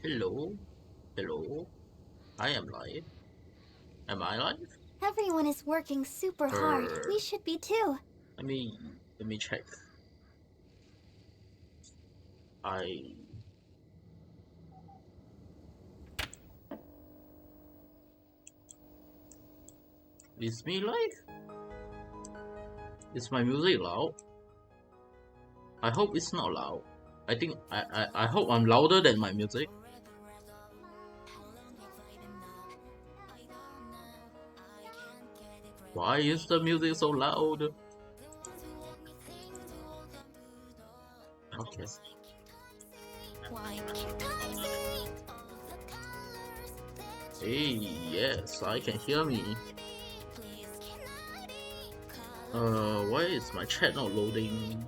Hello, hello. I am live. Am I live? Everyone is working super hard. We should be too. Let me check. I Is me live? Is my music loud? I hope it's not loud. I think I hope I'm louder than my music. Why is the music so loud? Okay. Hey, yes, I can hear me. Why is my chat not loading?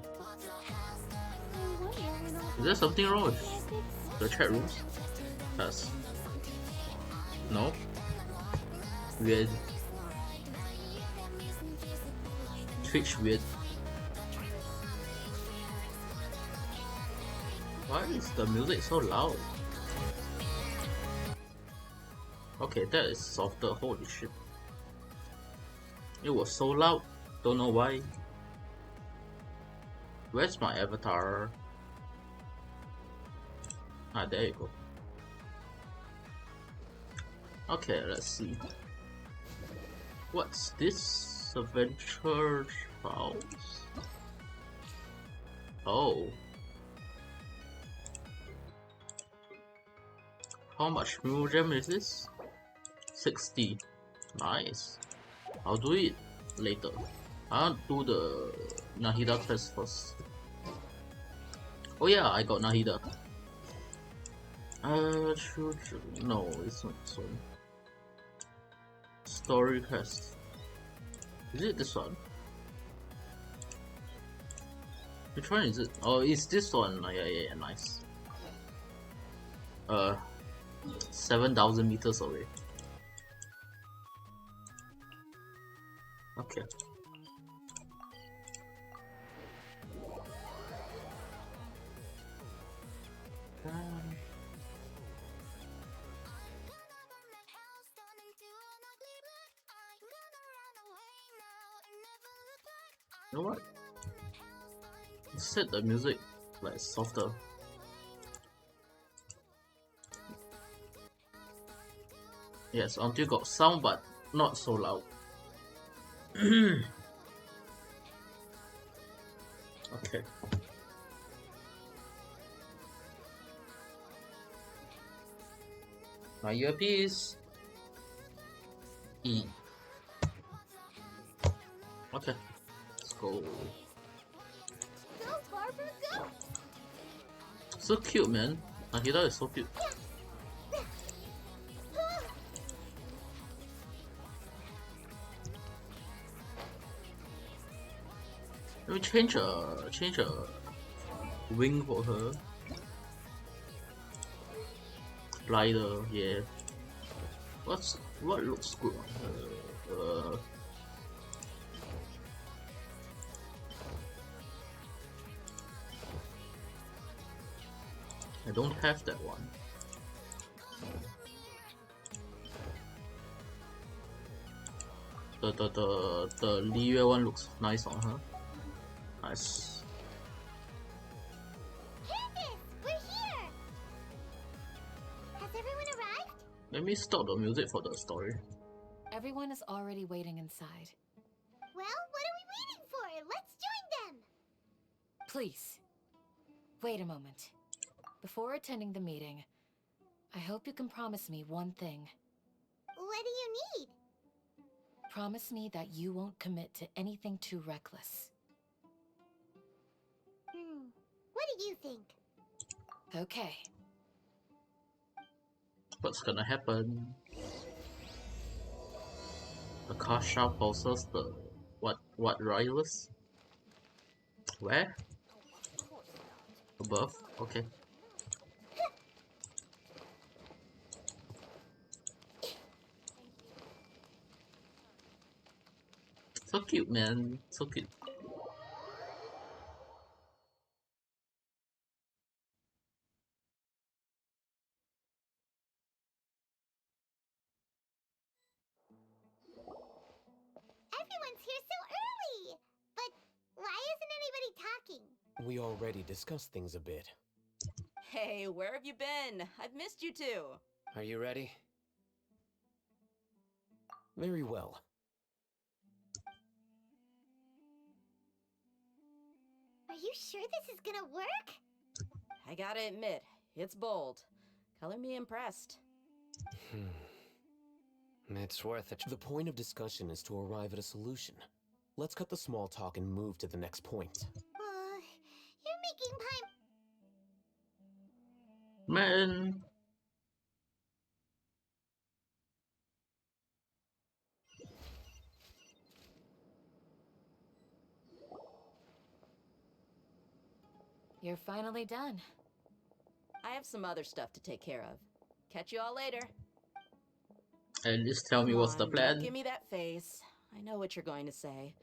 Is there something wrong with the chat rooms? Yes. No? Weird. Twitch weird. Why is the music so loud? Okay, that is softer. Holy shit. It was so loud. Don't know why. Where's my avatar? Ah, there you go. Okay, let's see. What's this? Adventure house? Oh. How much Mule Gem is this? 60. Nice. I'll do it later. I'll do the Nahida quest first. Oh yeah, I got Nahida. No, it's not this one. Story quest. Is it this one? Which one is it? Oh, it's this one. Yeah, nice. 7,000 meters away. Okay. You know what? Set the music like softer. Yes, until got sound, but not so loud. Okay. My earpiece. E. Okay. Let's go. Go, Barbara, go! So cute, man. Nahida is so cute. Let me change a wing for her. Glider, yeah. What looks good on her? I don't have that one. The Li Yue one looks nice on her. Nice. Candace, we're here! Has everyone arrived? Let me stop the music for the story. Everyone is already waiting inside. Well, what are we waiting for? Let's join them! Please, wait a moment. Before attending the meeting, I hope you can promise me one thing. What do you need? Promise me that you won't commit to anything too reckless. What do you think? Okay. What's gonna happen? The Kasha pulses the what rises? Where? Above? Okay. So cute, man. So cute. everyone's here so early. But why isn't anybody talking? We already discussed things a bit. Hey, where have you been? I've missed you too. Are you ready? Very well. Are you sure this is gonna work? I gotta admit, it's bold. Color me impressed. It's worth it. The point of discussion is to arrive at a solution. Let's cut the small talk and move to the next point. You're making Man, You're finally done. I have some other stuff to take care of. Catch you all later. and just tell me Come what's the on, plan. Don't give me that face. I know what you're going to say.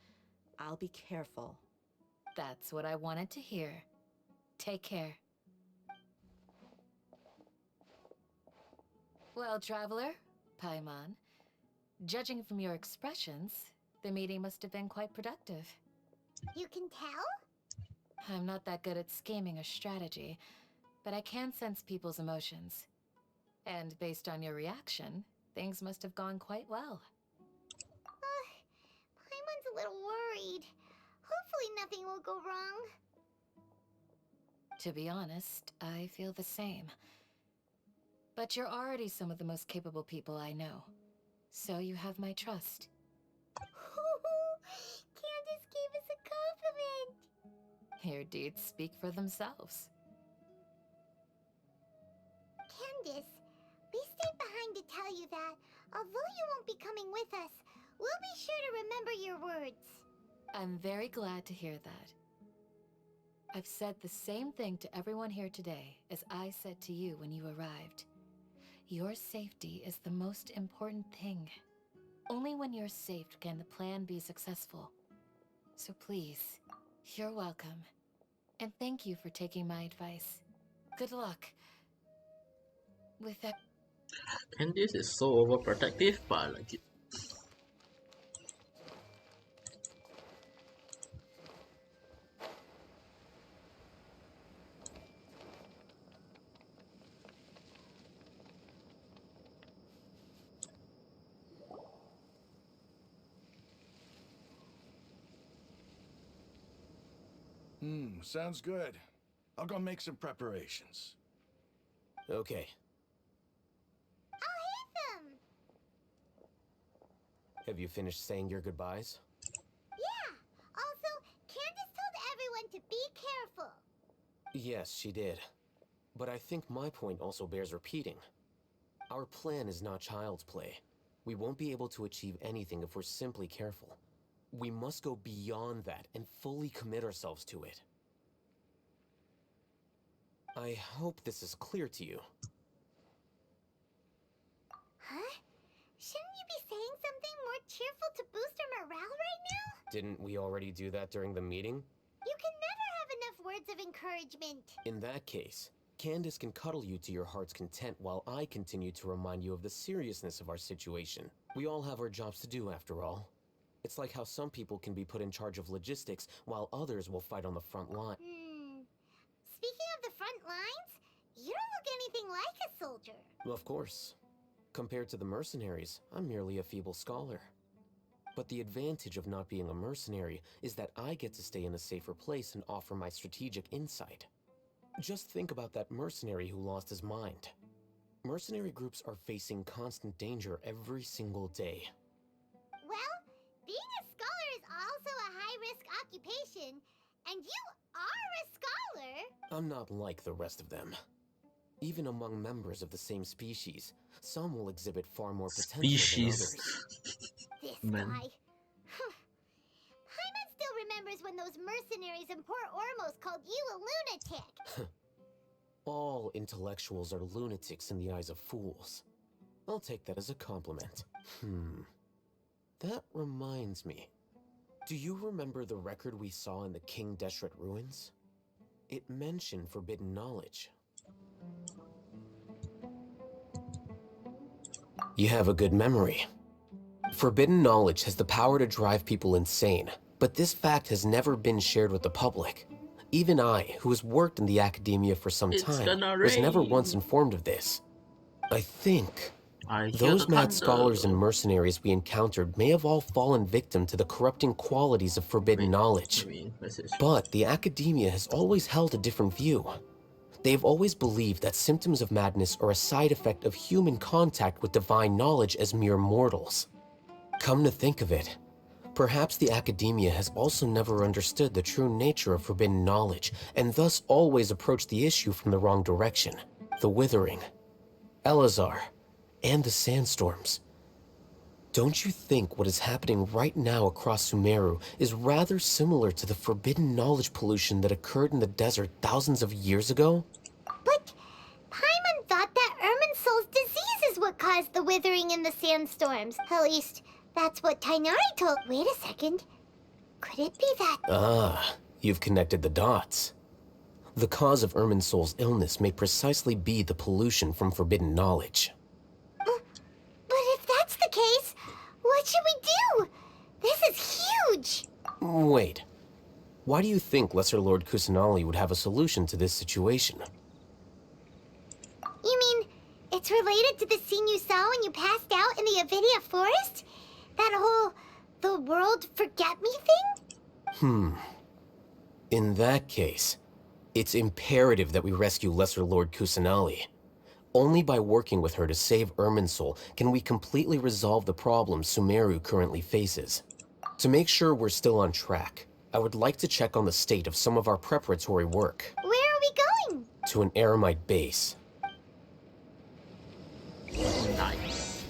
I'll be careful. That's what I wanted to hear. Take care. Well, traveler, Paimon, judging from your expressions, the meeting must have been quite productive. You can tell? I'm not that good at scheming or strategy, but I can sense people's emotions. And based on your reaction, things must have gone quite well. Paimon's a little worried. Hopefully nothing will go wrong. To be honest, I feel the same. But you're already some of the most capable people I know. So you have my trust. Candace gave us a compliment. Your deeds speak for themselves. Candace, we stayed behind to tell you that, although you won't be coming with us, we'll be sure to remember your words. I'm very glad to hear that. I've said the same thing to everyone here today as I said to you when you arrived. Your safety is the most important thing. Only when you're safe can the plan be successful. So please, you're welcome. And thank you for taking my advice. Good luck. With that... And this is so overprotective, but I like it. Sounds good. I'll go make some preparations. Okay. I'll hit them! Have you finished saying your goodbyes? Yeah! Also, Candace told everyone to be careful. Yes, she did. But I think my point also bears repeating. Our plan is not child's play. We won't be able to achieve anything if we're simply careful. We must go beyond that and fully commit ourselves to it. I hope this is clear to you. Huh? Shouldn't you be saying something more cheerful to boost our morale right now? Didn't we already do that during the meeting? You can never have enough words of encouragement. In that case, Candace can cuddle you to your heart's content while I continue to remind you of the seriousness of our situation. We all have our jobs to do after all. It's like how some people can be put in charge of logistics while others will fight on the front line. Speaking of the front lines, you don't look anything like a soldier. Of course. Compared to the mercenaries, I'm merely a feeble scholar. But the advantage of not being a mercenary is that I get to stay in a safer place and offer my strategic insight. Just think about that mercenary who lost his mind. Mercenary groups are facing constant danger every single day. Well, being a scholar is also a high-risk occupation, and you are a scholar. I'm not like the rest of them. Even among members of the same species, some will exhibit far more potential than others. This Man. guy. Paimon still remembers when those mercenaries in Port Ormos called you a lunatic. All intellectuals are lunatics in the eyes of fools. I'll take that as a compliment. That reminds me. Do you remember the record we saw in the King Deshret ruins? It mentioned forbidden knowledge. You have a good memory. Forbidden knowledge has the power to drive people insane, but this fact has never been shared with the public. Even I, who has worked in the academia for some It's time, gonna was never rain. once informed of this. I think I hear those the mad thunder. scholars and mercenaries we encountered may have all fallen victim to the corrupting qualities of forbidden knowledge. Message. But the academia has always held a different view. They've always believed that symptoms of madness are a side effect of human contact with divine knowledge as mere mortals. Come to think of it, perhaps the academia has also never understood the true nature of forbidden knowledge, and thus always approached the issue from the wrong direction. The Withering, Elazar, and the sandstorms. Don't you think what is happening right now across Sumeru is rather similar to the forbidden knowledge pollution that occurred in the desert thousands of years ago? But Paimon thought that Irminsul's disease is what caused the withering in the sandstorms. At least, that's what Tainari told. Wait a second. Could it be that... Ah, you've connected the dots. The cause of Irminsul's illness may precisely be the pollution from forbidden knowledge. But if that's the case, what should we do? This is huge! Wait. Why do you think Lesser Lord Kusanali would have a solution to this situation? You mean, it's related to the scene you saw when you passed out in the Avidia forest? That whole, the world forget me thing? In that case, it's imperative that we rescue Lesser Lord Kusanali. Only by working with her to save Irminsul can we completely resolve the problems Sumeru currently faces. To make sure we're still on track, I would like to check on the state of some of our preparatory work. Where are we going? To an Eremite base. Nice.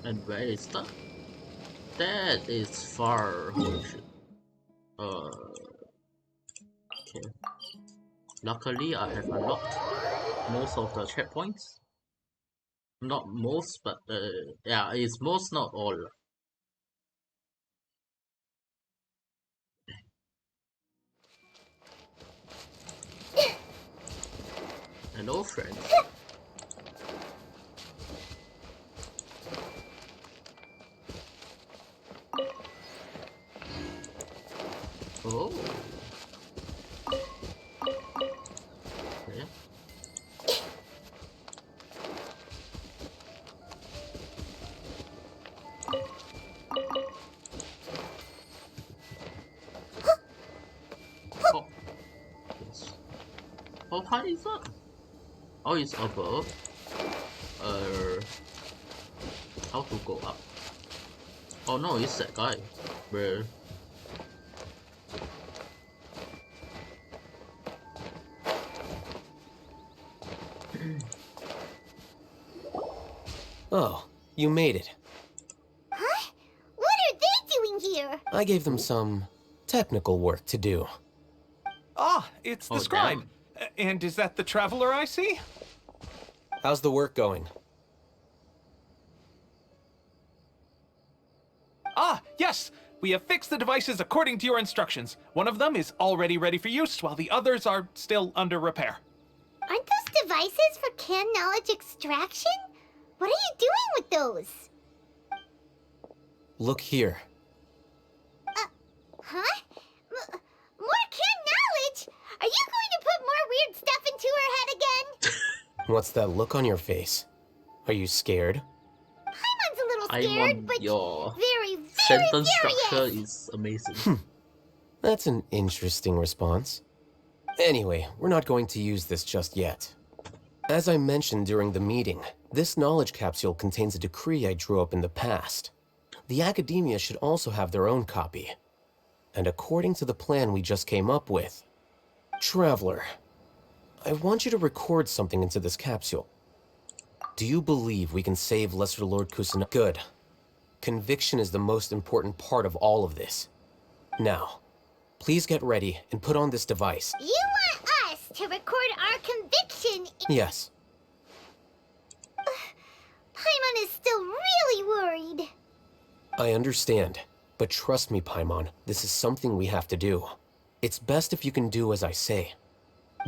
And where is that? That is far. Holy shit. Okay. Luckily, I have unlocked most of the checkpoints. Not most, but yeah, it's most, not all. Hello, friend. Oh. Okay. Oh. Yes. How high is that? Oh, it's above. How to go up? Oh no, it's that guy. Where? Oh, you made it. Huh? What are they doing here? I gave them some technical work to do. Ah, it's the Oh, scribe. damn. And is that the traveler I see? How's the work going? Ah, yes! We have fixed the devices according to your instructions. One of them is already ready for use, while the others are still under repair. Aren't those devices for canned knowledge extraction? What are you doing with those? Look here. Huh? More canned knowledge? Are you going to put more weird stuff into her head again? What's that look on your face? Are you scared? Paimon's a little I scared, want but your very, very sentence furious. structure is amazing. That's an interesting response. Anyway, we're not going to use this just yet. As I mentioned during the meeting, this knowledge capsule contains a decree I drew up in the past. The academia should also have their own copy. And according to the plan we just came up with, Traveler, I want you to record something into this capsule. Do you believe we can save Lesser Lord Kusanagi? Good. Conviction is the most important part of all of this. Now, please get ready and put on this device. You want us to record our conviction? Yes. Paimon is still really worried. I understand, but trust me, Paimon, this is something we have to do. It's best if you can do as I say.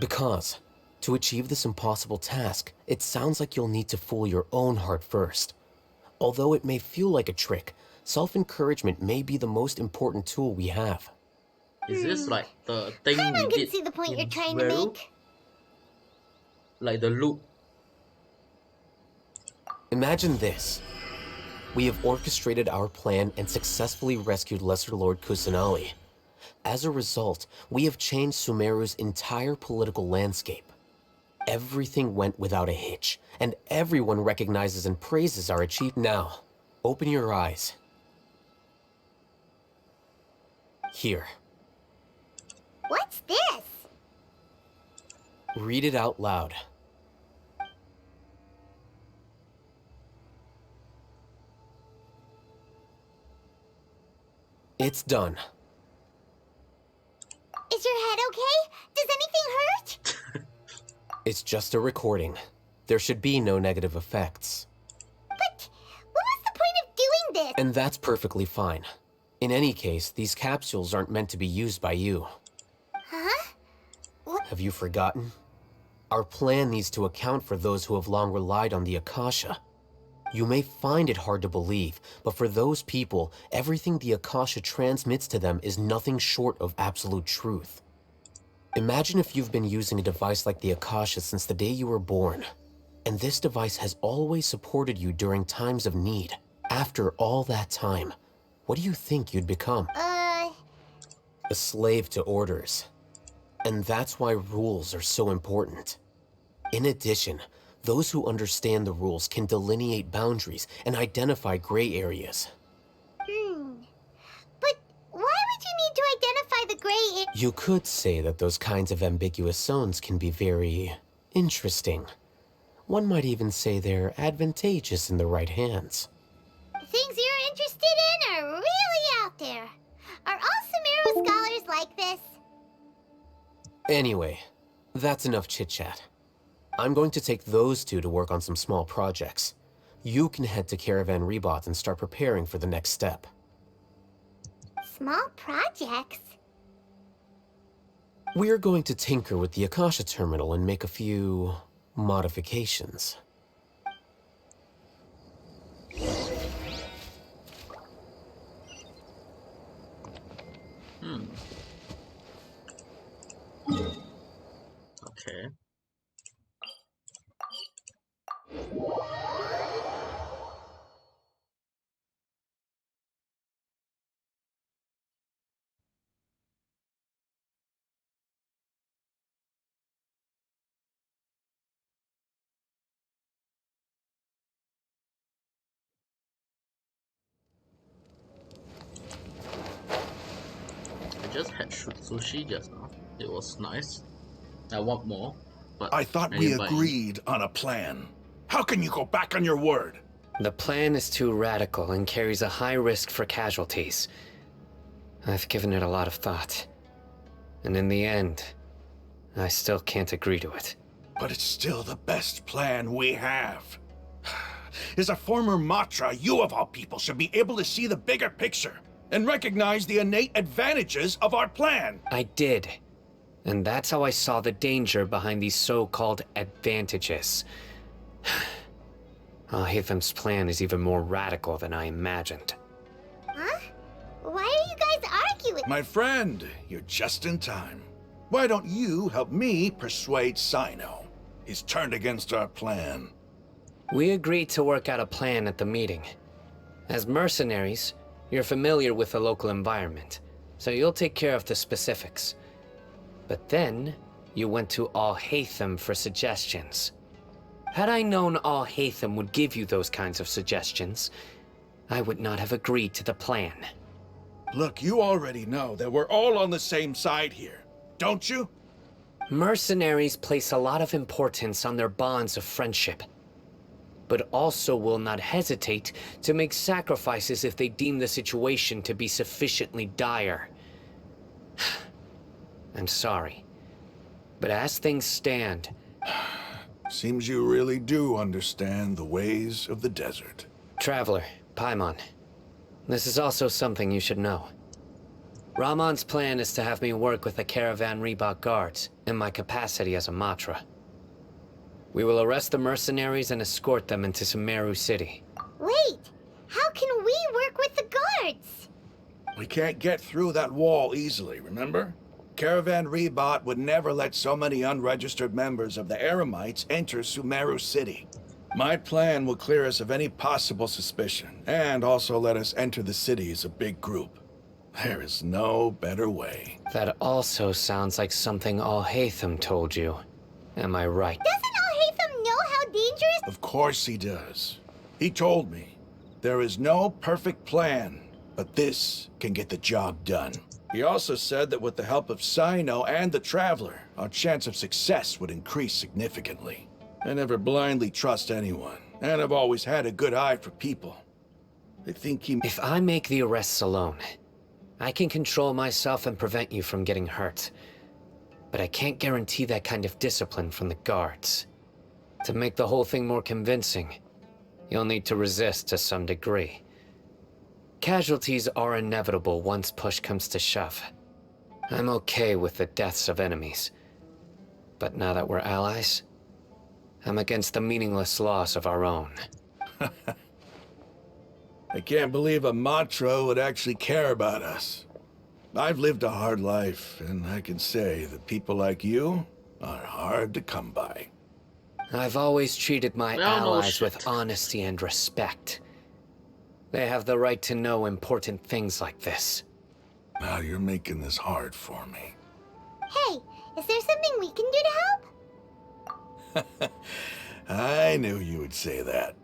Because, to achieve this impossible task, it sounds like you'll need to fool your own heart first. Although it may feel like a trick, self-encouragement may be the most important tool we have. Is this like the thing we Paimon can did see the point in you're trying to Sumeru? make. Like the loop. Imagine this. We have orchestrated our plan and successfully rescued Lesser Lord Kusanali. As a result, we have changed Sumeru's entire political landscape. Everything went without a hitch, and everyone recognizes and praises our achievement. Now, open your eyes. Here. What's this? Read it out loud. It's done. Is your head okay? Does anything hurt? It's just a recording. There should be no negative effects. But what was the point of doing this? And that's perfectly fine. In any case, these capsules aren't meant to be used by you. Huh? What? Have you forgotten? Our plan needs to account for those who have long relied on the Akasha. You may find it hard to believe, but for those people, everything the Akasha transmits to them is nothing short of absolute truth. Imagine if you've been using a device like the Akasha since the day you were born, and this device has always supported you during times of need. After all that time, what do you think you'd become? A slave to orders. And that's why rules are so important. In addition, those who understand the rules can delineate boundaries and identify gray areas. But why would you need to identify the gray area? You could say that those kinds of ambiguous zones can be very interesting. One might even say they're advantageous in the right hands. Things you're interested in are really out there. Are all Sumeru scholars like this? Anyway, that's enough chit-chat. I'm going to take those two to work on some small projects. You can head to Caravan Rebot and start preparing for the next step. Small projects? We're going to tinker with the Akasha terminal and make a few modifications. Okay. I just had sushi just now. It was nice. I want more, but I thought we agreed on a plan. How can you go back on your word? The plan is too radical and carries a high risk for casualties. I've given it a lot of thought. And in the end, I still can't agree to it. But it's still the best plan we have. As a former Matra, you of all people should be able to see the bigger picture and recognize the innate advantages of our plan. I did. And that's how I saw the danger behind these so-called advantages. Alhaitham's plan is even more radical than I imagined. Huh? Why are you guys arguing? My friend, you're just in time. Why don't you help me persuade Sino? He's turned against our plan. We agreed to work out a plan at the meeting. As mercenaries, you're familiar with the local environment, so you'll take care of the specifics. But then, you went to Alhaitham for suggestions. Had I known Alhaitham would give you those kinds of suggestions, I would not have agreed to the plan. Look, you already know that we're all on the same side here, don't you? Mercenaries place a lot of importance on their bonds of friendship, but also will not hesitate to make sacrifices if they deem the situation to be sufficiently dire. I'm sorry, but as things stand... Seems you really do understand the ways of the desert. Traveler, Paimon, this is also something you should know. Ramon's plan is to have me work with the Caravan Rebot guards in my capacity as a Matra. We will arrest the mercenaries and escort them into Sumeru City. Wait, how can we work with the guards? We can't get through that wall easily, remember? Caravan Rebot would never let so many unregistered members of the Eremites enter Sumeru City. My plan will clear us of any possible suspicion, and also let us enter the city as a big group. There is no better way. That also sounds like something Al-Haytham told you. Am I right? Doesn't Al-Haytham know how dangerous? Of course he does. He told me, there is no perfect plan, but this can get the job done. He also said that with the help of Sino and the Traveler, our chance of success would increase significantly. I never blindly trust anyone, and I've always had a good eye for people. I think he... If I make the arrests alone, I can control myself and prevent you from getting hurt. But I can't guarantee that kind of discipline from the guards. To make the whole thing more convincing, you'll need to resist to some degree. Casualties are inevitable once push comes to shove. I'm okay with the deaths of enemies. But now that we're allies, I'm against the meaningless loss of our own. I can't believe a Matra would actually care about us. I've lived a hard life, and I can say that people like you are hard to come by. I've always treated my Well, no allies shit. with honesty and respect. They have the right to know important things like this. Now you're making this hard for me. Hey, is there something we can do to help? I knew you would say that.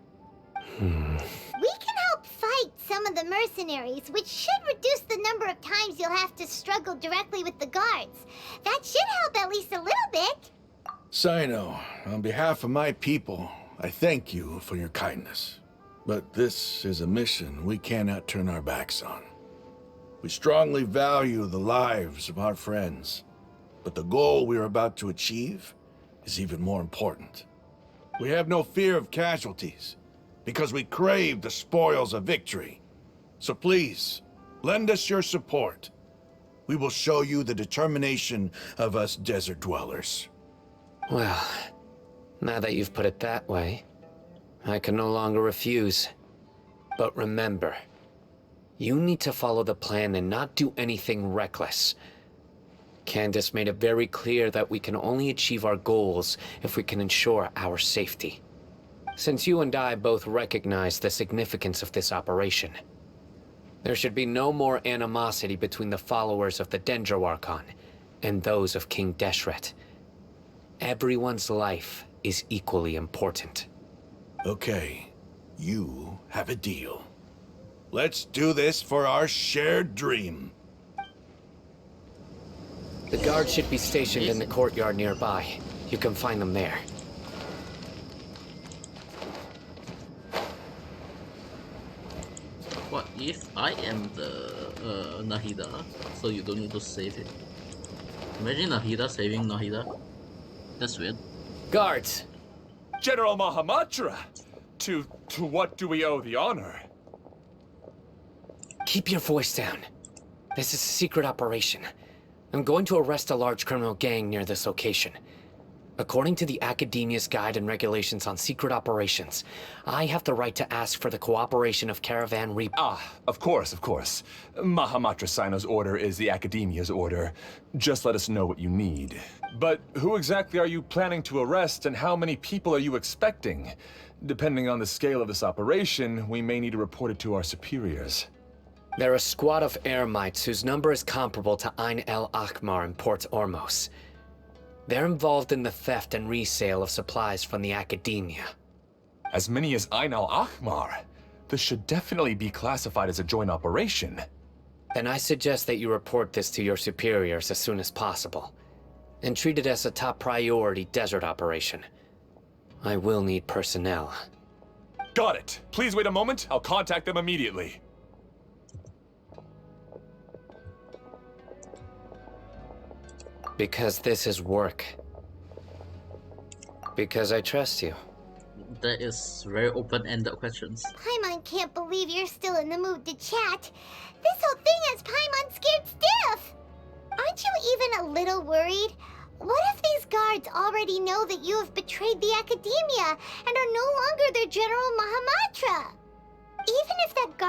We can help fight some of the mercenaries, which should reduce the number of times you'll have to struggle directly with the guards. That should help at least a little bit. Sino, on behalf of my people, I thank you for your kindness. But this is a mission we cannot turn our backs on. We strongly value the lives of our friends, but the goal we are about to achieve is even more important. We have no fear of casualties, because we crave the spoils of victory. So please, lend us your support. We will show you the determination of us desert dwellers. Well, now that you've put it that way, I can no longer refuse. But remember, you need to follow the plan and not do anything reckless. Candace made it very clear that we can only achieve our goals if we can ensure our safety. Since you and I both recognize the significance of this operation, there should be no more animosity between the followers of the Dendro Archon and those of King Deshret. Everyone's life is equally important. Okay, you have a deal. Let's do this for our shared dream. The guards should be stationed in the courtyard nearby. You can find them there. What if I am the Nahida, so you don't need to save it? Imagine Nahida saving Nahida. That's weird. Guards! General Mahamatra! To what do we owe the honor? Keep your voice down. This is a secret operation. I'm going to arrest a large criminal gang near this location. According to the Academia's Guide and Regulations on Secret Operations, I have the right to ask for the cooperation of Caravan Reap. Of course, of course. Mahamatra Sino's order is the Academia's order. Just let us know what you need. But who exactly are you planning to arrest, and how many people are you expecting? Depending on the scale of this operation, we may need to report it to our superiors. They're a squad of Eremites whose number is comparable to Ain el Akhmar in Port Ormos. They're involved in the theft and resale of supplies from the Academia. As many as Ain al-Akhmar? This should definitely be classified as a joint operation. Then I suggest that you report this to your superiors as soon as possible, and treat it as a top priority desert operation. I will need personnel. Got it. Please wait a moment. I'll contact them immediately. Because this is work. Because I trust you. That is very open-ended questions. Paimon can't believe you're still in the mood to chat. This whole thing has Paimon scared stiff. Aren't you even a little worried? What if these guards already know that you have betrayed the Academia and are no longer their General Mahamatra?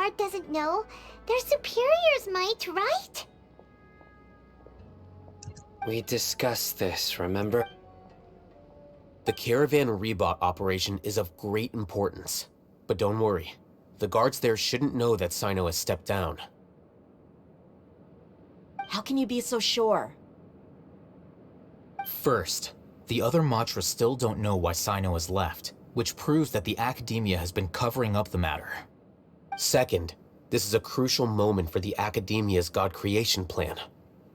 guard doesn't know, their superiors might, right? We discussed this, remember? The Caravan Rebot operation is of great importance. But don't worry, the guards there shouldn't know that Sino has stepped down. How can you be so sure? First, the other Matra still don't know why Sino has left, which proves that the Academia has been covering up the matter. Second, this is a crucial moment for the Academia's God creation plan.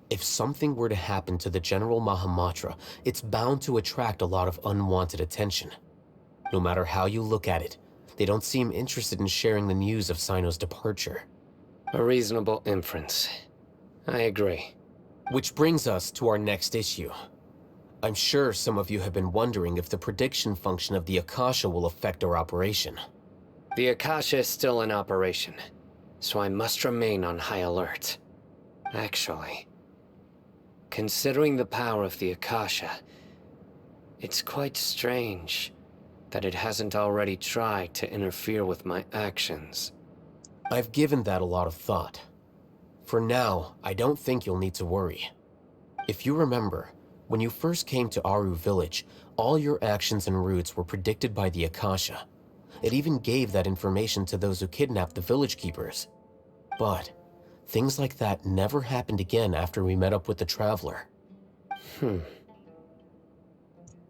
If something were to happen to the General Mahamatra, it's bound to attract a lot of unwanted attention. No matter how you look at it, they don't seem interested in sharing the news of Sino's departure. A reasonable inference. I agree. Which brings us to our next issue. I'm sure some of you have been wondering if the prediction function of the Akasha will affect our operation. The Akasha is still in operation, so I must remain on high alert. Actually, considering the power of the Akasha, it's quite strange that it hasn't already tried to interfere with my actions. I've given that a lot of thought. For now, I don't think you'll need to worry. If you remember, when you first came to Aru Village, all your actions and routes were predicted by the Akasha. It even gave that information to those who kidnapped the village keepers. But things like that never happened again after we met up with the Traveler.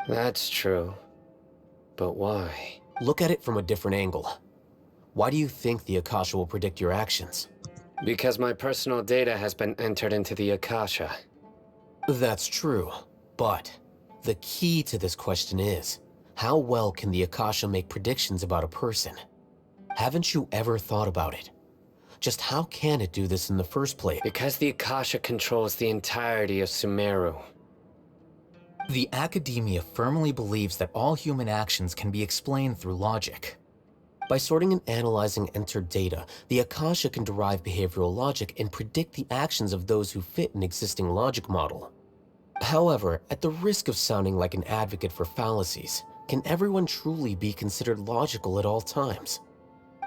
That's true. But why? Look at it from a different angle. Why do you think the Akasha will predict your actions? Because my personal data has been entered into the Akasha. That's true, but the key to this question is, how well can the Akasha make predictions about a person? Haven't you ever thought about it? Just how can it do this in the first place? Because the Akasha controls the entirety of Sumeru. The Academia firmly believes that all human actions can be explained through logic. By sorting and analyzing entered data, the Akasha can derive behavioral logic and predict the actions of those who fit an existing logic model. However, at the risk of sounding like an advocate for fallacies, can everyone truly be considered logical at all times?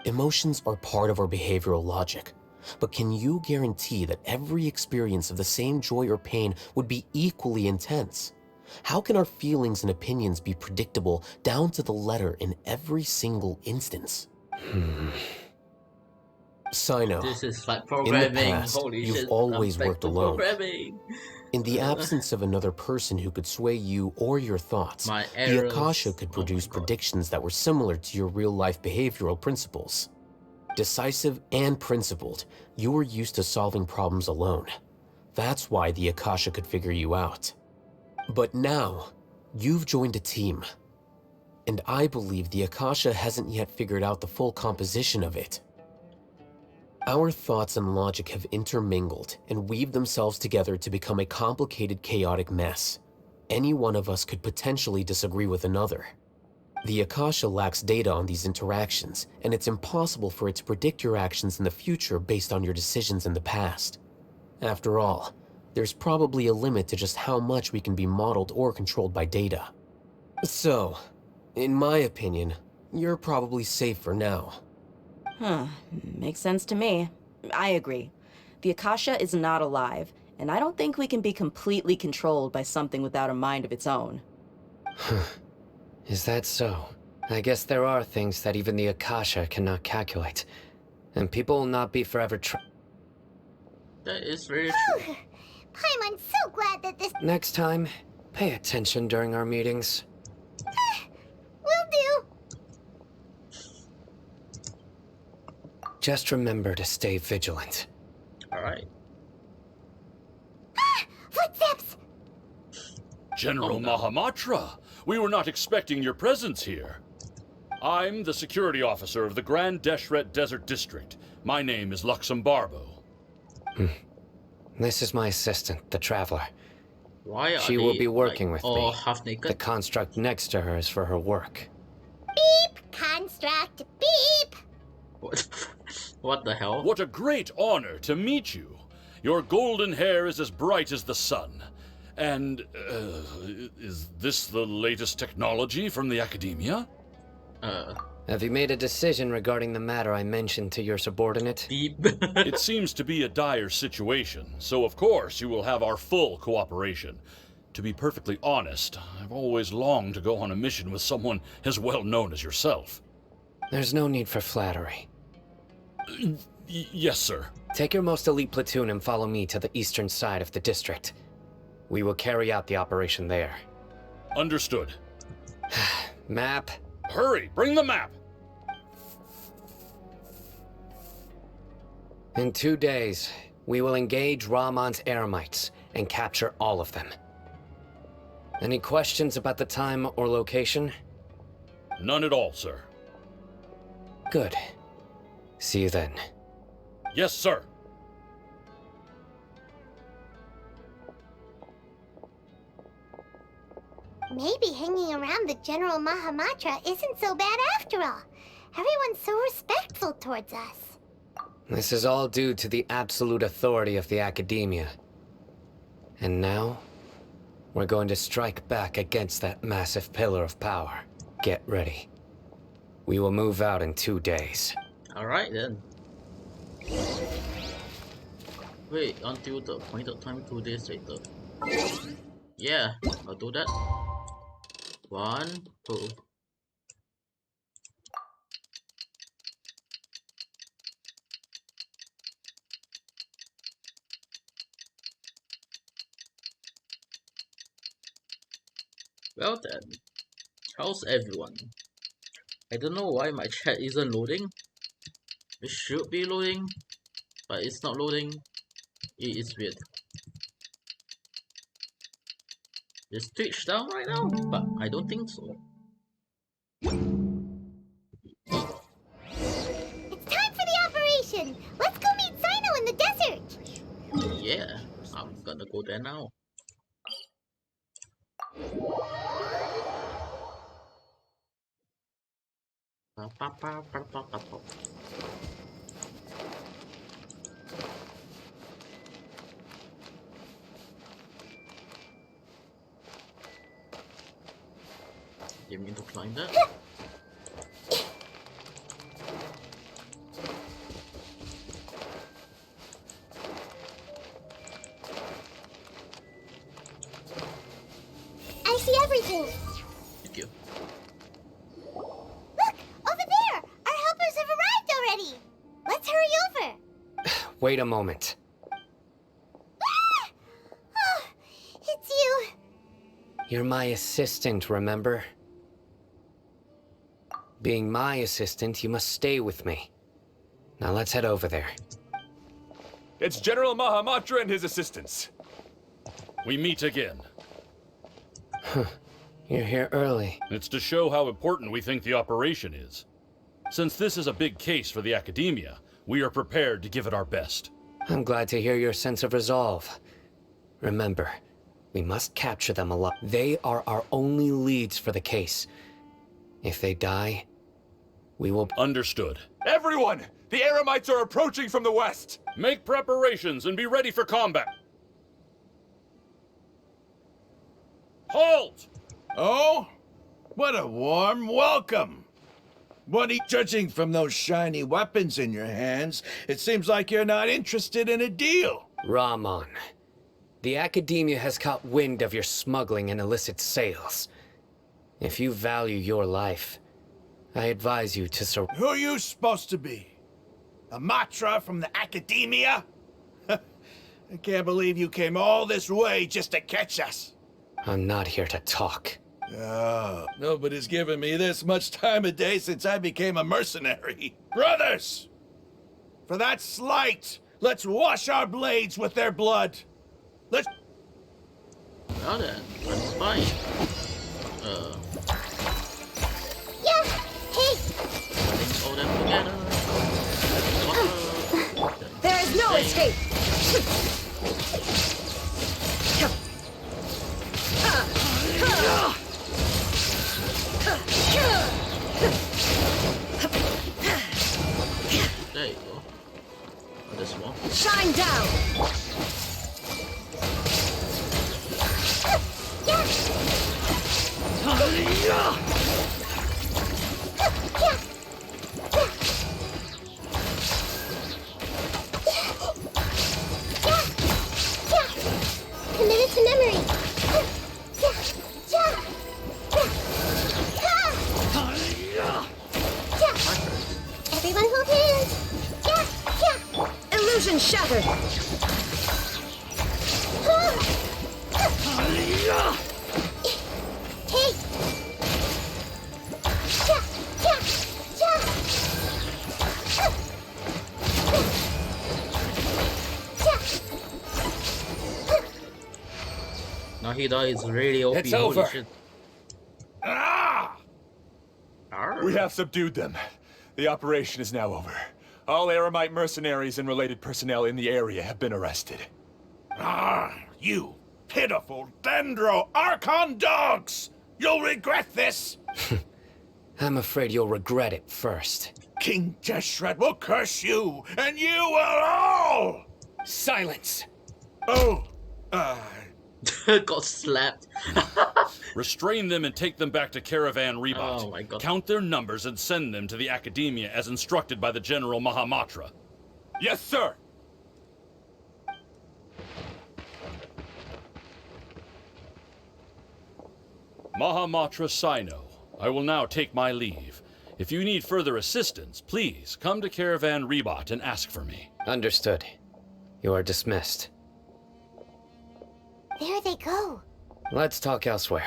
Emotions are part of our behavioral logic, but can you guarantee that every experience of the same joy or pain would be equally intense? How can our feelings and opinions be predictable down to the letter in every single instance? Sino, This is like in programming. the past, Holy you've shit, always I'm back worked to alone. Programming. In the absence of another person who could sway you or your thoughts, My the errors. Akasha could Oh my produce God. predictions that were similar to your real-life behavioral principles. Decisive and principled, you were used to solving problems alone. That's why the Akasha could figure you out. But now, you've joined a team. And I believe the Akasha hasn't yet figured out the full composition of it. Our thoughts and logic have intermingled and weaved themselves together to become a complicated, chaotic mess. Any one of us could potentially disagree with another. The Akasha lacks data on these interactions, and it's impossible for it to predict your actions in the future based on your decisions in the past. After all, there's probably a limit to just how much we can be modeled or controlled by data. So, in my opinion, you're probably safe for now. Makes sense to me. I agree. The Akasha is not alive, and I don't think we can be completely controlled by something without a mind of its own. Is that so? I guess there are things that even the Akasha cannot calculate. And people will not be forever That is very true. I'm so glad that this Next time, pay attention during our meetings. will do. Just remember to stay vigilant. Alright. Footsteps! General Oh, no. Mahamatra, we were not expecting your presence here. I'm the security officer of the Grand Deshret Desert District. My name is Luxembarbo. This is my assistant, the Traveler. Why are She will they, be working like, with all me. half naked? The construct next to her is for her work. Beep! Construct! Beep! What the hell? What a great honor to meet you. Your golden hair is as bright as the sun. And, is this the latest technology from the Academia? Have you made a decision regarding the matter I mentioned to your subordinate? Deep. It seems to be a dire situation, so of course you will have our full cooperation. To be perfectly honest, I've always longed to go on a mission with someone as well known as yourself. There's no need for flattery. Yes, sir. Take your most elite platoon and follow me to the eastern side of the district. We will carry out the operation there. Understood. Map. Hurry, bring the map! In 2 days, we will engage Rahman's Eremites and capture all of them. Any questions about the time or location? None at all, sir. Good. See you then. Yes, sir. Maybe hanging around the General Mahamatra isn't so bad after all. Everyone's so respectful towards us. This is all due to the absolute authority of the Academia. And now, we're going to strike back against that massive pillar of power. Get ready. We will move out in 2 days. Alright then. Wait until the appointed time 2 days later. Yeah, I'll do that. 1, 2. Well then, how's everyone? I don't know why my chat isn't loading. It should be loading, but it's not loading. It is weird. Is Twitch down right now? But I don't think so. It's time for the operation! Let's go meet Sino in the desert! Yeah, I'm gonna go there now. Didn't mean to climb that. I see everything! Thank you. Look! Over there! Our helpers have arrived already! Let's hurry over! Wait a moment. Ah! Oh, it's you! You're my assistant, remember? Being my assistant, you must stay with me. Now let's head over there. It's General Mahamatra and his assistants. We meet again. You're here early. It's to show how important we think the operation is. Since this is a big case for the Academia, we are prepared to give it our best. I'm glad to hear your sense of resolve. Remember, we must capture them alive. They are our only leads for the case. If they die, we will... Understood. Everyone! The Eremites are approaching from the west! Make preparations and be ready for combat. Halt! Oh? What a warm welcome! Buddy, judging from those shiny weapons in your hands, it seems like you're not interested in a deal. Rahman, the Academia has caught wind of your smuggling and illicit sales. If you value your life, I advise you to Who are you supposed to be? A Matra from the Academia? I can't believe you came all this way just to catch us. I'm not here to talk. Oh, nobody's given me this much time of day since I became a mercenary. Brothers! For that slight, let's wash our blades with their blood. Let's... Now then, that's fine. Yeah! Hey! Let's all them together. There is no escape! There you go. Oh, this one. Shine down! Illusion shattered! Hey! Cha! Cha! Cha! Nahida is really OP. It's Holy over. shit. Ah! Arr. We have subdued them. The operation is now over. All Aramite mercenaries and related personnel in the area have been arrested. Ah, you pitiful Dendro Archon dogs! You'll regret this! I'm afraid you'll regret it first. King Jeshred will curse you, and you will all! Silence! Oh, Got slapped. Restrain them and take them back to Caravan Rebot. Oh my god. Count their numbers and send them to the Academia as instructed by the General Mahamatra. Yes, sir! Mahamatra Sino, I will now take my leave. If you need further assistance, please come to Caravan Rebot and ask for me. Understood. You are dismissed. There they go. Let's talk elsewhere.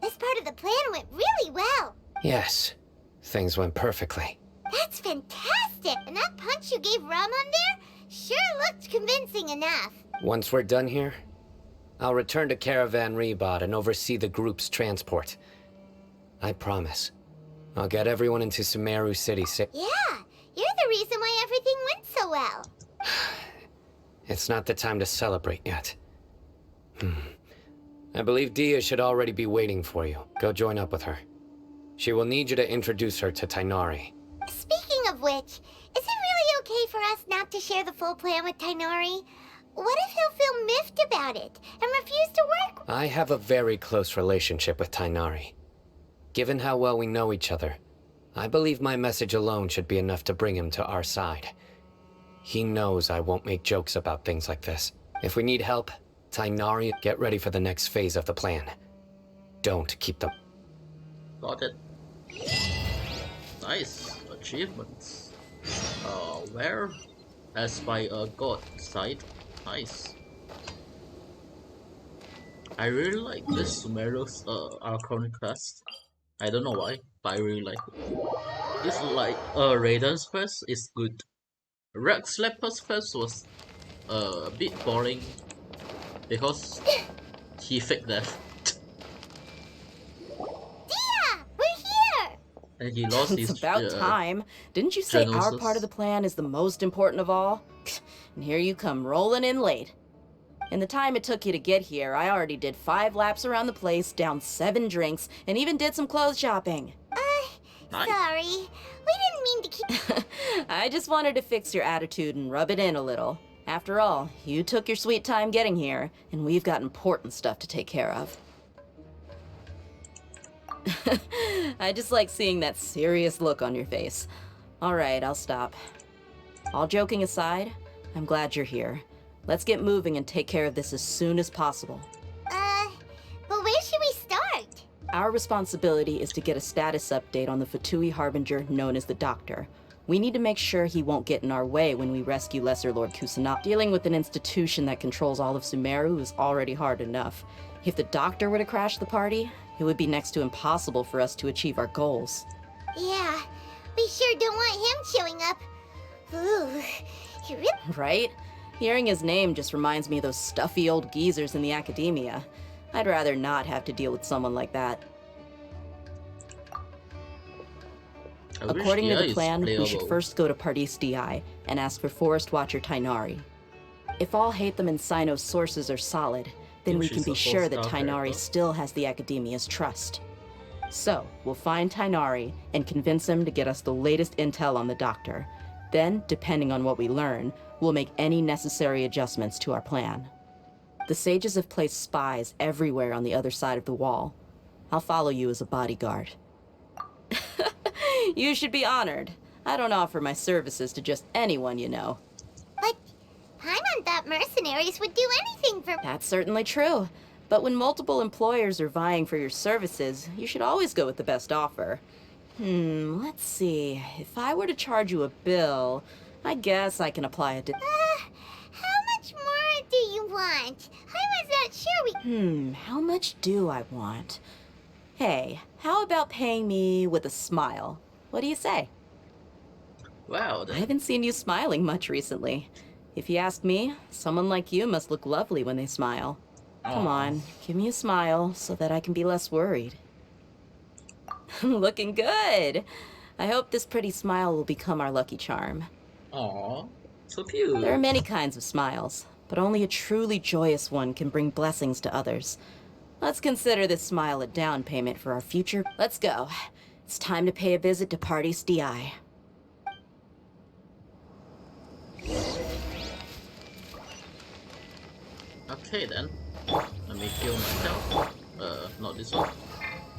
This part of the plan went really well. Yes, things went perfectly. That's fantastic! And that punch you gave Ramon there sure looked convincing enough. Once we're done here, I'll return to Caravan Rebot and oversee the group's transport. I promise. I'll get everyone into Sumeru City Yeah, you're the reason why everything went so well. It's not the time to celebrate yet. I believe Dia should already be waiting for you. Go join up with her. She will need you to introduce her to Tainari. Speaking of which, is it really okay for us not to share the full plan with Tainari? What if he'll feel miffed about it and refuse to work? I have a very close relationship with Tainari. Given how well we know each other, I believe my message alone should be enough to bring him to our side. He knows I won't make jokes about things like this. If we need help, Tainari, get ready for the next phase of the plan. Don't keep them. Got it. Nice achievements. Where? As by a god side. Nice. I really like this Sumeru's Archon quest. I don't know why, but I really like it. It's like Raiden's quest is good. Red Slapper's quest was a bit boring because he faked death. Dia! We're here! And he lost It's his about time. Didn't you say our Genosis. part of the plan is the most important of all? And here you come rolling in late. In the time it took you to get here, I already did 5 laps around the place, downed 7 drinks, and even did some clothes shopping. Nice. Sorry. We didn't mean to keep... I just wanted to fix your attitude and rub it in a little. After all, you took your sweet time getting here, and we've got important stuff to take care of. I just like seeing that serious look on your face. Alright, I'll stop. All joking aside, I'm glad you're here. Let's get moving and take care of this as soon as possible. But where should we start? Our responsibility is to get a status update on the Fatui Harbinger known as the Doctor. We need to make sure he won't get in our way when we rescue Lesser Lord Kusanagi. Dealing with an institution that controls all of Sumeru is already hard enough. If the Doctor were to crash the party, it would be next to impossible for us to achieve our goals. Yeah, we sure don't want him showing up. Ooh, he really... Right? Hearing his name just reminds me of those stuffy old geezers in the academia. I'd rather not have to deal with someone like that. According to the plan, we should first go to Pardis DI and ask for Forest Watcher Tainari. If all Hatham and Sino's sources are solid, then we can be sure that Tainari still has the Academia's trust. So, we'll find Tainari and convince him to get us the latest intel on the Doctor. Then, depending on what we learn, we'll make any necessary adjustments to our plan. The sages have placed spies everywhere on the other side of the wall. I'll follow you as a bodyguard. You should be honored. I don't offer my services to just anyone you know. But Paimon thought mercenaries would do anything for... That's certainly true. But when multiple employers are vying for your services, you should always go with the best offer. Let's see. If I were to charge you a bill, I guess I can apply a How much more do you want? I was not sure we... how much do I want? Hey, how about paying me with a smile? What do you say? Wow, I then. haven't seen you smiling much recently. If you ask me, someone like you must look lovely when they smile. Come on, give me a smile so that I can be less worried. Looking good! I hope this pretty smile will become our lucky charm. Aw, so cute. There are many kinds of smiles, but only a truly joyous one can bring blessings to others. Let's consider this smile a down payment for our future. Let's go. It's time to pay a visit to Party's DI. Okay then. Let me kill myself. Not this one.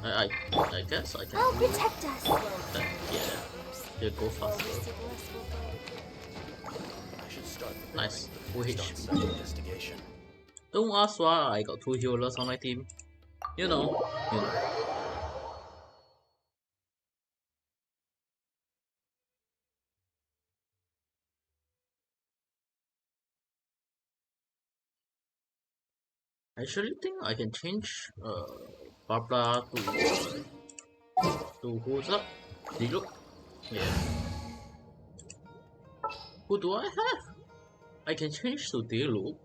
I guess I can. Oh, protect us. Yeah. They go faster. Nice. Full HP. Don't ask why I got 2 healers on my team. You know. I actually think I can change Barbara to who's up? Diluc? Yeah. Who do I have? I can change to Diluc,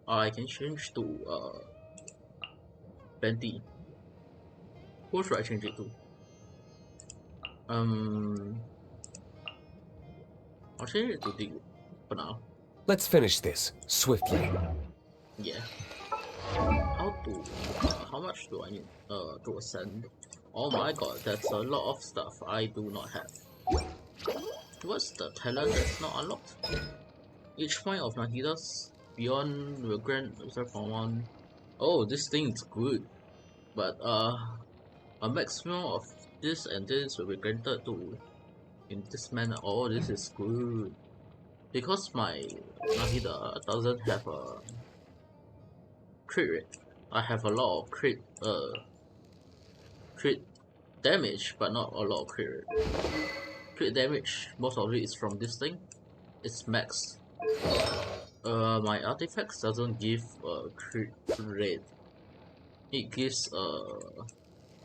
or I can change to Bendy. Who should I change it to? I'll change it to Diluc for now. Let's finish this swiftly. Yeah. How much do I need to ascend? Oh my god, that's a lot of stuff I do not have. What's the talent that's not unlocked? Each point of Nahida's beyond will grant reserve for 1. Oh, this thing is good. But a maximum of this and this will be granted to in this manner. Oh, this is good. Because my Nahida doesn't have a crit rate. I have a lot of crit damage, but not a lot of crit rate. Crit damage, most of it is from this thing. It's max. My artifacts doesn't give a crit rate. It gives a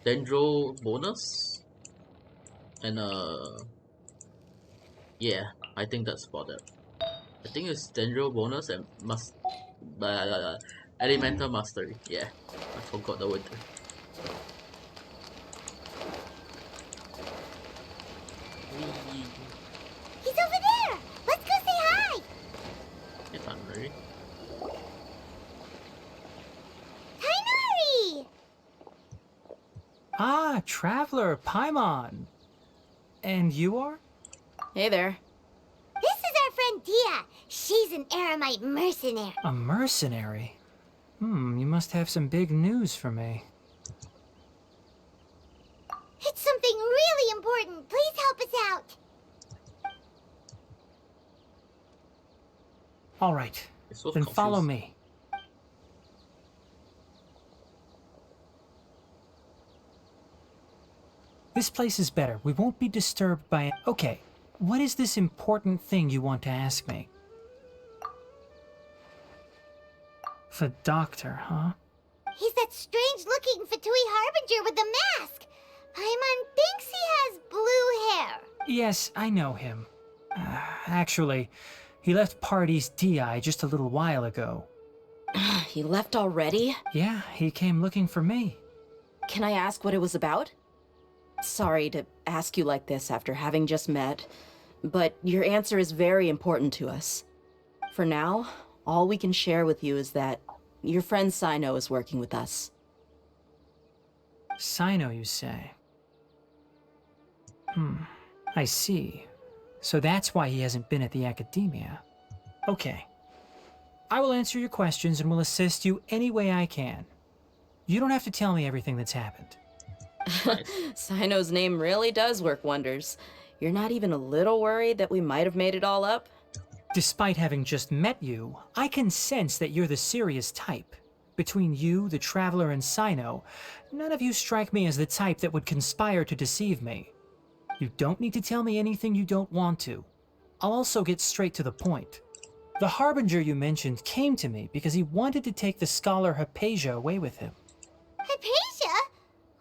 dendro bonus and yeah, I think that's about it. I think it's dendro bonus and elemental mastery. Yeah, I forgot the word. He's over there! Let's go say hi! If I'm ready. Tainari! Ah, Traveler, Paimon. And you are? Hey there. This is our friend Dia. She's an Aramite mercenary. A mercenary? You must have some big news for me. It's something really important. Please help us out. All right, So then follow confused. me. This place is better. We won't be disturbed by it. Okay, what is this important thing you want to ask me? The doctor, huh? He's that strange-looking Fatui Harbinger with the mask. Paimon thinks he has blue hair. Yes, I know him. Actually, he left Party's DI just a little while ago. He left already? Yeah, he came looking for me. Can I ask what it was about? Sorry to ask you like this after having just met, but your answer is very important to us. For now, all we can share with you is that your friend Sino is working with us. Sino, you say? I see. So that's why he hasn't been at the academia. Okay. I will answer your questions and will assist you any way I can. You don't have to tell me everything that's happened. Sino's name really does work wonders. You're not even a little worried that we might have made it all up? Despite having just met you, I can sense that you're the serious type. Between you, the Traveler, and Sino, none of you strike me as the type that would conspire to deceive me. You don't need to tell me anything you don't want to. I'll also get straight to the point. The Harbinger you mentioned came to me because he wanted to take the scholar Hypatia away with him. Hypatia?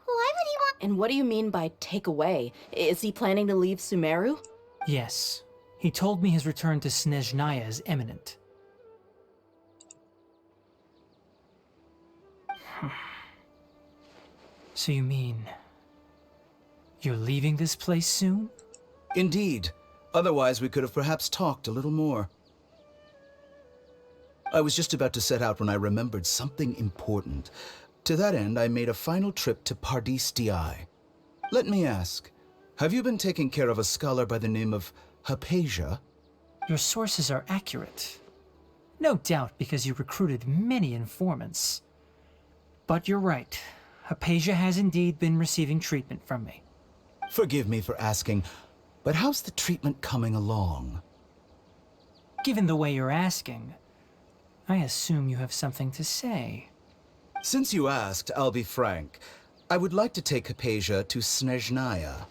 Why would he want... And what do you mean by take away? Is he planning to leave Sumeru? Yes. He told me his return to Snezhnaya is imminent. So you mean... you're leaving this place soon? Indeed. Otherwise, we could have perhaps talked a little more. I was just about to set out when I remembered something important. To that end, I made a final trip to Pardis Di. Let me ask, have you been taking care of a scholar by the name of Hypatia? Your sources are accurate. No doubt because you recruited many informants. But you're right. Hypatia has indeed been receiving treatment from me. Forgive me for asking, but how's the treatment coming along? Given the way you're asking, I assume you have something to say. Since you asked, I'll be frank. I would like to take Hypatia to Snezhnaya.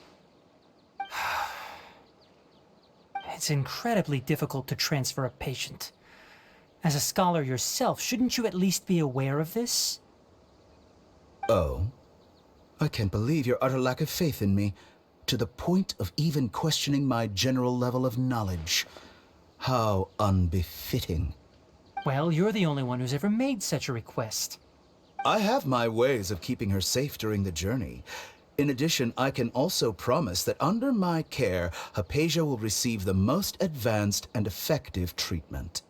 It's incredibly difficult to transfer a patient. As a scholar yourself, shouldn't you at least be aware of this? Oh? I can't believe your utter lack of faith in me, to the point of even questioning my general level of knowledge. How unbefitting. Well, you're the only one who's ever made such a request. I have my ways of keeping her safe during the journey. In addition, I can also promise that under my care, Hypatia will receive the most advanced and effective treatment.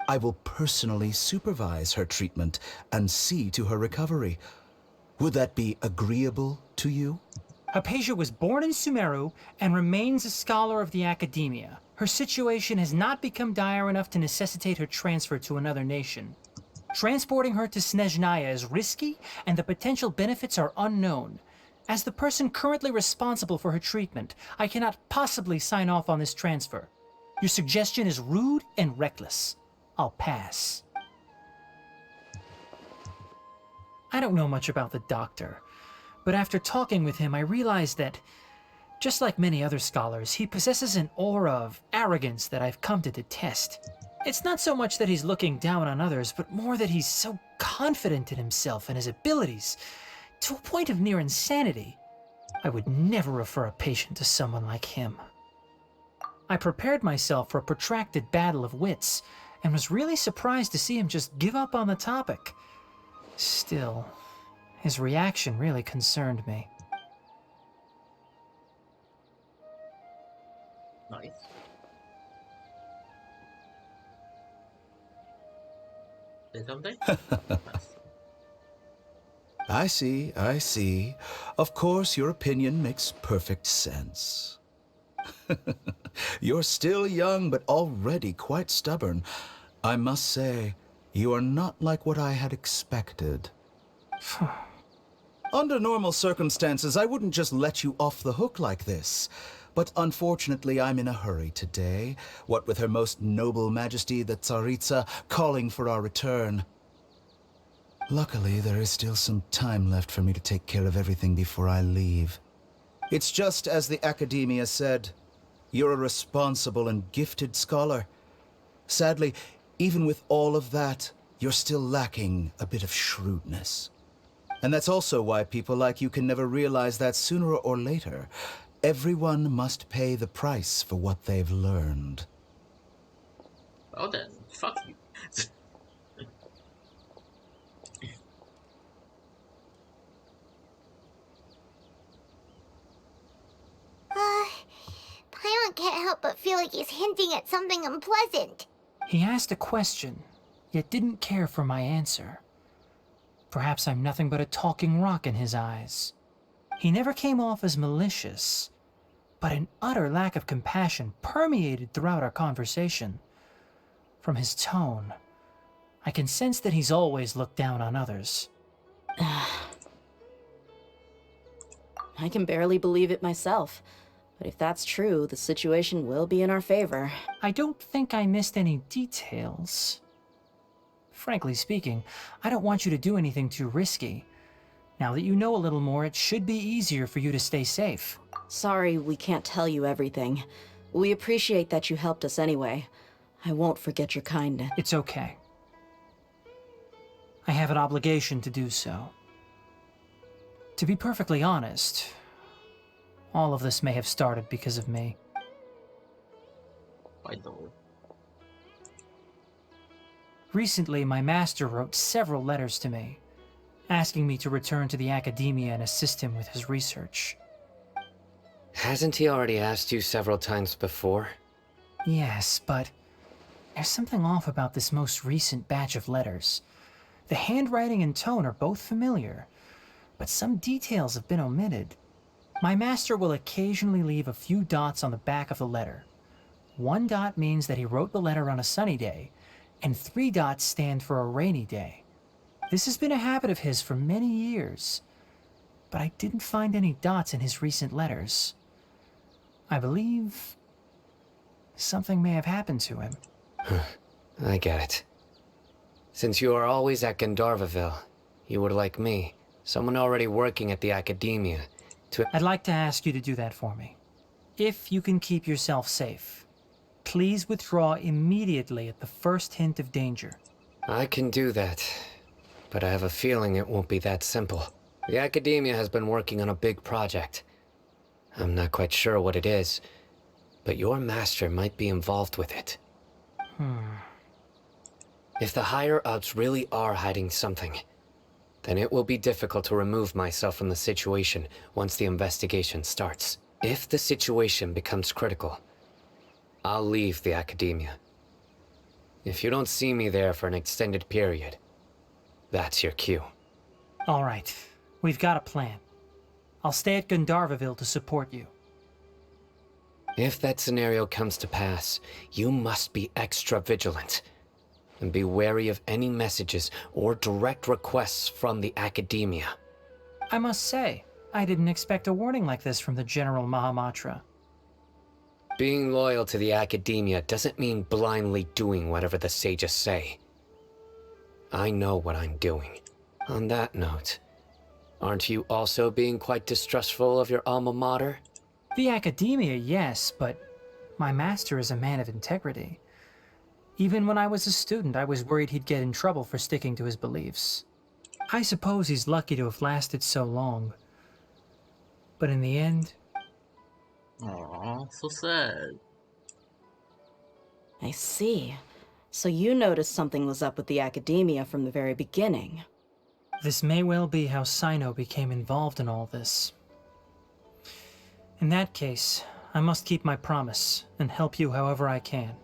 I will personally supervise her treatment and see to her recovery. Would that be agreeable to you? Hypatia was born in Sumeru and remains a scholar of the Academia. Her situation has not become dire enough to necessitate her transfer to another nation. Transporting her to Snezhnaya is risky, and the potential benefits are unknown. As the person currently responsible for her treatment, I cannot possibly sign off on this transfer. Your suggestion is rude and reckless. I'll pass. I don't know much about the doctor, but after talking with him, I realized that, just like many other scholars, he possesses an aura of arrogance that I've come to detest. It's not so much that he's looking down on others, but more that he's so confident in himself and his abilities, to a point of near insanity. I would never refer a patient to someone like him. I prepared myself for a protracted battle of wits, and was really surprised to see him just give up on the topic. Still, his reaction really concerned me. Nice. Say something? I see, I see. Of course, your opinion makes perfect sense. You're still young, but already quite stubborn. I must say, you are not like what I had expected. Under normal circumstances, I wouldn't just let you off the hook like this. But unfortunately, I'm in a hurry today, what with Her Most Noble Majesty the Tsaritsa calling for our return. Luckily, there is still some time left for me to take care of everything before I leave. It's just as the Academia said, you're a responsible and gifted scholar. Sadly, even with all of that, you're still lacking a bit of shrewdness. And that's also why people like you can never realize that sooner or later, everyone must pay the price for what they've learned. Well then, fuck you. Paimon can't help but feel like he's hinting at something unpleasant. He asked a question, yet didn't care for my answer. Perhaps I'm nothing but a talking rock in his eyes. He never came off as malicious, but an utter lack of compassion permeated throughout our conversation. From his tone, I can sense that he's always looked down on others. I can barely believe it myself. But if that's true, the situation will be in our favor. I don't think I missed any details. Frankly speaking, I don't want you to do anything too risky. Now that you know a little more, it should be easier for you to stay safe. Sorry we can't tell you everything. We appreciate that you helped us anyway. I won't forget your kindness. It's okay. I have an obligation to do so. To be perfectly honest, all of this may have started because of me. I know. Recently, my master wrote several letters to me, asking me to return to the academia and assist him with his research. Hasn't he already asked you several times before? Yes, but there's something off about this most recent batch of letters. The handwriting and tone are both familiar, but some details have been omitted. My master will occasionally leave a few dots on the back of the letter. 1 dot means that he wrote the letter on a sunny day, and 3 dots stand for a rainy day. This has been a habit of his for many years, but I didn't find any dots in his recent letters. I believe something may have happened to him. I get it. Since you are always at Gandharvaville, you would like me, someone already working at the academia, to... I'd like to ask you to do that for me. If you can keep yourself safe, please withdraw immediately at the first hint of danger. I can do that, but I have a feeling it won't be that simple. The academia has been working on a big project. I'm not quite sure what it is, but your master might be involved with it. If the higher-ups really are hiding something, then it will be difficult to remove myself from the situation once the investigation starts. If the situation becomes critical, I'll leave the academia. If you don't see me there for an extended period, that's your cue. All right, we've got a plan. I'll stay at Gandharvaville to support you. If that scenario comes to pass, you must be extra vigilant. And be wary of any messages or direct requests from the academia. I must say, I didn't expect a warning like this from the General Mahamatra. Being loyal to the academia doesn't mean blindly doing whatever the sages say. I know what I'm doing. On that note, aren't you also being quite distrustful of your alma mater? The academia, yes, but my master is a man of integrity. Even when I was a student, I was worried he'd get in trouble for sticking to his beliefs. I suppose he's lucky to have lasted so long. But in the end... Aww, so sad. I see. So you noticed something was up with the academia from the very beginning. This may well be how Sino became involved in all this. In that case, I must keep my promise and help you however I can.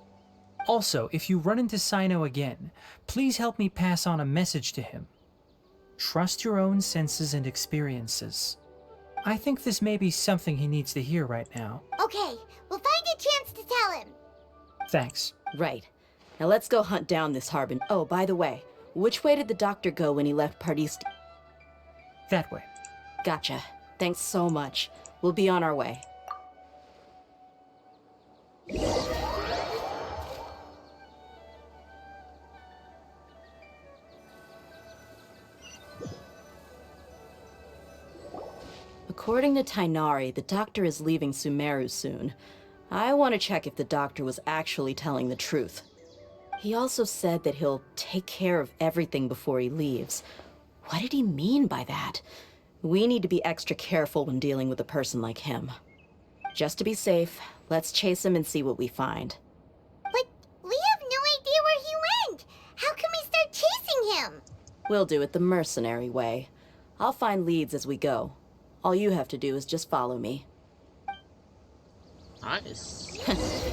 Also, if you run into Sino again, please help me pass on a message to him. Trust your own senses and experiences. I think this may be something he needs to hear right now. Okay, we'll find a chance to tell him. Thanks. Right. Now let's go hunt down this Harbin. Oh, by the way, which way did the doctor go when he left Pardis? That way. Gotcha. Thanks so much. We'll be on our way. According to Tainari, the doctor is leaving Sumeru soon. I want to check if the doctor was actually telling the truth. He also said that he'll take care of everything before he leaves. What did he mean by that? We need to be extra careful when dealing with a person like him. Just to be safe, let's chase him and see what we find. But we have no idea where he went. How can we start chasing him? We'll do it the mercenary way. I'll find leads as we go. All you have to do is just follow me. Nice.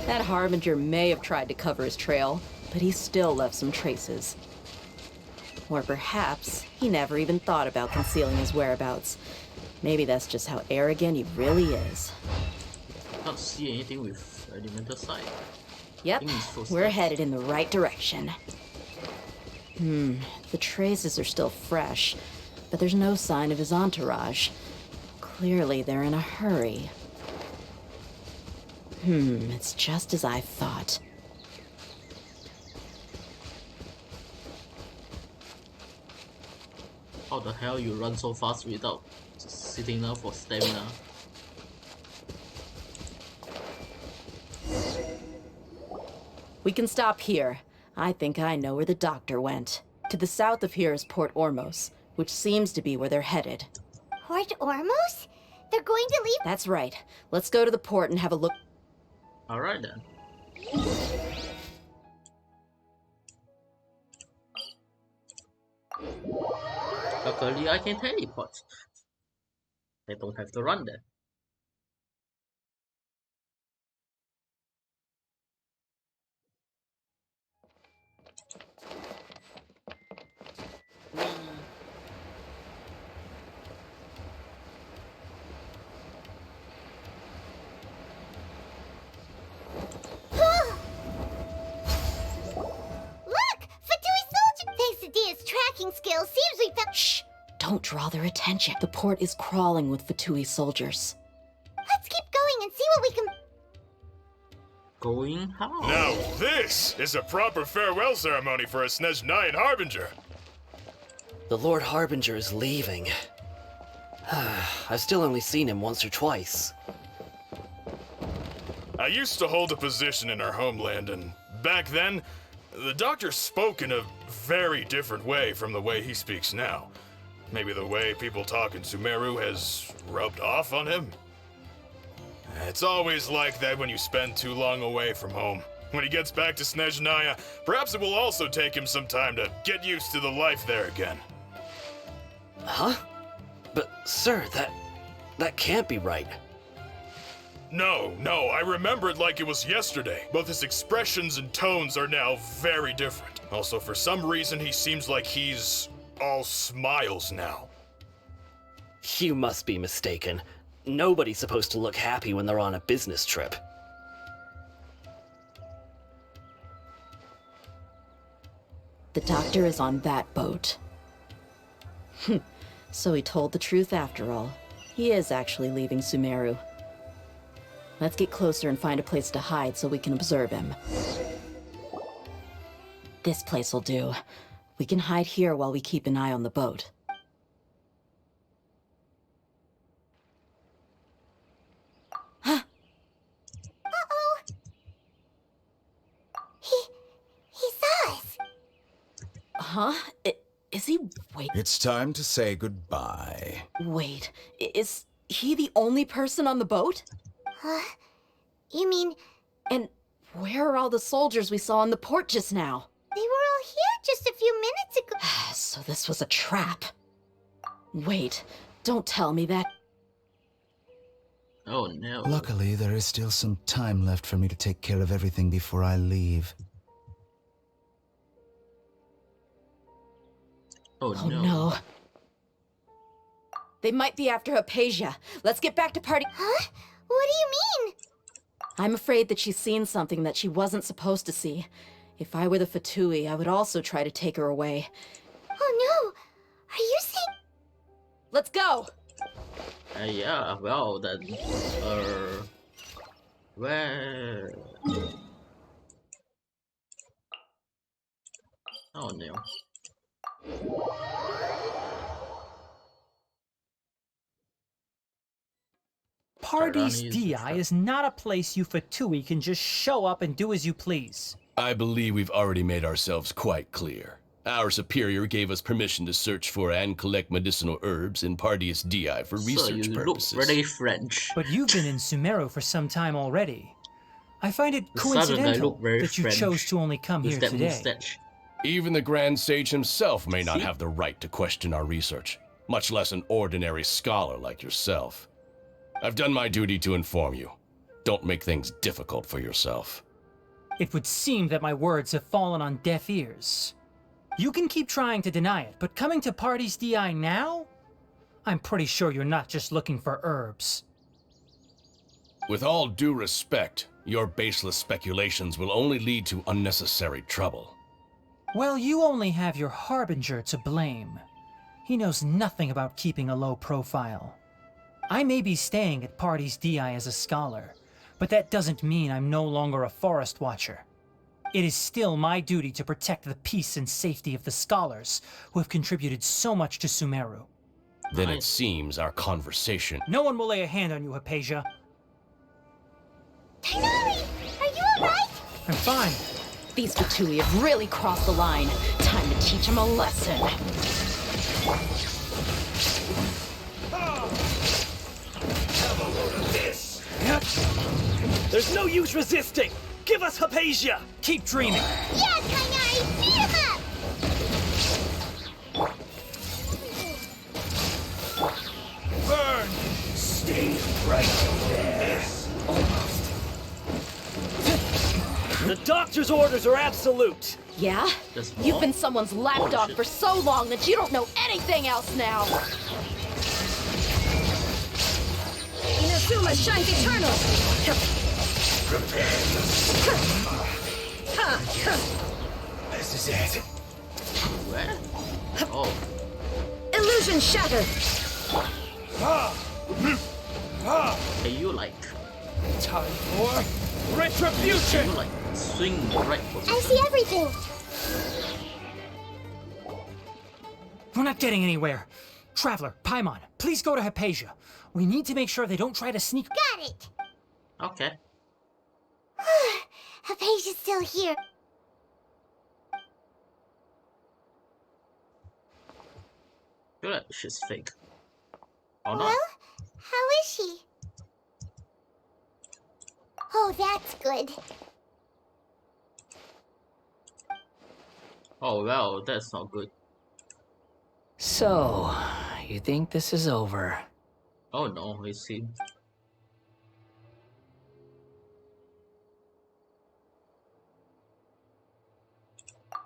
That Harbinger may have tried to cover his trail, but he still left some traces. Or perhaps he never even thought about concealing his whereabouts. Maybe that's just how arrogant he really is. Can't see anything with elemental sight. Yep, we're headed in the right direction. The traces are still fresh, but there's no sign of his entourage. Clearly they're in a hurry. It's just as I thought. How the hell you run so fast without just sitting down for stamina? We can stop here. I think I know where the doctor went. To the south of here is Port Ormos, which seems to be where they're headed. Port Ormos? They're going to leave? That's right. Let's go to the port and have a look. Alright then. Luckily I can teleport. I don't have to run there. Skills seems we found. Shh! Don't draw their attention. The port is crawling with Fatui soldiers. Let's keep going and see what we can. Going how? Now this is a proper farewell ceremony for a Snezhnayan Harbinger. The Lord Harbinger is leaving. I've still only seen him once or twice. I used to hold a position in our homeland, and back then, the doctor spoke in a very different way from the way he speaks now. Maybe the way people talk in Sumeru has rubbed off on him? It's always like that when you spend too long away from home. When he gets back to Snezhnaya, perhaps it will also take him some time to get used to the life there again. Huh? But, sir, that can't be right. No, I remember it like it was yesterday. Both his expressions and tones are now very different. Also, for some reason, he seems like he's all smiles now. You must be mistaken. Nobody's supposed to look happy when they're on a business trip. The doctor is on that boat. So he told the truth after all. He is actually leaving Sumeru. Let's get closer and find a place to hide so we can observe him. This place will do. We can hide here while we keep an eye on the boat. Uh-oh! He saw us! Huh? Is he... Wait. It's time to say goodbye. Wait, is he the only person on the boat? Huh? You mean... And where are all the soldiers we saw in the port just now? They were all here just a few minutes ago. So this was a trap. Wait, don't tell me that... Oh no. Luckily, there is still some time left for me to take care of everything before I leave. Oh no. No. They might be after Hypatia. Let's get back to party... Huh? What do you mean? I'm afraid that she's seen something that she wasn't supposed to see. If I were the Fatui, I would also try to take her away. Oh no! Are you saying... Let's go! Yeah, well then... Where... Oh no. Paradis Tyranny Di is not a place you Fatui can just show up and do as you please. I believe we've already made ourselves quite clear. Our superior gave us permission to search for and collect medicinal herbs in Paradis Di for research purposes. Look really French. But you've been in Sumeru for some time already. I find it coincidental that you chose to only come here today. Mustache. Even the Grand Sage himself may not have the right to question our research, much less an ordinary scholar like yourself. I've done my duty to inform you. Don't make things difficult for yourself. It would seem that my words have fallen on deaf ears. You can keep trying to deny it, but coming to Paradis Di now? I'm pretty sure you're not just looking for herbs. With all due respect, your baseless speculations will only lead to unnecessary trouble. Well, you only have your Harbinger to blame. He knows nothing about keeping a low profile. I may be staying at Paradis Di as a scholar, but that doesn't mean I'm no longer a forest watcher. It is still my duty to protect the peace and safety of the scholars who have contributed so much to Sumeru. Then it seems our conversation... No one will lay a hand on you, Hypatia. Tighnari, are you alright? I'm fine. These Fatui have really crossed the line. Time to teach them a lesson. Have a load of this. There's no use resisting. Give us Hypatia. Keep dreaming. Yeah, Tighnari, beat him up! Burn! Stay right there. Almost. The doctor's orders are absolute. Yeah? You've been someone's lapdog for so long that you don't know anything else now. Inazuma shines eternal. Prepare This is it. Where? Oh. Illusion shattered. Can you like... Time for retribution! Can you like swing the right position? I see everything. We're not getting anywhere. Traveler, Paimon, please go to Hypatia. We need to make sure they don't try to sneak... Got it! Okay. Hypatia's still here. I feel like she's fake. Or not? Well, how is she? Oh, that's good. Oh well, that's not good. So, you think this is over? Oh no, I see.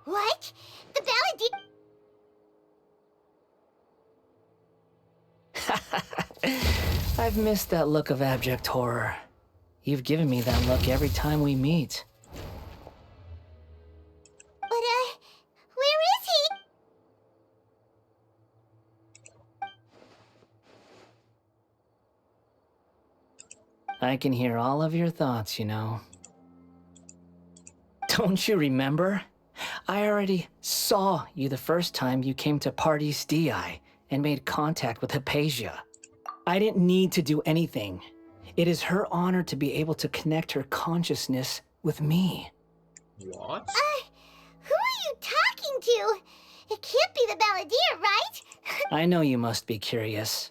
What? The Balladeer... I've missed that look of abject horror. You've given me that look every time we meet. But, where is he? I can hear all of your thoughts, you know. Don't you remember? I already saw you the first time you came to Party's DI and made contact with Hypatia. I didn't need to do anything. It is her honor to be able to connect her consciousness with me. What? Who are you talking to? It can't be the Balladeer, right? I know you must be curious.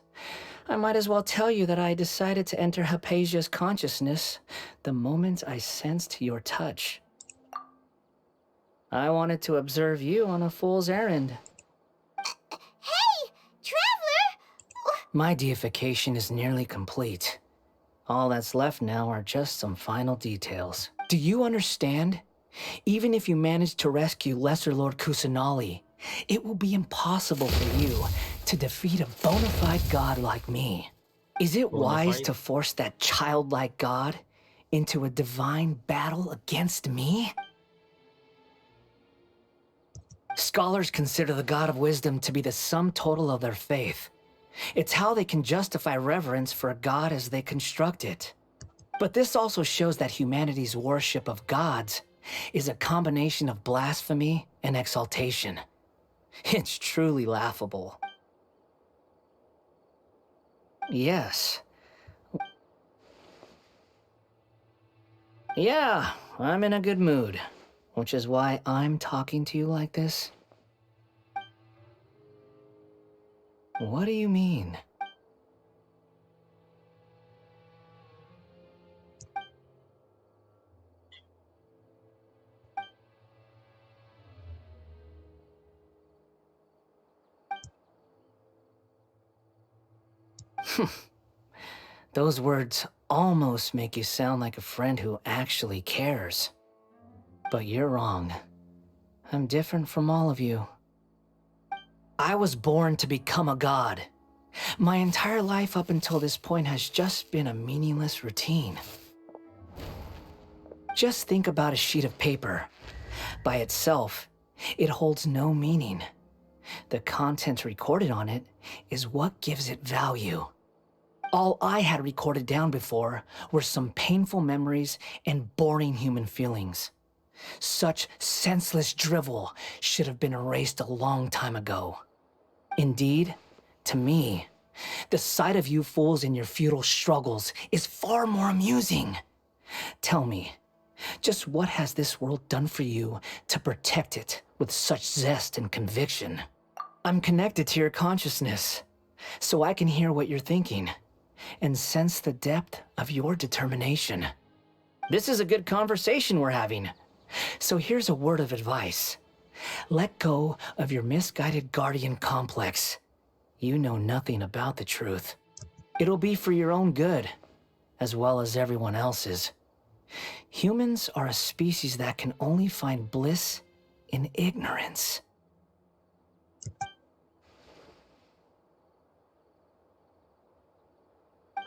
I might as well tell you that I decided to enter Hypatia's consciousness the moment I sensed your touch. I wanted to observe you on a fool's errand. Hey, Traveler! My deification is nearly complete. All that's left now are just some final details. Do you understand? Even if you manage to rescue Lesser Lord Kusanali, it will be impossible for you to defeat a bona fide god like me. Is it wise to force that childlike god into a divine battle against me? Scholars consider the God of Wisdom to be the sum total of their faith. It's how they can justify reverence for a god as they construct it. But this also shows that humanity's worship of gods is a combination of blasphemy and exaltation. It's truly laughable. Yes. Yeah, I'm in a good mood, which is why I'm talking to you like this. What do you mean? Those words almost make you sound like a friend who actually cares. But you're wrong. I'm different from all of you. I was born to become a god. My entire life up until this point has just been a meaningless routine. Just think about a sheet of paper. By itself, it holds no meaning. The content recorded on it is what gives it value. All I had recorded down before were some painful memories and boring human feelings. Such senseless drivel should have been erased a long time ago. Indeed, to me, the sight of you fools in your futile struggles is far more amusing. Tell me, just what has this world done for you to protect it with such zest and conviction? I'm connected to your consciousness, so I can hear what you're thinking and sense the depth of your determination. This is a good conversation we're having. So here's a word of advice. Let go of your misguided guardian complex. You know nothing about the truth. It'll be for your own good, as well as everyone else's. Humans are a species that can only find bliss in ignorance.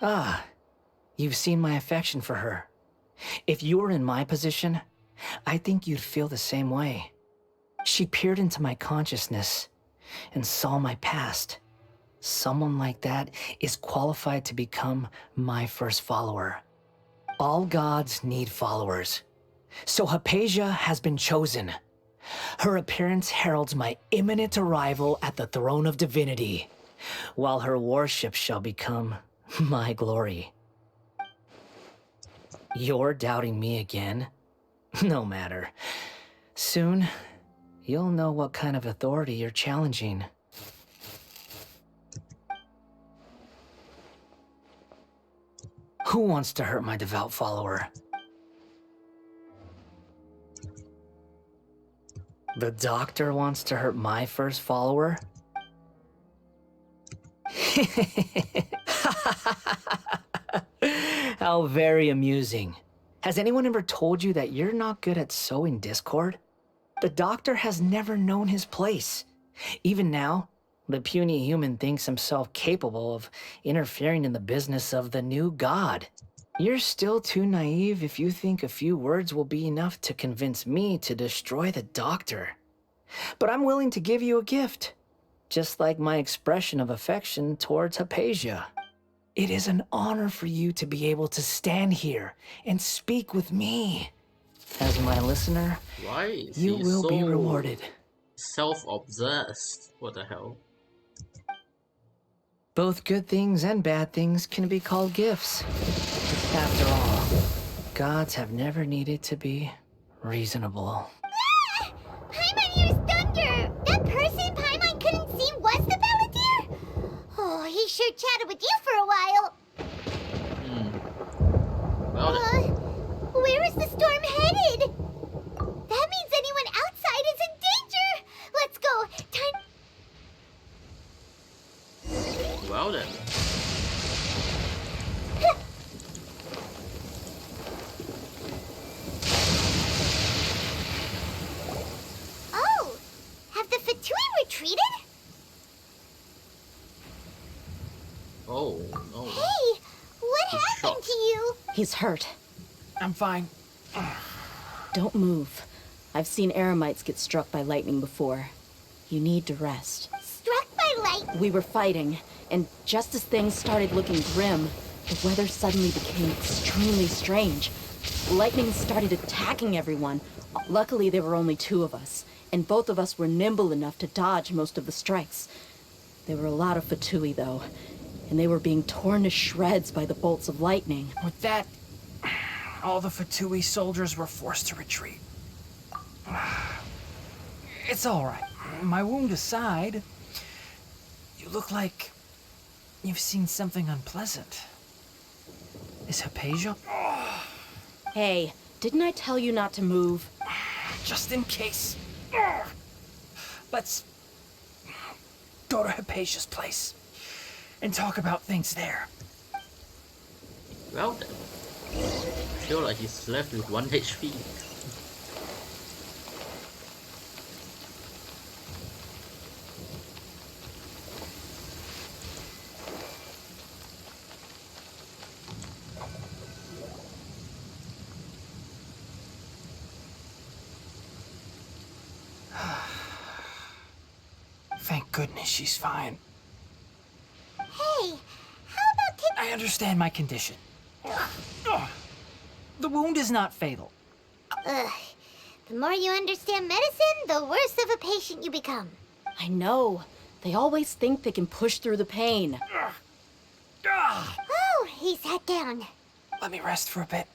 Ah, you've seen my affection for her. If you were in my position, I think you'd feel the same way. She peered into my consciousness and saw my past. Someone like that is qualified to become my first follower. All gods need followers. So Hypatia has been chosen. Her appearance heralds my imminent arrival at the throne of divinity, while her worship shall become my glory. You're doubting me again? No matter. Soon, you'll know what kind of authority you're challenging. Who wants to hurt my devout follower? The doctor wants to hurt my first follower? How very amusing. Has anyone ever told you that you're not good at sowing discord? The doctor has never known his place. Even now, the puny human thinks himself capable of interfering in the business of the new god. You're still too naive if you think a few words will be enough to convince me to destroy the doctor. But I'm willing to give you a gift, just like my expression of affection towards Hypatia. It is an honor for you to be able to stand here and speak with me. As my listener, Why is you he will so be rewarded. self-obsessed? What the hell? Both good things and bad things can be called gifts. After all, gods have never needed to be reasonable. Ah! Paimon hears thunder! That person Paimon couldn't see was the Palantir? Oh, he sure chatted with you for a while. Well, Where is the storm headed? That means anyone outside is in danger! Let's go! well then. Oh! Have the Fatui retreated? Oh, no. Hey! What happened to you? He's hurt. I'm fine. Don't move. I've seen eremites get struck by lightning before. You need to rest. Struck by lightning? We were fighting, and just as things started looking grim, the weather suddenly became extremely strange. Lightning started attacking everyone. Luckily, there were only two of us, and both of us were nimble enough to dodge most of the strikes. There were a lot of Fatui, though, and they were being torn to shreds by the bolts of lightning. With that, all the Fatui soldiers were forced to retreat. It's all right. My wound aside, you look like you've seen something unpleasant. Is Hypatia? Hey, didn't I tell you not to move? Just in case. Let's go to Hypatia's place and talk about things there. Well then. I feel like he's left with 1 HP. Thank goodness she's fine. Hey, how about taking... I understand my condition. The wound is not fatal. Ugh. The more you understand medicine, the worse of a patient you become. I know. They always think they can push through the pain. Oh, he sat down. Let me rest for a bit.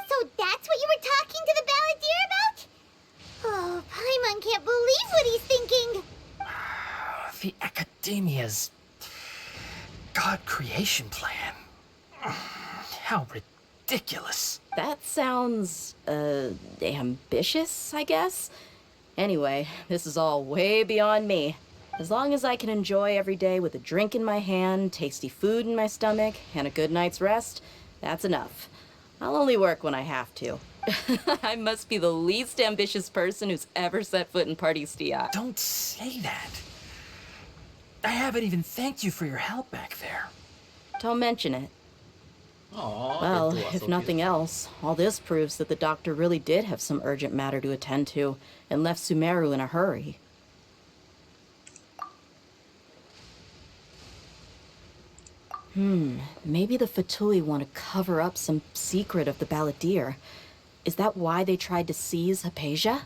So that's what you were talking to the balladeer about? Oh, Paimon can't believe what he's thinking. The Academia's God creation plan. How ridiculous. That sounds, ambitious, I guess? Anyway, this is all way beyond me. As long as I can enjoy every day with a drink in my hand, tasty food in my stomach, and a good night's rest, that's enough. I'll only work when I have to. I must be the least ambitious person who's ever set foot in Party STI. Don't say that. I haven't even thanked you for your help back there. Don't mention it. Aww, Well, they do are if so nothing cute. else, all this proves that the doctor really did have some urgent matter to attend to and left Sumeru in a hurry. Maybe the Fatui want to cover up some secret of the balladeer. Is that why they tried to seize Hypatia?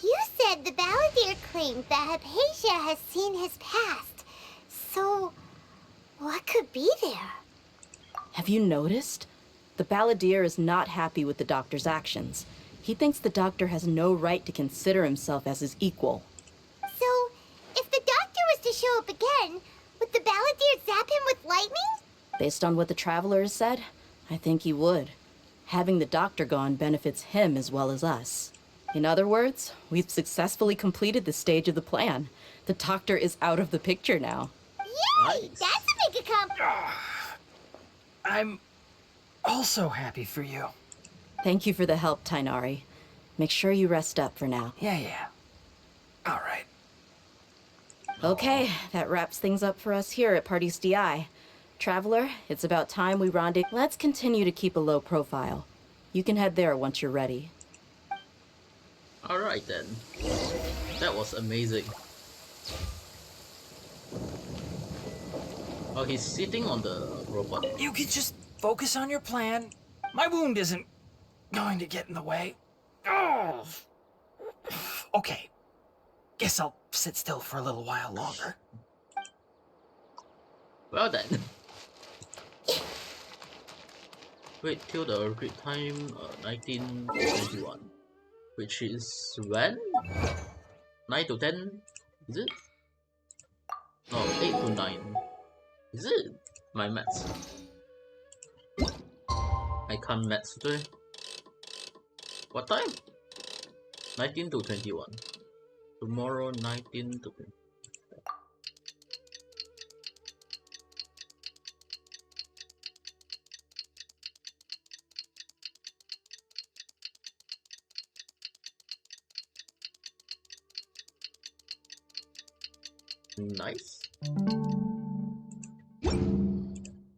You said the balladeer claimed that Hypatia has seen his past. So, what could be there? Have you noticed? The balladeer is not happy with the doctor's actions. He thinks the doctor has no right to consider himself as his equal. So, if the doctor was to show up again, would the balladeer zap him with lightning? Based on what the traveler has said, I think he would. Having the doctor gone benefits him as well as us. In other words, we've successfully completed this stage of the plan. The doctor is out of the picture now. Yay! That's a big accomplishment! I'm also happy for you. Thank you for the help, Tainari. Make sure you rest up for now. Yeah. All right. Okay, that wraps things up for us here at Party STI. Traveler, it's about time we rendezvous. Let's continue to keep a low profile. You can head there once you're ready. Alright then. That was amazing. Oh, he's sitting on the robot. You could just focus on your plan. My wound isn't going to get in the way. Oh. Okay. Guess I'll sit still for a little while longer. Well then. Wait till the great time 1921. Which is when? 9 to 10? Is it? No, 8 to 9. Is it? My maths. I can't maths today. What time? 19 to 21. Tomorrow 19 to 20. Nice.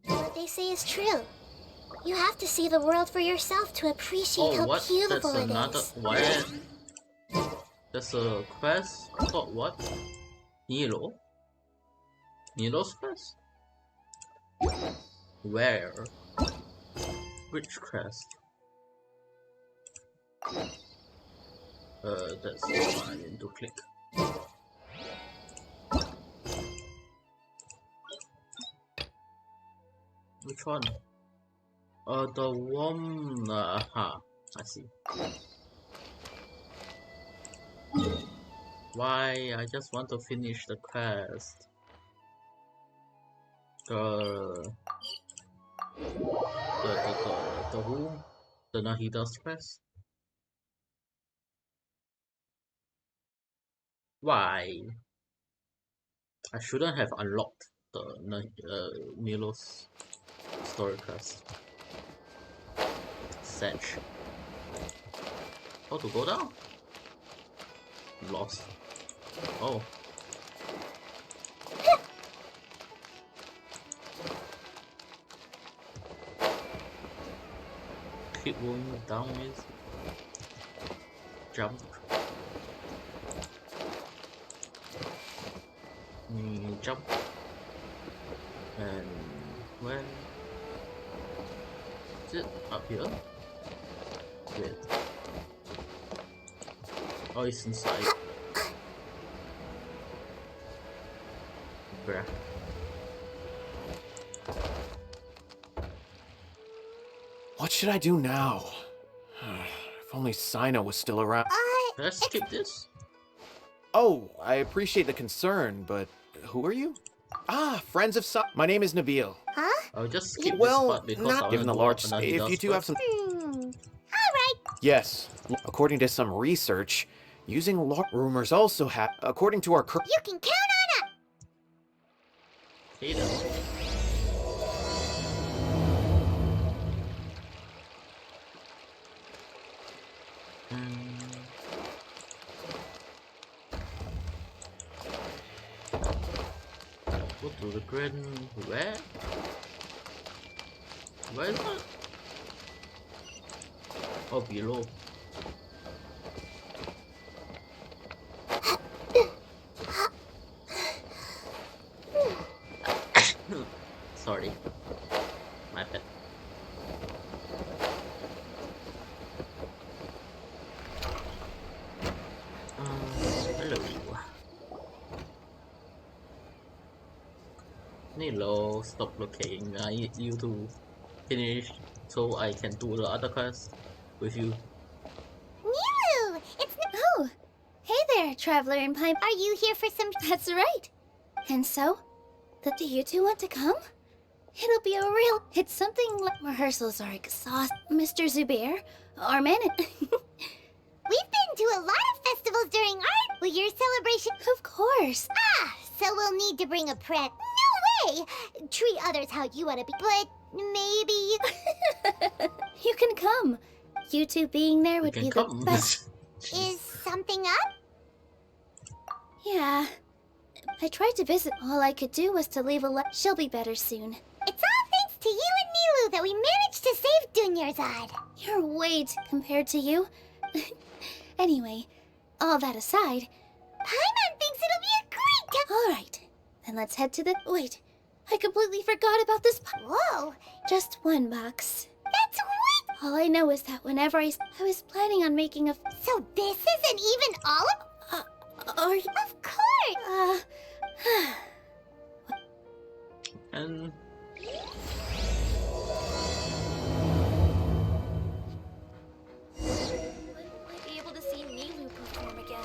What they say is true. You have to see the world for yourself to appreciate how what? beautiful That's it another. is. What? There's a quest called what? Nilo? Nilo's quest? Where? Which quest? That's the one I need to click. Which one? The one. I see. Why? I just want to finish the quest. The who? The Nahida's quest? Why? I shouldn't have unlocked the Nilo's story quest. Sedge. How to go down? Lost. Oh. Keep going down is jump. Jump. And when is it up here? Wait. Oh, it's inside. Bruh. What should I do now? If only Sino was still around. Let's skip this. Oh, I appreciate the concern, but who are you? Ah, friends of My name is Nabil. Huh? I'll just skip this Well, part because I not wanna given the do large. what If you two have some. Alright. Yes, according to some research, using rumors also have. According to our. You can count on it! Okay then. Go to the grand. Where? Where is that? Oh, below. Sorry. My bad. Hello. Nilo, stop looking. I need you to finish so I can do the other quest with you. Nilu! It's Oh! Hey there, Traveler and Pipe. Are you here for some... That's right. And so? Do you two want to come? It'll be a real... It's something like rehearsals are exhausting. Mr. Zubair, our man... We've been to a lot of festivals during art. Will your celebration... Of course. Ah, so we'll need to bring a pret. No way! Treat others how you want to be. But maybe... You can come. You two being there would be the best. Is something up? Yeah. I tried to visit. All I could do was to leave a She'll be better soon. It's all thanks to you and Nilu that we managed to save Dunyarzad. You're way compared to you. Anyway, all that aside... Paimon thinks it'll be a great time. Alright, then let's head to the... Wait, I completely forgot about this... Whoa! Just one box. That's sweet! All I know is that whenever I was planning on making a... So this isn't even all of... Of course! And... Might be able to see Nilu perform again.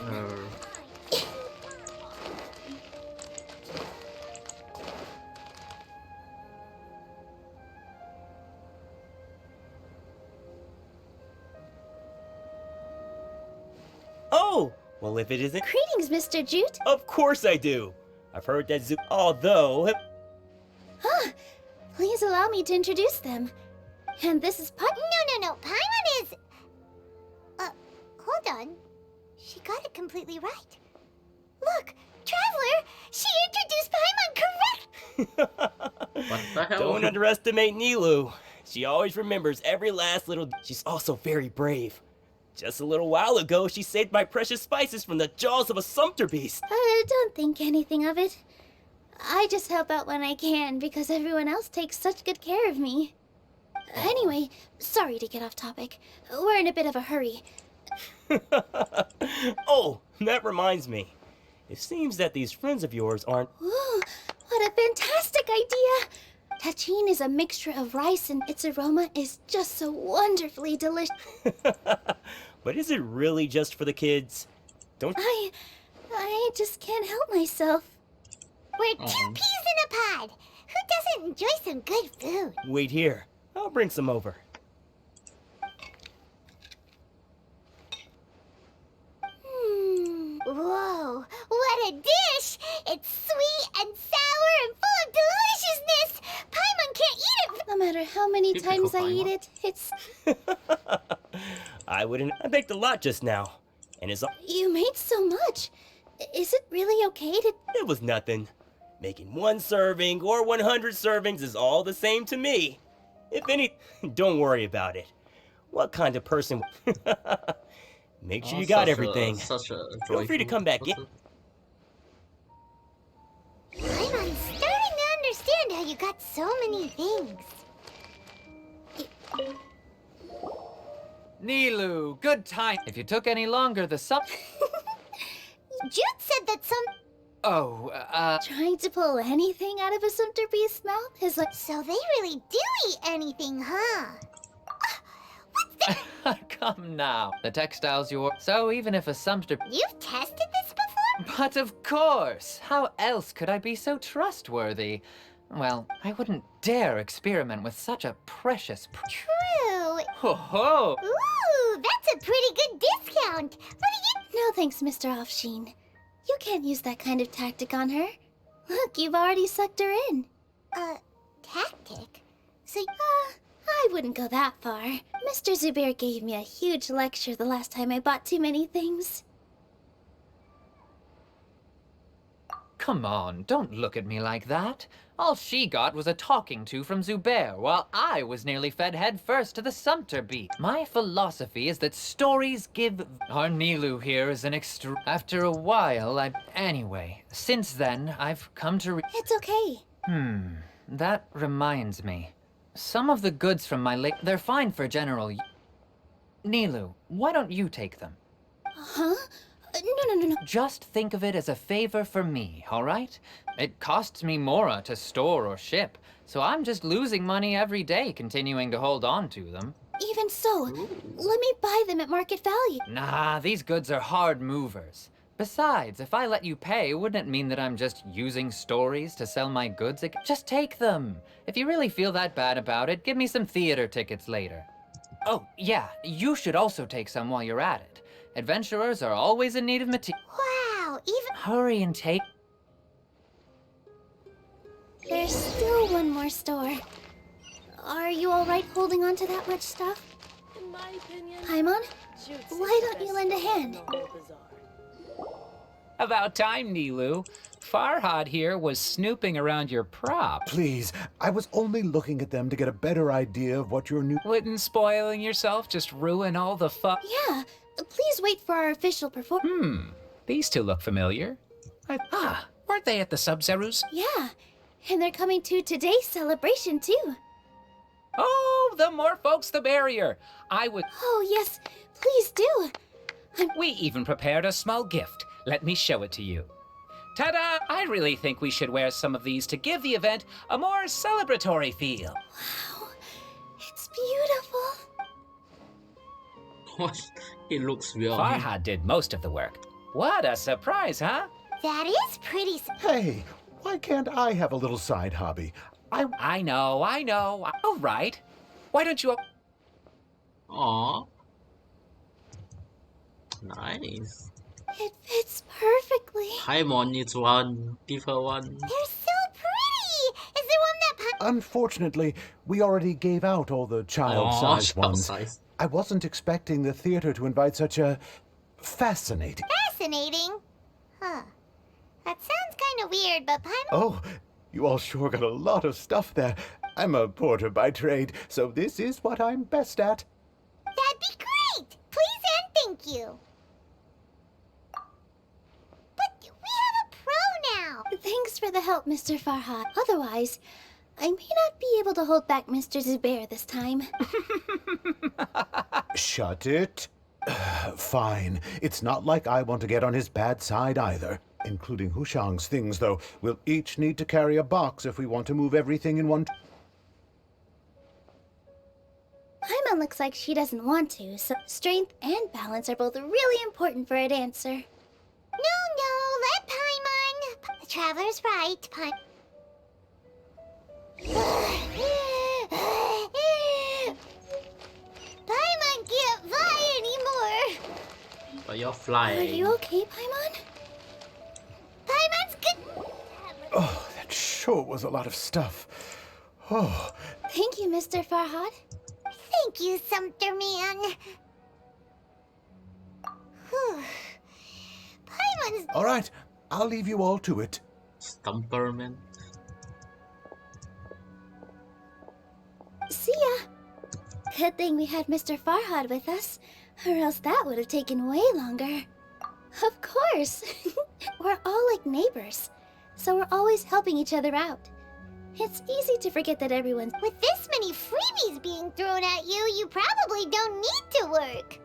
Oh! Well, if it isn't... Greetings, Mr. Jute. Of course I do! I've heard that although... Huh. Please allow me to introduce them. And this is No. Paimon is... hold on. She got it completely right. Look, Traveler! She introduced Paimon correct! What the hell? Don't underestimate Nilu. She always remembers every last little... She's also very brave. Just a little while ago, she saved my precious spices from the jaws of a sumpter beast. Don't think anything of it. I just help out when I can because everyone else takes such good care of me. Anyway, sorry to get off topic. We're in a bit of a hurry. Oh, that reminds me. It seems that these friends of yours aren't... Ooh, what a fantastic idea! Tachin is a mixture of rice and its aroma is just so wonderfully delicious. But is it really just for the kids? Don't... I just can't help myself. We're 2 peas in a pod. Who doesn't enjoy some good food? Wait here. I'll bring some over. Whoa, what a dish! It's sweet and sour and full of deliciousness! Paimon can't eat it! No matter how many times I eat it, it's... I wouldn't... I baked a lot just now. And it's... You made so much. Is it really okay to... It was nothing. Making 1 serving or 100 servings is all the same to me. If any... Don't worry about it. What kind of person... Make sure you got everything. Feel free to come back in. I'm starting to understand how you got That's so many things. Nilu, good time. If you took any longer, the Jude said that some... Oh, Trying to pull anything out of a Sumter Beast's mouth is like... So they really do eat anything, huh? Come now. The textiles you ordered. So even if a Sumter... You've tested this before? But of course! How else could I be so trustworthy? Well, I wouldn't dare experiment with such a precious... True. Ho ho! Ooh, that's a pretty good discount. What do you... No thanks, Mr. Offsheen. You can't use that kind of tactic on her. Look, you've already sucked her in. Tactic? So... I wouldn't go that far. Mr. Zubair gave me a huge lecture the last time I bought too many things. Come on, don't look at me like that. All she got was a talking to from Zubair, while I was nearly fed head first to the Sumter Beat. My philosophy is that stories give... Our Nilu here is an After a while, Anyway, since then, I've come to It's okay. That reminds me. Some of the goods from my they're fine for general Nilu, why don't you take them? Huh? No. Just think of it as a favor for me, all right? It costs me Mora to store or ship, so I'm just losing money every day continuing to hold on to them. Even so, let me buy them at market value. Nah, these goods are hard movers. Besides, if I let you pay, wouldn't it mean that I'm just using stories to sell my goods again? Just take them. If you really feel that bad about it, give me some theater tickets later. Oh, yeah, you should also take some while you're at it. Adventurers are always in need of material. Wow, even... Hurry and take... There's still one more store. Are you alright holding on to that much stuff? In my opinion, Paimon, why don't you lend a hand? About time, Nilu. Farhad here was snooping around your props. Please, I was only looking at them to get a better idea of what your new... Wouldn't spoiling yourself just ruin all the fun? Yeah, please wait for our official performance. These two look familiar. Weren't they at the Sub-Zerus? Yeah, and they're coming to today's celebration too. Oh, the more folks the merrier. Oh yes, please do. We even prepared a small gift. Let me show it to you. Ta-da! I really think we should wear some of these to give the event a more celebratory feel. Wow, it's beautiful. What? It looks real. Farhad did most of the work. What a surprise, huh? That is pretty... Hey, why can't I have a little side hobby? I know. All right. Why don't you... Aww. Nice. It fits perfectly. Paimon needs one. Give her one. They're so pretty! Is there one that... Unfortunately, we already gave out all the child-sized ones. Child-sized. I wasn't expecting the theater to invite such a... fascinating... Fascinating? Huh. That sounds kind of weird, but Paimon... Oh, you all sure got a lot of stuff there. I'm a porter by trade, so this is what I'm best at. That'd be great! Please and thank you. But we have a pro now! Thanks for the help, Mr. Farhad. Otherwise, I may not be able to hold back Mr. Zubair this time. Shut it. Fine. It's not like I want to get on his bad side either. Including Hushang's things, though. We'll each need to carry a box if we want to move everything in one... Paimon looks like she doesn't want to, so strength and balance are both really important for a dancer. No, let Paimon. The traveler's right, Paimon can't fly anymore. But you're flying. Are you okay, Paimon? Paimon's good. Oh, that sure was a lot of stuff. Oh. Thank you, Mr. Farhad. Thank you, Sumter Man. Paimon's... All right, I'll leave you all to it. Stumperman. See ya. Good thing we had Mr. Farhad with us, or else that would have taken way longer. Of course. We're all like neighbors, so we're always helping each other out. It's easy to forget that everyone's... With this many freebies being thrown at you, you probably don't need to work.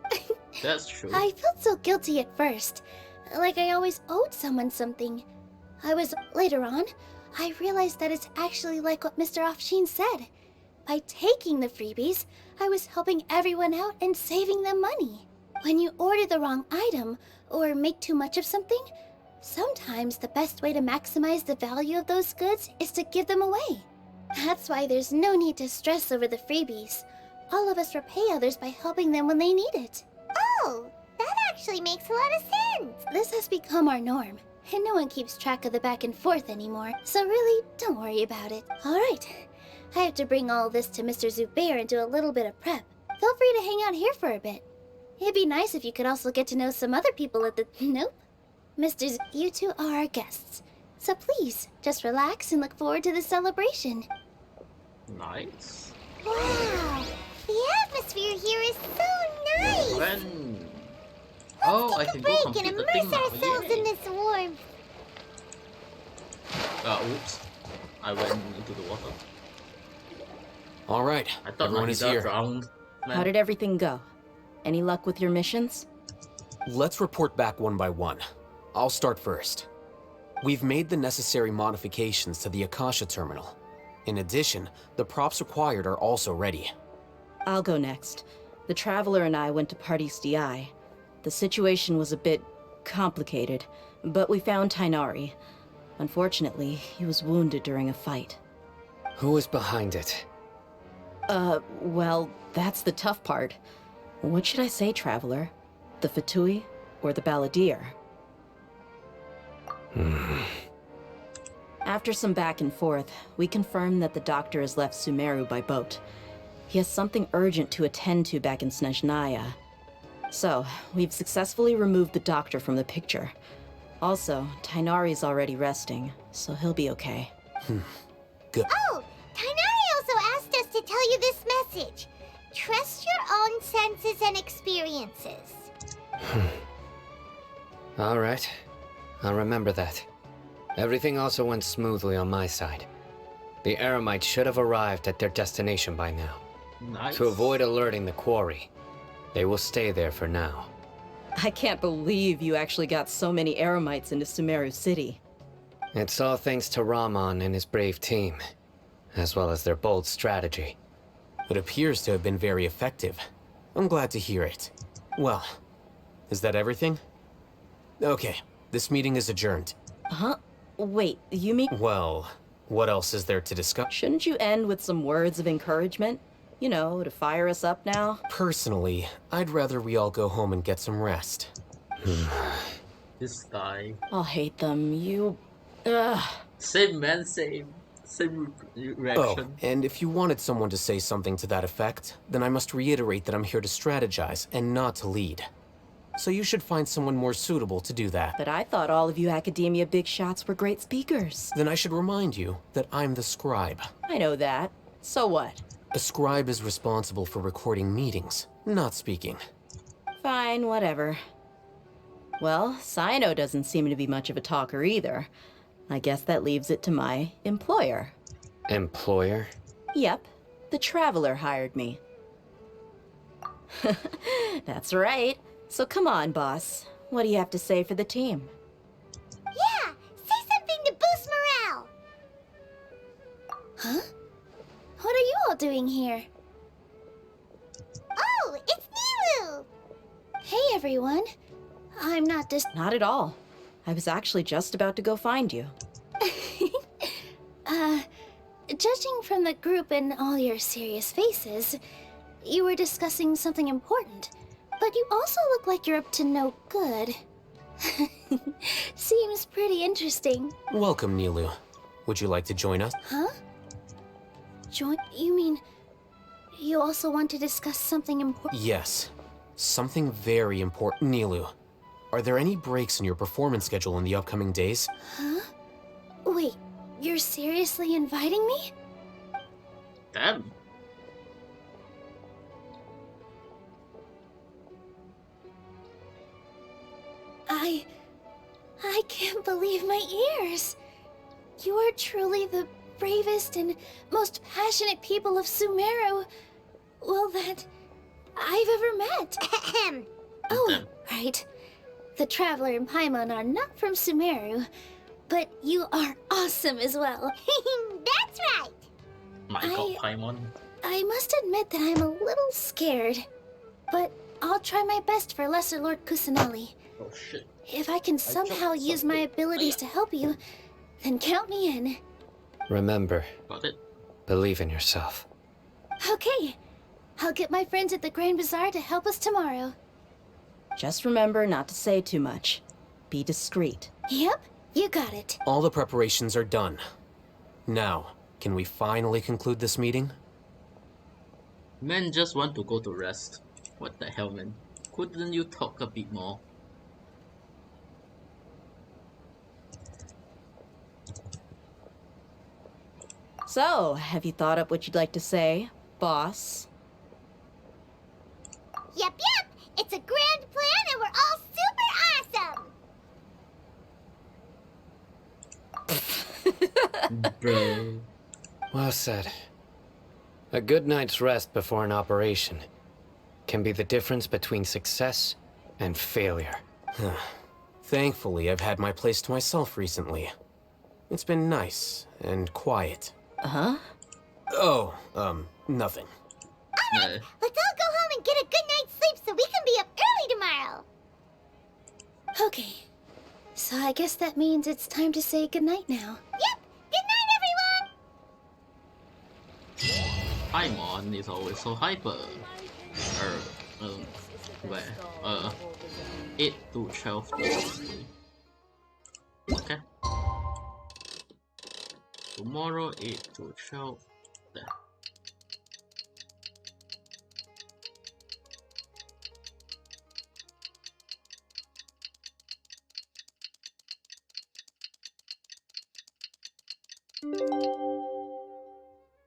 That's true. I felt so guilty at first, like I always owed someone something. Later on, I realized that it's actually like what Mr. Afshin said. By taking the freebies, I was helping everyone out and saving them money. When you order the wrong item, or make too much of something, sometimes the best way to maximize the value of those goods is to give them away. That's why there's no need to stress over the freebies. All of us repay others by helping them when they need it. Oh, that actually makes a lot of sense. This has become our norm, and no one keeps track of the back and forth anymore, so really, don't worry about it. Alright, I have to bring all this to Mr. Zubair and do a little bit of prep. Feel free to hang out here for a bit. It'd be nice if you could also get to know some other people at the... Nope. You two are our guests. So please, just relax and look forward to the celebration. Nice. Wow, the atmosphere here is so nice. When... Oh, I can go Break complete and the thing immerse now. ourselves Yay. in this warmth. Oops. I went into the water. All right, I thought everyone is Nahida here. drowned. How did everything go? Any luck with your missions? Let's report back one by one. I'll start first. We've made the necessary modifications to the Akasha terminal. In addition, the props required are also ready. I'll go next. The Traveler and I went to Party's DI. The situation was a bit complicated, but we found Tainari. Unfortunately, he was wounded during a fight. Who is behind it? Well, that's the tough part. What should I say, Traveler? The Fatui or the Balladeer? After some back and forth, we confirmed that the doctor has left Sumeru by boat. He has something urgent to attend to back in Snezhnaya. So, we've successfully removed the doctor from the picture. Also, Tainari's already resting, so he'll be okay. Good. Oh, Tainari also asked us to tell you this message. Trust your own senses and experiences. All right, I'll remember that. Everything also went smoothly on my side. The Eremites should have arrived at their destination by now. Nice. To avoid alerting the quarry, they will stay there for now. I can't believe you actually got so many Eremites into Sumeru City. It's all thanks to Rahman and his brave team, as well as their bold strategy. It appears to have been very effective. I'm glad to hear it. Well, is that everything? Okay, this meeting is adjourned. Huh? Wait, you mean... Well, what else is there to discuss? Shouldn't you end with some words of encouragement? You know, to fire us up now? Personally, I'd rather we all go home and get some rest. This guy. I'll hate them, you... Ugh. Same man, same reaction. Oh, and if you wanted someone to say something to that effect, then I must reiterate that I'm here to strategize and not to lead. So you should find someone more suitable to do that. But I thought all of you Academia big shots were great speakers. Then I should remind you that I'm the scribe. I know that. So what? A scribe is responsible for recording meetings, not speaking. Fine, whatever. Well, Sino doesn't seem to be much of a talker either. I guess that leaves it to my employer. Employer? Yep, the Traveler hired me. That's right. So come on, boss. What do you have to say for the team? Yeah, say something to boost morale. Huh? What are you all doing here? Oh, it's Nilu! Hey, everyone. I'm not Not at all. I was actually just about to go find you. Judging from the group and all your serious faces, you were discussing something important. But you also look like you're up to no good. Seems pretty interesting. Welcome, Nilu. Would you like to join us? Huh? Join? You mean... you also want to discuss something important? Yes. Something very important. Nilu, are there any breaks in your performance schedule in the upcoming days? Huh? Wait, you're seriously inviting me? Damn. I can't believe my ears. You are truly the bravest and most passionate people of Sumeru, well, that I've ever met. Oh, right. The Traveler and Paimon are not from Sumeru, but you are awesome as well. That's right. My god, Paimon. I must admit that I'm a little scared, but I'll try my best for Lesser Lord Kusanali. Oh shit. If I can somehow use my abilities to help you, then count me in. Remember, Got it. believe in yourself. Okay, I'll get my friends at the Grand Bazaar to help us tomorrow. Just remember not to say too much. Be discreet. Yep, you got it. All the preparations are done. Now, can we finally conclude this meeting? Men just want to go to rest. What the hell, man? Couldn't you talk a bit more? So, have you thought up what you'd like to say, boss? Yep. It's a grand plan and we're all super awesome. Bro. Well said. A good night's rest before an operation can be the difference between success and failure. Thankfully, I've had my place to myself recently. It's been nice and quiet. Uh-huh? Oh, nothing. Let's all go home and get a good night's sleep so we can be up early tomorrow. Okay, so I guess that means it's time to say goodnight now. Yep, good night, everyone. Paimon is always so hyper. Where? 8 to 12. Okay. Tomorrow 8 to 12. There.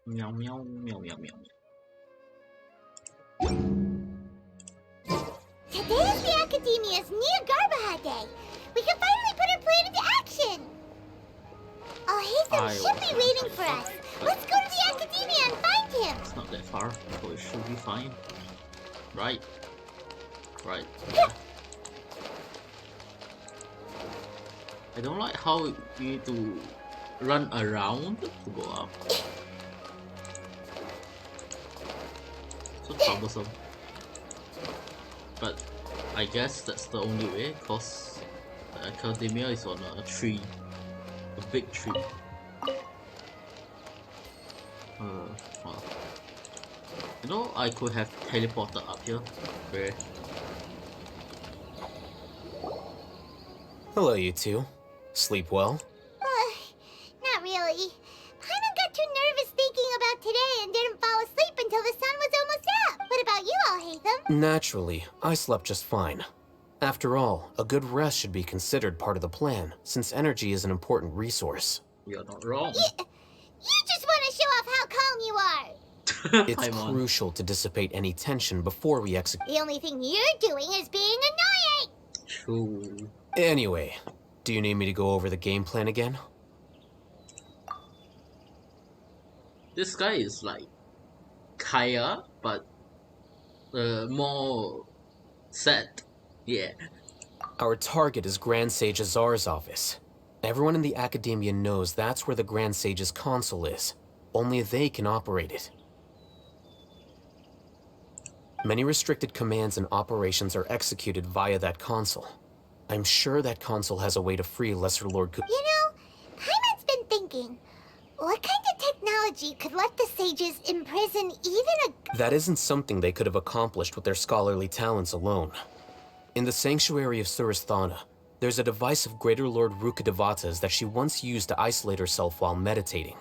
Meow meow meow meow meow. Today is the Academia's Nahida Day. We can finally put our plan into action. Haytham should be waiting for us. Let's go to the Academia and find him. It's not that far, so it should be fine. Right. Right. I don't like how we need to run around to go up. So troublesome. But I guess that's the only way, cause the Academia is on a tree. A big tree. Well. You know, I could have teleported up here. Where? Hello, you two. Sleep well? Not really. Paimon got too nervous thinking about today and didn't fall asleep until the sun was almost up. What about you all, Haytham? Naturally, I slept just fine. After all, a good rest should be considered part of the plan, since energy is an important resource. You're not wrong. You just want to show off how calm you are. It's crucial to dissipate any tension before we execute. The only thing you're doing is being annoying. True. Anyway, do you need me to go over the game plan again? This guy is like Kaya, but more sad. Yeah. Our target is Grand Sage Azar's office. Everyone in the Academia knows that's where the Grand Sage's console is. Only they can operate it. Many restricted commands and operations are executed via that console. I'm sure that console has a way to free Lesser Lord You know, Paimon's been thinking, what kind of technology could let the sages imprison even a... That isn't something they could have accomplished with their scholarly talents alone. In the Sanctuary of Suristhana, there's a device of Greater Lord Rukkhadevata's that she once used to isolate herself while meditating.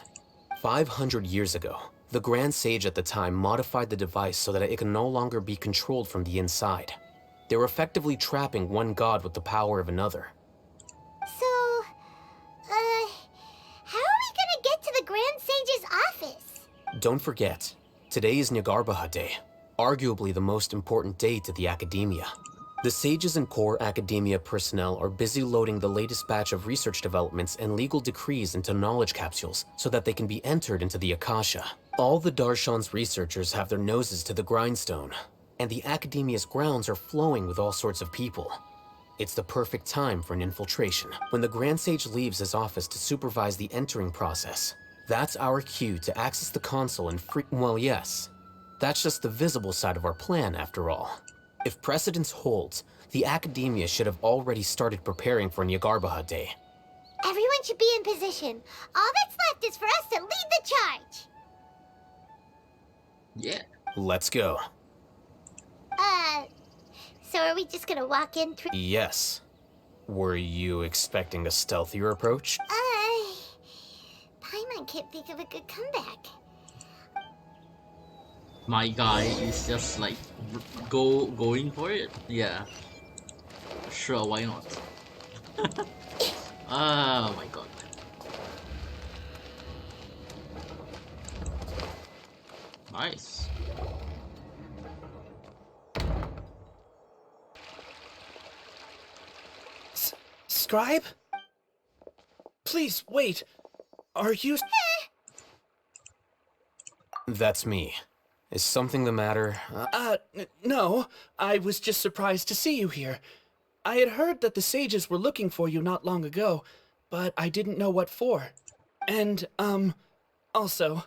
500 years ago, the Grand Sage at the time modified the device so that it could no longer be controlled from the inside. They were effectively trapping one god with the power of another. So, how are we gonna get to the Grand Sage's office? Don't forget, today is Nahida Day, arguably the most important day to the Academia. The sages and core academia personnel are busy loading the latest batch of research developments and legal decrees into knowledge capsules so that they can be entered into the Akasha. All the Darshan's researchers have their noses to the grindstone, and the academia's grounds are flowing with all sorts of people. It's the perfect time for an infiltration. When the Grand Sage leaves his office to supervise the entering process, that's our cue to access the console and well, yes. That's just the visible side of our plan, after all. If precedence holds, the academia should have already started preparing for Nyagarbha Day. Everyone should be in position. All that's left is for us to lead the charge. Yeah. Let's go. So are we just gonna walk in through? Yes. Were you expecting a stealthier approach? Paimon can't think of a good comeback. My guy is just like going for it. Yeah. Sure, why not? Oh my god. Nice. Scribe? Please, wait. Are you... That's me. Is something the matter? No. I was just surprised to see you here. I had heard that the sages were looking for you not long ago, but I didn't know what for. And, also,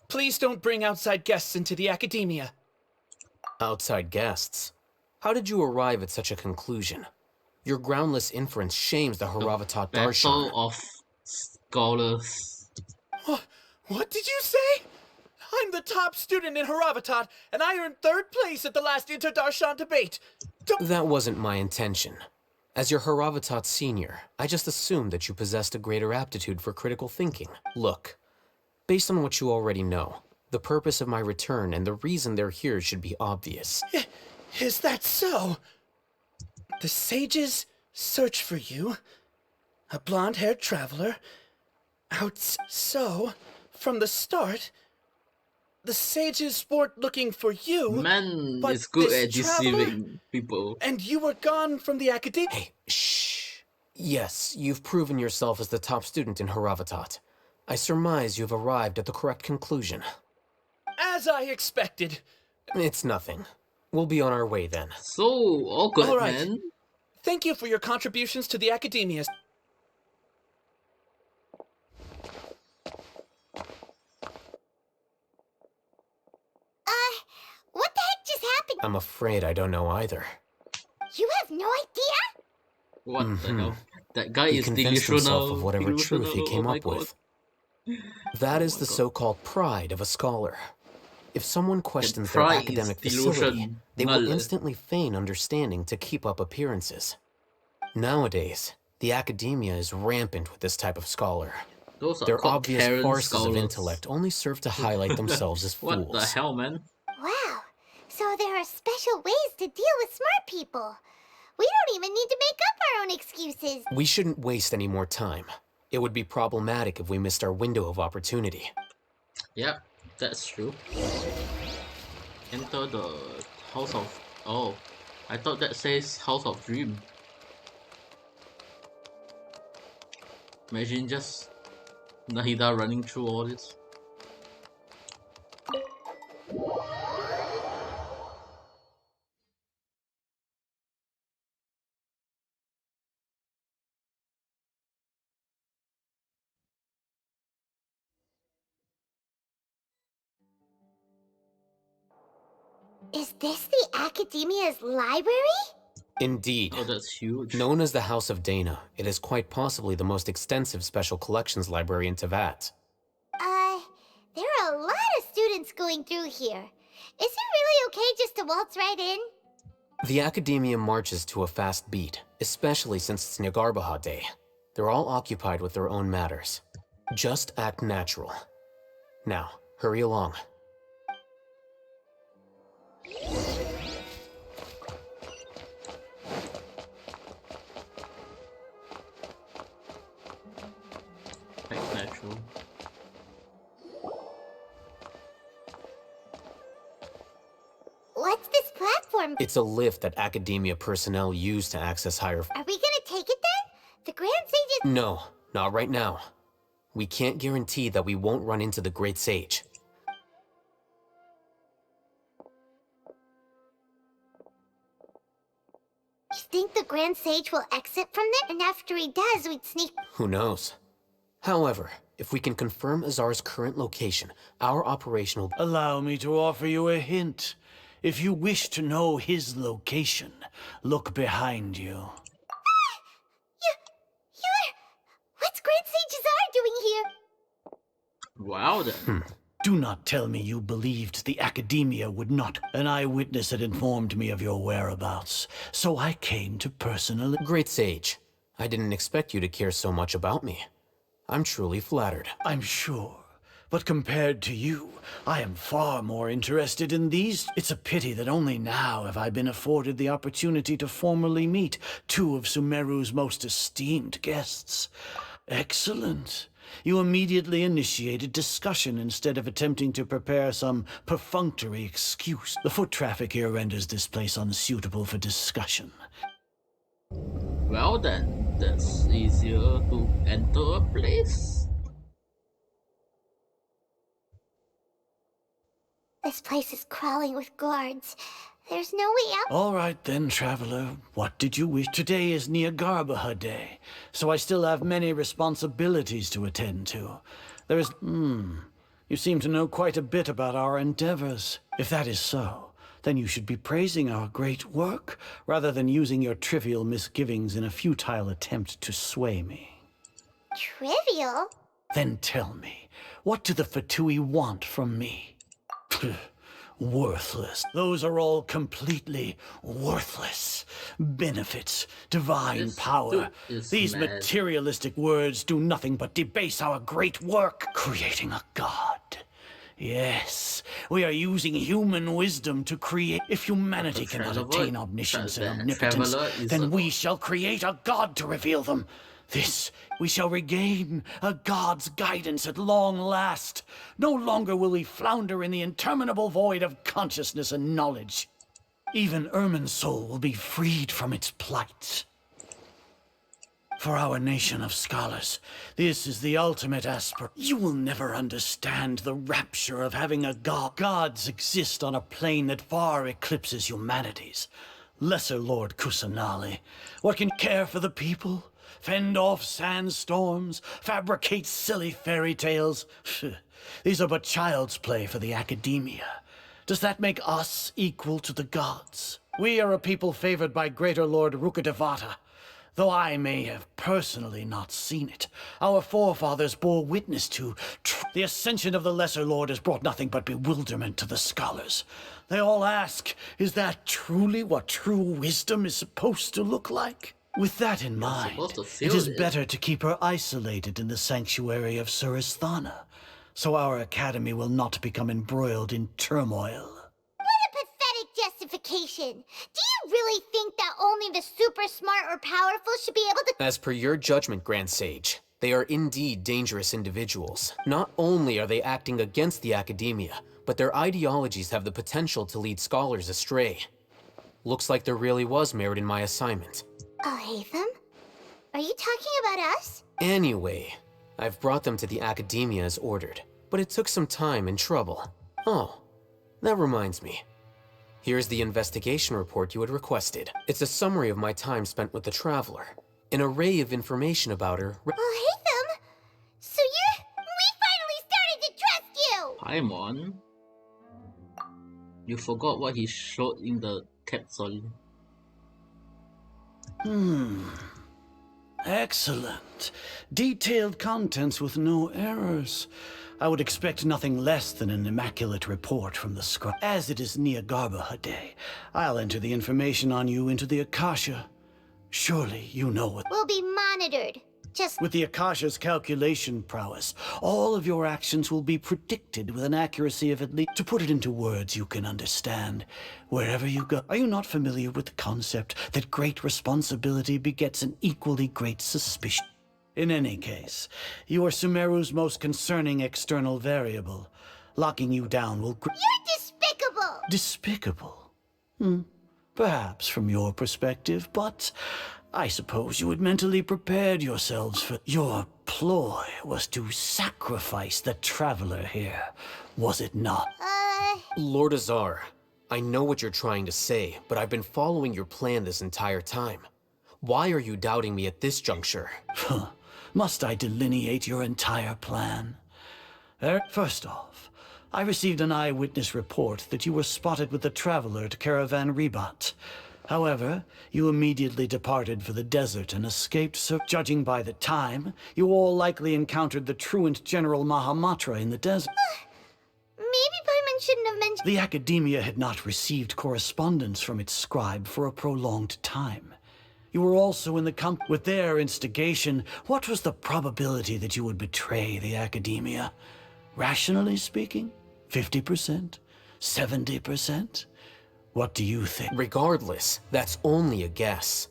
please don't bring outside guests into the academia. Outside guests? How did you arrive at such a conclusion? Your groundless inference shames the Haravatat Darshan. Battle of Scholars. What did you say? I'm the top student in Haravatat, and I earned 3rd place at the last Inter-Darshan debate. That wasn't my intention. As your Haravatat senior, I just assumed that you possessed a greater aptitude for critical thinking. Look, based on what you already know, the purpose of my return and the reason they're here should be obvious. Is that so? The sages search for you, a blonde-haired traveler, from the start, the sages weren't looking for you. Man but is good this at deceiving people. And you were gone from the academia. Hey, shh. Yes, you've proven yourself as the top student in Haravatat. I surmise you've arrived at the correct conclusion. As I expected. It's nothing. We'll be on our way then. So awkward, All right. man. Thank you for your contributions to the academia. What the heck just happened? I'm afraid I don't know either. You have no idea? What the hell? That guy He is convinced himself of whatever delusional. truth he came Oh my up God. with. That is the so-called pride of a scholar. If someone questions their pride is academic facility, delusion. they will Null. instantly feign understanding to keep up appearances. Nowadays, the academia is rampant with this type of scholar. Those are Their called obvious Karen farces scholars. of intellect only serve to highlight themselves as fools. What the hell, man? Wow. So there are special ways to deal with smart people. We don't even need to make up our own excuses. We shouldn't waste any more time. It would be problematic if we missed our window of opportunity. Yeah, that's true. Enter the House of... Oh, I thought that says House of Dream. Imagine just Nahida running through all this. Is this the Academia's library? Indeed. Oh, that's huge. Known as the House of Dana, it is quite possibly the most extensive special collections library in Teyvat. There are a lot of students going through here. Is it really okay just to waltz right in? The academia marches to a fast beat, especially since it's Nyagarbha Day. They're all occupied with their own matters. Just act natural. Now, hurry along. Act natural. What's this platform platform. It's a lift that Academia personnel use to access higher... Are we gonna take it then? The Grand Sage is... No, not right now. We can't guarantee that we won't run into the Great Sage. You think the Grand Sage will exit from there? And after he does, we'd sneak... Who knows? However, if we can confirm Azar's current location, our operation will... Allow me to offer you a hint. If you wish to know his location, look behind you. What's Grand Sage Azar doing here? Wow then. Do not tell me you believed the Academia would not. An eyewitness had informed me of your whereabouts, so I came to personally... Great Sage, I didn't expect you to care so much about me. I'm truly flattered. I'm sure. But compared to you, I am far more interested in these. It's a pity that only now have I been afforded the opportunity to formally meet two of Sumeru's most esteemed guests. Excellent. You immediately initiated discussion instead of attempting to prepare some perfunctory excuse. The foot traffic here renders this place unsuitable for discussion. Well then, that's easier to enter a place. This place is crawling with guards. There's no way out. All right then, traveler. What did you wish? Today is Niagarbaha Day, so I still have many responsibilities to attend to. There is... You seem to know quite a bit about our endeavors. If that is so, then you should be praising our great work, rather than using your trivial misgivings in a futile attempt to sway me. Trivial? Then tell me, what do the Fatui want from me? Worthless. Those are all completely worthless. Benefits, divine power. These materialistic words do nothing but debase our great work, creating a god. Yes, we are using human wisdom to create. If humanity cannot attain omniscience and omnipotence, then we shall create a god to reveal them. This, we shall regain a god's guidance at long last. No longer will we flounder in the interminable void of consciousness and knowledge. Even Ermin's soul will be freed from its plight. For our nation of scholars, this is the ultimate aspiration. You will never understand the rapture of having a god. Gods exist on a plane that far eclipses humanity's. Lesser Lord Kusanali, what can care for the people? Fend off sandstorms, fabricate silly fairy tales. These are but child's play for the Academia. Does that make us equal to the gods? We are a people favored by Greater Lord Rukkhadevata. Though I may have personally not seen it, our forefathers bore witness to the ascension of the Lesser Lord has brought nothing but bewilderment to the scholars. They all ask, is that truly what true wisdom is supposed to look like? With that in mind, it is better to keep her isolated in the sanctuary of Suristhana, so our academy will not become embroiled in turmoil. What a pathetic justification! Do you really think that only the super smart or powerful should be able to— As per your judgment, Grand Sage, they are indeed dangerous individuals. Not only are they acting against the Academia, but their ideologies have the potential to lead scholars astray. Looks like there really was merit in my assignment. Alhaitham? Are you talking about us? Anyway, I've brought them to the Academia as ordered, but it took some time and trouble. Oh, that reminds me. Here's the investigation report you had requested. It's a summary of my time spent with the Traveler. An array of information about her. Alhaitham? So we finally started to trust you! Paimon? You forgot what he showed in the capsule. Excellent. Detailed contents with no errors. I would expect nothing less than an immaculate report from the scribe. As it is Niagarbaha Day, I'll enter the information on you into the Akasha. Surely you know what— We'll be monitored. Just— With the Akasha's calculation prowess, all of your actions will be predicted with an accuracy of at least— To put it into words you can understand, wherever you go— Are you not familiar with the concept that great responsibility begets an equally great suspicion? In any case, you are Sumeru's most concerning external variable. Locking you down will— You're despicable! Despicable? Perhaps from your perspective, but I suppose you had mentally prepared yourselves for... Your ploy was to sacrifice the traveler here, was it not? Lord Azar, I know what you're trying to say, but I've been following your plan this entire time. Why are you doubting me at this juncture? Must I delineate your entire plan? First off, I received an eyewitness report that you were spotted with the traveler to Caravan Ribat. However, you immediately departed for the desert and escaped, so judging by the time, you all likely encountered the truant General Mahamatra in the desert. Maybe Paimon shouldn't have mentioned... The Academia had not received correspondence from its scribe for a prolonged time. You were also in the with their instigation. What was the probability that you would betray the Academia? Rationally speaking, 50%? 70%? What do you think? Regardless, that's only a guess.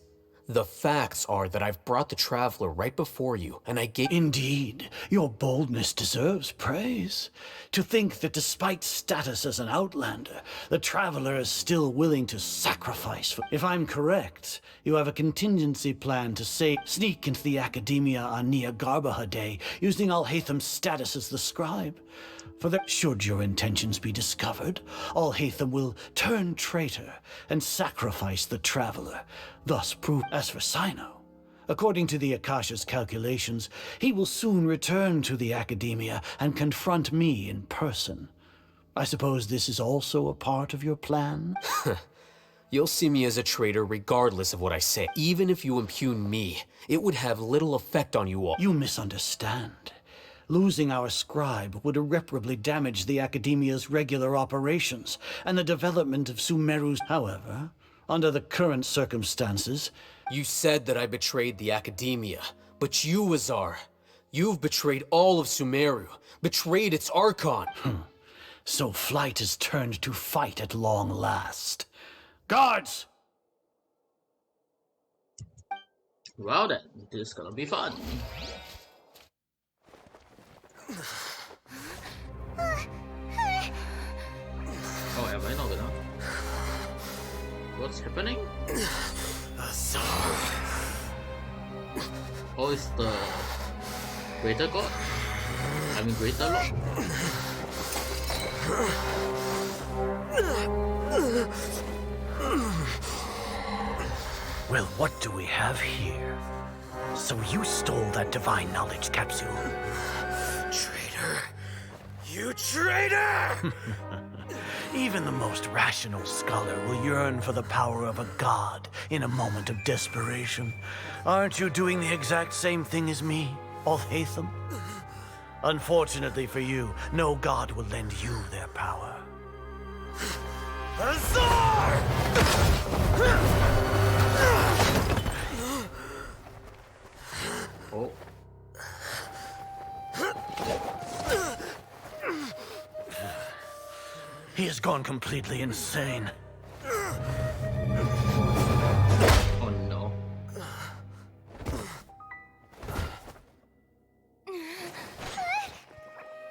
The facts are that I've brought the Traveler right before you, and I gave— Indeed, your boldness deserves praise. To think that despite status as an outlander, the Traveler is still willing to sacrifice for— If I'm correct, you have a contingency plan to sneak into the Academia on Nia Garbaha Day, using Al-Haytham's status as the scribe. For should your intentions be discovered, Al-Haytham will turn traitor and sacrifice the Traveler, thus prove— As for Sino, according to the Akasha's calculations, he will soon return to the Academia and confront me in person. I suppose this is also a part of your plan? You'll see me as a traitor regardless of what I say. Even if you impugn me, it would have little effect on you all. You misunderstand. Losing our scribe would irreparably damage the Academia's regular operations and the development of Sumeru's. However, under the current circumstances... You said that I betrayed the Academia, but you, Azar, you've betrayed all of Sumeru, betrayed its Archon. So flight has turned to fight at long last. Guards! Wow then, this is gonna be fun. Oh, am I not gonna? What's happening? Oh, it's the Greater God? I mean Greater Lord? Well, what do we have here? So you stole that divine knowledge capsule? Traitor! You traitor! Even the most rational scholar will yearn for the power of a god in a moment of desperation. Aren't you doing the exact same thing as me, Al-Haytham? Unfortunately for you, no god will lend you their power. Azar! Oh. He has gone completely insane. Oh no.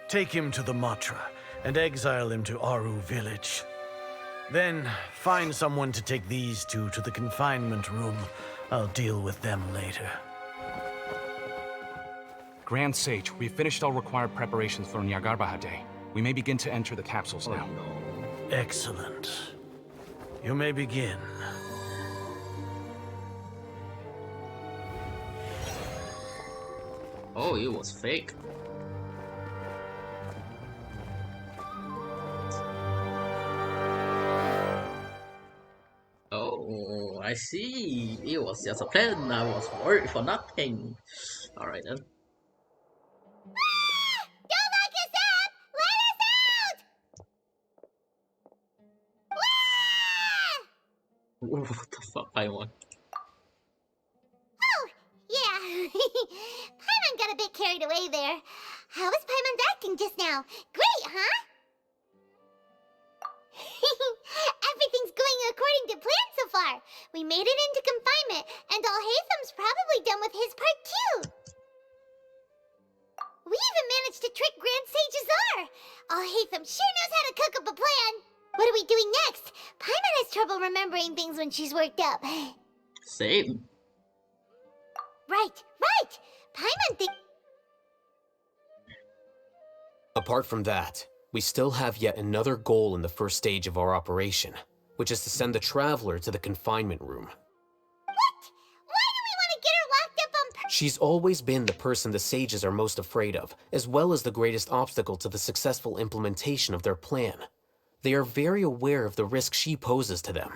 Take him to the Matra and exile him to Aru village. Then find someone to take these two to the confinement room. I'll deal with them later. Grand Sage, we've finished all required preparations for Nyagarbha Day. We may begin to enter the capsules now. Excellent. You may begin. Oh, it was fake. Oh, I see. It was just a plan. I was worried for nothing. Alright then. Don't lock us up! Let us out! What the fuck, Paimon? Oh, yeah. Paimon got a bit carried away there. How was Paimon's acting just now? Great, huh? Everything's going according to plan so far. We made it into confinement, and Al-Haytham's probably done with his part too. We even managed to trick Grand Sage Azar. Al-Haytham sure knows how to cook up a plan. What are we doing next? Paimon has trouble remembering things when she's worked up. Same. Right. Paimon thinks... Apart from that, we still have yet another goal in the first stage of our operation, which is to send the Traveler to the confinement room. What? Why do we want to get her locked up on... She's always been the person the sages are most afraid of, as well as the greatest obstacle to the successful implementation of their plan. They are very aware of the risk she poses to them.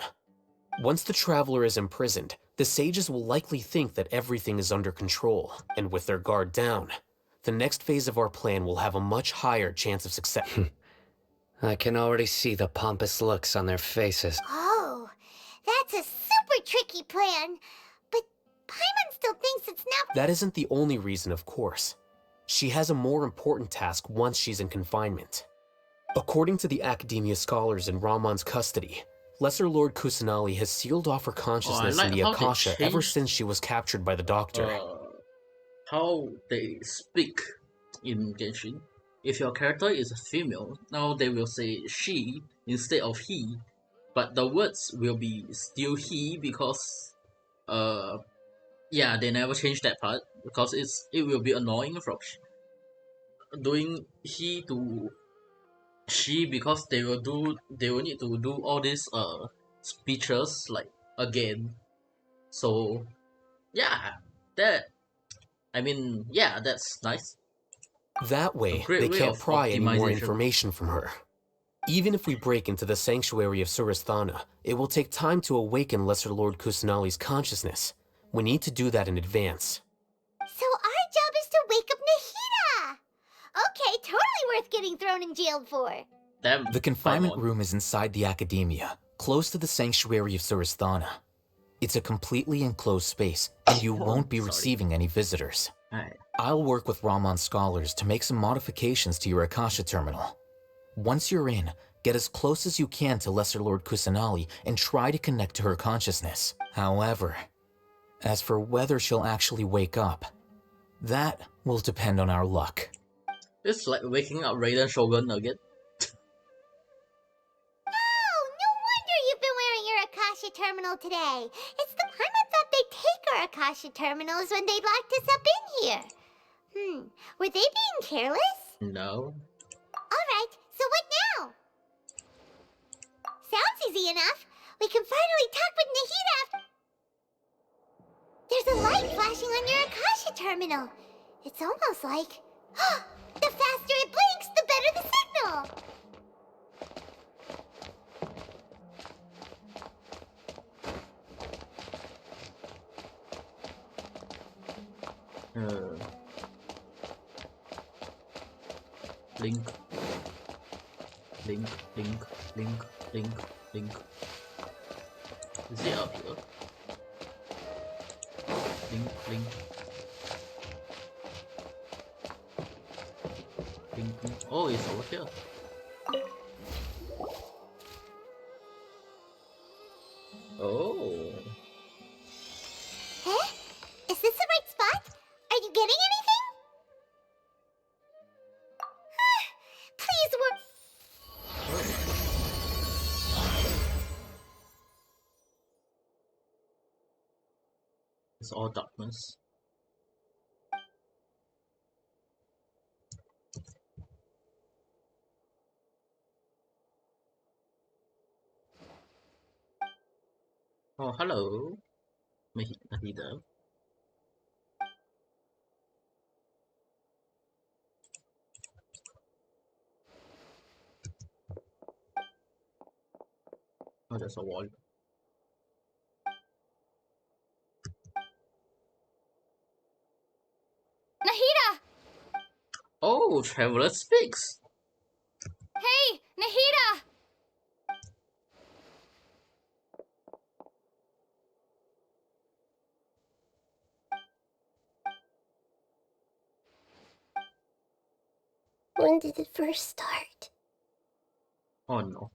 Once the Traveler is imprisoned, the sages will likely think that everything is under control, and with their guard down, the next phase of our plan will have a much higher chance of success. I can already see the pompous looks on their faces. Oh, that's a super tricky plan. But Paimon still thinks it's not... That isn't the only reason, of course. She has a more important task once she's in confinement. According to the Academia scholars in Ramon's custody, Lesser Lord Kusanali has sealed off her consciousness in the Akasha ever since she was captured by the Doctor. How they speak in Genshin. If your character is a female, now they will say she instead of he, but the words will be still he because yeah, they never change that part because it will be annoying from doing he to she because they will need to do all these speeches like again. So yeah, that's nice. That way, they can't pry any more information from her. Even if we break into the sanctuary of Surasthana, it will take time to awaken Lesser Lord Kusanali's consciousness. We need to do that in advance. So our job is to wake up Nahida! Okay, totally worth getting thrown in jail for. The confinement room is inside the Academia, close to the sanctuary of Surasthana. It's a completely enclosed space, and you won't be receiving any visitors. I'll work with Ramon's scholars to make some modifications to your Akasha terminal. Once you're in, get as close as you can to Lesser Lord Kusanali and try to connect to her consciousness. However, as for whether she'll actually wake up, that will depend on our luck. It's like waking up Raiden Shogun again. No wonder you've been wearing your Akasha terminal today. It's the Paimon thought they'd take our Akasha terminals when they locked us up in here. Were they being careless? No. Alright, so what now? Sounds easy enough. We can finally talk with Nahida. There's a light flashing on your Akasha terminal. It's almost like... the faster it blinks, the better the signal! Link. Is it up here? Link. Oh, it's over here. Oh. Huh? Is this the right spot? Are you getting anything? Please work. It's all darkness. Oh, hello, Nahida. Oh, there's a wall. Nahida! Oh, Traveler speaks. Hey, Nahida! When did it first start? Oh no.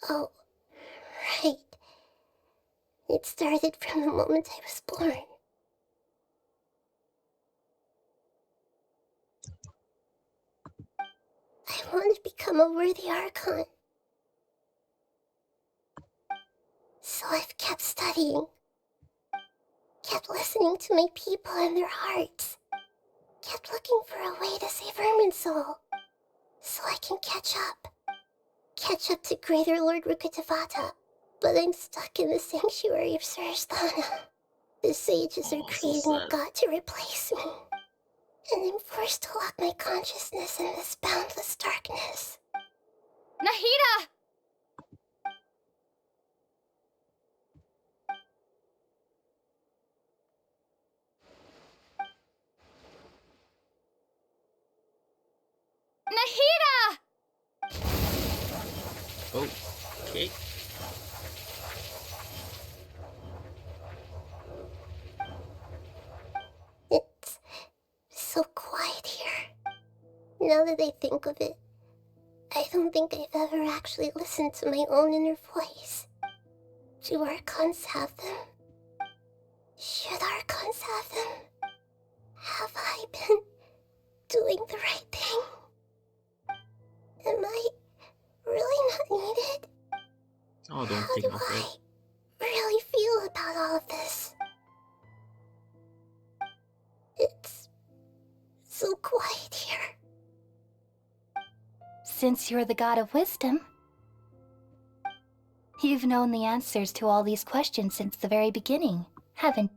Oh, right. It started from the moment I was born. I want to become a worthy Archon. studying. Kept listening to my people and their hearts. Kept looking for a way to save Irminsul. So I can catch up. Catch up to Greater Lord Rukkhadevata. But I'm stuck in the sanctuary of Surasthana. The sages are creating a god to replace me. And I'm forced to lock my consciousness in this boundless darkness. Nahida! Nahida! Oh, okay. It's so quiet here. Now that I think of it, I don't think I've ever actually listened to my own inner voice. Do Archons have them? Should Archons have them? Have I been doing the right thing? Am I really not needed? Oh, don't How think do of I it. really feel about all of this? It's so quiet here. Since you're the god of wisdom, you've known the answers to all these questions since the very beginning, haven't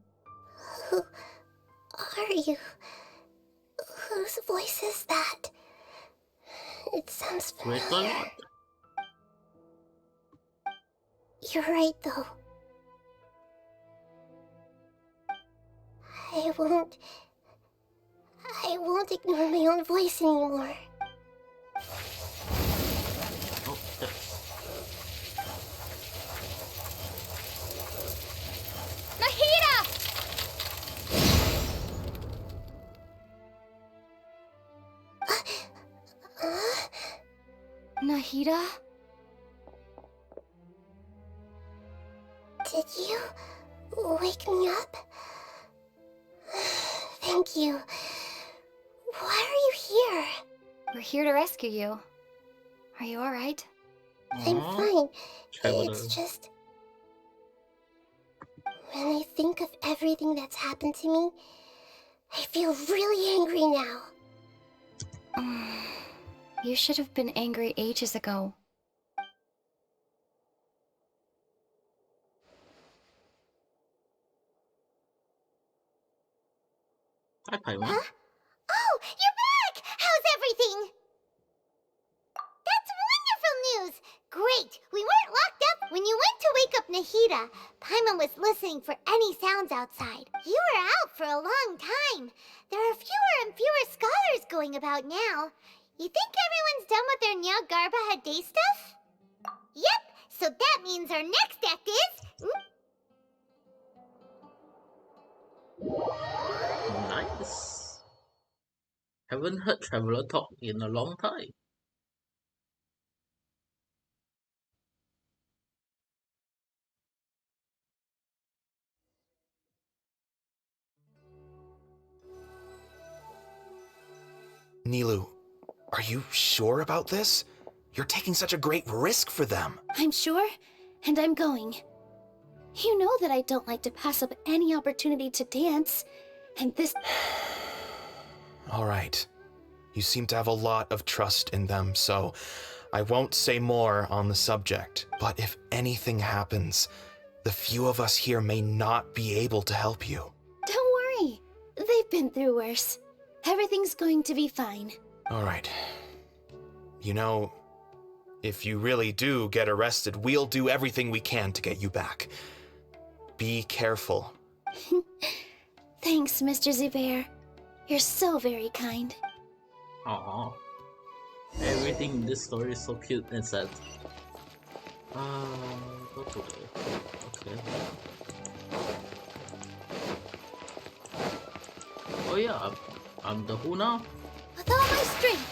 Who are you? Whose voice is that? It sounds Wait a familiar. lot. You're right, though. I won't ignore my own voice anymore. Oh, steps. Nahida! Nahida? Did you wake me up? Thank you. Why are you here? We're here to rescue you. Are you alright? I'm fine. Traveler. It's just... when I think of everything that's happened to me, I feel really angry now. You should have been angry ages ago. Hi, Paimon. Huh? Oh, you're back! How's everything? That's wonderful news! Great! We weren't locked up when you went to wake up Nahida. Paimon was listening for any sounds outside. You were out for a long time. There are fewer and fewer scholars going about now. You think everyone's done with their Nyagarbaha day stuff? Yep, so that means our next act is... Nice. Haven't heard Traveler talk in a long time. Nilou, are you sure about this? You're taking such a great risk for them. I'm sure, and I'm going. You know that I don't like to pass up any opportunity to dance, and this... All right. You seem to have a lot of trust in them, so I won't say more on the subject. But if anything happens, the few of us here may not be able to help you. Don't worry. They've been through worse. Everything's going to be fine. All right. You know, if you really do get arrested, we'll do everything we can to get you back. Be careful. Thanks, Mr. Zubair. You're so very kind. Aww. Everything in this story is so cute and sad. Go to the... Okay. Oh yeah, I'm the who now? With all my strength!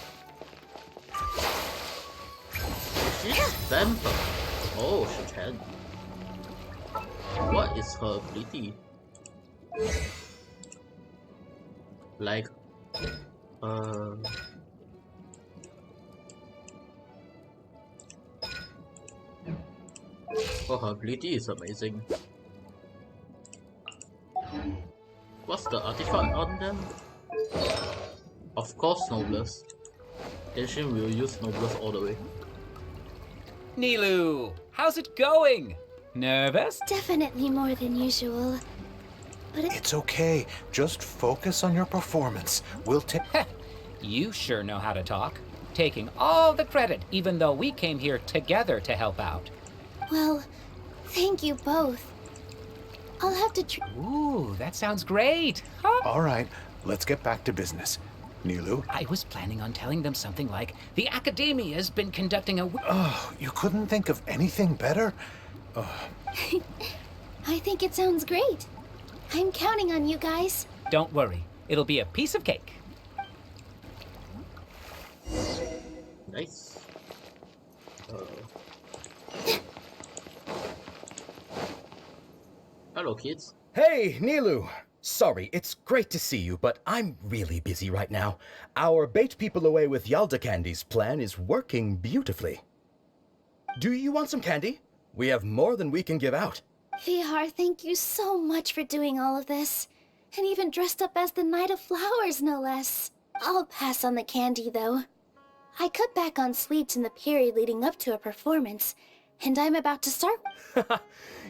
She's vampire. Oh, she can. What is her ability? Like, oh, her ability is amazing. What's the artifact on them? Of course, Noblesse. Genshin will use Noblesse all the way. Nilou, how's it going? Nervous? Definitely more than usual. But it's okay. Just focus on your performance. We'll take... You sure know how to talk. Taking all the credit, even though we came here together to help out. Well, thank you both. I'll have to Ooh, that sounds great. All right, let's get back to business. Nilou? I was planning on telling them something like, the Academia's been conducting a... Oh, you couldn't think of anything better? I think it sounds great. I'm counting on you guys. Don't worry. It'll be a piece of cake. Nice. Hello, kids. Hey, Nilou! Sorry, it's great to see you, but I'm really busy right now. Our Bait People Away with Yalda Candies plan is working beautifully. Do you want some candy? We have more than we can give out. VR, thank you so much for doing all of this. And even dressed up as the Knight of Flowers, no less. I'll pass on the candy, though. I cut back on sweets in the period leading up to a performance, and I'm about to start.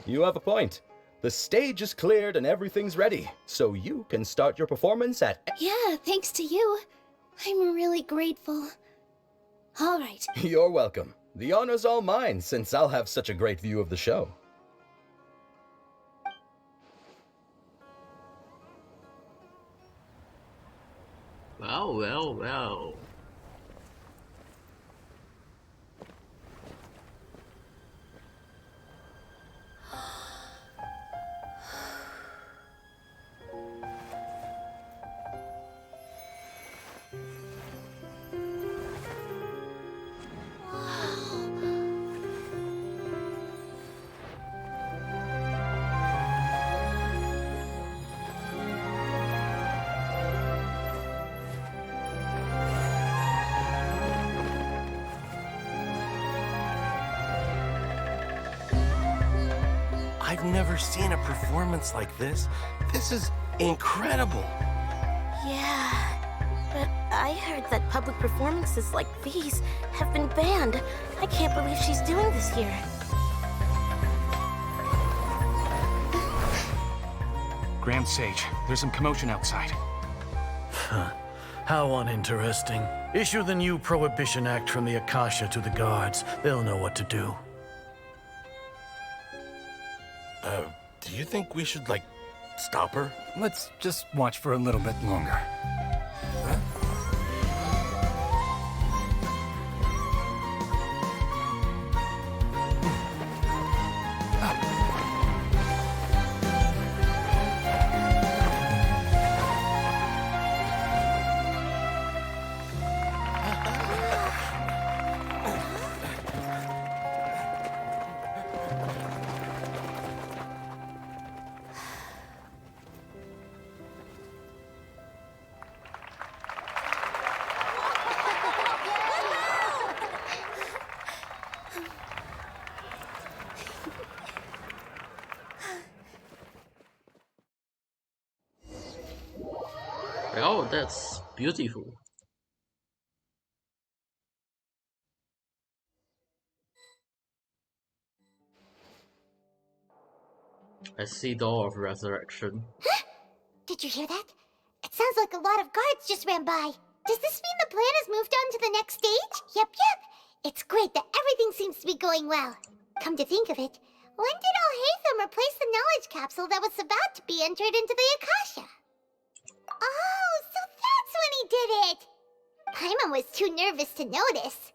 You have a point. The stage is cleared and everything's ready, so you can start your performance at... Yeah, thanks to you. I'm really grateful. All right. You're welcome. The honor's all mine, since I'll have such a great view of the show. Well, well, well. I've never seen a performance like this. This is incredible. Yeah, but I heard that public performances like these have been banned. I can't believe she's doing this here. Grand Sage, there's some commotion outside. Huh. How uninteresting. Issue the new Prohibition Act from the Akasha to the guards. They'll know what to do. Do you think we should, like, stop her? Let's just watch for a little bit longer. Oh, that's beautiful. I see Door of Resurrection. Did you hear that? It sounds like a lot of guards just ran by. Does this mean the plan has moved on to the next stage? Yep. It's great that everything seems to be going well. Come to think of it, when did Alhaitham replace the knowledge capsule that was about to be entered into the Akasha? Oh, so that's when he did it! Paimon was too nervous to notice.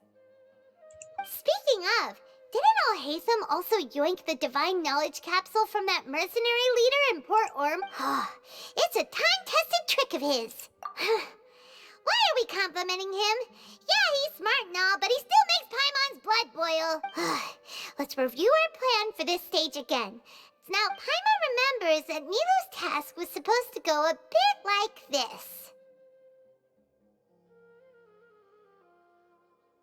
Speaking of, didn't Alhaitham also yoink the divine knowledge capsule from that mercenary leader in Port Orm? It's a time-tested trick of his. Why are we complimenting him? Yeah, he's smart and all, but he still makes Paimon's blood boil. Let's review our plan for this stage again. Now, Paimon remembers that Nilou's task was supposed to go a bit like this.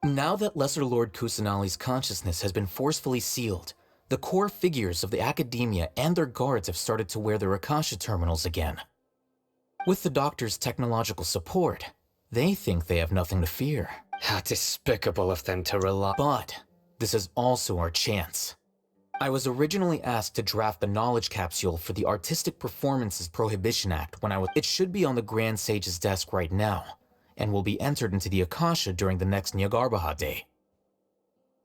Now that Lesser Lord Kusanali's consciousness has been forcefully sealed, the core figures of the Academia and their guards have started to wear their Akasha terminals again. With the doctor's technological support, they think they have nothing to fear. How despicable of them to rely. But this is also our chance. I was originally asked to draft the knowledge capsule for the Artistic Performances Prohibition Act when It should be on the Grand Sage's desk right now, and will be entered into the Akasha during the next Nyagarbaha Day.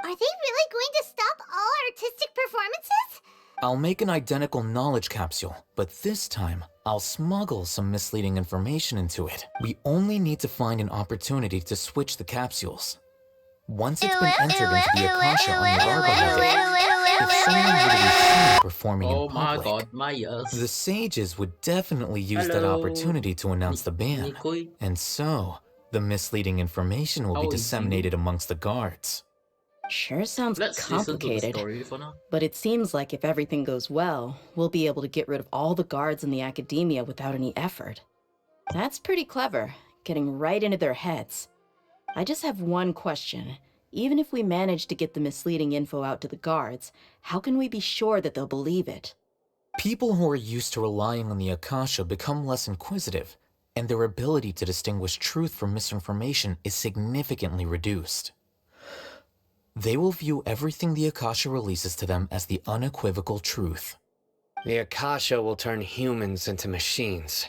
Are they really going to stop all artistic performances? I'll make an identical knowledge capsule, but this time, I'll smuggle some misleading information into it. We only need to find an opportunity to switch the capsules. Once it's been entered into the Akasha on Nyagarbaha Day, if someone were to be seen performing in public, God, my ears. The sages would definitely use that opportunity to announce the ban. And so, the misleading information will be disseminated amongst the guards. Sure sounds complicated, but it seems like if everything goes well, we'll be able to get rid of all the guards in the academia without any effort. That's pretty clever, getting right into their heads. I just have one question. Even if we manage to get the misleading info out to the guards, how can we be sure that they'll believe it? People who are used to relying on the Akasha become less inquisitive, and their ability to distinguish truth from misinformation is significantly reduced. They will view everything the Akasha releases to them as the unequivocal truth. The Akasha will turn humans into machines.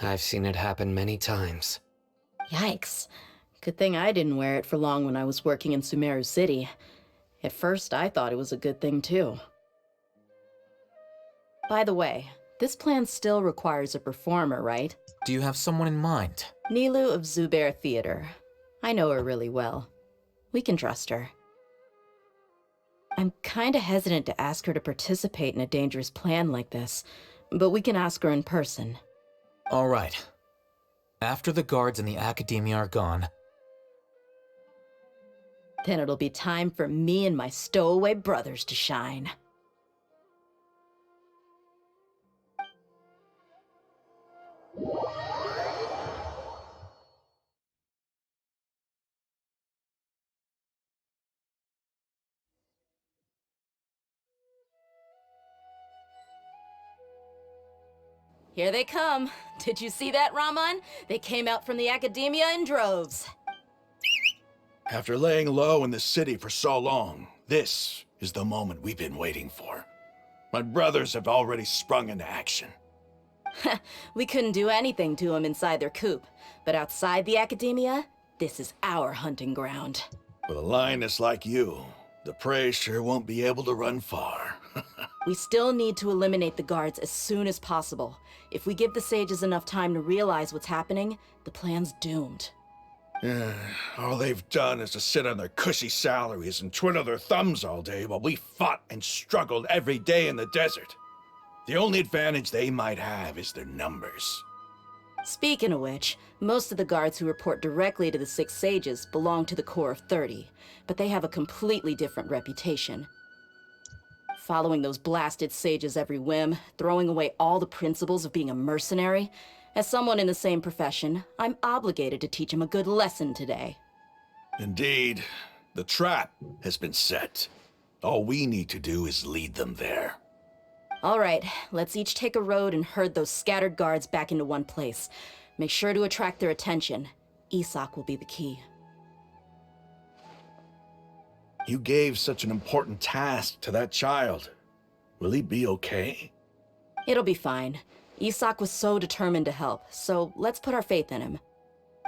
I've seen it happen many times. Yikes. Good thing I didn't wear it for long when I was working in Sumeru City. At first, I thought it was a good thing too. By the way, this plan still requires a performer, right? Do you have someone in mind? Nilu of Zubair Theater. I know her really well. We can trust her. I'm kinda hesitant to ask her to participate in a dangerous plan like this, but we can ask her in person. All right. After the guards in the academia are gone, then it'll be time for me and my stowaway brothers to shine. Here they come. Did you see that, Raman? They came out from the academia in droves. After laying low in the city for so long, this is the moment we've been waiting for. My brothers have already sprung into action. We couldn't do anything to them inside their coop, but outside the academia, this is our hunting ground. With a lioness like you, the prey sure won't be able to run far. We still need to eliminate the guards as soon as possible. If we give the sages enough time to realize what's happening, the plan's doomed. All they've done is to sit on their cushy salaries and twiddle their thumbs all day while we fought and struggled every day in the desert. The only advantage they might have is their numbers. Speaking of which, most of the guards who report directly to the 6 sages belong to the Corps of 30, but they have a completely different reputation. Following those blasted sages every whim, throwing away all the principles of being a mercenary. As someone in the same profession, I'm obligated to teach them a good lesson today. Indeed. The trap has been set. All we need to do is lead them there. All right, let's each take a road and herd those scattered guards back into one place. Make sure to attract their attention. Isak will be the key. You gave such an important task to that child. Will he be okay? It'll be fine. Isak was so determined to help, so let's put our faith in him.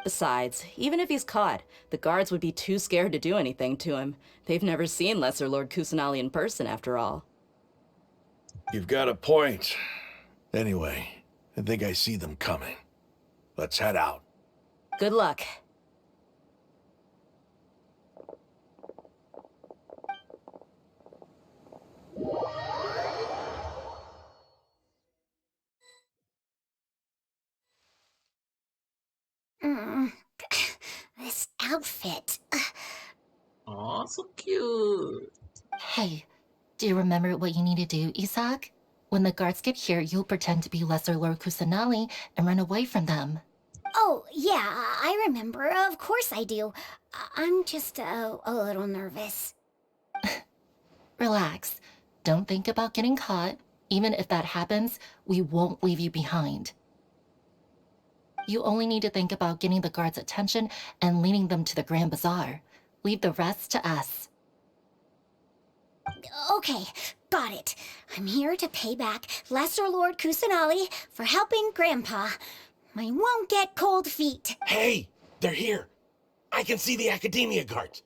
Besides, even if he's caught, the guards would be too scared to do anything to him. They've never seen Lesser Lord Kusanali in person, after all. You've got a point. Anyway, I think I see them coming. Let's head out. Good luck. This outfit. Aw, so cute. Hey, do you remember what you need to do, Isak? When the guards get here, you'll pretend to be Lesser Lord Kusanali and run away from them. Oh, yeah, I remember. Of course I do. I'm just a little nervous. Relax. Don't think about getting caught. Even if that happens, we won't leave you behind. You only need to think about getting the guards' attention and leading them to the Grand Bazaar. Leave the rest to us. Okay, got it. I'm here to pay back Lesser Lord Kusanali for helping Grandpa. I won't get cold feet. Hey, they're here. I can see the Academia guards.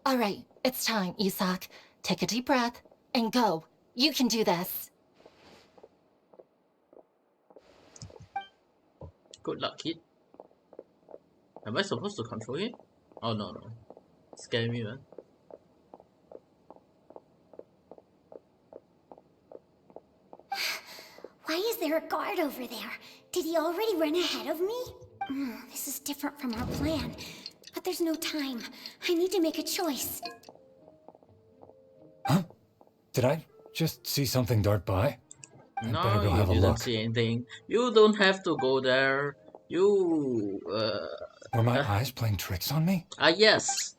All right, it's time, Isak. Take a deep breath and go. You can do this. Good luck, kid. Am I supposed to control him? Oh no. Scare me, man. Why is there a guard over there? Did he already run ahead of me? This is different from our plan. But there's no time. I need to make a choice. Huh? Did I just see something dart by? I better go No, have a you didn't look. see anything. You don't have to go there. You, Were my eyes playing tricks on me? yes.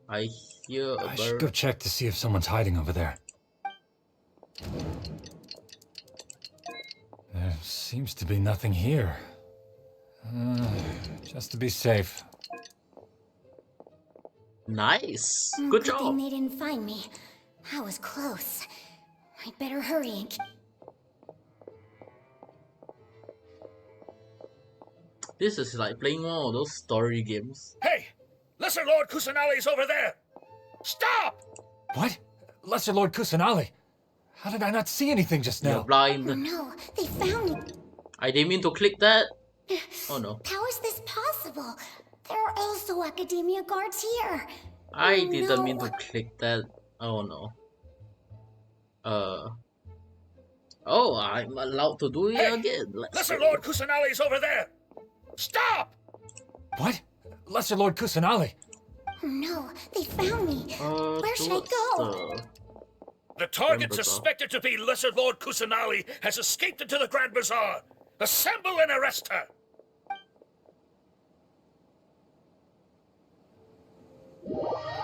I hear a I should bird. go check to see if someone's hiding over there. There seems to be nothing here. Just to be safe. Nice. Good Good job. thing they didn't find me. That was close. I'd better hurry. This is like playing one of those story games. Hey! Lesser Lord Kusanali's over there! Stop! What? Lesser Lord Kusanali? How did I not see anything just now? You're blind. Oh no, they found me. I didn't mean to click that. Oh no. How is this possible? There are also Academia guards here. I Oh, didn't no. mean to click that. Oh no. Oh, I'm allowed to do it again. Lesser Lord Kusanali's over there! Stop! What? Lesser Lord Kusanali? Oh no, they found me. Where should I go? The target suspected to be Lesser Lord Kusanali has escaped into the Grand Bazaar. Assemble and arrest her!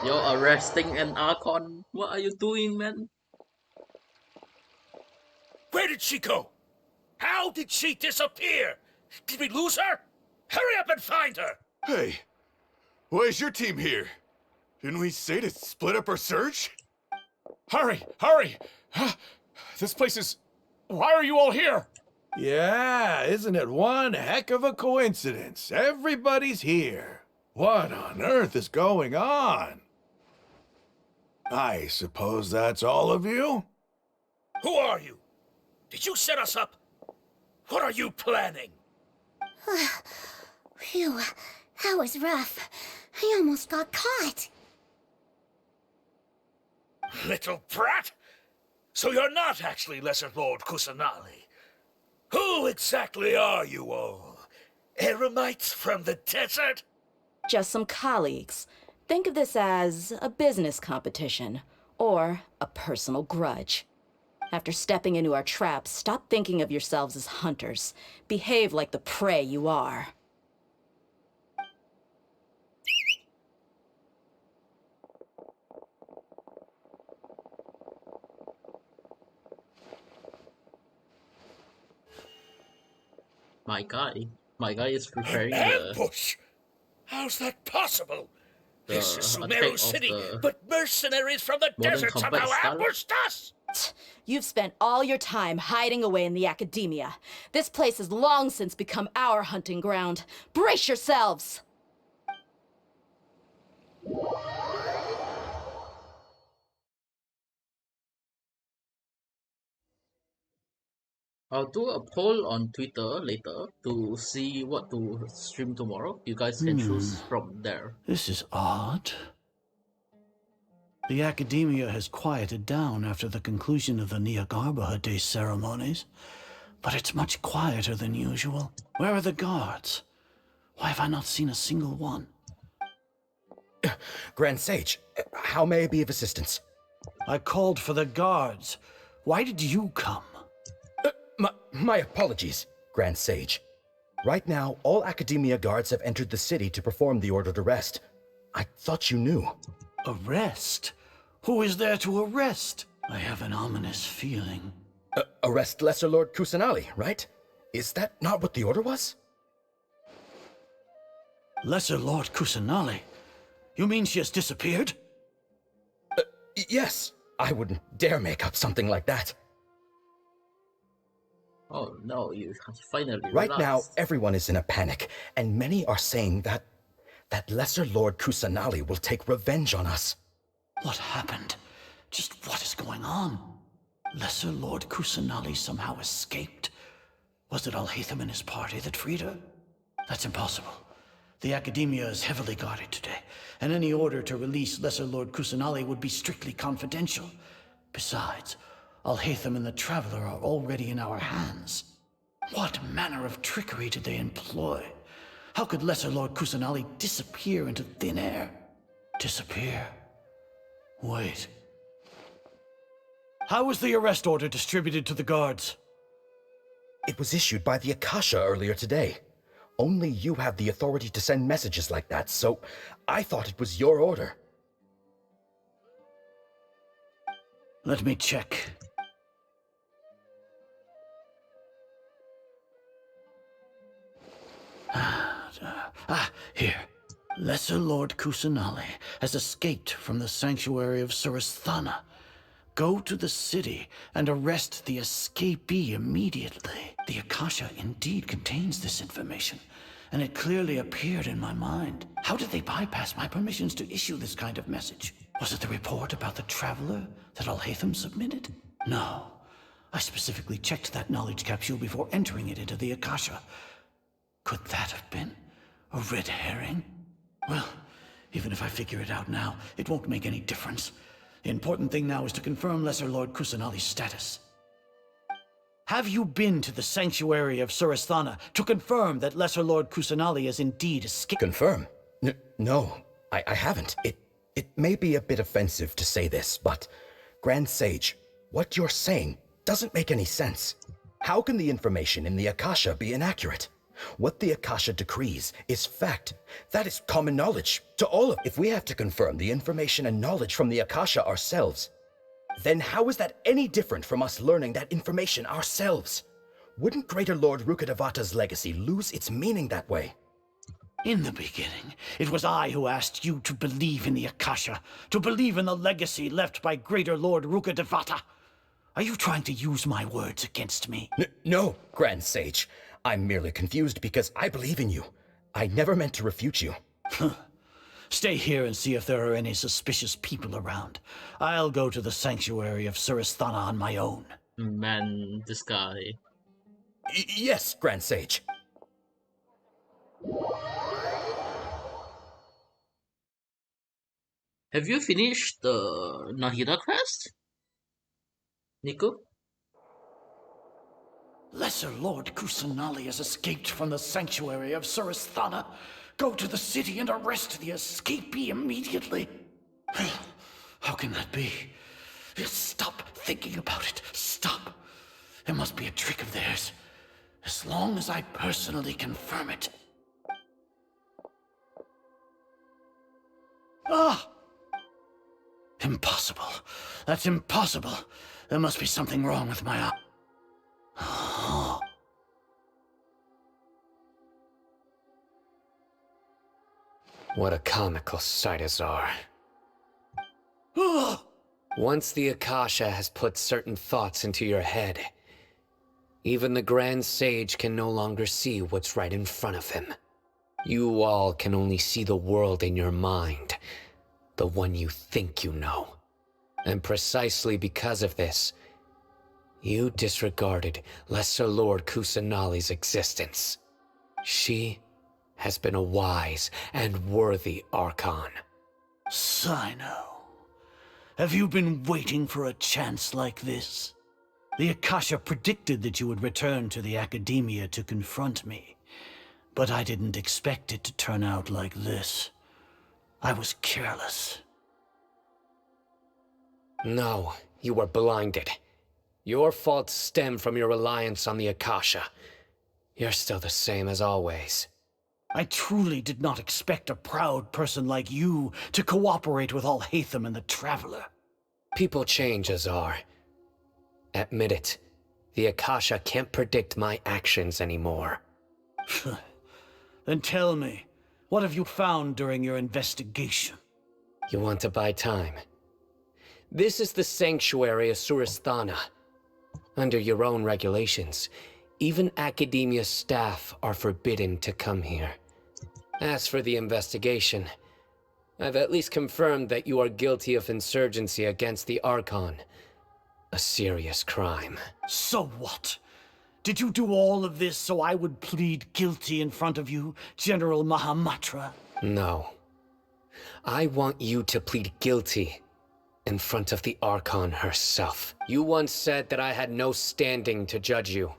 You're arresting an Archon. What are you doing, man? Where did she go? How did she disappear? Did we lose her? Hurry up and find her! Hey, why is your team here? Didn't we say to split up our search? Hurry! Hurry! This place is... Why are you all here? Yeah, isn't it one heck of a coincidence? Everybody's here. What on earth is going on? I suppose that's all of you? Who are you? Did you set us up? What are you planning? Phew, that was rough. I almost got caught. Little brat! So you're not actually Lesser Lord Kusanali. Who exactly are you all? Eremites from the desert? Just some colleagues. Think of this as a business competition, or a personal grudge. After stepping into our traps, stop thinking of yourselves as hunters. Behave like the prey you are. My guy is preparing Ambush! How's that possible? This is Sumeru City, but mercenaries from the desert somehow ambushed us! You've spent all your time hiding away in the Academia. This place has long since become our hunting ground. Brace yourselves! I'll do a poll on Twitter later to see what to stream tomorrow. You guys can choose from there. This is odd. The Academia has quieted down after the conclusion of the Nyagarbha Day ceremonies, but it's much quieter than usual. Where are the guards? Why have I not seen a single one? Grand Sage, how may I be of assistance? I called for the guards. Why did you come? My apologies, Grand Sage. Right now, all Academia guards have entered the city to perform the ordered arrest. I thought you knew. Arrest? Who is there to arrest? I have an ominous feeling. Arrest Lesser Lord Kusanali, right? Is that not what the order was? Lesser Lord Kusanali? You mean she has disappeared? Yes. I wouldn't dare make up something like that. Oh no, you finally Right now, relaxed. everyone is in a panic, and many are saying that Lesser Lord Kusanali will take revenge on us. What happened? Just what is going on? Lesser Lord Kusanali somehow escaped? Was it Alhaitham and his party that freed her? That's impossible. The Academia is heavily guarded today, and any order to release Lesser Lord Kusanali would be strictly confidential. Besides, Alhaitham and the Traveler are already in our hands. What manner of trickery did they employ? How could Lesser Lord Kusanali disappear into thin air? Disappear? Wait. How was the arrest order distributed to the guards? It was issued by the Akasha earlier today. Only you have the authority to send messages like that, so I thought it was your order. Let me check. Here. Lesser Lord Kusanali has escaped from the sanctuary of Surasthana. Go to the city and arrest the escapee immediately. The Akasha indeed contains this information, and it clearly appeared in my mind. How did they bypass my permissions to issue this kind of message? Was it the report about the Traveler that Alhaitham submitted? No. I specifically checked that knowledge capsule before entering it into the Akasha. Could that have been a red herring? Well, even if I figure it out now, it won't make any difference. The important thing now is to confirm Lesser Lord Kusanali's status. Have you been to the sanctuary of Surasthana to confirm that Lesser Lord Kusanali is indeed escaped? Confirm? No, I haven't. It may be a bit offensive to say this, but Grand Sage, what you're saying doesn't make any sense. How can the information in the Akasha be inaccurate? What the Akasha decrees is fact. That is common knowledge to all of. If we have to confirm the information and knowledge from the Akasha ourselves, then how is that any different from us learning that information ourselves? Wouldn't Greater Lord Rukkhadevata's legacy lose its meaning that way? In the beginning, it was I who asked you to believe in the Akasha, to believe in the legacy left by Greater Lord Rukkhadevata. Are you trying to use my words against me? No, Grand Sage. I'm merely confused because I believe in you. I never meant to refute you. Stay here and see if there are any suspicious people around. I'll go to the sanctuary of Surasthana on my own. Man, this guy. Yes, Grand Sage. Have you finished the Nahida quest, Nico? Lesser Lord Kusanali has escaped from the sanctuary of Surasthana. Go to the city and arrest the escapee immediately. How can that be? Stop thinking about it. Stop. It must be a trick of theirs. As long as I personally confirm it. Ah! Impossible. That's impossible. There must be something wrong with my eye. What a comical sight, Azar. Once the Akasha has put certain thoughts into your head, even the Grand Sage can no longer see what's right in front of him. You all can only see the world in your mind, the one you think you know. And precisely because of this, you disregarded Lesser Lord Kusanali's existence. She has been a wise and worthy Archon. Cyno, have you been waiting for a chance like this? The Akasha predicted that you would return to the Academia to confront me, but I didn't expect it to turn out like this. I was careless. No, you were blinded. Your faults stem from your reliance on the Akasha. You're still the same as always. I truly did not expect a proud person like you to cooperate with Alhaitham and the Traveler. People change, Azar. Admit it. The Akasha can't predict my actions anymore. Then tell me, what have you found during your investigation? You want to buy time? This is the sanctuary of Surasthana. Under your own regulations, even Academia staff are forbidden to come here. As for the investigation, I've at least confirmed that you are guilty of insurgency against the Archon. A serious crime. So what? Did you do all of this so I would plead guilty in front of you, General Mahamatra? No. I want you to plead guilty in front of the Archon herself. You once said that I had no standing to judge you.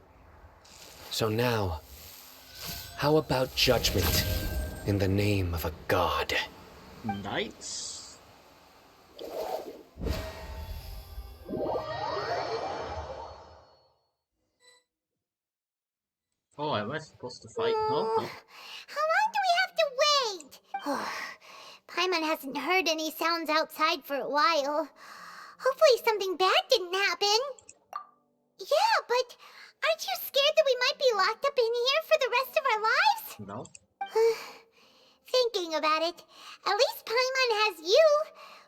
So now, how about judgment in the name of a god? Nice. Oh, am I supposed to fight? No? How long do we have to wait? Paimon hasn't heard any sounds outside for a while. Hopefully something bad didn't happen. Yeah, but aren't you scared that we might be locked up in here for the rest of our lives? No. Thinking about it, at least Paimon has you.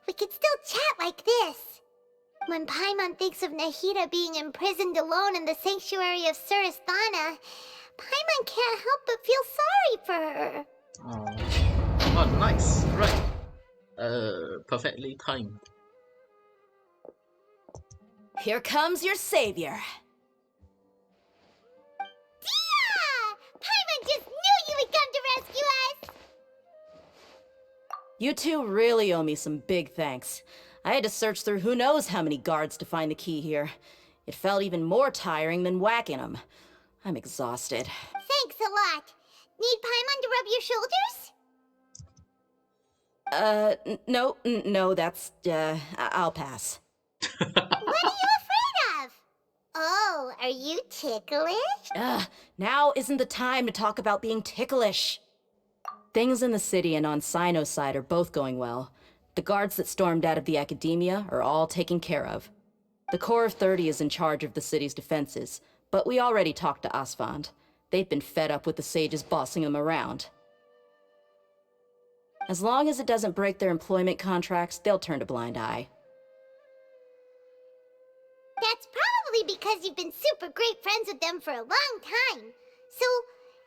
We could still chat like this. When Paimon thinks of Nahida being imprisoned alone in the sanctuary of Surasthana, Paimon can't help but feel sorry for her. Oh, nice. Right. Perfectly timed. Here comes your savior. Dia! Paimon just knew you would come to rescue us! You two really owe me some big thanks. I had to search through who knows how many guards to find the key here. It felt even more tiring than whacking them. I'm exhausted. Thanks a lot. Need Paimon to rub your shoulders? No, that's, I'll pass. What are you afraid of? Oh, are you ticklish? Now isn't the time to talk about being ticklish. Things in the city and on Sino's side are both going well. The guards that stormed out of the Academia are all taken care of. The Corps of 30 is in charge of the city's defenses, but we already talked to Asfand. They've been fed up with the sages bossing them around. As long as it doesn't break their employment contracts, they'll turn a blind eye. That's probably because you've been super great friends with them for a long time. So,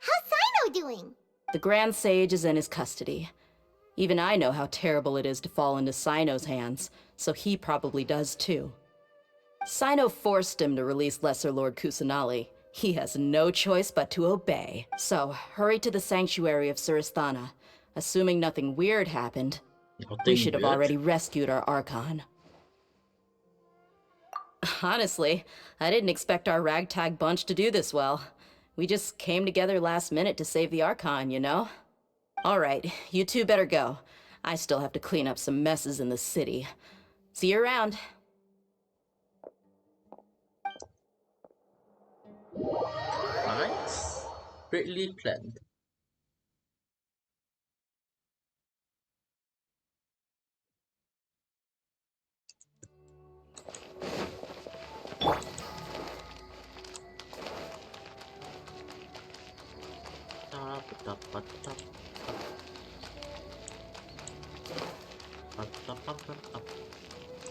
how's Sino doing? The Grand Sage is in his custody. Even I know how terrible it is to fall into Sino's hands, so he probably does too. Sino forced him to release Lesser Lord Kusanali. He has no choice but to obey. So, hurry to the sanctuary of Surasthana. Assuming nothing weird happened, we should have already rescued our Archon. Honestly, I didn't expect our ragtag bunch to do this well. We just came together last minute to save the Archon, you know? Alright, you two better go. I still have to clean up some messes in the city. See you around. Nice. Greatly planned.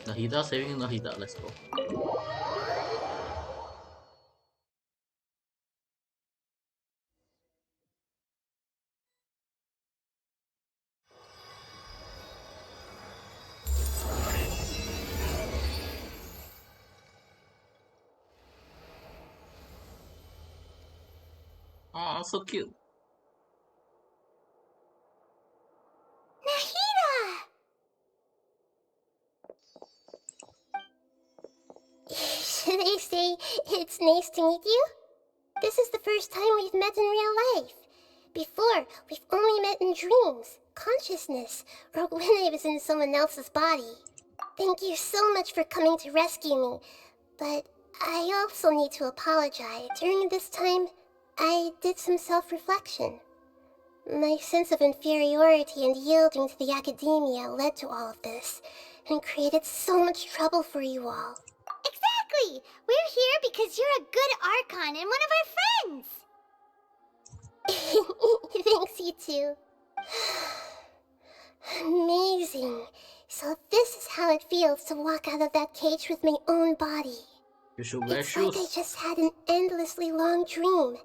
Nahida saving Nahida, let's go. Oh, so cute. Nahida! Should I say it's nice to meet you? This is the first time we've met in real life. Before, we've only met in dreams, consciousness, or when I was in someone else's body. Thank you so much for coming to rescue me, but I also need to apologize. During this time, I did some self-reflection. My sense of inferiority and yielding to the Academia led to all of this, and created so much trouble for you all. Exactly! We're here because you're a good Archon and one of our friends! Thanks, you two. Amazing. So this is how it feels to walk out of that cage with my own body. You should wear It's shoes. like I just had an endlessly long dream.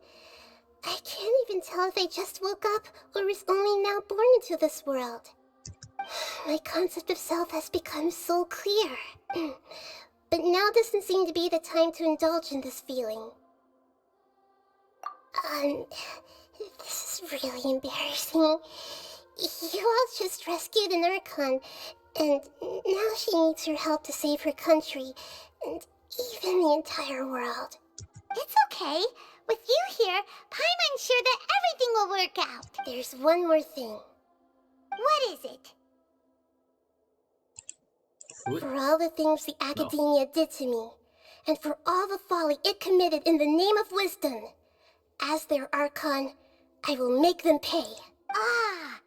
I can't even tell if I just woke up or was only now born into this world. My concept of self has become so clear. But now doesn't seem to be the time to indulge in this feeling. This is really embarrassing. You all just rescued an Archon, and now she needs your help to save her country, and even the entire world. It's okay. With you here, Paimon's sure that everything will work out. There's one more thing. What is it? For all the things the Academia did to me, and for all the folly it committed in the name of wisdom, as their Archon, I will make them pay. Ah!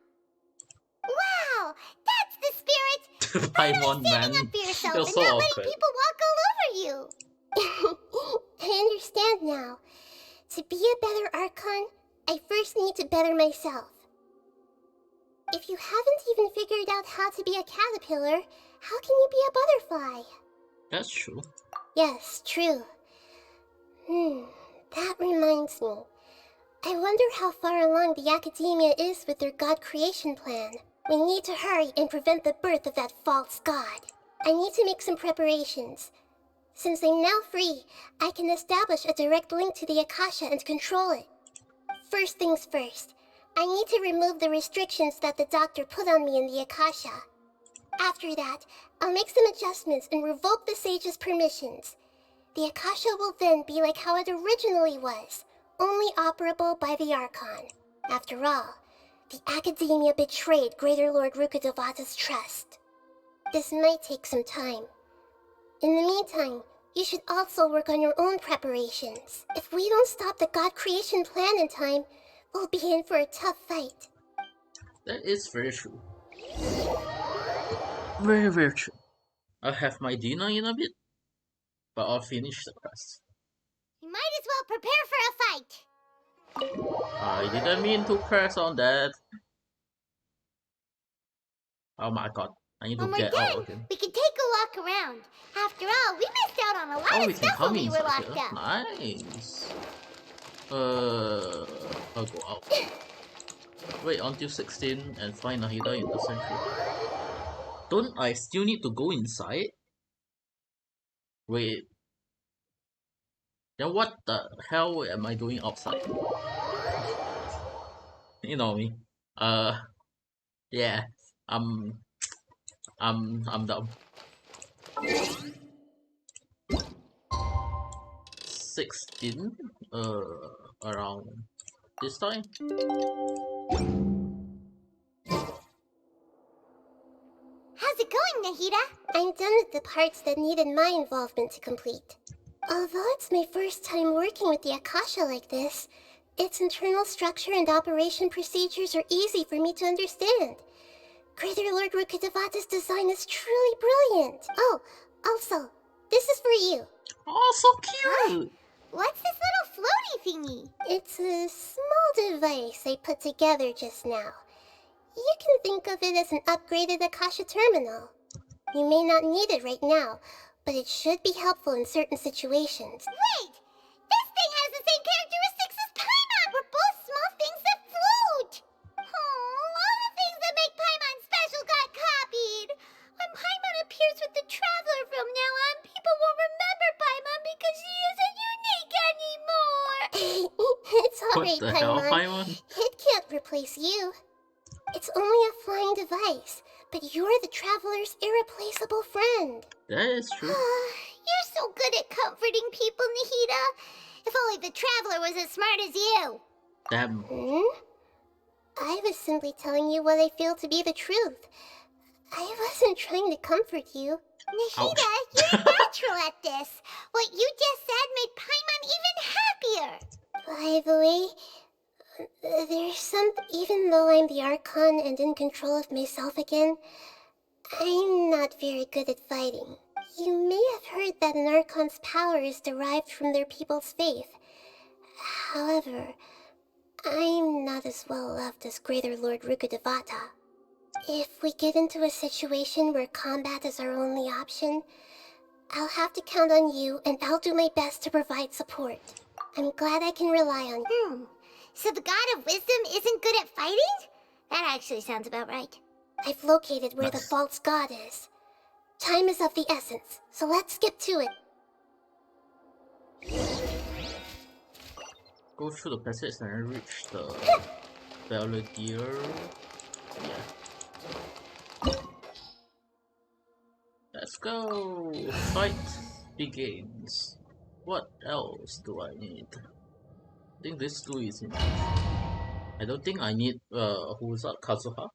Wow! That's the spirit! Paimon, man. Standing up for yourself You're and so not awkward. letting people walk all over you! I understand now. To be a better Archon, I first need to better myself. If you haven't even figured out how to be a caterpillar, how can you be a butterfly? That's true. Yes, true. That reminds me. I wonder how far along the Academia is with their god creation plan. We need to hurry and prevent the birth of that false god. I need to make some preparations. Since I'm now free, I can establish a direct link to the Akasha and control it. First things first, I need to remove the restrictions that the doctor put on me in the Akasha. After that, I'll make some adjustments and revoke the sage's permissions. The Akasha will then be like how it originally was, only operable by the Archon. After all, the Academia betrayed Greater Lord Rukkhadevata's trust. This might take some time. In the meantime, you should also work on your own preparations. If we don't stop the god creation plan in time, we'll be in for a tough fight. That is very true. Very, very true. I'll have my dinner in a bit, but I'll finish the quest. You might as well prepare for a fight. I didn't mean to press on that. Oh my god, I need to get out again. We can take a walk around. After all, we missed out on a lot of stuff when we were locked up. Nice. I'll go out. Wait until 16 and find Nahida in the sanctuary. Don't I still need to go inside? Wait. Then what the hell am I doing outside? You know me. Yeah. I'm dumb. 16? Around this time? How's it going, Nahida? I'm done with the parts that needed my involvement to complete. Although it's my first time working with the Akasha like this, its internal structure and operation procedures are easy for me to understand. Greater Lord Rukkhadevata's design is truly brilliant. Oh, also, this is for you. Oh, so cute! What's this little floaty thingy? It's a small device I put together just now. You can think of it as an upgraded Akasha terminal. You may not need it right now, but it should be helpful in certain situations. Wait! This thing has the same characteristics as Paimon! We're both small things that float! Oh, all the things that make Paimon special got copied! When Paimon appears with the Traveler from now on, people won't remember Paimon because she isn't unique anymore! It's alright, Paimon. It can't replace you. It's only a flying device, but you're the Traveler's irreplaceable friend. That is true. You're so good at comforting people, Nahida. If only the Traveler was as smart as you. Damn. I was simply telling you what I feel to be the truth. I wasn't trying to comfort you. Nahida, you're natural at this. What you just said made Paimon even happier. By the way, there's even though I'm the Archon and in control of myself again, I'm not very good at fighting. You may have heard that an Archon's power is derived from their people's faith. However, I'm not as well loved as Greater Lord Rukkhadevata. If we get into a situation where combat is our only option, I'll have to count on you, and I'll do my best to provide support. I'm glad I can rely on you. So the God of Wisdom isn't good at fighting? That actually sounds about right. I've located where the false god is. Time is of the essence, so let's get to it. Go through the passage and reach the Belvedere. Yeah. Let's go! Fight begins. What else do I need? I think this two is enough. I don't think I need who's that, Kazuha?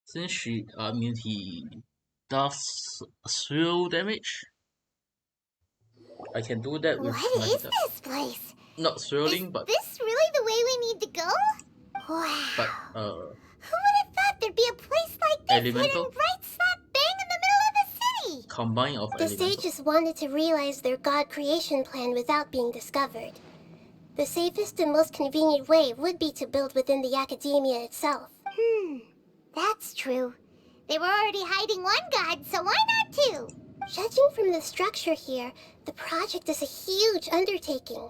Since he does thrill damage. I can do that with What is this place? Not thrilling, but Is this really the way we need to go? Wow. but Who would have thought there'd be a place like this hidden elemental right slap bang in the middle of the city? combine of The elemental. sages wanted to realize their god creation plan without being discovered. The safest and most convenient way would be to build within the academia itself. That's true. They were already hiding one god, so why not two? Judging from the structure here, the project is a huge undertaking.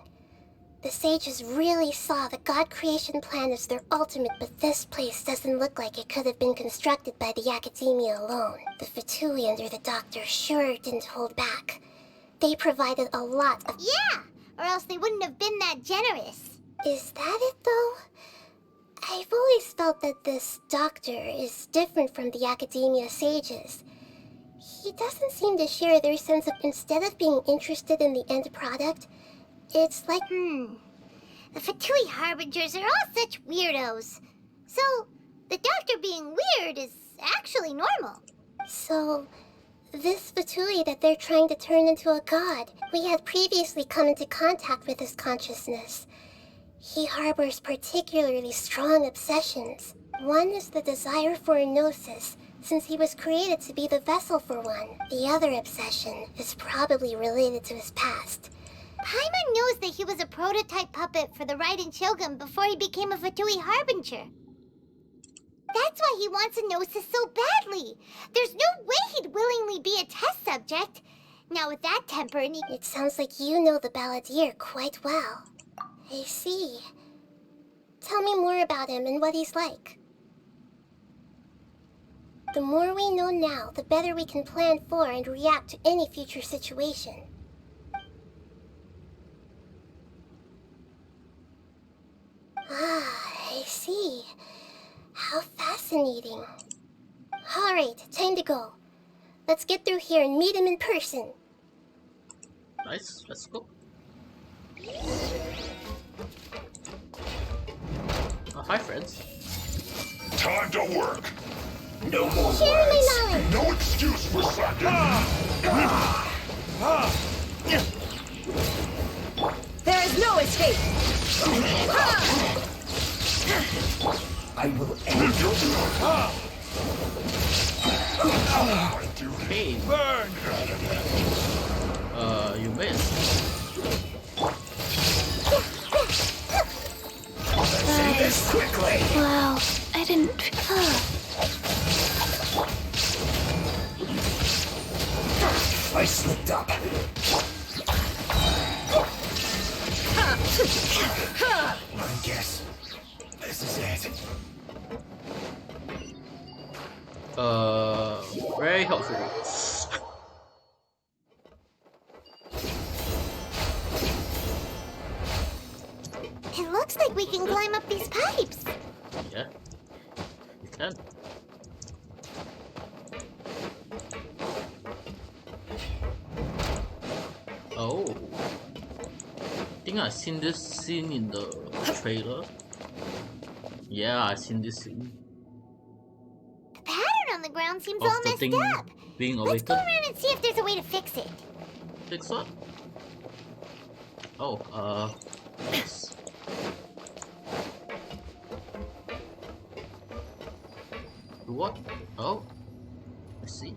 The sages really saw the god creation plan as their ultimate, but this place doesn't look like it could have been constructed by the academia alone. The Fatui under the doctor sure didn't hold back. They provided a lot of— Yeah! Or else they wouldn't have been that generous. Is that it, though? I've always felt that this doctor is different from the academia sages. He doesn't seem to share their sense of, instead of being interested in the end product, it's like, the Fatui Harbingers are all such weirdos. So, the doctor being weird is actually normal. So, this Fatui that they're trying to turn into a god, we had previously come into contact with his consciousness. He harbors particularly strong obsessions. One is the desire for a gnosis, since he was created to be the vessel for one. The other obsession is probably related to his past. Paimon knows that he was a prototype puppet for the Raiden Shogun before he became a Fatui Harbinger. That's why he wants a gnosis so badly. There's no way he'd willingly be a test subject. Now with that temper, it sounds like you know the Balladeer quite well. I see. Tell me more about him and what he's like. The more we know now, the better we can plan for and react to any future situation. I see. How fascinating. Alright, time to go. Let's get through here and meet him in person. Nice, let's go. Hi, friends. Time to work. No more words. No excuse for slacking. There is no escape. I will end your Hey, burn. You missed. Say this quickly. Wow, I didn't. I slipped up. I guess this is it. Very helpful. It looks like we can climb up these pipes. Yeah, you can. Oh, I think I've seen this scene in the trailer. Yeah, I've seen this scene. The pattern on the ground seems Of all the messed thing up. being Let's go awakened. around and see if there's a way to fix it. Fix what? Oh, yes. what? Oh, I see.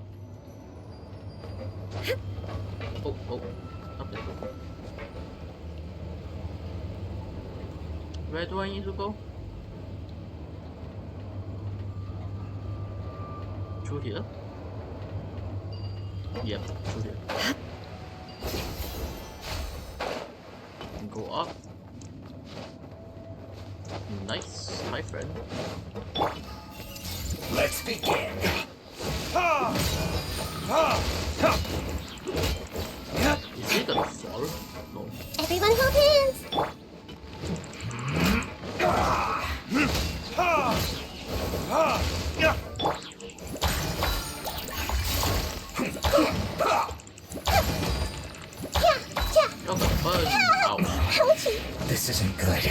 Oh, okay. Where do I need to go? Through here? Yep, through here. And go up. Nice. Hi, friend. Let's begin. Is he gonna fall? No. Everyone hold hands. This isn't good.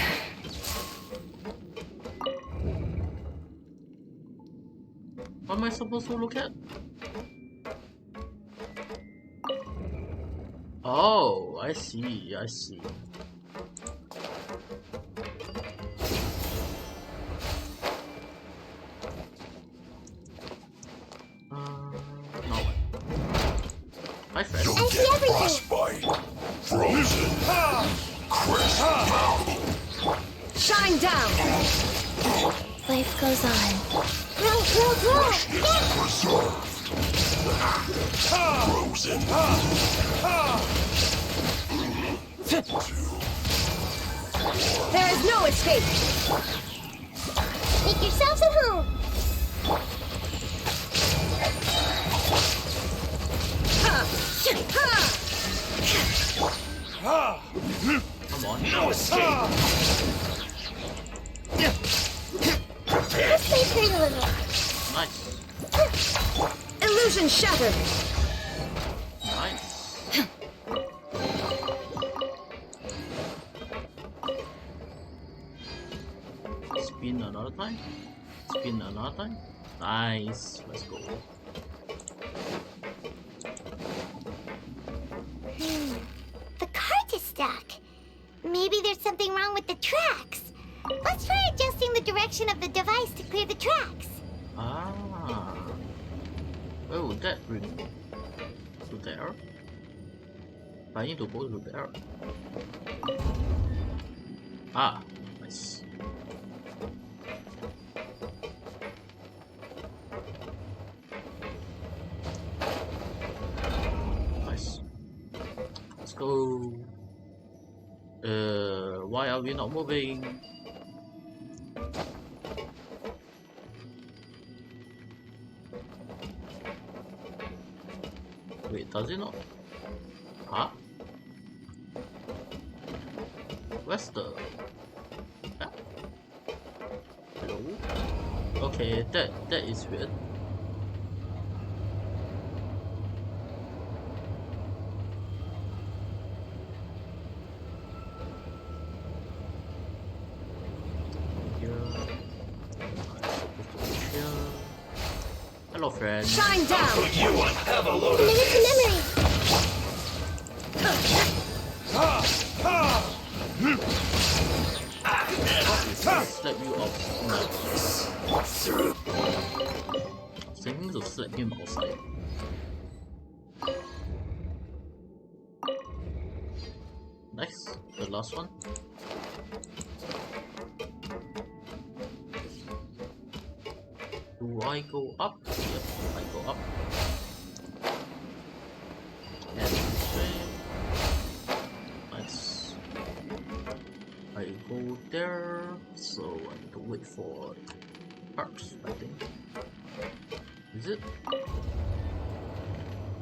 What am I supposed to look at? Oh, I see. No. Hi, friend. You'll get frostbite, frozen, crushed down. Shine down! Life goes on. Roll. Preserved. Frozen. There is no escape! Make yourselves at home. Come on. No escape. Let's play pretty little. Nice. Illusion shattered! Nice. Spin another time. Nice. Let's go. The cart is stuck. Maybe there's something wrong with the tracks. Let's try adjusting the direction of the device to clear the tracks. Ah. Where would that bring me? To there? I need to go to there. Ah, nice. Nice. Let's go. Why are we not moving? Wait, does it not? Huh? Where's the... Ah? Hello? Okay, that is weird. Hello, friend. Shine down! Put you on have a load of Minute to memory. Slap you off. Thinking to slap him outside. Nice. The last one. Do I go up? Yep, I go up. And this way. Nice. I go there, so I need to wait for parks, I think. Is it?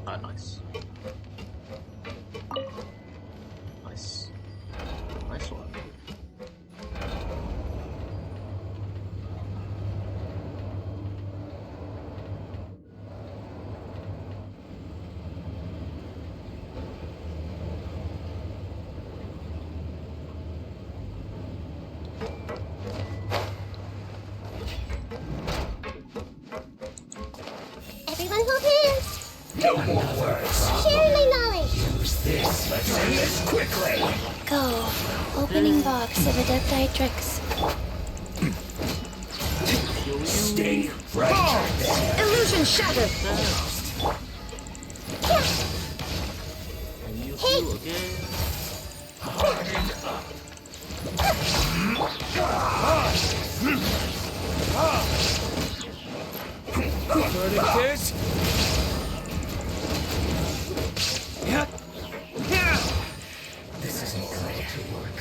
Ah, nice. Nice. Nice one. Everyone hold hands. no more words. Sharing my knowledge. Use this. Let's do this quickly. Go. Opening box of Adepti tricks. Stay right there. Illusion shattered. And use you again. Burning kids. This isn't going to work.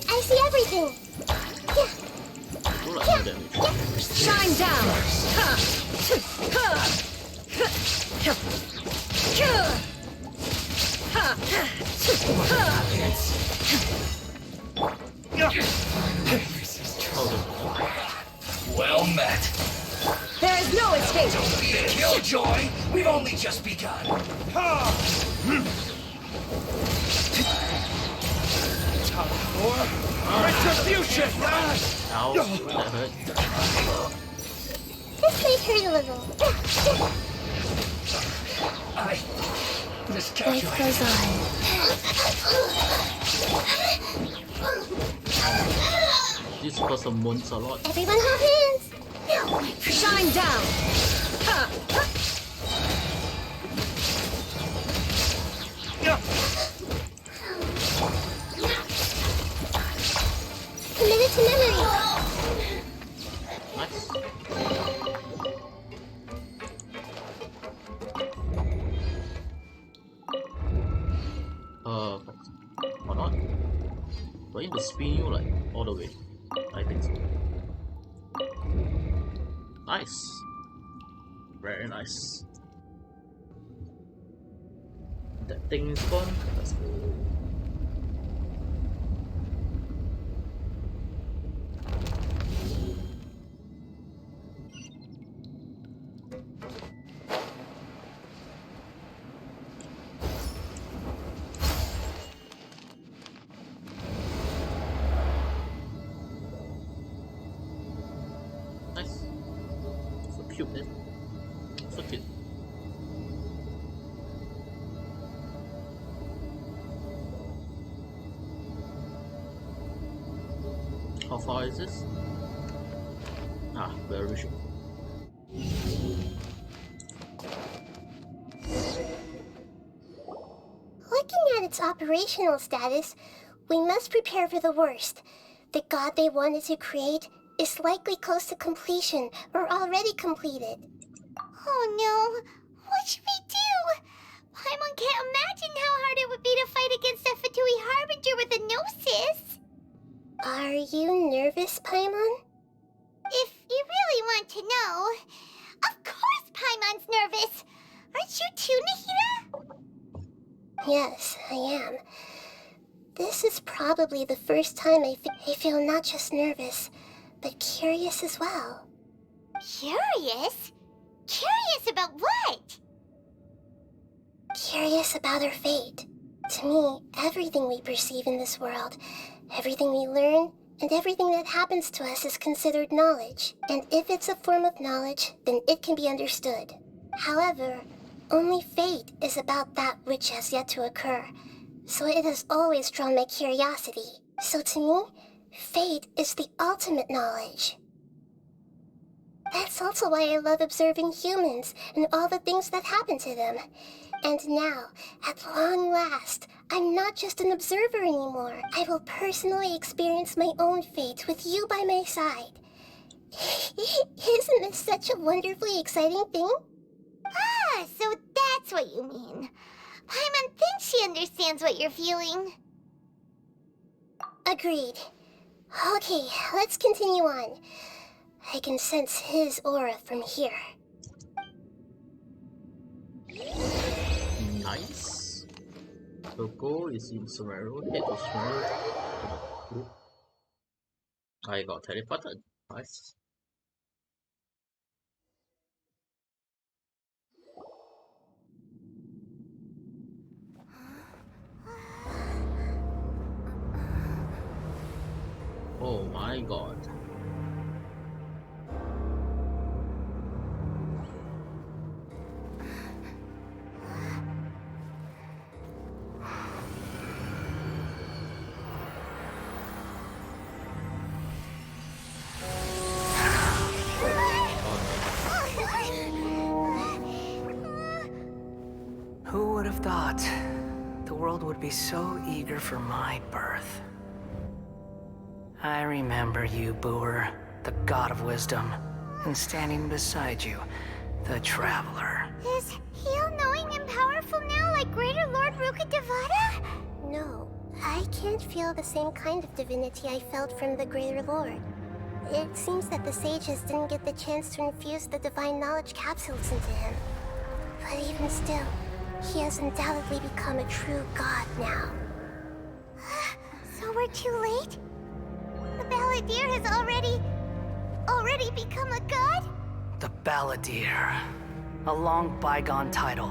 I see everything. Shine down. Well met. There is no escape. Don't be a killjoy. We've only just begun. Retribution! Ow, that hurt. This might hurt a little. Life goes on. This person moans a lot. Everyone hold hands. Shine down. Committed to memory. Nice. Or not? Do I need to spin you like all the way? I think so. Nice. Very nice. That thing is gone. Let's go. Nice. So cute, eh? So cute. How far is this? Ah, very short. Looking at its operational status, we must prepare for the worst. The god they wanted to create is likely close to completion or already completed. Oh no! What should we do? Paimon can't imagine how hard it would be to fight against a Fatui Harbinger with a Gnosis. Are you nervous, Paimon? If you really want to know, of course Paimon's nervous! Aren't you too, Nahida? Yes, I am. This is probably the first time I feel not just nervous, but curious as well. Curious? Curious about what? Curious about our fate. To me, everything we perceive in this world, everything we learn, and everything that happens to us is considered knowledge. And if it's a form of knowledge, then it can be understood. However, only fate is about that which has yet to occur, so it has always drawn my curiosity. So to me, fate is the ultimate knowledge. That's also why I love observing humans and all the things that happen to them. And now, at long last, I'm not just an observer anymore. I will personally experience my own fate with you by my side. Isn't this such a wonderfully exciting thing? Ah, so that's what you mean. Paimon thinks she understands what you're feeling. Agreed. Okay, let's continue on. I can sense his aura from here. Nice. The goal is in Sumeru. Hit the Sumeru. I got teleported. Nice. Oh my god. have thought the world would be so eager for my birth? I remember you, Booer, the god of wisdom, and standing beside you, the traveler. Is he all-knowing and powerful now like Greater Lord Rukkhadevata? No, I can't feel the same kind of divinity I felt from the Greater Lord. It seems that the sages didn't get the chance to infuse the divine knowledge capsules into him. But even still, he has undoubtedly become a true god now. So we're too late? The Balladeer has already become a god? The Balladeer. A long bygone title.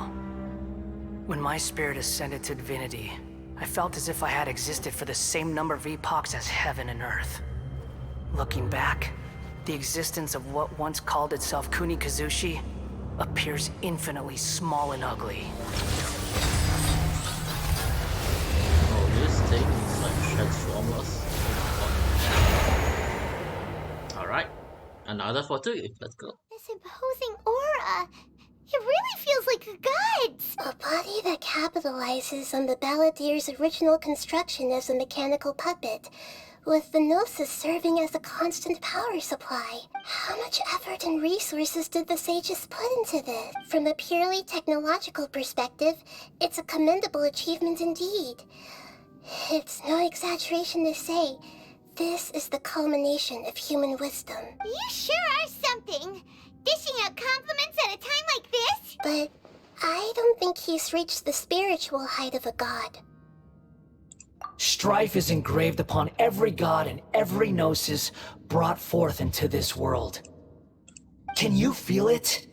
When my spirit ascended to divinity, I felt as if I had existed for the same number of epochs as heaven and earth. Looking back, the existence of what once called itself Kunikazushi appears infinitely small and ugly. Oh, this thing is like Transformers. Alright, another for 2. Let's go. This imposing aura. It really feels like a god's. A body that capitalizes on the Balladeer's original construction as a mechanical puppet, with the Gnosis serving as a constant power supply. How much effort and resources did the sages put into this? From a purely technological perspective, it's a commendable achievement indeed. It's no exaggeration to say, this is the culmination of human wisdom. You sure are something. Dishing out compliments at a time like this? But I don't think he's reached the spiritual height of a god. Strife is engraved upon every god and every gnosis brought forth into this world. Can you feel it?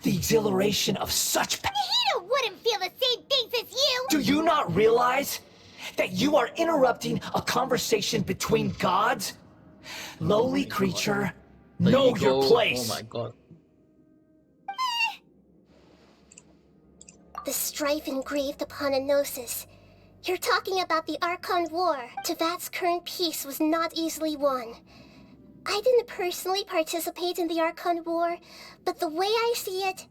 The exhilaration of such Nahida wouldn't feel the same things as you! Do you not realize that you are interrupting a conversation between gods? Lowly creature, know your place! Oh my god. The strife engraved upon a gnosis. You're talking about the Archon War. Tevat's current peace was not easily won. I didn't personally participate in the Archon War, but the way I see it,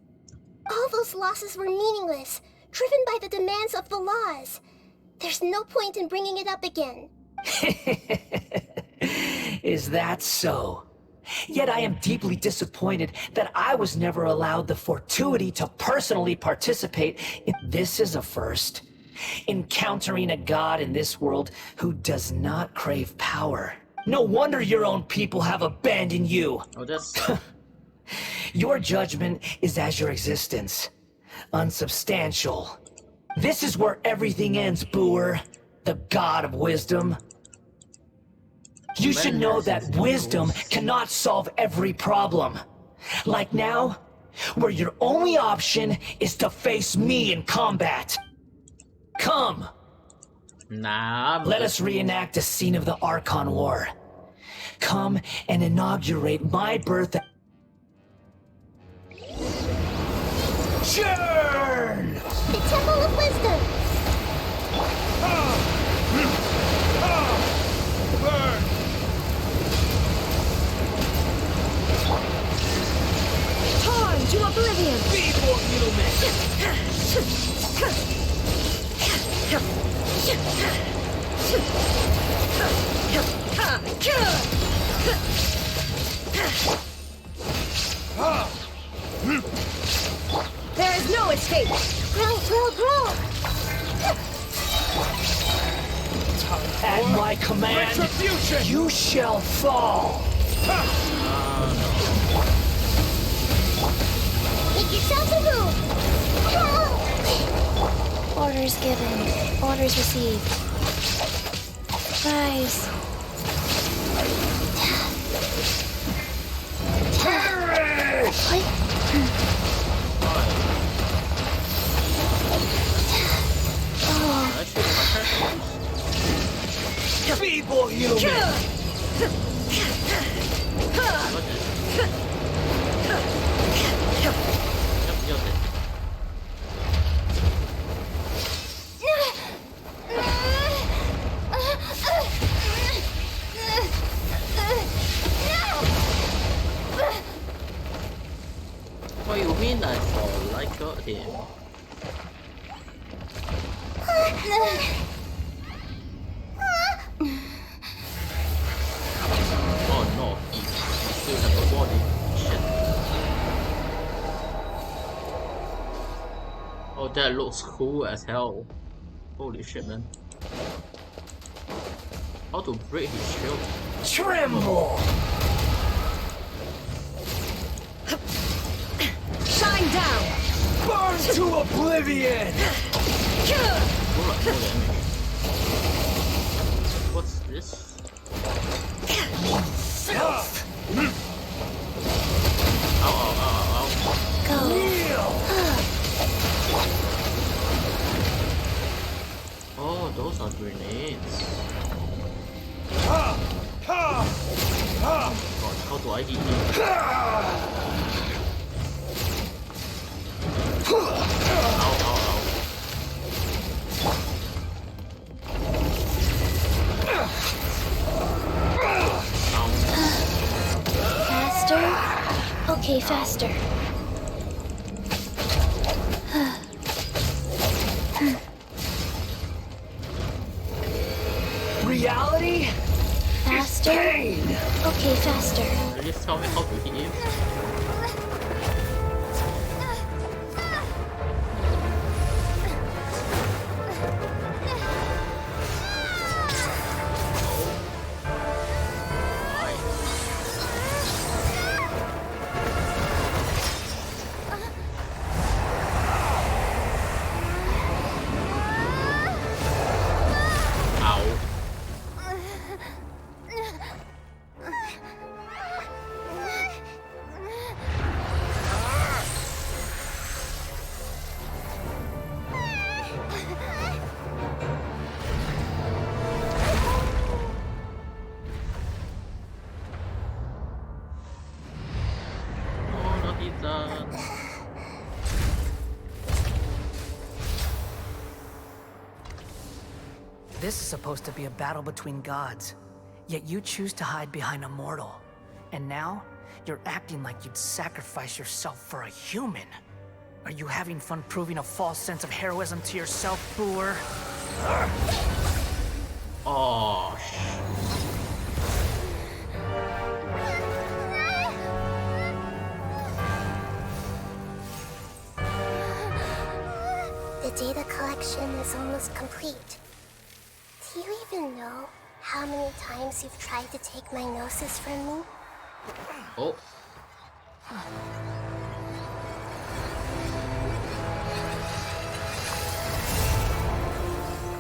all those losses were meaningless, driven by the demands of the laws. There's no point in bringing it up again. Is that so? Yet I am deeply disappointed that I was never allowed the fortuity to personally participate in this is a first. Encountering a god in this world who does not crave power. No wonder your own people have abandoned you. Oh, that's... Your judgment is as your existence. Unsubstantial. This is where everything ends, Booer. The god of wisdom. You should know that wisdom cannot solve every problem. Like now, where your only option is to face me in combat. Come! Nah, let us reenact a scene of the Archon War. Come and inaugurate my birth. Churn! The Temple of Wisdom! Burn! Torn to oblivion! Be more human! There is no escape! Grow! At my command, you shall fall! Make yourself a move! Orders given. Orders received. Rise. Feeble human! What do you mean I fall like him? Oh no, he still has a body. Shit. Oh, that looks cool as hell. Holy shit, man. How to break his shield? Tremble! Shine down! Burn to oblivion! What's this? Filth! Ow, ow, ow, ow. Go! Oh, those are grenades. God, how do I hit him? Ow, ow, ow. Faster? Okay, faster. Reality? Faster? Pain. Okay, faster. Please tell me how to hit him. This is supposed to be a battle between gods, yet you choose to hide behind a mortal. And now, you're acting like you'd sacrifice yourself for a human. Are you having fun proving a false sense of heroism to yourself, Boor? Oh, The data collection is almost complete. Do you even know how many times you've tried to take my gnosis from me? Oh.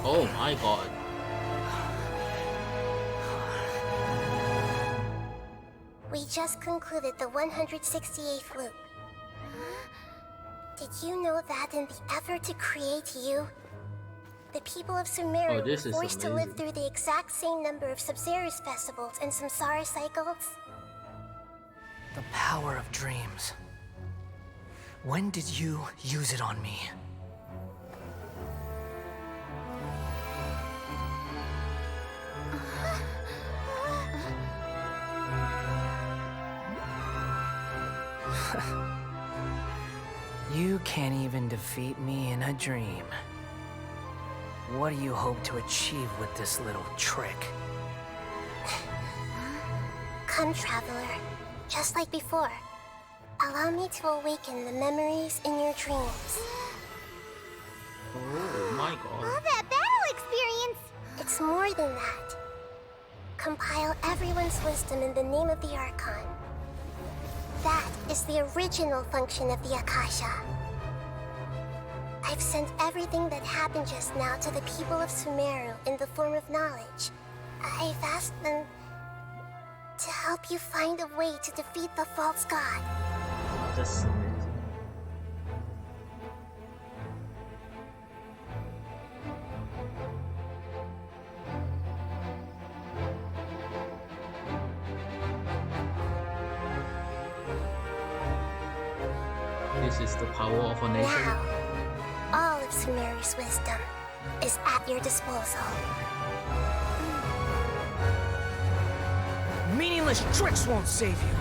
Oh my god. We just concluded the 168th loop. Did you know that in the effort to create you, the people of Sumeru were forced to live through the exact same number of Subzerus festivals and samsara cycles? The power of dreams. When did you use it on me? You can't even defeat me in a dream. What do you hope to achieve with this little trick? Come, Traveler. Just like before. Allow me to awaken the memories in your dreams. Oh my god. All that battle experience! It's more than that. Compile everyone's wisdom in the name of the Archon. That is the original function of the Akasha. I've sent everything that happened just now to the people of Sumeru in the form of knowledge. I've asked them to help you find a way to defeat the false god. That's amazing. This is the power of a nation. Now, all of Sumeru's wisdom is at your disposal. Meaningless tricks won't save you.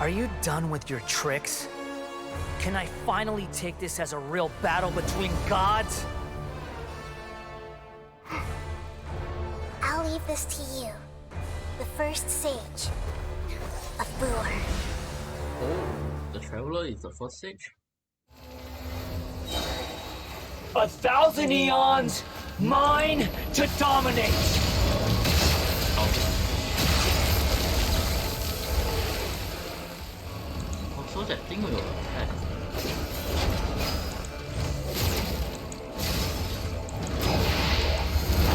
Are you done with your tricks? Can I finally take this as a real battle between gods? I'll leave this to you. The first sage of Boor. Oh, the Traveler is the first sage? 1,000 eons, mine to dominate! Also, that thing will attack.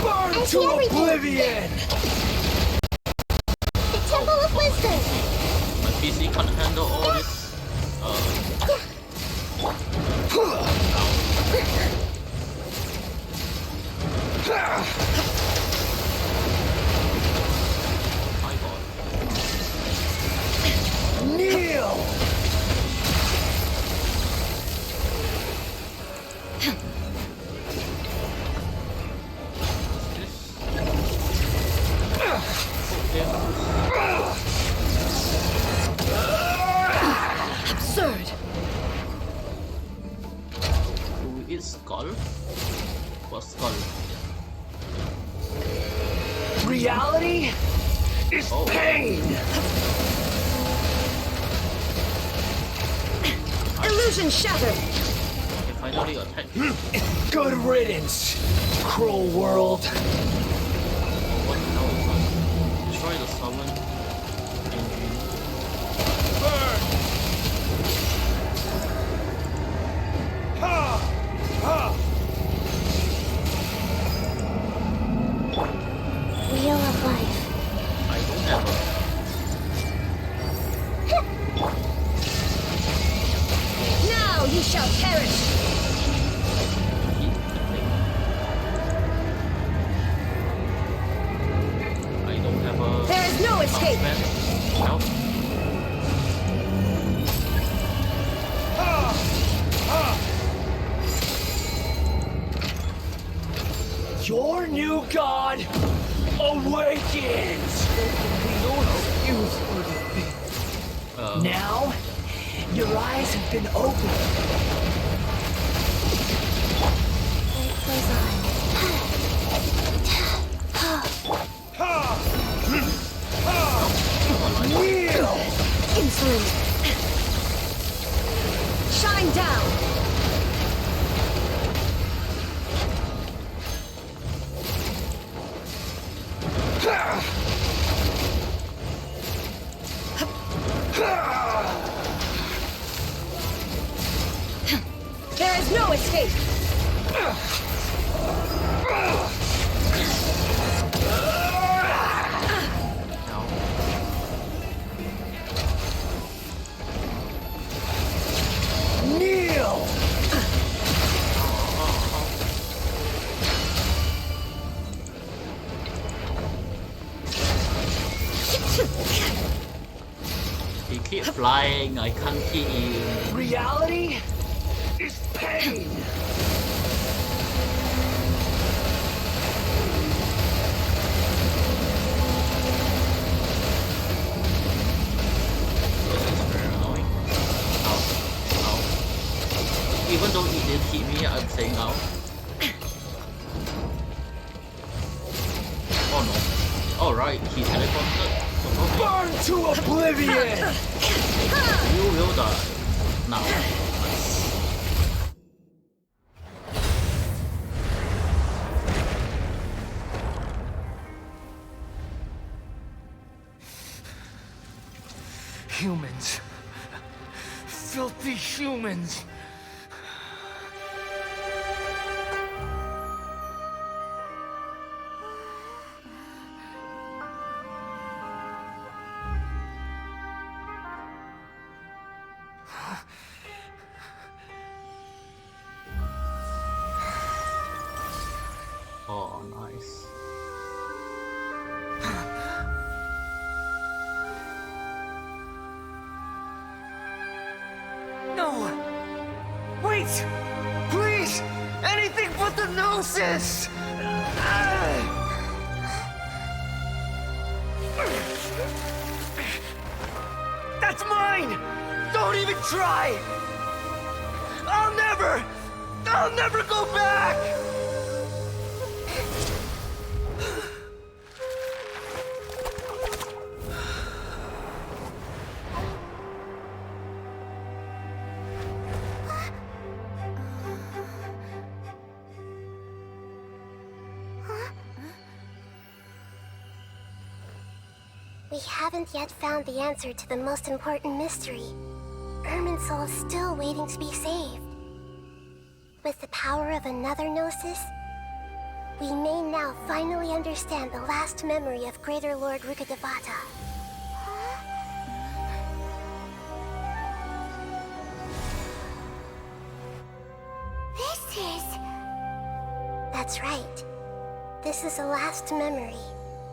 Burn to oblivion! The Temple of Wisdom! My PC can't handle all this. My god. Kneel! Absurd. Do we eat skull? What skull? Reality is pain! Illusion shattered. I finally attacked. Good riddance, cruel world. What the hell is that? Destroy the summon engine. Burn! Ha! Ha! Wheel of Life. I don't have Now you shall perish. I don't have a. There is no escape. Help. Your new god awakens! Now, your eyes have been opened. Life goes on. Kneel! Insolent. Shine down. There is no escape. Kneel! He keeps flying, I can't hit him. Reality is pain! Even though he did hit me, I'm saying now. Oh no. Alright, he teleported. Burn to oblivion! You will die. Now. Humans. Filthy humans. Oh, nice. No! Wait! Please! Anything but the Gnosis! That's mine! Don't even try! I'll never go back! We haven't yet found the answer to the most important mystery. Irminsul is still waiting to be saved. With the power of another Gnosis, we may now finally understand the last memory of Greater Lord Rukkhadevata. This is... That's right. This is the last memory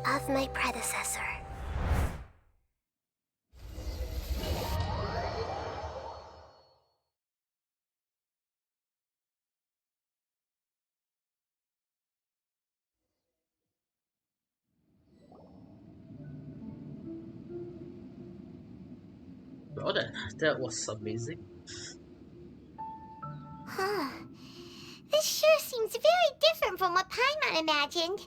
of my predecessor. Well, that was amazing. Huh. This sure seems very different from what Paimon imagined.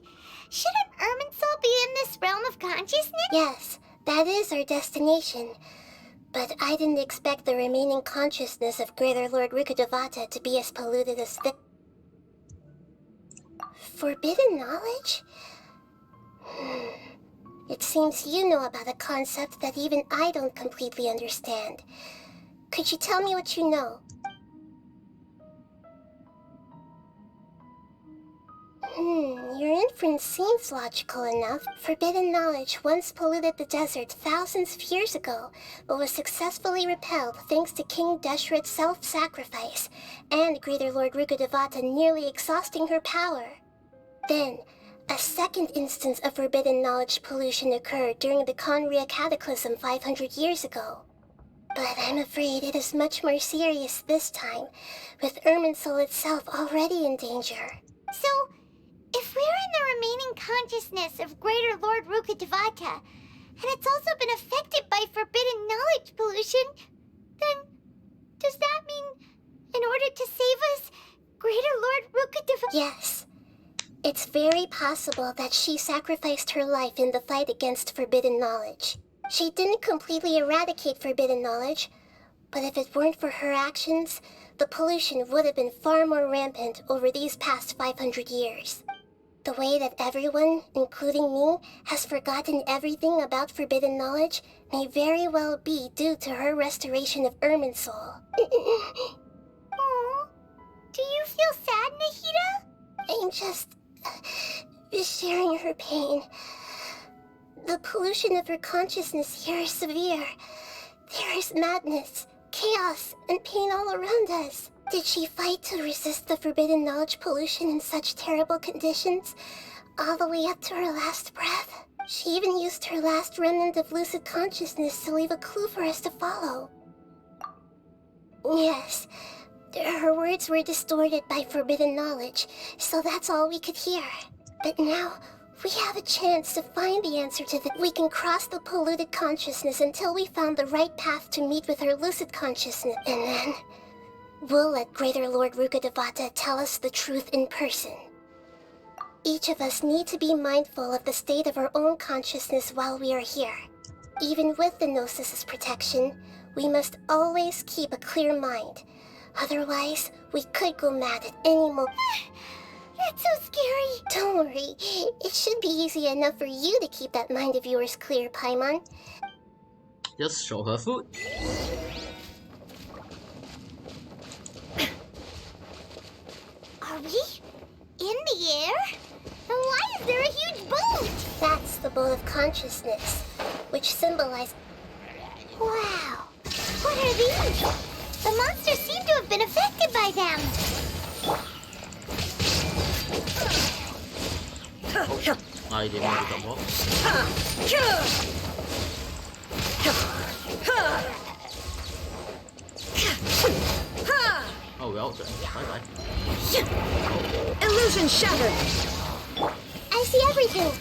Shouldn't Irminsul be in this realm of consciousness? Yes, that is our destination. But I didn't expect the remaining consciousness of Greater Lord Rukkhadevata to be as polluted as this. Forbidden knowledge? It seems you know about a concept that even I don't completely understand. Could you tell me what you know? Your inference seems logical enough. Forbidden knowledge once polluted the desert thousands of years ago, but was successfully repelled thanks to King Deshret's self-sacrifice, and Greater Lord Rukkhadevata nearly exhausting her power. Then, a second instance of forbidden knowledge pollution occurred during the Conria Cataclysm 500 years ago. But I'm afraid it is much more serious this time, with Irminsul itself already in danger. So, if we're in the remaining consciousness of Greater Lord Rukkhadevata, and it's also been affected by forbidden knowledge pollution, then does that mean, in order to save us, Greater Lord Rukkhadevata... Yes. It's very possible that she sacrificed her life in the fight against forbidden knowledge. She didn't completely eradicate forbidden knowledge, but if it weren't for her actions, the pollution would have been far more rampant over these past 500 years. The way that everyone, including me, has forgotten everything about forbidden knowledge may very well be due to her restoration of Irminsul. Aww. Do you feel sad, Nahida? I'm just sharing her pain. The pollution of her consciousness here is severe. There is madness, chaos, and pain all around us. Did she fight to resist the forbidden knowledge pollution in such terrible conditions, all the way up to her last breath? She even used her last remnant of lucid consciousness to leave a clue for us to follow. Yes, her words were distorted by forbidden knowledge, so that's all we could hear. But now, we have a chance to find the answer to that. We can cross the polluted consciousness until we found the right path to meet with her lucid consciousness, and then we'll let Greater Lord Rukkhadevata tell us the truth in person. Each of us need to be mindful of the state of our own consciousness while we are here. Even with the Gnosis' protection, we must always keep a clear mind. Otherwise, we could go mad at any moment. That's so scary. Don't worry. It should be easy enough for you to keep that mind of yours clear, Paimon. Just show her food. Are we in the air? Then why is there a huge boat? That's the boat of consciousness, which symbolizes... Wow. What are these? The monsters seem to have been affected by them. I didn't want to come up. Oh well then. Bye bye. Illusion shattered. I see everything.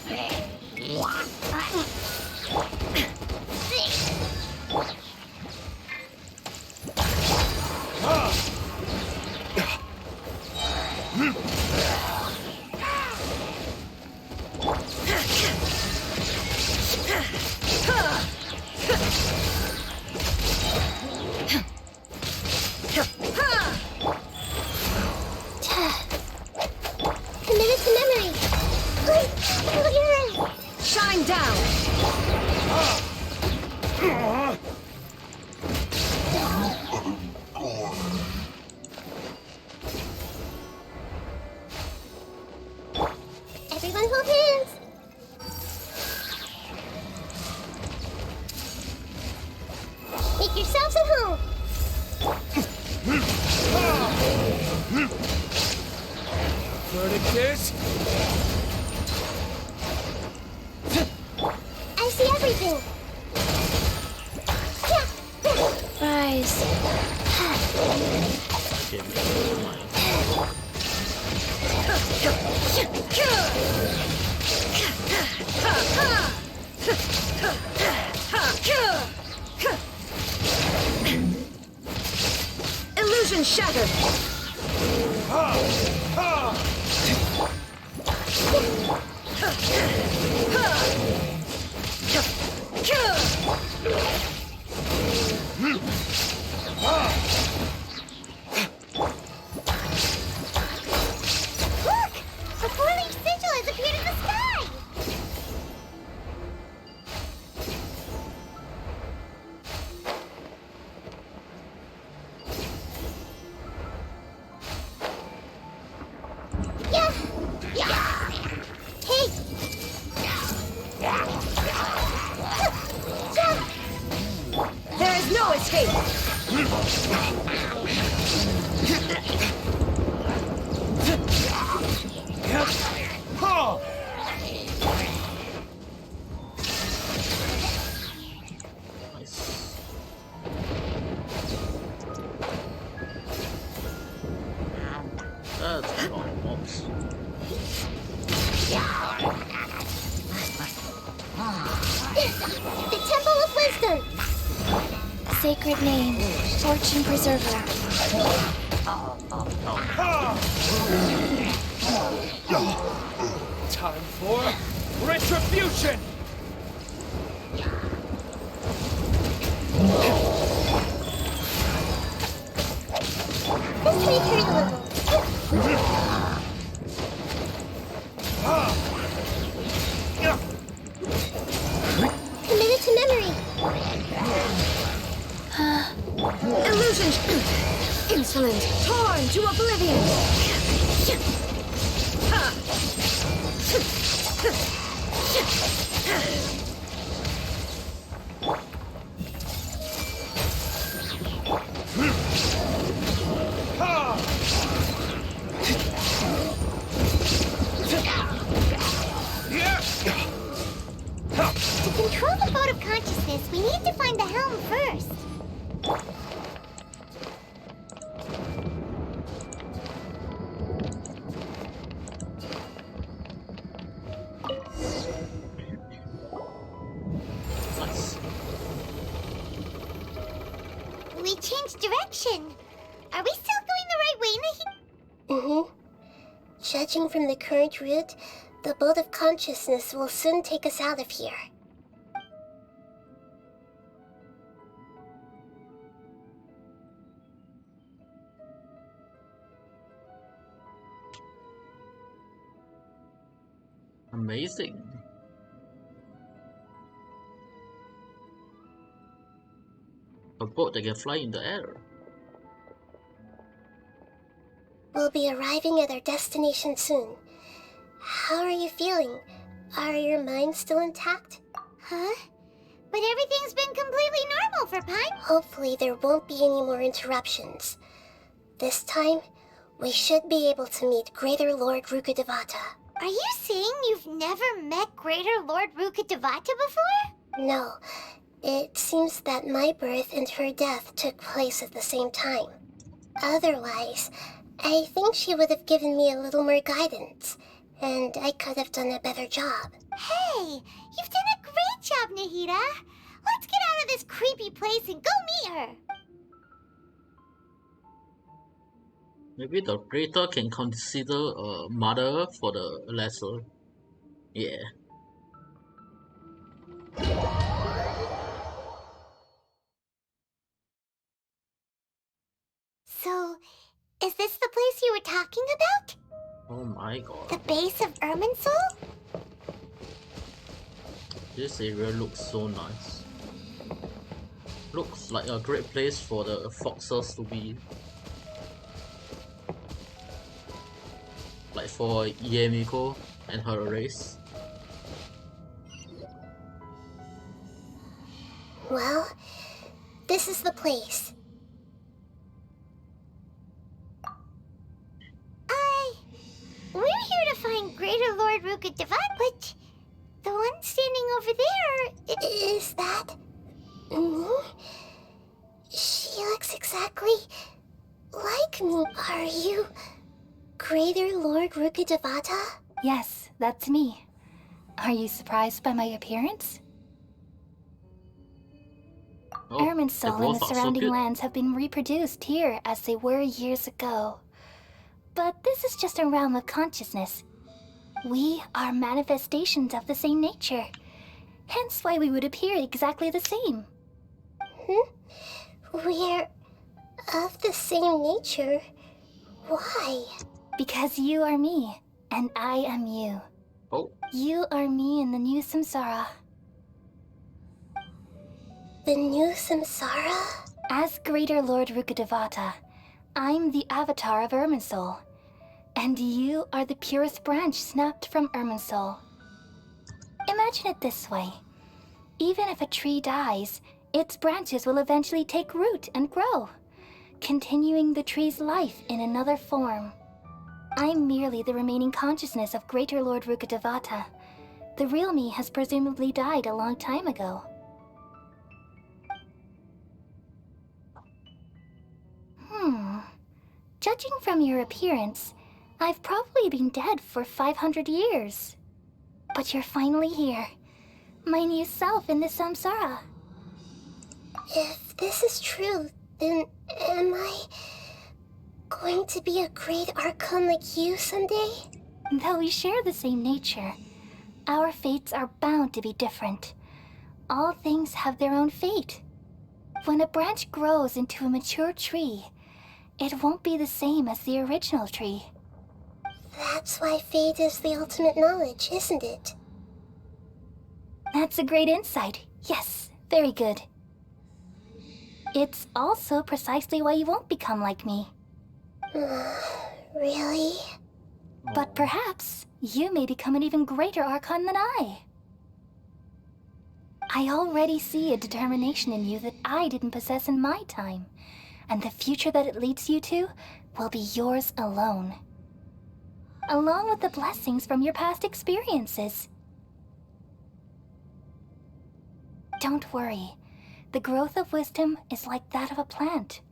Everyone hold hands. Make yourselves at home. Verticus? I see everything. Rise. Illusion shattered. Look! A four-leaf sigil has appeared in the sky! Yeah. Hey. There is no escape. That's almost. The Temple of Wisdom. Sacred name, Fortune Preserver. Time for retribution! This may hurt a little. Committed to memory. Illusion. Insolent. Torn to oblivion. To control the boat of consciousness, we need to find the helm first. Nice. We changed direction. Are we still going the right way, Nahida? Mm-hmm. Judging from the current route, the boat of consciousness will soon take us out of here. Amazing. A boat that can fly in the air. We'll be arriving at our destination soon. How are you feeling? Are your minds still intact? Huh? But everything's been completely normal for Paimon. Hopefully there won't be any more interruptions. This time, we should be able to meet Greater Lord Rukkhadevata. Are you saying you've never met Greater Lord Rukkhadevata before? No. It seems that my birth and her death took place at the same time. Otherwise, I think she would have given me a little more guidance, and I could have done a better job. Hey, you've done a great job, Nahida. Let's get out of this creepy place and go meet her. Maybe the greater can consider a mother for the lesser. Yeah. So, is this the place you were talking about? Oh my god. The base of Irminsul? This area looks so nice. Looks like a great place for the foxes to be. Like for Yemiko and her race. Well, this is the place. We're here to find Greater Lord Rukkhadevata, but the one standing over there... Is that... me? She looks exactly like me. Are you Greater Lord Rukkhadevata? Yes, that's me. Are you surprised by my appearance? Irminsul and the surrounding lands have been reproduced here as they were years ago. But this is just a realm of consciousness. We are manifestations of the same nature. Hence why we would appear exactly the same. We're of the same nature? Why? Because you are me, and I am you. Oh. You are me in the new samsara. The new samsara? As Greater Lord Rukkhadevata, I'm the avatar of Irminsul, and you are the purest branch snapped from Irminsul. Imagine it this way. Even if a tree dies, its branches will eventually take root and grow, continuing the tree's life in another form. I'm merely the remaining consciousness of Greater Lord Rukkhadevata. The real me has presumably died a long time ago. Judging from your appearance, I've probably been dead for 500 years. But you're finally here. My new self in the samsara. If this is true, then am I going to be a great Archon like you someday? Though we share the same nature, our fates are bound to be different. All things have their own fate. When a branch grows into a mature tree, it won't be the same as the original tree. That's why fate is the ultimate knowledge, isn't it? That's a great insight. Yes, very good. It's also precisely why you won't become like me. Really? But perhaps you may become an even greater Archon than I. I already see a determination in you that I didn't possess in my time, and the future that it leads you to will be yours alone. Along with the blessings from your past experiences. Don't worry. The growth of wisdom is like that of a plant.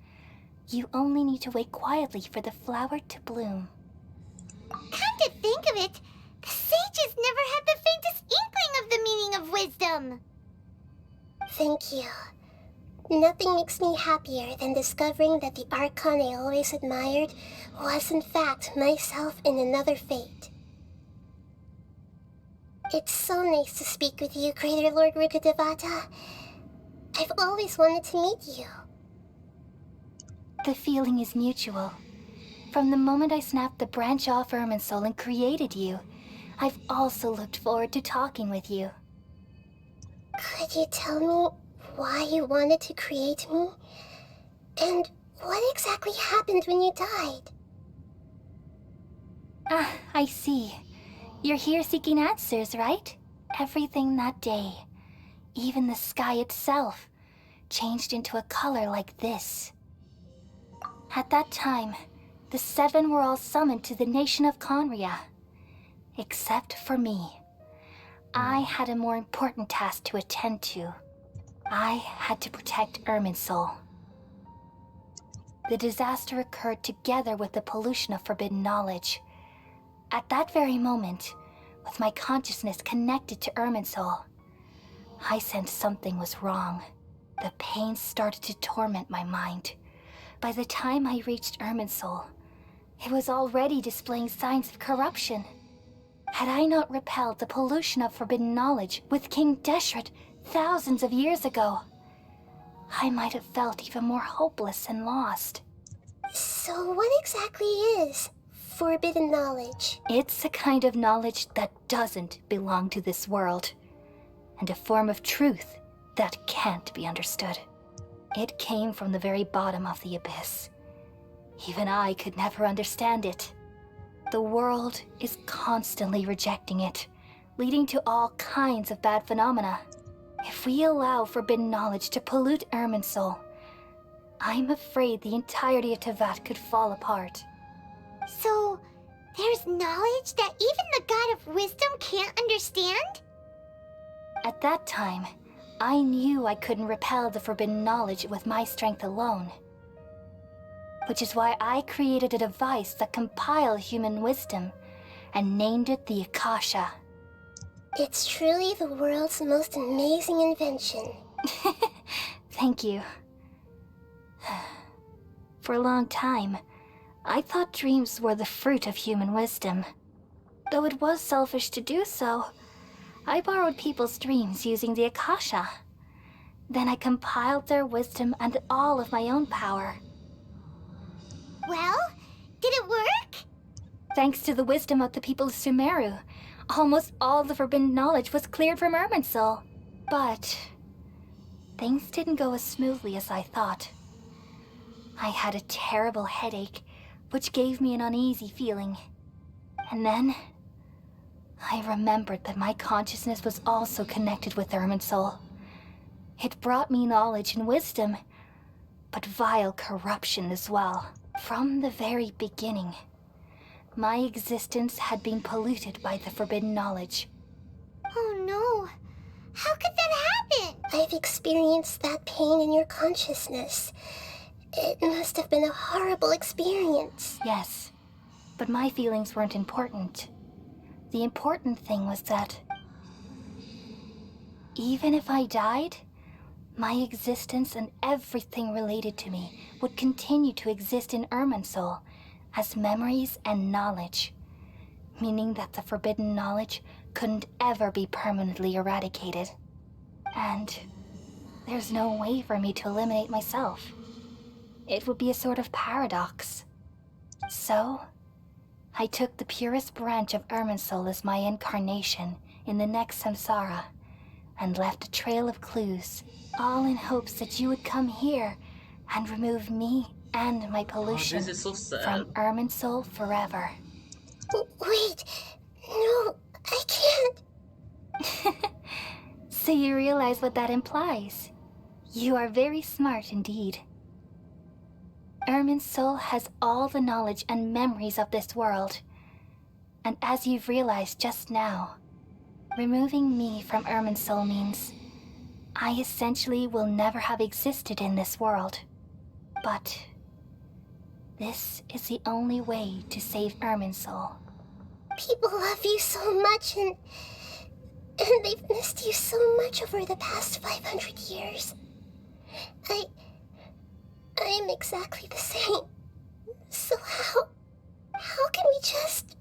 You only need to wait quietly for the flower to bloom. Come to think of it, the sages never had the faintest inkling of the meaning of wisdom. Thank you. Nothing makes me happier than discovering that the Archon I always admired was in fact myself in another fate. It's so nice to speak with you, Greater Lord Rukkhadevata. I've always wanted to meet you. The feeling is mutual. From the moment I snapped the branch off Irminsul and created you, I've also looked forward to talking with you. Could you tell me why you wanted to create me? And what exactly happened when you died? Ah, I see. You're here seeking answers, right? Everything that day, even the sky itself, changed into a color like this. At that time, the seven were all summoned to the nation of Conria. Except for me. I had a more important task to attend to. I had to protect Irminsul. The disaster occurred together with the pollution of forbidden knowledge. At that very moment, with my consciousness connected to Irminsul, I sensed something was wrong. The pain started to torment my mind. By the time I reached Irminsul, it was already displaying signs of corruption. Had I not repelled the pollution of forbidden knowledge with King Deshret thousands of years ago, I might have felt even more hopeless and lost. So what exactly is forbidden knowledge? It's a kind of knowledge that doesn't belong to this world, and a form of truth that can't be understood. It came from the very bottom of the abyss. Even I could never understand it. The world is constantly rejecting it, leading to all kinds of bad phenomena. If we allow forbidden knowledge to pollute Irminsul, I'm afraid the entirety of Teyvat could fall apart. So, there's knowledge that even the God of Wisdom can't understand? At that time, I knew I couldn't repel the forbidden knowledge with my strength alone. Which is why I created a device that compiled human wisdom and named it the Akasha. It's truly the world's most amazing invention. Thank you. For a long time, I thought dreams were the fruit of human wisdom. Though it was selfish to do so, I borrowed people's dreams using the Akasha. Then I compiled their wisdom and all of my own power. Well, did it work? Thanks to the wisdom of the people of Sumeru, almost all the forbidden knowledge was cleared from Irminsul. But things didn't go as smoothly as I thought. I had a terrible headache, which gave me an uneasy feeling. And then I remembered that my consciousness was also connected with Irminsul. It brought me knowledge and wisdom, but vile corruption as well. From the very beginning, my existence had been polluted by the forbidden knowledge. Oh no. How could that happen? I've experienced that pain in your consciousness. It must have been a horrible experience. Yes, but my feelings weren't important. The important thing was that even if I died, my existence and everything related to me would continue to exist in Irminsul as memories and knowledge, meaning that the forbidden knowledge couldn't ever be permanently eradicated. And there's no way for me to eliminate myself. It would be a sort of paradox. So, I took the purest branch of Irminsul as my incarnation in the next samsara, and left a trail of clues, all in hopes that you would come here and remove me and my pollution this is so sad. from Irminsul forever. Wait, no, I can't. So you realize what that implies. You are very smart indeed. Irminsul has all the knowledge and memories of this world. And as you've realized just now, removing me from Irminsul means I essentially will never have existed in this world. But this is the only way to save Irminsul. People love you so much and they've missed you so much over the past 500 years. I am exactly the same. So how can we just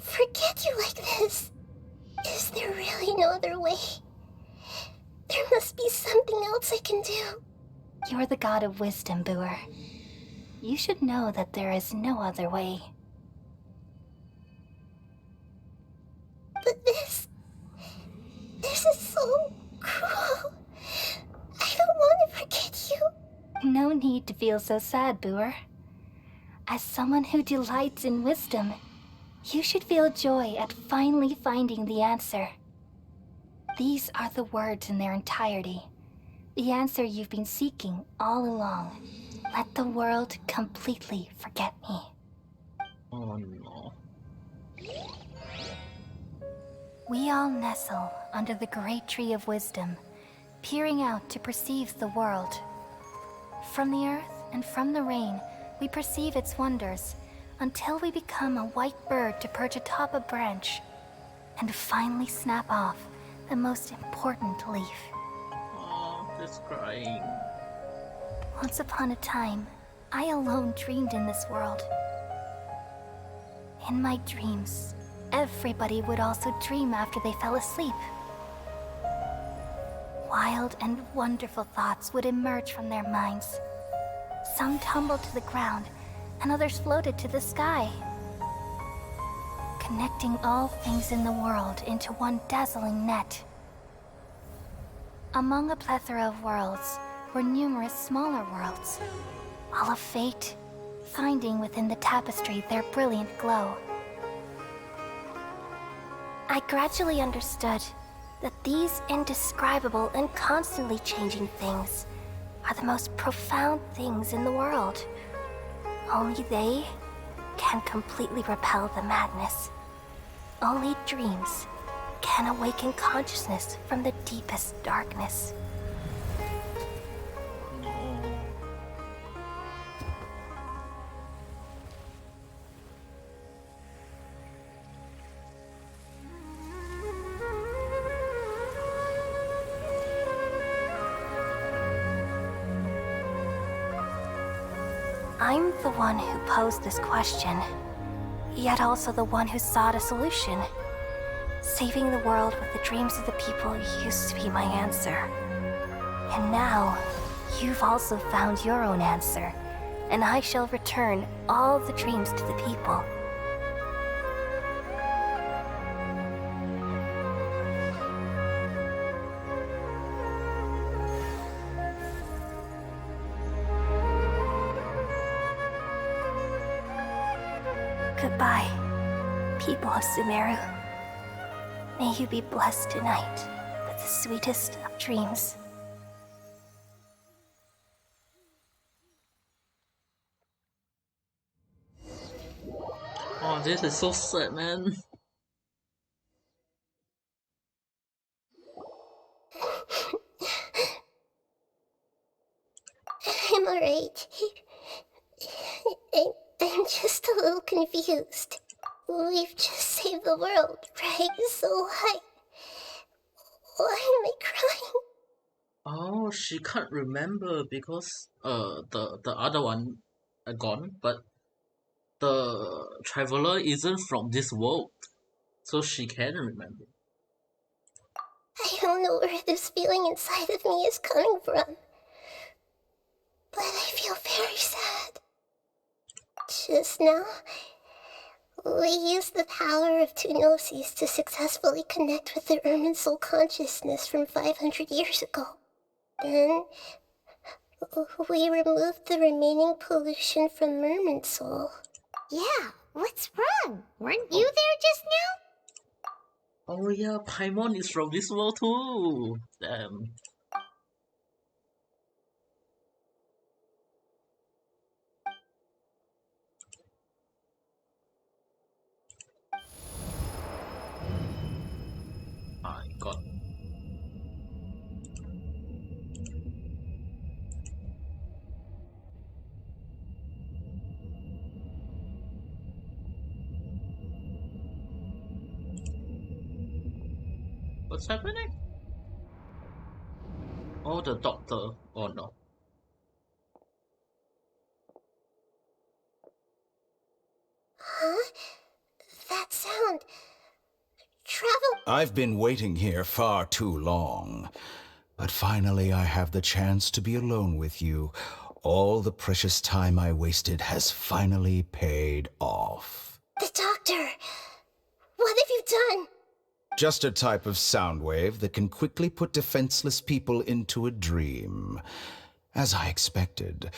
forget you like this? Is there really no other way? There must be something else I can do. You're the god of wisdom, Boer. You should know that there is no other way. But this is so cruel. I don't want to forget you. No need to feel so sad, Boer. As someone who delights in wisdom, you should feel joy at finally finding the answer. These are the words in their entirety. The answer you've been seeking all along. Let the world completely forget me. Oh no. We all nestle under the great tree of wisdom, peering out to perceive the world. From the earth and from the rain, we perceive its wonders, until we become a white bird to perch atop a branch, and finally snap off the most important leaf. Oh, just crying. Once upon a time, I alone dreamed in this world. In my dreams, everybody would also dream after they fell asleep. Wild and wonderful thoughts would emerge from their minds. Some tumbled to the ground, and others floated to the sky, connecting all things in the world into one dazzling net. Among a plethora of worlds, were numerous smaller worlds, all of fate, finding within the tapestry their brilliant glow. I gradually understood that these indescribable and constantly changing things are the most profound things in the world. Only they can completely repel the madness. Only dreams can awaken consciousness from the deepest darkness. I'm the one who posed this question, yet also the one who sought a solution. Saving the world with the dreams of the people used to be my answer. And now, you've also found your own answer, and I shall return all the dreams to the people. Goodbye, people of Sumeru. May you be blessed tonight with the sweetest of dreams. Oh, this is so sad, man. I'm alright. I'm just a little confused. We've just saved the world, right? So why am I crying? Oh, she can't remember because the other one are gone, but the traveler isn't from this world, so she can remember. I don't know where this feeling inside of me is coming from, but I feel very sad. Just now, we used the power of two gnosis to successfully connect with the Ermin soul consciousness from 500 years ago. Then, we removed the remaining pollution from Merman soul. Yeah, what's wrong? Weren't you there just now? Oh yeah, Paimon is from this world too. Damn. My God. What's happening? Oh, the doctor. Oh no. Huh? That sound. Travel. I've been waiting here far too long. But finally I have the chance to be alone with you. All the precious time I wasted has finally paid off. The doctor. What have you done? Just a type of sound wave that can quickly put defenseless people into a dream. As I expected,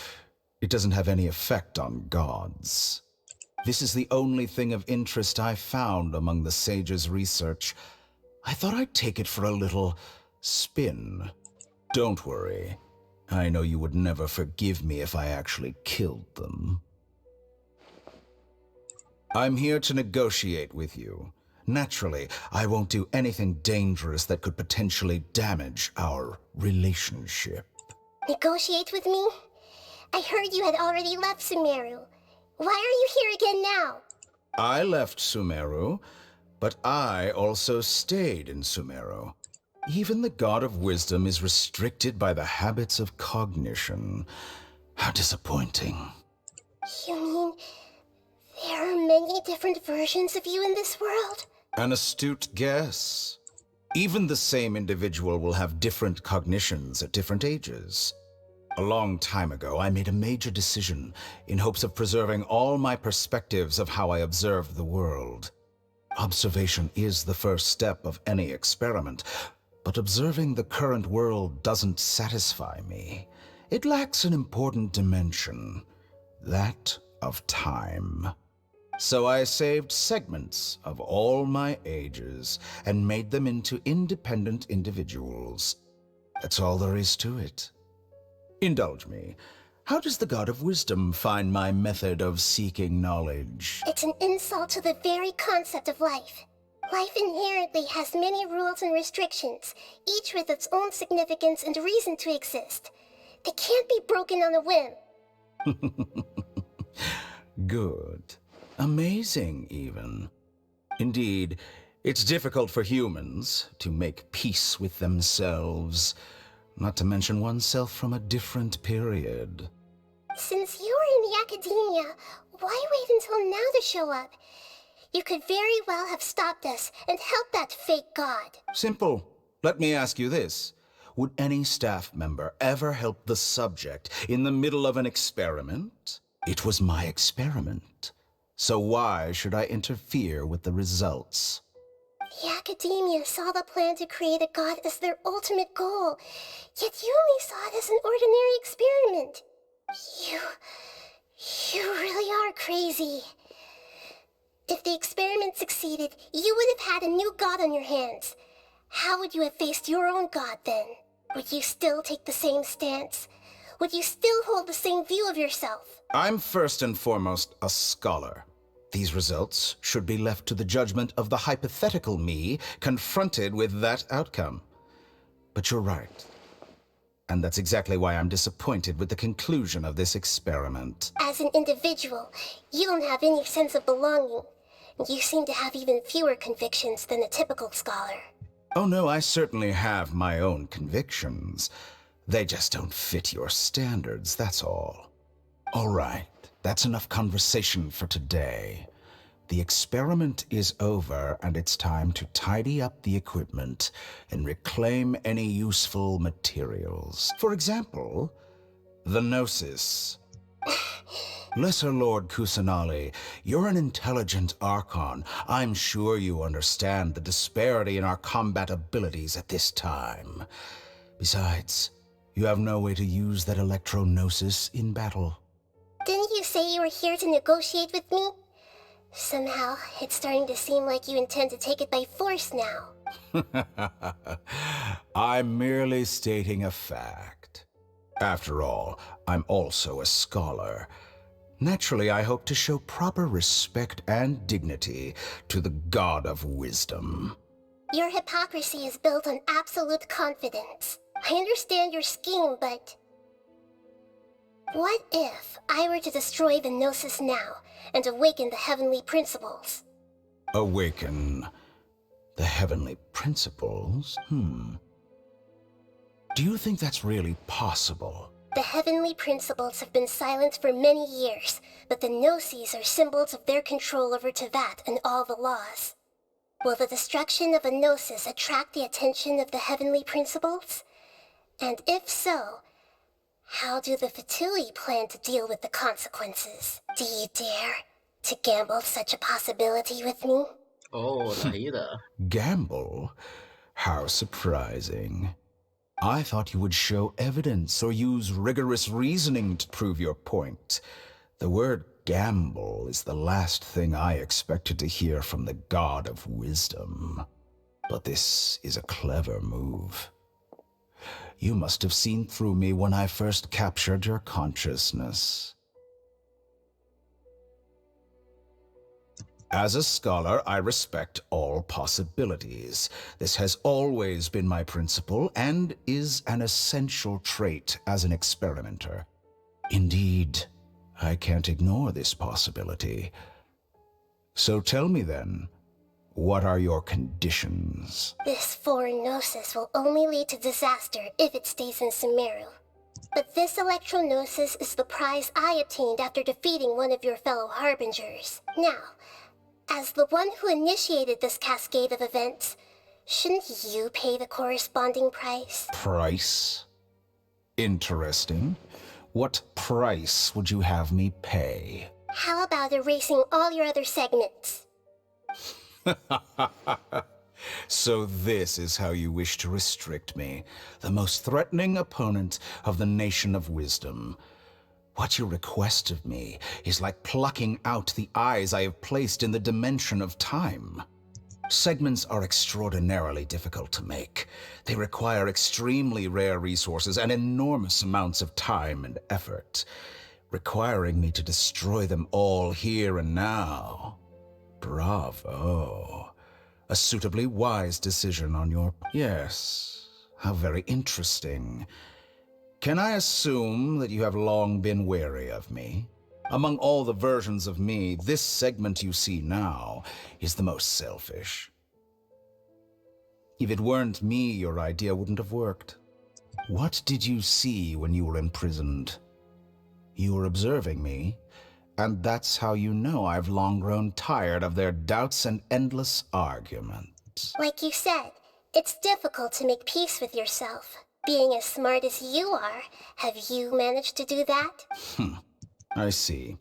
it doesn't have any effect on gods. This is the only thing of interest I found among the sage's research. I thought I'd take it for a little spin. Don't worry. I know you would never forgive me if I actually killed them. I'm here to negotiate with you. Naturally, I won't do anything dangerous that could potentially damage our relationship. Negotiate with me? I heard you had already left Sumeru. Why are you here again now? I left Sumeru, but I also stayed in Sumeru. Even the God of Wisdom is restricted by the habits of cognition. How disappointing. You mean there are many different versions of you in this world? An astute guess. Even the same individual will have different cognitions at different ages. A long time ago, I made a major decision in hopes of preserving all my perspectives of how I observed the world. Observation is the first step of any experiment, but observing the current world doesn't satisfy me. It lacks an important dimension, that of time. So I saved segments of all my ages and made them into independent individuals. That's all there is to it. Indulge me. How does the God of Wisdom find my method of seeking knowledge? It's an insult to the very concept of life. Life inherently has many rules and restrictions, each with its own significance and reason to exist. They can't be broken on a whim. Good. Amazing, even. Indeed, it's difficult for humans to make peace with themselves, not to mention oneself from a different period. Since you were in the academia, why wait until now to show up? You could very well have stopped us and helped that fake god. Simple. Let me ask you this. Would any staff member ever help the subject in the middle of an experiment? It was my experiment. So why should I interfere with the results? The academia saw the plan to create a god as their ultimate goal, yet you only saw it as an ordinary experiment. You really are crazy. If the experiment succeeded, you would have had a new god on your hands. How would you have faced your own god then? Would you still take the same stance? Would you still hold the same view of yourself? I'm first and foremost a scholar. These results should be left to the judgment of the hypothetical me confronted with that outcome. But you're right. And that's exactly why I'm disappointed with the conclusion of this experiment. As an individual, you don't have any sense of belonging. You seem to have even fewer convictions than a typical scholar. Oh no, I certainly have my own convictions. They just don't fit your standards, that's all. All right, that's enough conversation for today. The experiment is over, and it's time to tidy up the equipment and reclaim any useful materials. For example, the Gnosis. Lesser Lord Kusanali, you're an intelligent Archon. I'm sure you understand the disparity in our combat abilities at this time. Besides, you have no way to use that Electro-Gnosis in battle. Didn't you say you were here to negotiate with me? Somehow, it's starting to seem like you intend to take it by force now. I'm merely stating a fact. After all, I'm also a scholar. Naturally, I hope to show proper respect and dignity to the God of Wisdom. Your hypocrisy is built on absolute confidence. I understand your scheme, but... what if I were to destroy the Gnosis now and awaken the heavenly principles? Awaken the heavenly principles? Do you think that's really possible? The heavenly principles have been silent for many years, but the Gnosis are symbols of their control over Teyvat and all the laws. Will the destruction of a Gnosis attract the attention of the heavenly principles? And if so, how do the Fatui plan to deal with the consequences? Do you dare to gamble such a possibility with me? Oh, Nahida. Gamble? How surprising. I thought you would show evidence or use rigorous reasoning to prove your point. The word gamble is the last thing I expected to hear from the God of Wisdom. But this is a clever move. You must have seen through me when I first captured your consciousness. As a scholar, I respect all possibilities. This has always been my principle and is an essential trait as an experimenter. Indeed, I can't ignore this possibility. So tell me then, what are your conditions? This foreign Gnosis will only lead to disaster if it stays in Sumeru. But this Electro-Gnosis is the prize I obtained after defeating one of your fellow Harbingers. Now, as the one who initiated this cascade of events, shouldn't you pay the corresponding price? Price? Interesting. What price would you have me pay? How about erasing all your other segments? So this is how you wish to restrict me, the most threatening opponent of the Nation of Wisdom. What you request of me is like plucking out the eyes I have placed in the dimension of time. Segments are extraordinarily difficult to make. They require extremely rare resources and enormous amounts of time and effort, requiring me to destroy them all here and now. Bravo. A suitably wise decision on your... Yes, how very interesting. Can I assume that you have long been wary of me? Among all the versions of me, this segment you see now is the most selfish. If it weren't me, your idea wouldn't have worked. What did you see when you were imprisoned? You were observing me, and that's how you know I've long grown tired of their doubts and endless arguments. Like you said, it's difficult to make peace with yourself. Being as smart as you are, have you managed to do that? I see.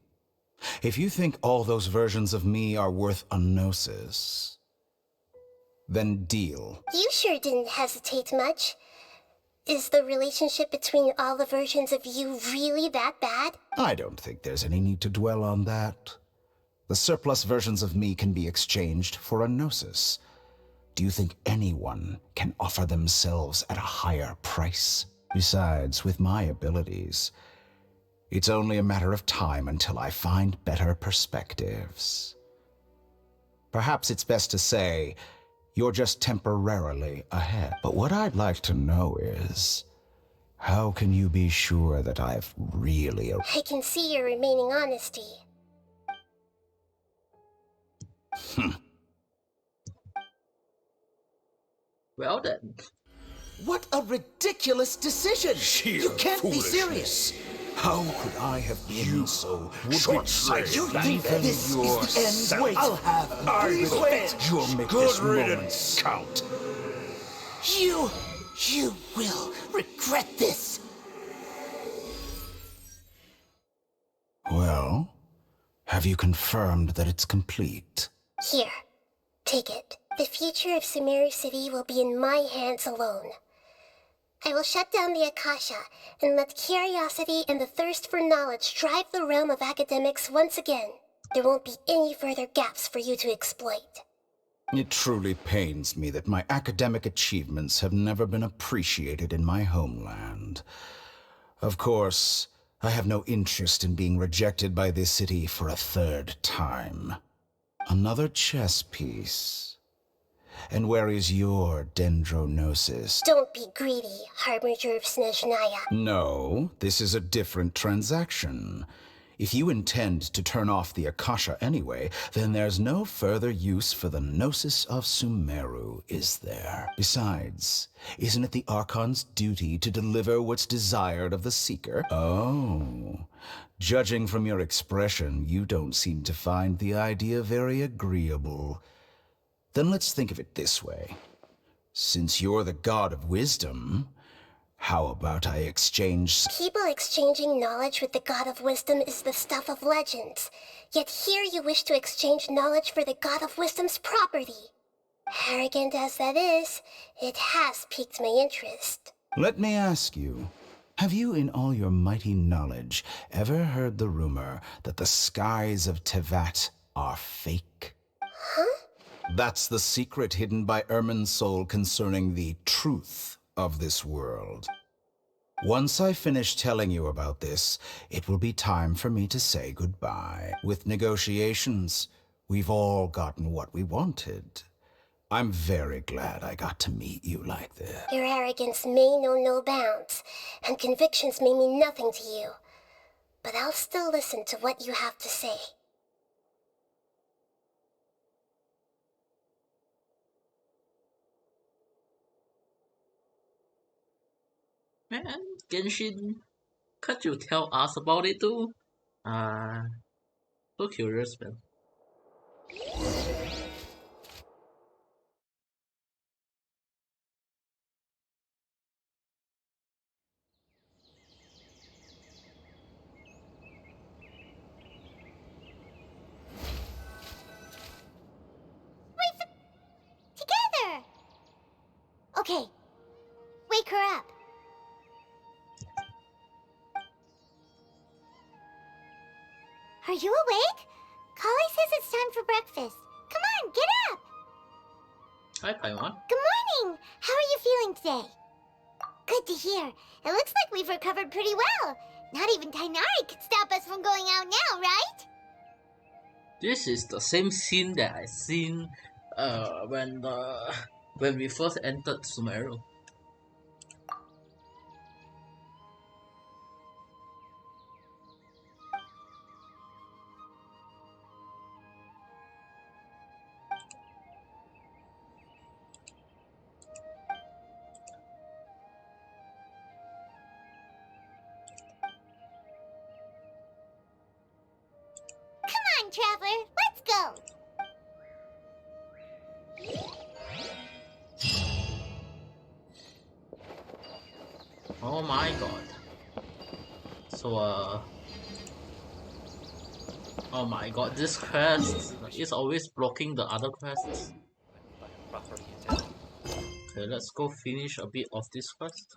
If you think all those versions of me are worth a gnosis, then deal. You sure didn't hesitate much. Is the relationship between all the versions of you really that bad? I don't think there's any need to dwell on that. The surplus versions of me can be exchanged for a gnosis. Do you think anyone can offer themselves at a higher price? Besides, with my abilities, it's only a matter of time until I find better perspectives. Perhaps it's best to say, you're just temporarily ahead. But what I'd like to know is, how can you be sure that I've really... I can see your remaining honesty. Well then. What a ridiculous decision! Sheer You can't be foolishness. serious! How could I have been so short-sighted? You think Even this is the end? yourself. Wait, I'll have I quit. You'll make Good this moment riddance. count. You will regret this! Well, have you confirmed that it's complete? Here, take it. The future of Sumeru City will be in my hands alone. I will shut down the Akasha and let curiosity and the thirst for knowledge drive the realm of academics once again. There won't be any further gaps for you to exploit. It truly pains me that my academic achievements have never been appreciated in my homeland. Of course, I have no interest in being rejected by this city for a third time. Another chess piece. And where is your dendronosis? Don't be greedy, Harbinger of Snezhnaya. No, this is a different transaction. If you intend to turn off the Akasha anyway, then there's no further use for the Gnosis of Sumeru, is there? Besides, isn't it the Archon's duty to deliver what's desired of the Seeker? Oh, judging from your expression, you don't seem to find the idea very agreeable. Then let's think of it this way. Since you're the god of wisdom, how about I exchange... People exchanging knowledge with the God of Wisdom is the stuff of legends. Yet here you wish to exchange knowledge for the God of Wisdom's property. Arrogant as that is, it has piqued my interest. Let me ask you, have you in all your mighty knowledge ever heard the rumor that the skies of Tevat are fake? Huh? That's the secret hidden by Irminsul concerning the truth of this world. Once I finish telling you about this, it will be time for me to say goodbye. With negotiations, we've all gotten what we wanted. I'm very glad I got to meet you like this. Your arrogance may know no bounds, and convictions may mean nothing to you. But I'll still listen to what you have to say. Man, Genshin, can't you tell us about it too? So curious, man. Together! Okay. Wake her up. Are you awake? Kali says it's time for breakfast. Come on, get up! Hi, Paimon. Good morning! How are you feeling today? Good to hear. It looks like we've recovered pretty well. Not even Tighnari could stop us from going out now, right? This is the same scene that I seen when we first entered Sumeru. Come on, Traveler, let's go! Oh my god. So oh my god, this quest is always blocking the other quests. Okay, let's go finish a bit of this quest.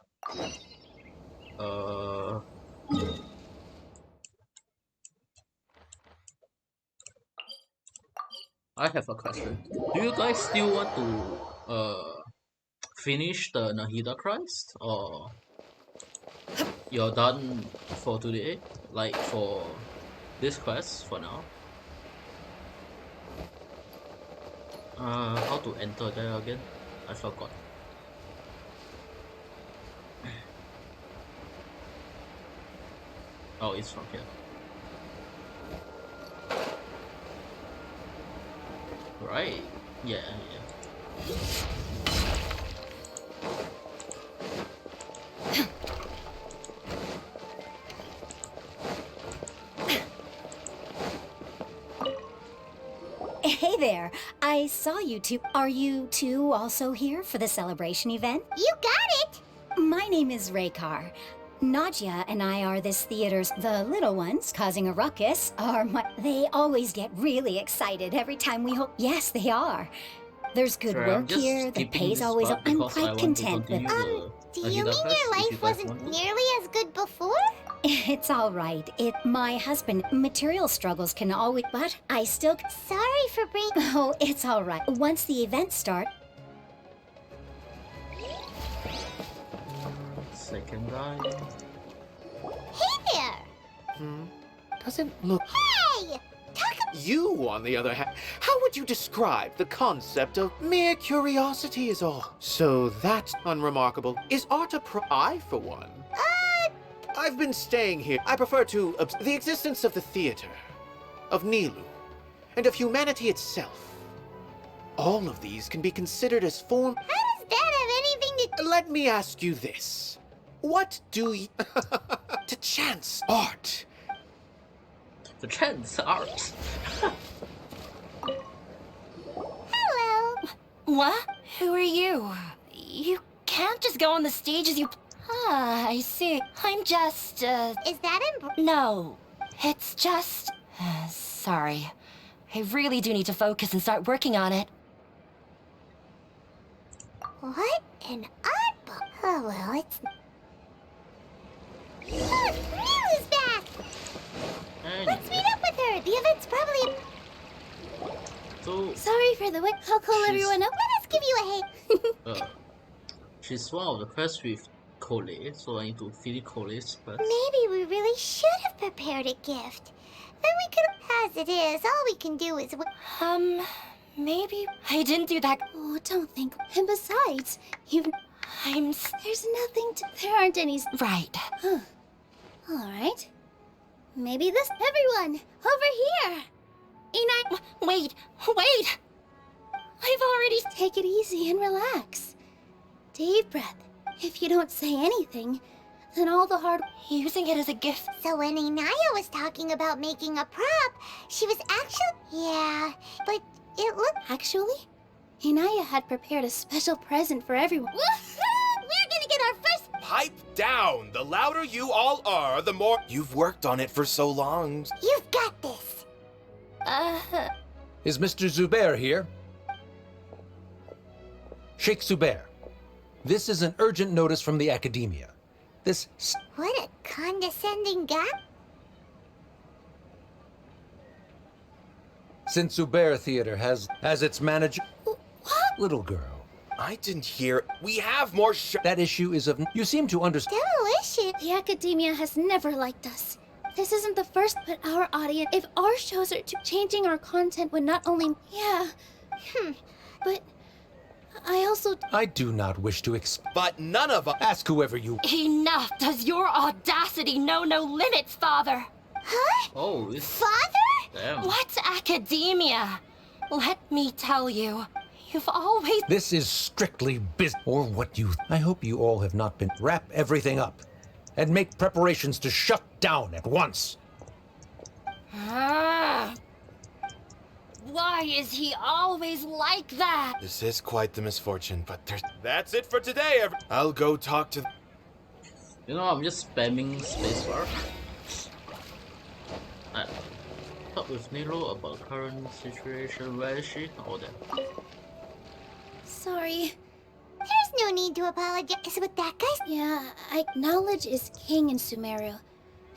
I have a question. Do you guys still want to finish the Nahida quest, or you're done for today? Like for this quest for now? How to enter there again? I forgot. Oh, it's from here. Right. Yeah. Hey there, I saw you two. Are you two also here for the celebration event? You got it! My name is Raykar. Nadia and I are this theater's the little ones causing a ruckus. They always get really excited every time we hold. Yes, they are. There's good work here. The pay's always. I'm quite content with. Do you mean your life wasn't nearly as good before? It's all right. My husband, material struggles can always. But I still. Sorry for breaking. Oh, it's all right. Once the event starts. Second guy. Hey there! Doesn't look... Hey! You, on the other hand, how would you describe the concept of mere curiosity is all? So that's unremarkable. Is art a I, for one. I've been staying here. I prefer to... the existence of the theater, of Nilu, and of humanity itself. All of these can be considered as form... How does that have anything to... Let me ask you this. What do you... to chance art? The chance art. Hello. What? Who are you? You can't just go on the stage as you... Ah, I see. I'm just, Is that No. It's just... sorry. I really do need to focus and start working on it. What an oddball. Oh, well, it's... Look, Milu's back! Let's meet up with her. The event's probably... Sorry for the wait. I'll call everyone up. Let us give you a hey. She's one of the quests with Cole, so I need to finish Cole's quest. Maybe we really should have prepared a gift. Then we could... As it is, all we can do is... Maybe I didn't do that. Oh, don't think. And besides, there's nothing to... There aren't any... Right. Huh. All right. Maybe this... Everyone! Over here! Wait! I've already... Take it easy and relax. Deep breath. If you don't say anything, then all the hard... Using it as a gift... So when Inaya was talking about making a prop, she was actually... Yeah, but it looked... Actually, Inaya had prepared a special present for everyone. We're gonna get our first... Pipe down! The louder you all are, the more... You've worked on it for so long. You've got this. Is Mr. Zubair here? Sheikh Zubair. This is an urgent notice from the Academia. This... What a condescending guy. Since Zubair Theater has its manager... What? Little girl. I didn't hear... We have more That issue is of... You seem to understand... Delicious. The Academia has never liked us. This isn't the first, but our audience... If our shows are changing our content would not only... Yeah. But... I also... I do not wish to But none of us... Ask whoever you... Enough! Does your audacity know no limits, Father? Huh? Oh, it's... Father? Damn. What's academia? Let me tell you, you've always... This is strictly business, or what you... I hope you all have not been... Wrap everything up, and make preparations to shut down at once. Why is he always like that? This is quite the misfortune, but there's... That's it for today, I'll go talk to... You know, I'm just spamming spacebar. Talk with Nilo about current situation. Where is she? Oh, there. Sorry. There's no need to apologize with that, guys. Yeah, knowledge is king in Sumeru,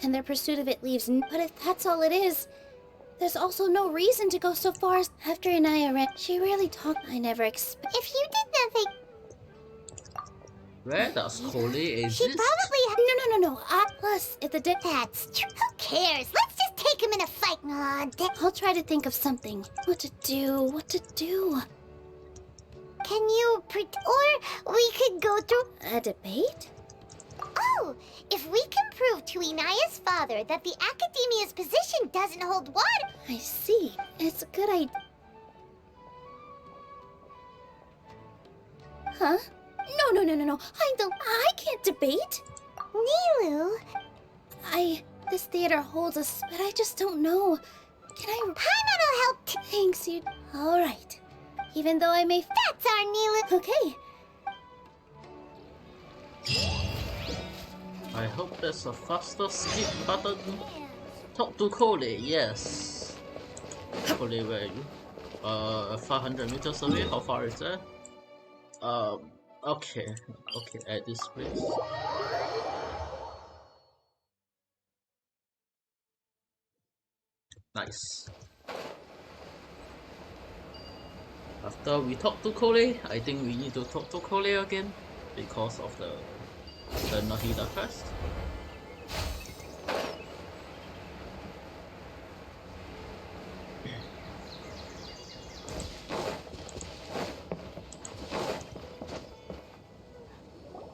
and their pursuit of it leaves... But if that's all it is, there's also no reason to go so far as... After Inaya ran, she really talked... I never expect... If you did nothing... Where does Coley exist? She probably... No. Plus, if the... That's true. Who cares? Let's just take him in a fight. I'll try to think of something. What to do. Can you or we could go through... A debate? Oh, if we can prove to Inaya's father that the Academia's position doesn't hold water... I see. It's a good idea. Huh? No. I can't debate. Nilu? This theater holds us, but I just don't know. Can I... Paimon will help. Thanks, you... All right. Even though I may... That's our Nilu. Okay. I hope there's a faster skip button. Talk to Coley, yes. Coley, where are you? 500 meters away. How far is that? Okay, at this place. Nice. After we talk to Coley, I think we need to talk to Coley again because of the Nahida quest.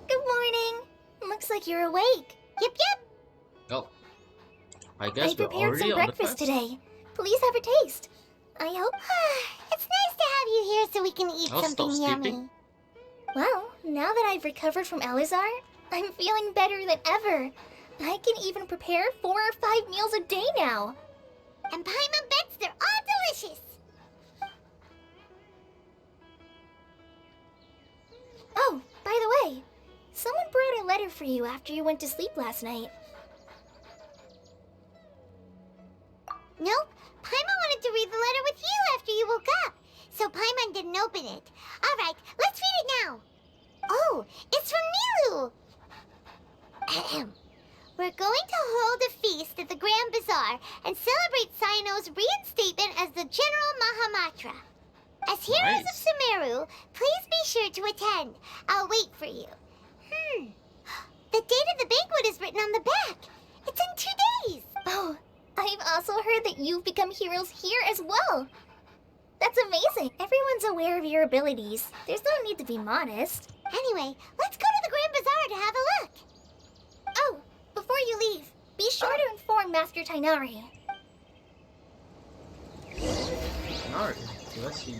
Good morning. Looks like you're awake. Yep. Oh, I guess I we're prepared already some on the breakfast quest. today. Please have a taste. I hope... It's nice to have you here so we can eat I'll something stop yummy. sleeping. Well, now that I've recovered from Elazar, I'm feeling better than ever. I can even prepare 4 or 5 meals a day now. And Paimon bets they're all delicious. Oh, by the way, someone brought a letter for you after you went to sleep last night. Nope. Paimon wanted to read the letter with you after you woke up, so Paimon didn't open it. All right, let's read it now. Oh, it's from Nilu. Ahem. We're going to hold a feast at the Grand Bazaar and celebrate Sino's reinstatement as the General Mahamatra. As heroes of Sumeru, please be sure to attend. I'll wait for you. The date of the banquet is written on the back. It's in 2 days. Oh, I've also heard that you've become heroes here as well. That's amazing. Everyone's aware of your abilities. There's no need to be modest. Anyway, let's go to the Grand Bazaar to have a look. Oh, before you leave, be sure to inform Master Tainari. Alright, let's see.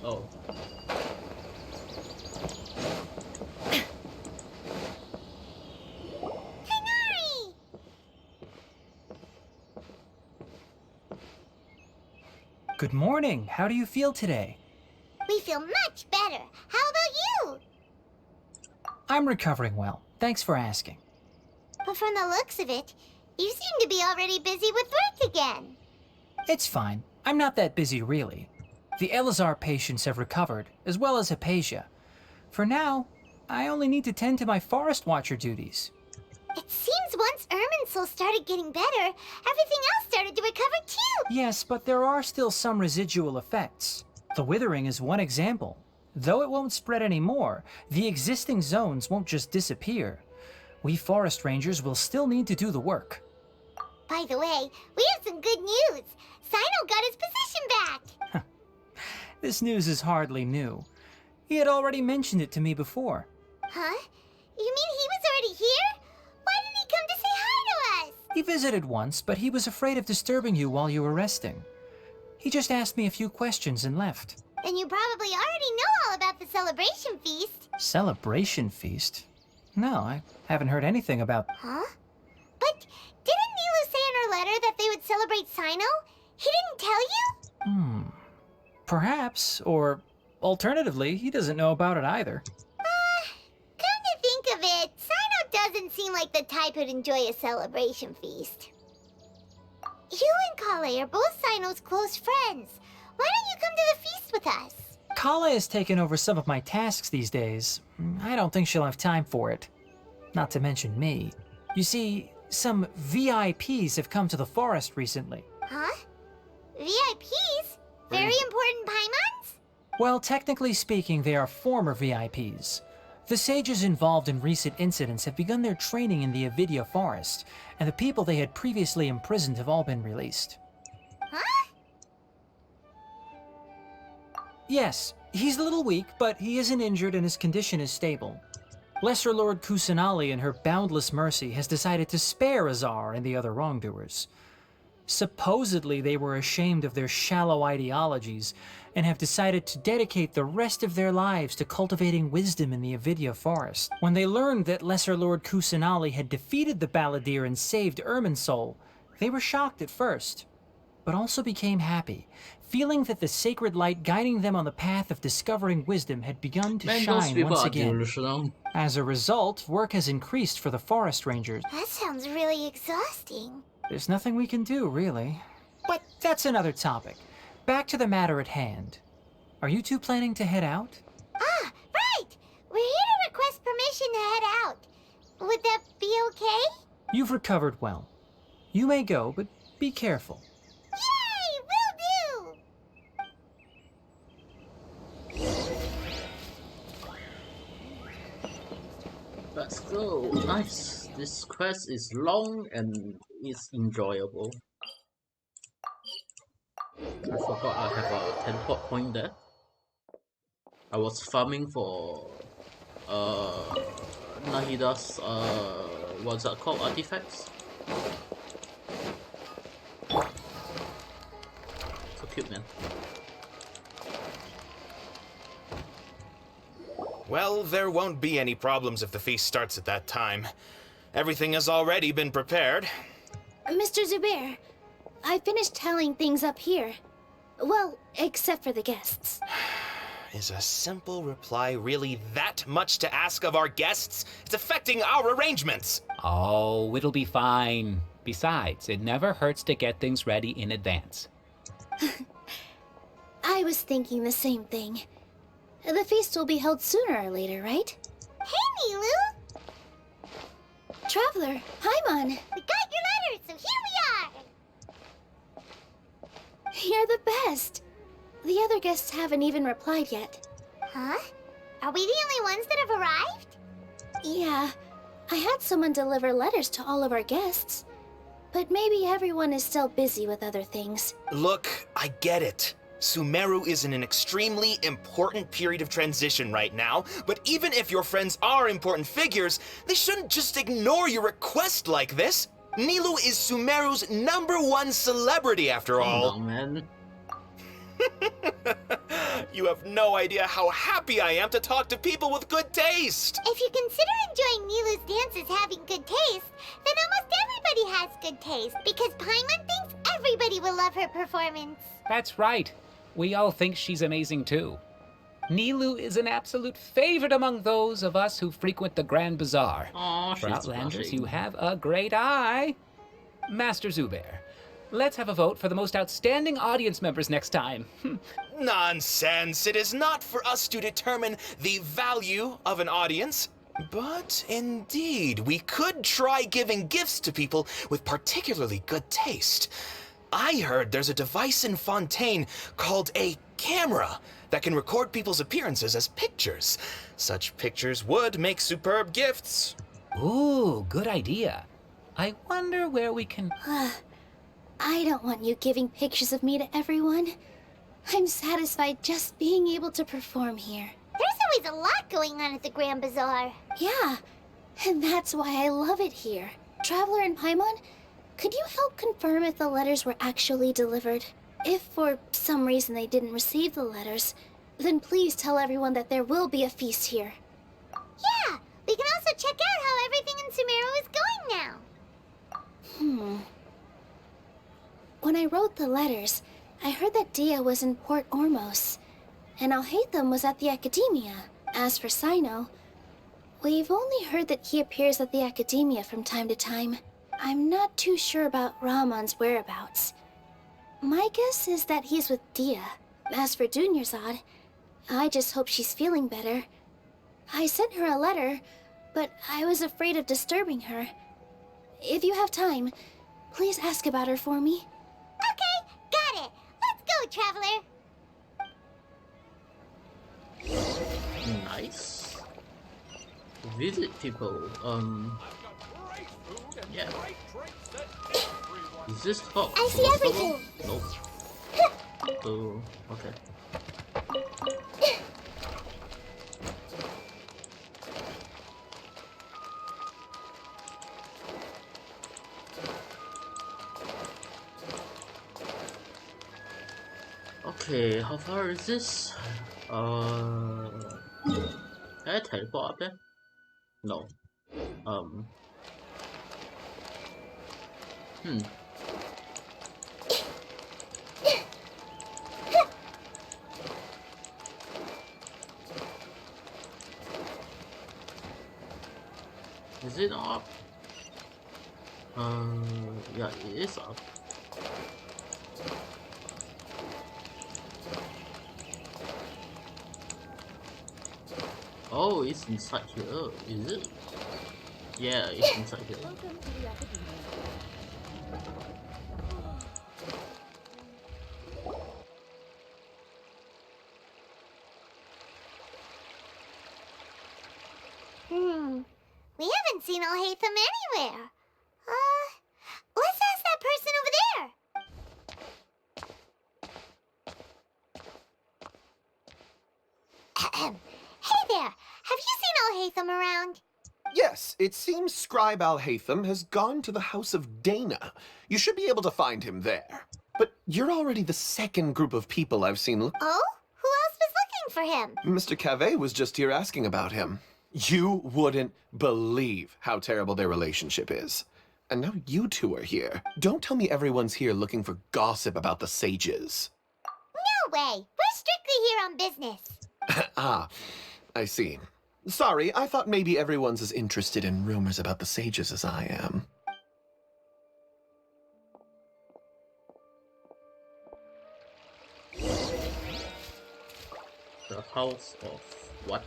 Oh. Tainari! Good morning. How do you feel today? We feel much better. How about you? I'm recovering well. Thanks for asking. But from the looks of it, you seem to be already busy with work again. It's fine. I'm not that busy, really. The Elazar patients have recovered, as well as Hypatia. For now, I only need to tend to my Forest Watcher duties. It seems once Irminsul started getting better, everything else started to recover too! Yes, but there are still some residual effects. The withering is one example. Though it won't spread anymore, the existing zones won't just disappear. We forest rangers will still need to do the work. By the way, we have some good news. Sino got his position back! This news is hardly new. He had already mentioned it to me before. Huh? You mean he was already here? Why didn't he come to say hi to us? He visited once, but he was afraid of disturbing you while you were resting. He just asked me a few questions and left. Then you probably already know all about the celebration feast. Celebration feast? No, I haven't heard anything about... Huh? But didn't Nilu say in her letter that they would celebrate Sino? He didn't tell you? Perhaps, or alternatively, he doesn't know about it either. Come to think of it, Sino doesn't seem like the type who'd enjoy a celebration feast. You and Kale are both Sino's close friends. Why don't you come to the feast with us? Kale has taken over some of my tasks these days. I don't think she'll have time for it. Not to mention me. You see, some VIPs have come to the forest recently. Huh? VIPs? Very important Paimons? Well, technically speaking, they are former VIPs. The sages involved in recent incidents have begun their training in the Avidya forest, and the people they had previously imprisoned have all been released. Huh? Yes, he's a little weak, but he isn't injured and his condition is stable. Lesser Lord Kusanali, in her boundless mercy, has decided to spare Azar and the other wrongdoers. Supposedly, they were ashamed of their shallow ideologies and have decided to dedicate the rest of their lives to cultivating wisdom in the Avidya forest. When they learned that Lesser Lord Kusanali had defeated the Balladeer and saved Irminsul, they were shocked at first, but also became happy, feeling that the sacred light guiding them on the path of discovering wisdom had begun to shine once again. As a result, work has increased for the forest rangers. That sounds really exhausting. There's nothing we can do, really. But that's another topic. Back to the matter at hand. Are you two planning to head out? Ah, right! We're here to request permission to head out. Would that be okay? You've recovered well. You may go, but be careful. Yay! Will do! Let's go. Nice. This quest is long and it's enjoyable. I forgot I have a teleport point there. I was farming for Nahida's what's that called? Artifacts? So cute, man. Well, there won't be any problems if the feast starts at that time. Everything has already been prepared. Mr. Zubair, I finished tallying things up here. Well, except for the guests. Is a simple reply really that much to ask of our guests? It's affecting our arrangements! Oh, it'll be fine. Besides, it never hurts to get things ready in advance. I was thinking the same thing. The feast will be held sooner or later, right? Hey, Nilu! Traveler, Paimon! We got your letter, so here we are! You're the best! The other guests haven't even replied yet. Huh? Are we the only ones that have arrived? Yeah, I had someone deliver letters to all of our guests. But maybe everyone is still busy with other things. Look, I get it. Sumeru is in an extremely important period of transition right now, but even if your friends are important figures, they shouldn't just ignore your request like this. Nilu is Sumeru's #1 celebrity after all. Oh, man. You have no idea how happy I am to talk to people with good taste. If you consider enjoying Nilu's dances having good taste, then almost everybody has good taste, because Paimon thinks everybody will love her performance. That's right. We all think she's amazing too. Nilu is an absolute favorite among those of us who frequent the Grand Bazaar. Aww, For she's Outlanders, blushing. you have a great eye. Master Zubair, Let's have a vote for the most outstanding audience members next time. Nonsense! It is not for us to determine the value of an audience. But indeed, we could try giving gifts to people with particularly good taste. I heard there's a device in Fontaine called a camera that can record people's appearances as pictures. Such pictures would make superb gifts. Ooh, good idea. I wonder where we can... I don't want you giving pictures of me to everyone. I'm satisfied just being able to perform here. There's always a lot going on at the Grand Bazaar. Yeah, and that's why I love it here. Traveler and Paimon, could you help confirm if the letters were actually delivered? If for some reason they didn't receive the letters, then please tell everyone that there will be a feast here. Yeah, we can also check out how everything in Sumeru is going now. When I wrote the letters, I heard that Dia was in Port Ormos, and Alhaitham was at the Academia. As for Sino, we've only heard that he appears at the Academia from time to time. I'm not too sure about Ramon's whereabouts. My guess is that he's with Dia. As for Dunyarzad, I just hope she's feeling better. I sent her a letter, but I was afraid of disturbing her. If you have time, please ask about her for me. Okay, got it. Let's go, Traveler. Nice. Visit people. Yeah. Is this Fox? I see everything. Nope. Oh, okay. Okay, how far is this? Can I teleport up there? No. Is it up? Yeah, it is up. Oh, it's inside here. Is it? Yeah, it's inside here. We haven't seen Alhaitham anywhere. Let's ask that person over there. Hey there, have you seen Alhaitham around? Yes, it seems Scribe Alhaitham has gone to the House of Dana. You should be able to find him there. But you're already the second group of people I've seen look. Oh? Who else was looking for him? Mr. Cave was just here asking about him. You wouldn't believe how terrible their relationship is. And now you two are here. Don't tell me everyone's here looking for gossip about the sages. No way. We're strictly here on business. Ah, I see. Sorry, I thought maybe everyone's as interested in rumors about the sages as I am. The house of what?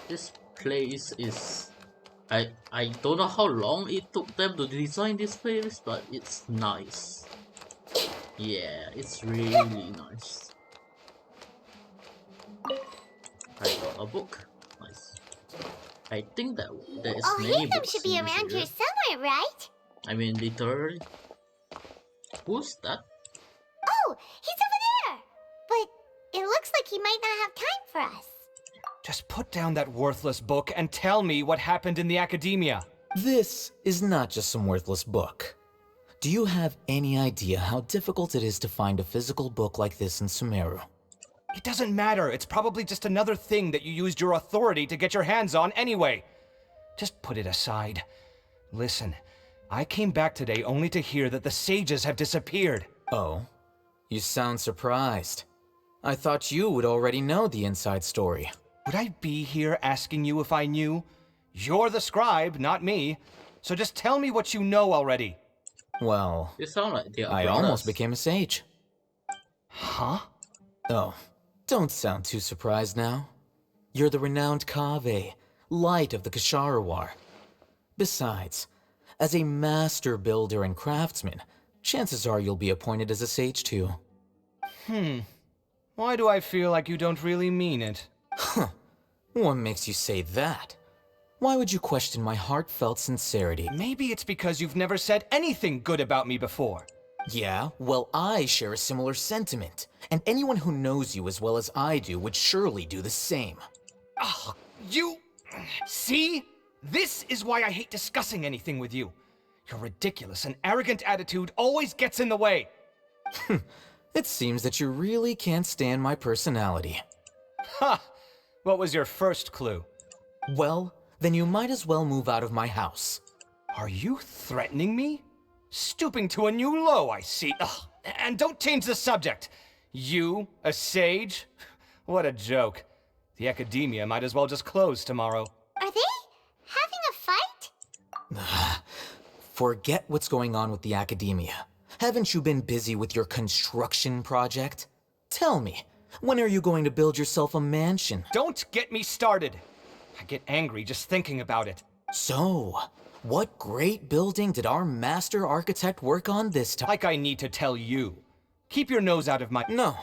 This place is... I don't know how long it took them to design this place, but it's nice. Yeah, it's really nice. I got a book. Nice. I think that there is many books should be in this around area. here somewhere, right? I mean, literally. Who's that? Oh, he's over there. But it looks like he might not have time for us. Just put down that worthless book and tell me what happened in the Academia. This is not just some worthless book. Do you have any idea how difficult it is to find a physical book like this in Sumeru? It doesn't matter. It's probably just another thing that you used your authority to get your hands on anyway. Just put it aside. Listen, I came back today only to hear that the sages have disappeared. Oh? You sound surprised. I thought you would already know the inside story. Would I be here asking you if I knew? You're the scribe, not me. So just tell me what you know already. Well, You sound like they are I brothers. almost became a sage. Huh? Oh, don't sound too surprised now. You're the renowned Kaveh, light of the Ksharawar. Besides, as a master builder and craftsman, chances are you'll be appointed as a sage too. Why do I feel like you don't really mean it? Huh. What makes you say that? Why would you question my heartfelt sincerity? Maybe it's because you've never said anything good about me before. Yeah, well, I share a similar sentiment, and anyone who knows you as well as I do would surely do the same. Oh, you... See? This is why I hate discussing anything with you. Your ridiculous and arrogant attitude always gets in the way. It seems that you really can't stand my personality. Ha! What was your first clue? Well, then you might as well move out of my house. Are you threatening me? Stooping to a new low, I see. Ugh. And don't change the subject. You, a sage? What a joke. The academia might as well just close tomorrow. Are they having a fight? Forget what's going on with the academia. Haven't you been busy with your construction project? Tell me, when are you going to build yourself a mansion? Don't get me started. I get angry just thinking about it. So, what great building did our master architect work on this time? Like I need to tell you. Keep your nose out of my— No,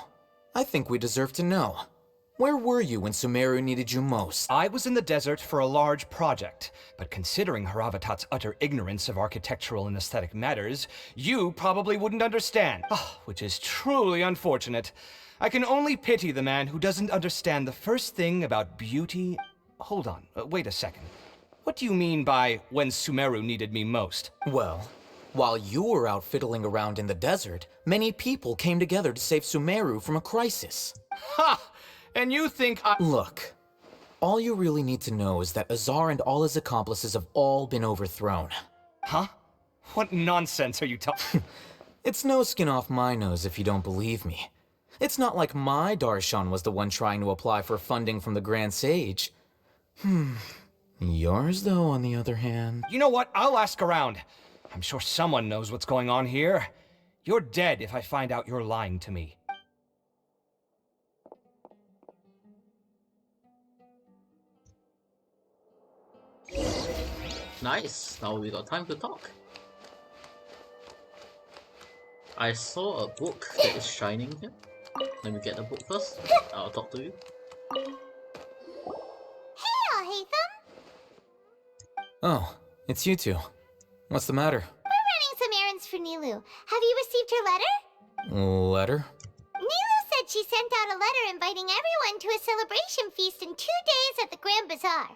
I think we deserve to know. Where were you when Sumeru needed you most? I was in the desert for a large project, but considering Haravatat's utter ignorance of architectural and aesthetic matters, you probably wouldn't understand. Which is truly unfortunate. I can only pity the man who doesn't understand the first thing about beauty. Hold on, wait a second. What do you mean by when Sumeru needed me most? Well, while you were out fiddling around in the desert, many people came together to save Sumeru from a crisis. Ha! And you think I— Look, all you really need to know is that Azar and all his accomplices have all been overthrown. Huh? What nonsense are you talking? It's no skin off my nose if you don't believe me. It's not like my Darshan was the one trying to apply for funding from the Grand Sage. Yours, though, on the other hand... You know what? I'll ask around. I'm sure someone knows what's going on here. You're dead if I find out you're lying to me. Nice, now we got time to talk. I saw a book that is shining here. Let me get the book first. I'll talk to you. Hey, Alhaitham! Oh, it's you two. What's the matter? We're running some errands for Nilu. Have you received her letter? Letter? Nilu said she sent out a letter inviting everyone to a celebration feast in 2 days at the Grand Bazaar.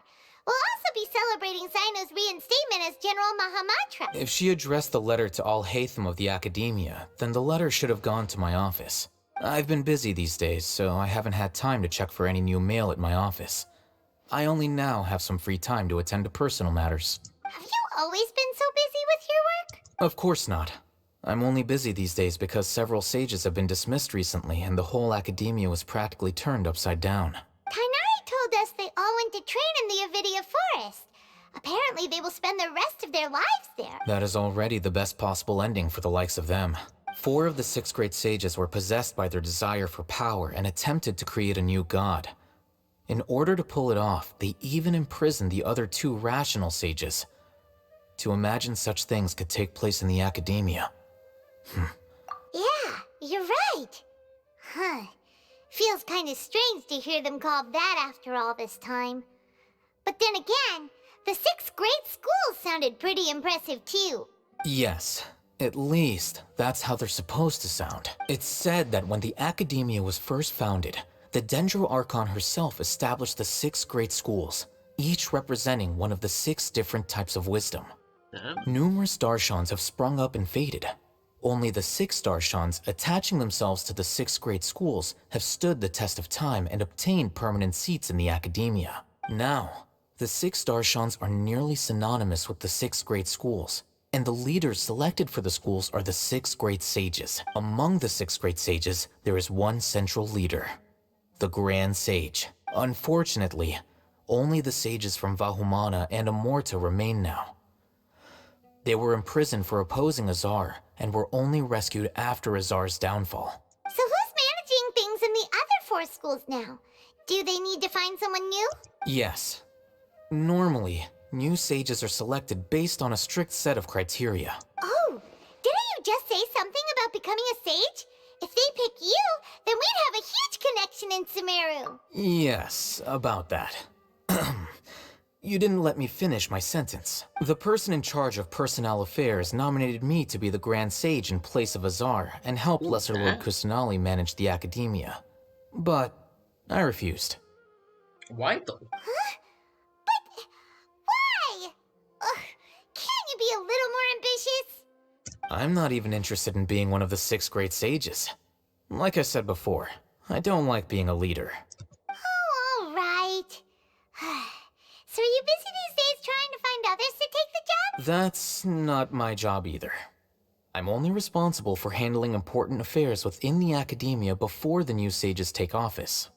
We'll also be celebrating Zaino's reinstatement as General Mahamatra. If she addressed the letter to Alhaitham of the Academia, then the letter should have gone to my office. I've been busy these days, so I haven't had time to check for any new mail at my office. I only now have some free time to attend to personal matters. Have you always been so busy with your work? Of course not. I'm only busy these days because several sages have been dismissed recently and the whole Academia was practically turned upside down. Kainari told us they all went to train in the Avidia Forest. Apparently they will spend the rest of their lives there. That is already the best possible ending for the likes of them. 4 of the 6 great sages were possessed by their desire for power and attempted to create a new god. In order to pull it off, they even imprisoned the other 2 rational sages. To imagine such things could take place in the Academia. Yeah, you're right. Huh. Feels kind of strange to hear them called that after all this time. But then again, the 6 great schools sounded pretty impressive too. Yes, at least that's how they're supposed to sound. It's said that when the Academia was first founded, the Dendro Archon herself established the 6 great schools, each representing one of the 6 different types of wisdom. Numerous Darshans have sprung up and faded, Only the 6 Darshans attaching themselves to the 6th grade schools have stood the test of time and obtained permanent seats in the academia. Now, the 6 Darshans are nearly synonymous with the 6th grade schools, and the leaders selected for the schools are the 6th grade sages. Among the 6th grade sages, there is one central leader, the Grand Sage. Unfortunately, only the sages from Vahumana and Amorta remain now. They were imprisoned for opposing Azar, and were only rescued after Azar's downfall. So who's managing things in the other 4 schools now? Do they need to find someone new? Yes. Normally, new sages are selected based on a strict set of criteria. Oh, didn't you just say something about becoming a sage? If they pick you, then we'd have a huge connection in Sumeru. Yes, about that. You didn't let me finish my sentence. The person in charge of personnel affairs nominated me to be the Grand Sage in place of Azar and help Lesser Lord Kusanali manage the academia. But I refused. Why though? Huh? But why? Ugh, can't you be a little more ambitious? I'm not even interested in being one of the 6th grade sages. Like I said before, I don't like being a leader. Oh, all right. So are you busy these days trying to find others to take the job? That's not my job either. I'm only responsible for handling important affairs within the academia before the new sages take office.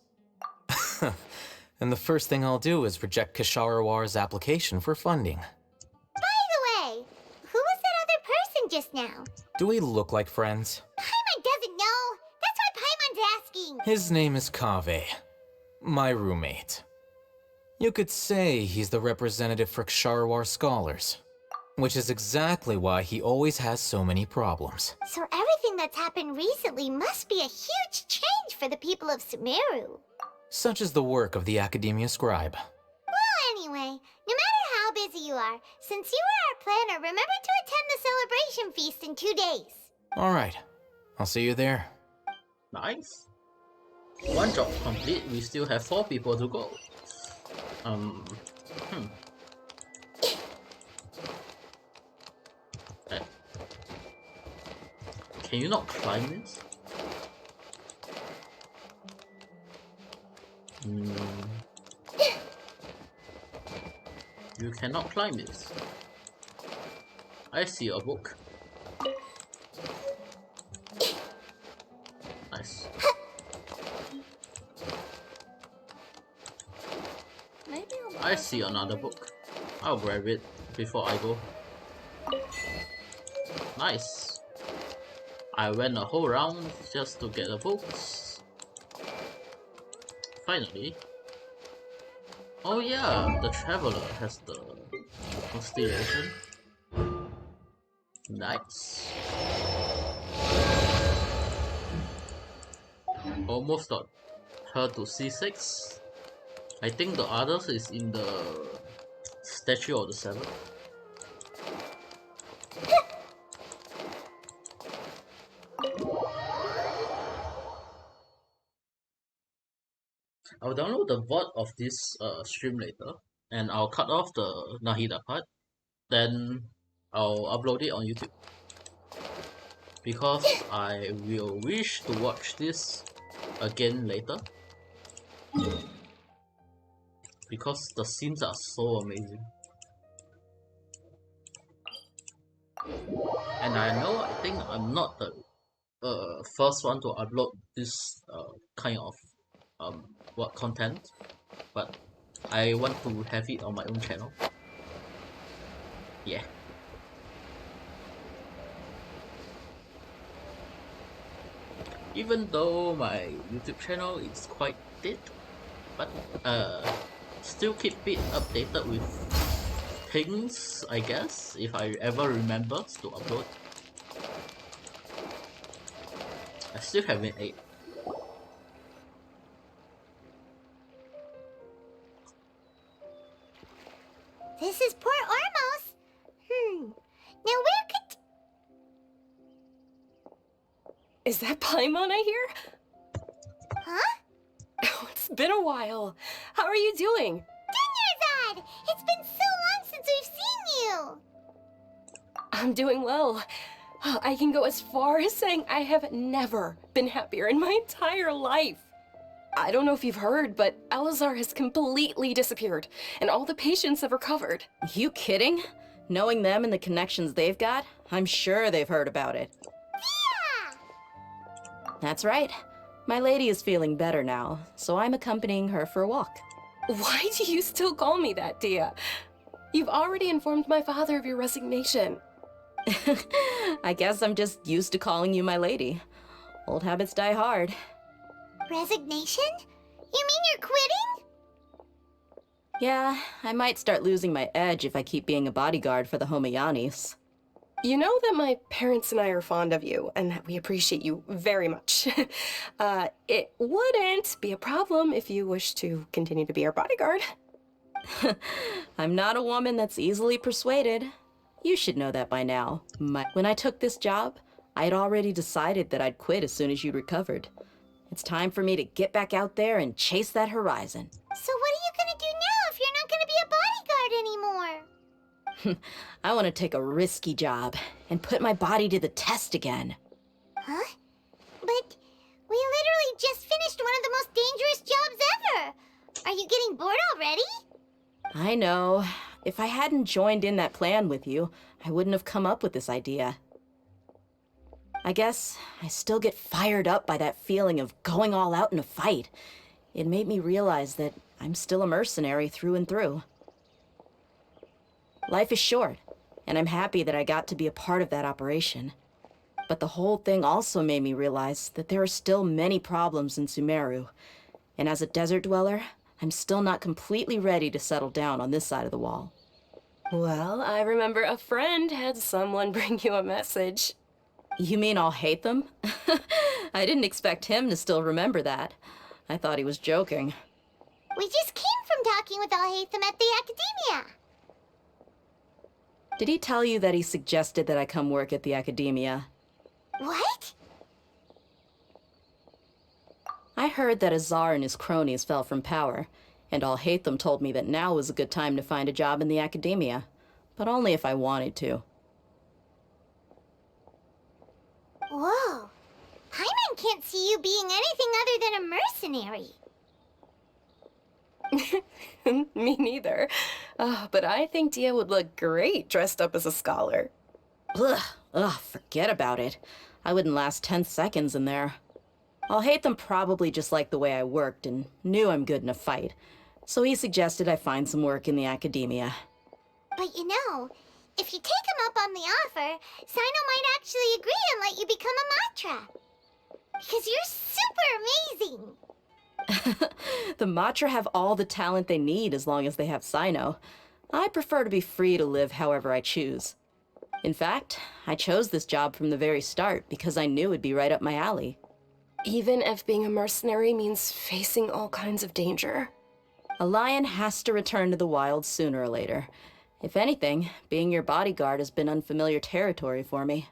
And the first thing I'll do is reject Kisharawar's application for funding. By the way, who was that other person just now? Do we look like friends? Paimon doesn't know. That's why Paimon's asking. His name is Kaveh, my roommate. You could say he's the representative for Ksharawar scholars, which is exactly why he always has so many problems. So everything that's happened recently must be a huge change for the people of Sumeru. Such is the work of the Academia Scribe. Well, anyway, no matter how busy you are, since you are our planner, remember to attend the celebration feast in 2 days. Alright, I'll see you there. Nice. 1 job complete, we still have 4 people to go. Can you not climb this? You cannot climb this. I see a book. Nice. I see another book. I'll grab it before I go. Nice. I went a whole round just to get the books. Finally. Oh yeah, the Traveler has the constellation. Nice. Almost got her to C6. I think the others is in the Statue of the Seven. I'll download the VOD of this stream later, and I'll cut off the Nahida part. Then I'll upload it on YouTube, because I will wish to watch this again later, because the scenes are so amazing. And I think I'm not the first one to upload this kind of content, but I want to have it on my own channel. Yeah. Even though my YouTube channel is quite dead, but still keep it updated with things, I guess, if I ever remember to upload. I still haven't ate. This is Port Ormos. Now where could... Is that Paimon I hear? Huh? Oh, it's been a while. How are you doing? Dinyarzad! It's been so long since we've seen you! I'm doing well. I can go as far as saying I have never been happier in my entire life. I don't know if you've heard, but Elazar has completely disappeared, and all the patients have recovered. You kidding? Knowing them and the connections they've got, I'm sure they've heard about it. Yeah! That's right. My lady is feeling better now, so I'm accompanying her for a walk. Why do you still call me that, Dia? You've already informed my father of your resignation. I guess I'm just used to calling you my lady. Old habits die hard. Resignation? You mean you're quitting? Yeah, I might start losing my edge if I keep being a bodyguard for the Homayanis. You know that my parents and I are fond of you, and that we appreciate you very much. It wouldn't be a problem if you wish to continue to be our bodyguard. I'm not a woman that's easily persuaded. You should know that by now. When I took this job, I'd already decided that I'd quit as soon as you'd recovered. It's time for me to get back out there and chase that horizon. So what are you gonna do now if you're not gonna be a bodyguard anymore? I want to take a risky job and put my body to the test again. Huh? But we literally just finished one of the most dangerous jobs ever. Are you getting bored already? I know. If I hadn't joined in that plan with you, I wouldn't have come up with this idea. I guess I still get fired up by that feeling of going all out in a fight. It made me realize that I'm still a mercenary through and through. Life is short, and I'm happy that I got to be a part of that operation. But the whole thing also made me realize that there are still many problems in Sumeru, and as a desert dweller, I'm still not completely ready to settle down on this side of the wall. Well, I remember a friend had someone bring you a message. You mean I'll hate them? I didn't expect him to still remember that. I thought he was joking. We just came from talking with Alhaitham at the Academia. Did he tell you that he suggested that I come work at the Academia? What? I heard that Azar and his cronies fell from power, and Alhaitham told me that now was a good time to find a job in the Academia, but only if I wanted to. Whoa. Paimon can't see you being anything other than a mercenary. Me neither. But I think Dia would look great dressed up as a scholar. Ugh, forget about it. I wouldn't last 10 seconds in there. Alhaitham probably just liked the way I worked and knew I'm good in a fight, so he suggested I find some work in the Academia. But you know, if you take him up on the offer, Sino might actually agree and let you become a Matra. Because you're super amazing. The Matra have all the talent they need as long as they have Sino. I prefer to be free to live however I choose. In fact, I chose this job from the very start because I knew it'd be right up my alley. Even if being a mercenary means facing all kinds of danger. A lion has to return to the wild sooner or later. If anything, being your bodyguard has been unfamiliar territory for me.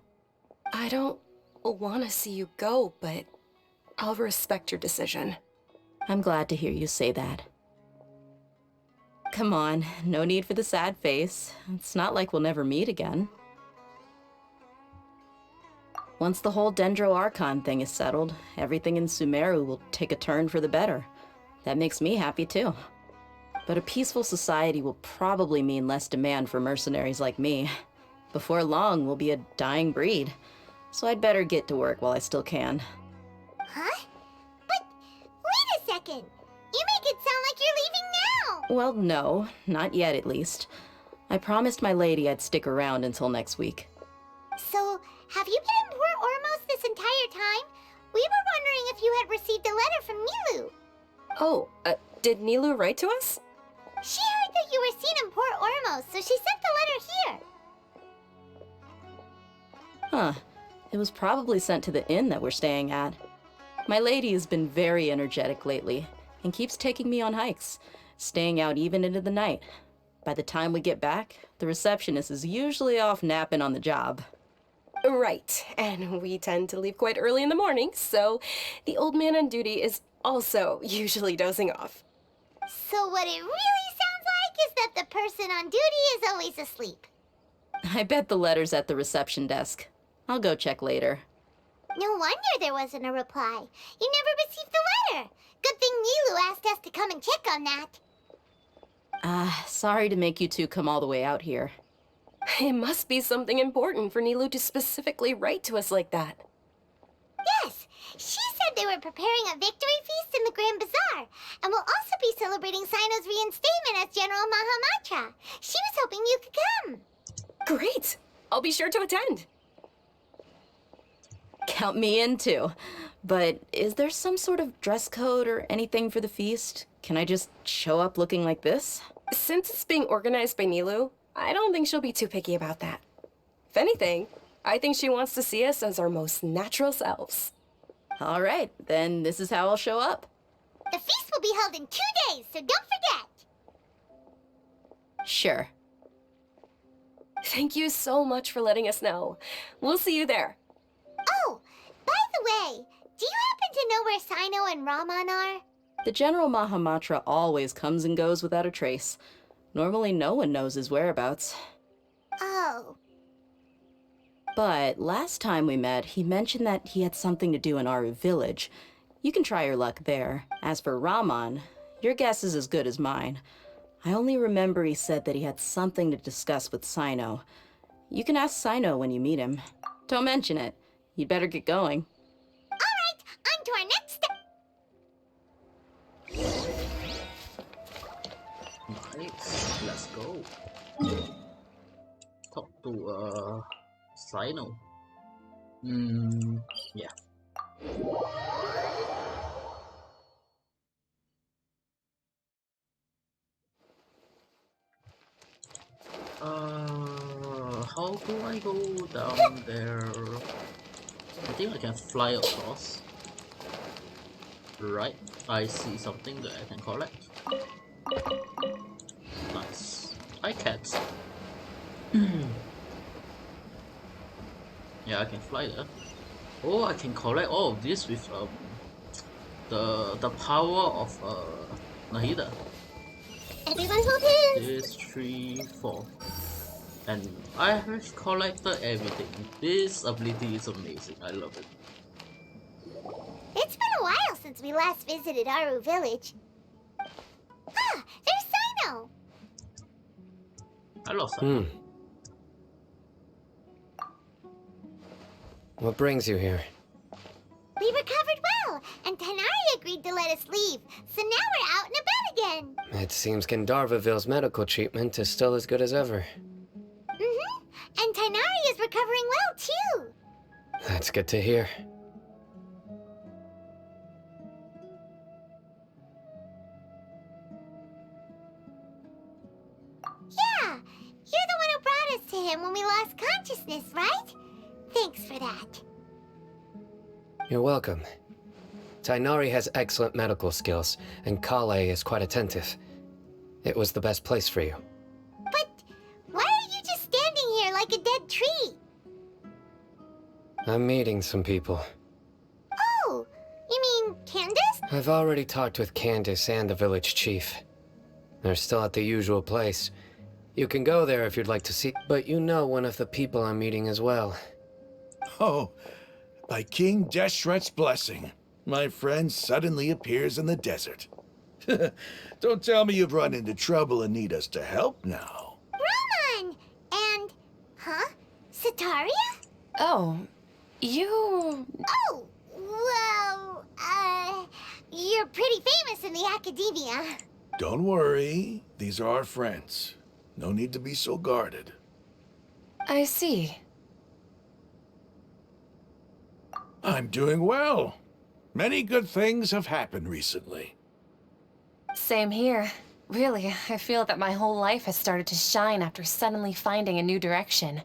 I don't want to see you go, but I'll respect your decision. I'm glad to hear you say that. Come on, no need for the sad face. It's not like we'll never meet again. Once the whole Dendro Archon thing is settled, everything in Sumeru will take a turn for the better. That makes me happy too. But a peaceful society will probably mean less demand for mercenaries like me. Before long, we'll be a dying breed. So I'd better get to work while I still can. Huh? But wait a second! You make it sound like you're leaving now! Well, no, not yet at least. I promised my lady I'd stick around until next week. So, have you been in Port Ormos this entire time? We were wondering if you had received a letter from Nilu. Oh, did Nilu write to us? She heard that you were seen in Port Ormos, so she sent the letter here. Huh. It was probably sent to the inn that we're staying at. My lady has been very energetic lately, and keeps taking me on hikes, staying out even into the night. By the time we get back, the receptionist is usually off napping on the job. Right, and we tend to leave quite early in the morning, so the old man on duty is also usually dozing off. So what it really sounds like is that the person on duty is always asleep. I bet the letter's at the reception desk. I'll go check later. No wonder there wasn't a reply. You never received the letter. Good thing Nilu asked us to come and check on that. Sorry to make you two come all the way out here. It must be something important for Nilu to specifically write to us like that. Yes, she said they were preparing a victory feast in the Grand Bazaar, and will also be celebrating Sino's reinstatement as General Mahamatra. She was hoping you could come. Great! I'll be sure to attend. Count me in too. But is there some sort of dress code or anything for the feast? Can I just show up looking like this? Since it's being organized by Nilu, I don't think she'll be too picky about that. If anything, I think she wants to see us as our most natural selves. All right, then this is how I'll show up. The feast will be held in 2 days, so don't forget. Sure. Thank you so much for letting us know. We'll see you there. Oh, by the way, do you happen to know where Sino and Raman are? The General Mahamatra always comes and goes without a trace. Normally no one knows his whereabouts. Oh. But last time we met, he mentioned that he had something to do in Aru Village. You can try your luck there. As for Raman, your guess is as good as mine. I only remember he said that he had something to discuss with Sino. You can ask Sino when you meet him. Don't mention it. You'd better get going. All right, on to our next step. Nice, let's go. Talk to Sino. Yeah. How do I go down there? I think I can fly across. Right, I see something that I can collect. Nice. Hi, cats. Yeah, I can fly there. Oh, I can collect all of this with the power of Nahida. Everyone hold hands. This 3, 4. And I have collected everything. This ability is amazing. I love it. It's been a while since we last visited Aru Village. Ah, there's Sino. I love Sino. What brings you here? We recovered well, and Tighnari agreed to let us leave. So now we're out and about again. It seems Gandharvaville's medical treatment is still as good as ever. And Tighnari is recovering well, too. That's good to hear. Yeah, you're the one who brought us to him when we lost consciousness, right? Thanks for that. You're welcome. Tighnari has excellent medical skills, and Kale is quite attentive. It was the best place for you. But why are you just standing here like a dead tree? I'm meeting some people. Oh, you mean Candace? I've already talked with Candace and the village chief. They're still at the usual place. You can go there if you'd like to see, but you know one of the people I'm meeting as well. Oh, by King Deshret's blessing, my friend suddenly appears in the desert. Don't tell me you've run into trouble and need us to help now. Raman! And... huh? Sataria? Oh, you... Oh, well, you're pretty famous in the academia. Don't worry, these are our friends. No need to be so guarded. I see. I'm doing well. Many good things have happened recently. Same here. Really, I feel that my whole life has started to shine after suddenly finding a new direction.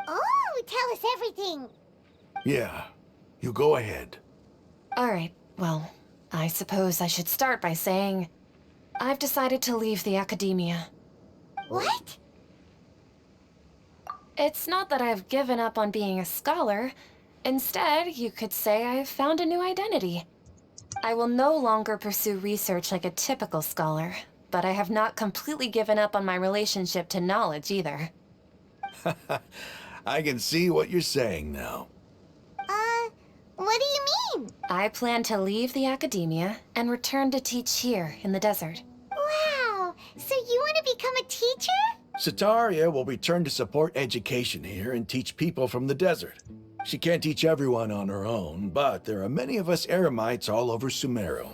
Oh, tell us everything. Yeah, you go ahead. Alright, well, I suppose I should start by saying I've decided to leave the academia. What? It's not that I've given up on being a scholar. Instead, you could say I've found a new identity. I will no longer pursue research like a typical scholar, but I have not completely given up on my relationship to knowledge either. I can see what you're saying now. What do you mean? I plan to leave the academia and return to teach here in the desert. Wow, so you want to become a teacher? Sataria will return to support education here and teach people from the desert. She can't teach everyone on her own, but there are many of us Eremites all over Sumeru.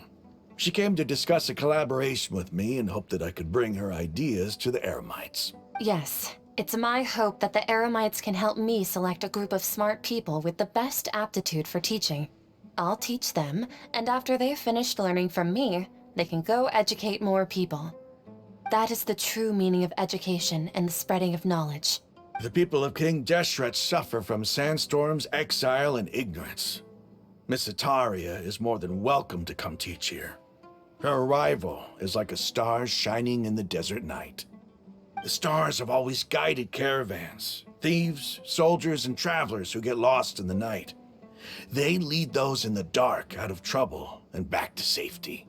She came to discuss a collaboration with me and hoped that I could bring her ideas to the Eremites. Yes, it's my hope that the Eremites can help me select a group of smart people with the best aptitude for teaching. I'll teach them, and after they've finished learning from me, they can go educate more people. That is the true meaning of education and the spreading of knowledge. The people of King Deshret suffer from sandstorms, exile, and ignorance. Miss Ataria is more than welcome to come teach here. Her arrival is like a star shining in the desert night. The stars have always guided caravans, thieves, soldiers, and travelers who get lost in the night. They lead those in the dark out of trouble and back to safety.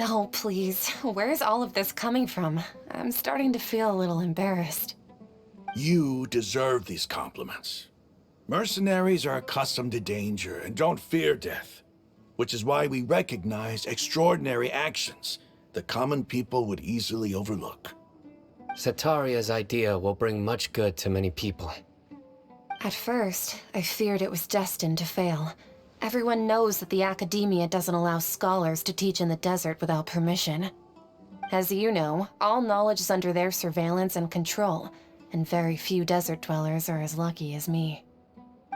Oh, please. Where's all of this coming from? I'm starting to feel a little embarrassed. You deserve these compliments. Mercenaries are accustomed to danger and don't fear death, which is why we recognize extraordinary actions that common people would easily overlook. Sataria's idea will bring much good to many people. At first, I feared it was destined to fail. Everyone knows that the academia doesn't allow scholars to teach in the desert without permission. As you know, all knowledge is under their surveillance and control, and very few desert dwellers are as lucky as me.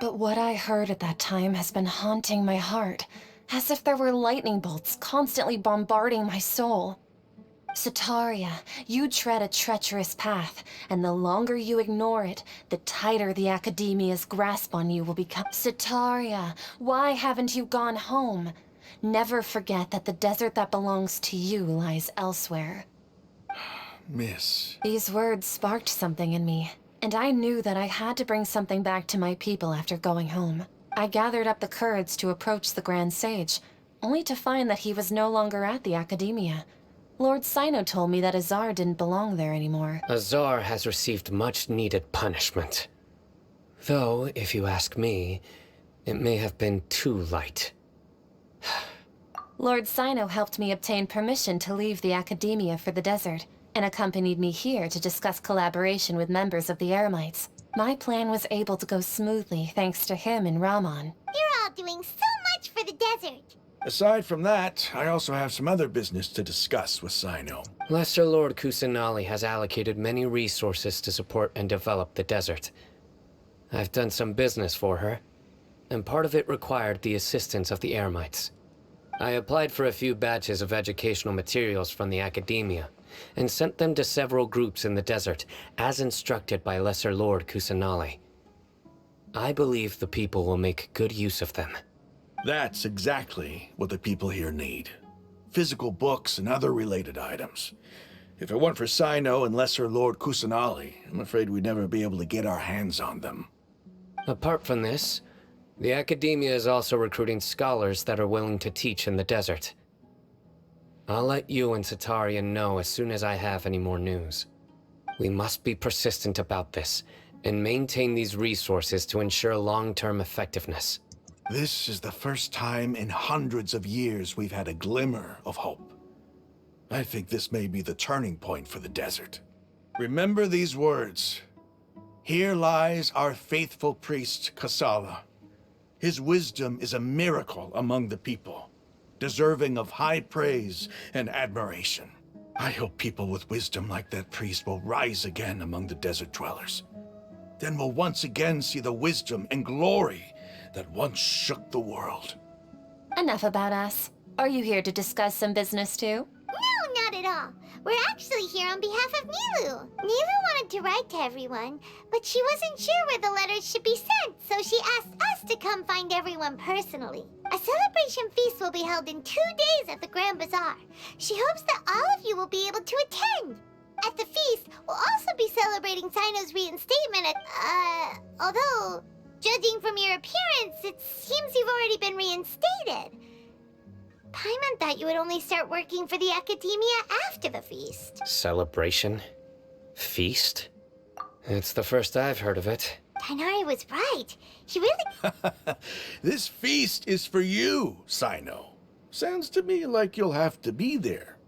But what I heard at that time has been haunting my heart, as if there were lightning bolts constantly bombarding my soul. Sataria, you tread a treacherous path, and the longer you ignore it, the tighter the academia's grasp on you will become. Sataria, why haven't you gone home? Never forget that the desert that belongs to you lies elsewhere. Miss. These words sparked something in me, and I knew that I had to bring something back to my people after going home. I gathered up the courage to approach the Grand Sage, only to find that he was no longer at the academia. Lord Sino told me that Azar didn't belong there anymore. Azar has received much-needed punishment. Though, if you ask me, it may have been too light. Lord Sino helped me obtain permission to leave the academia for the desert, and accompanied me here to discuss collaboration with members of the Eremites. My plan was able to go smoothly thanks to him and Rahman. You're all doing so much for the desert. Aside from that, I also have some other business to discuss with Sino. Lesser Lord Kusanali has allocated many resources to support and develop the desert. I've done some business for her, and part of it required the assistance of the Eremites. I applied for a few batches of educational materials from the academia, and sent them to several groups in the desert, as instructed by Lesser Lord Kusanali. I believe the people will make good use of them. That's exactly what the people here need. Physical books and other related items. If it weren't for Sino and Lesser Lord Kusanali, I'm afraid we'd never be able to get our hands on them. Apart from this, the academia is also recruiting scholars that are willing to teach in the desert. I'll let you and Sataria know as soon as I have any more news. We must be persistent about this, and maintain these resources to ensure long-term effectiveness. This is the first time in hundreds of years we've had a glimmer of hope. I think this may be the turning point for the desert. Remember these words. Here lies our faithful priest, Kasala. His wisdom is a miracle among the people, deserving of high praise and admiration. I hope people with wisdom like that priest will rise again among the desert dwellers. Then we'll once again see the wisdom and glory that once shook the world. Enough about us. Are you here to discuss some business too? No, not at all. We're actually here on behalf of Nilu. Nilu wanted to write to everyone, but she wasn't sure where the letters should be sent, so she asked us to come find everyone personally. A celebration feast will be held in 2 days at the Grand Bazaar. She hopes that all of you will be able to attend. At the feast, we'll also be celebrating Sino's reinstatement although, judging from your appearance, it seems you've already been reinstated. Paimon thought you would only start working for the academia after the feast. Celebration? Feast? It's the first I've heard of it. Tighnari was right. She really... This feast is for you, Sino. Sounds to me like you'll have to be there.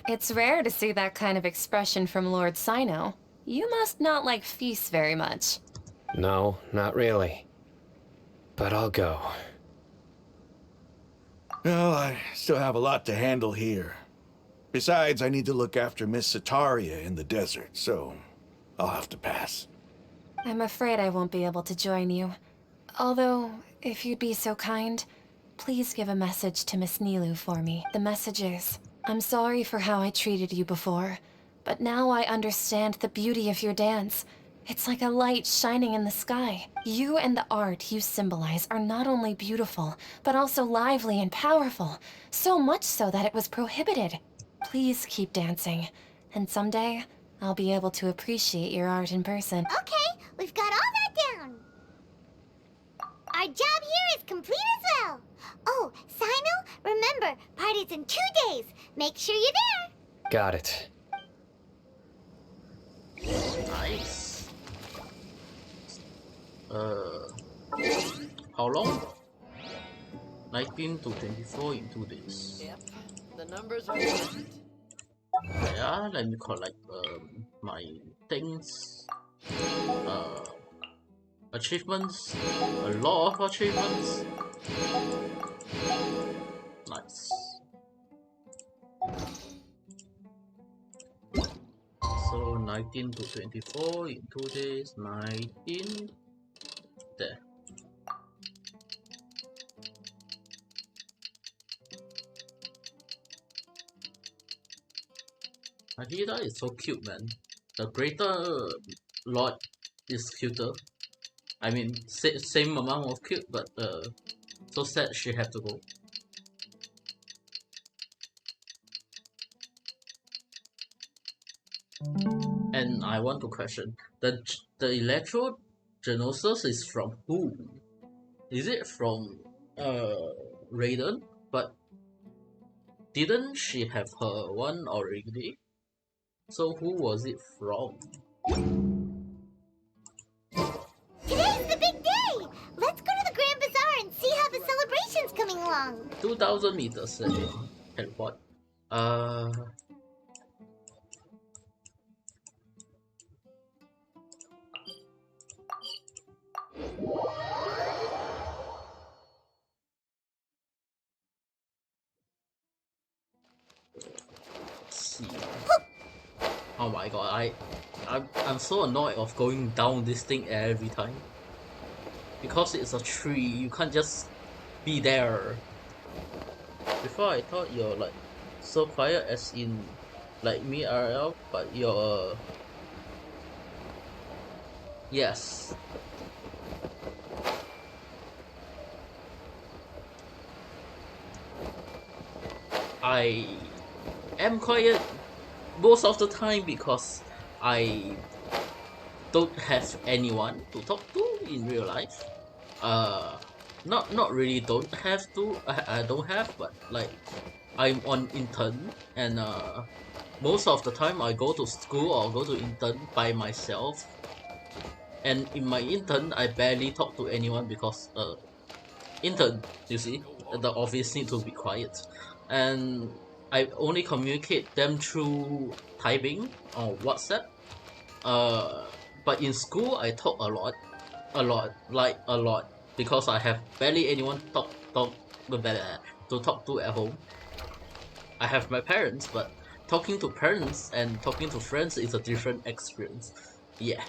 It's rare to see that kind of expression from Lord Sino. You must not like feasts very much. No, not really. But I'll go. Well, I still have a lot to handle here. Besides, I need to look after Miss Sataria in the desert, so I'll have to pass. I'm afraid I won't be able to join you. Although, if you'd be so kind, please give a message to Miss Nilou for me. The message is, I'm sorry for how I treated you before, but now I understand the beauty of your dance. It's like a light shining in the sky. You and the art you symbolize are not only beautiful, but also lively and powerful. So much so that it was prohibited. Please keep dancing, and someday, I'll be able to appreciate your art in person. Okay, we've got all that down. Our job here is complete as well. Oh, Sino, remember, party's in 2 days. Make sure you're there. Got it. Nice. How long? 19 to 24 in 2 days. Yep, the numbers are correct. Yeah, let me collect my things. Achievements. A lot of achievements. Nice. So 19 to 24 in 2 days. 19. There. Nahida is so cute, man. The greater lord is cuter. I mean, same amount of cute, but so sad she had to go. And I want to question, the Electro Genosis is from who? Is it from Raiden? But didn't she have her one already? So who was it from? Today's the big day! Let's go to the Grand Bazaar and see how the celebration's coming along. 2,000 meters and what? See. Oh my god, I'm so annoyed of going down this thing every time. Because it's a tree, you can't just be there. Before I thought you're like so quiet as in like me RL, but you're yes. I am quiet most of the time because I don't have anyone to talk to in real life. Not really don't have to. I don't have, but like I'm on intern and most of the time I go to school or go to intern by myself. And in my intern I barely talk to anyone because intern, you see, the office need to be quiet. And I only communicate them through typing or WhatsApp. But in school I talk a lot, because I have barely anyone to talk to at home. I have my parents, but talking to parents and talking to friends is a different experience. Yeah.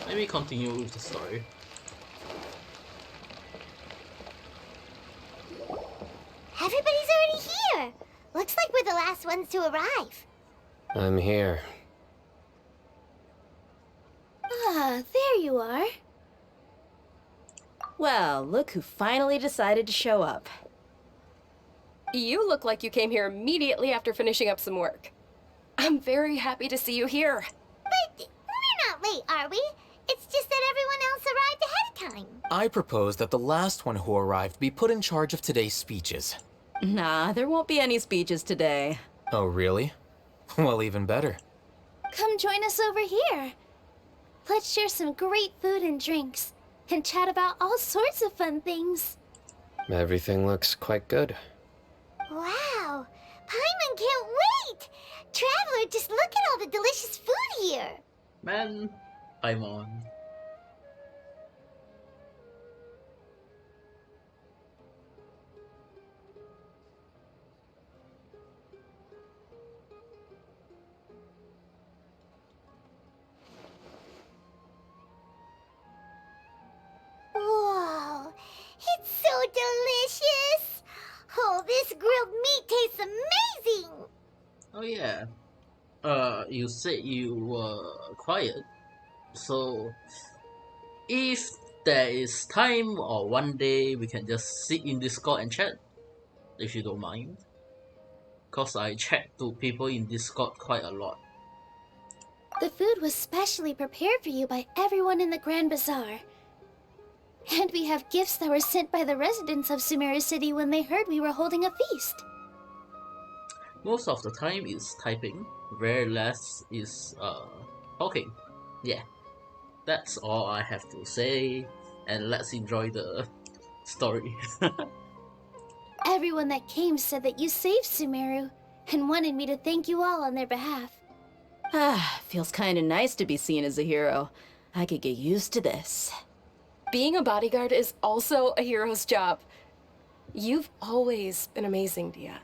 Let me continue with the story. Everybody's already here! Looks like we're the last ones to arrive. I'm here. Ah, there you are. Well, look who finally decided to show up. You look like you came here immediately after finishing up some work. I'm very happy to see you here. But we're not late, are we? It's just that everyone else arrived ahead of time. I propose that the last one who arrived be put in charge of today's speeches. Nah, there won't be any speeches today. Oh, really? Well, even better. Come join us over here. Let's share some great food and drinks, and chat about all sorts of fun things. Everything looks quite good. Wow! Paimon can't wait! Traveler, just look at all the delicious food here! Man, Paimon. Whoa! It's so delicious! Oh, this grilled meat tastes amazing! Oh yeah. You said you were quiet. So, if there is time or one day we can just sit in Discord and chat, if you don't mind. Cause I chat to people in Discord quite a lot. The food was specially prepared for you by everyone in the Grand Bazaar. And we have gifts that were sent by the residents of Sumeru City when they heard we were holding a feast. Most of the time is typing, very less is talking. Yeah, that's all I have to say, and let's enjoy the story. Everyone that came said that you saved Sumeru, and wanted me to thank you all on their behalf. Ah, feels kinda nice to be seen as a hero. I could get used to this. Being a bodyguard is also a hero's job. You've always been amazing, Dia.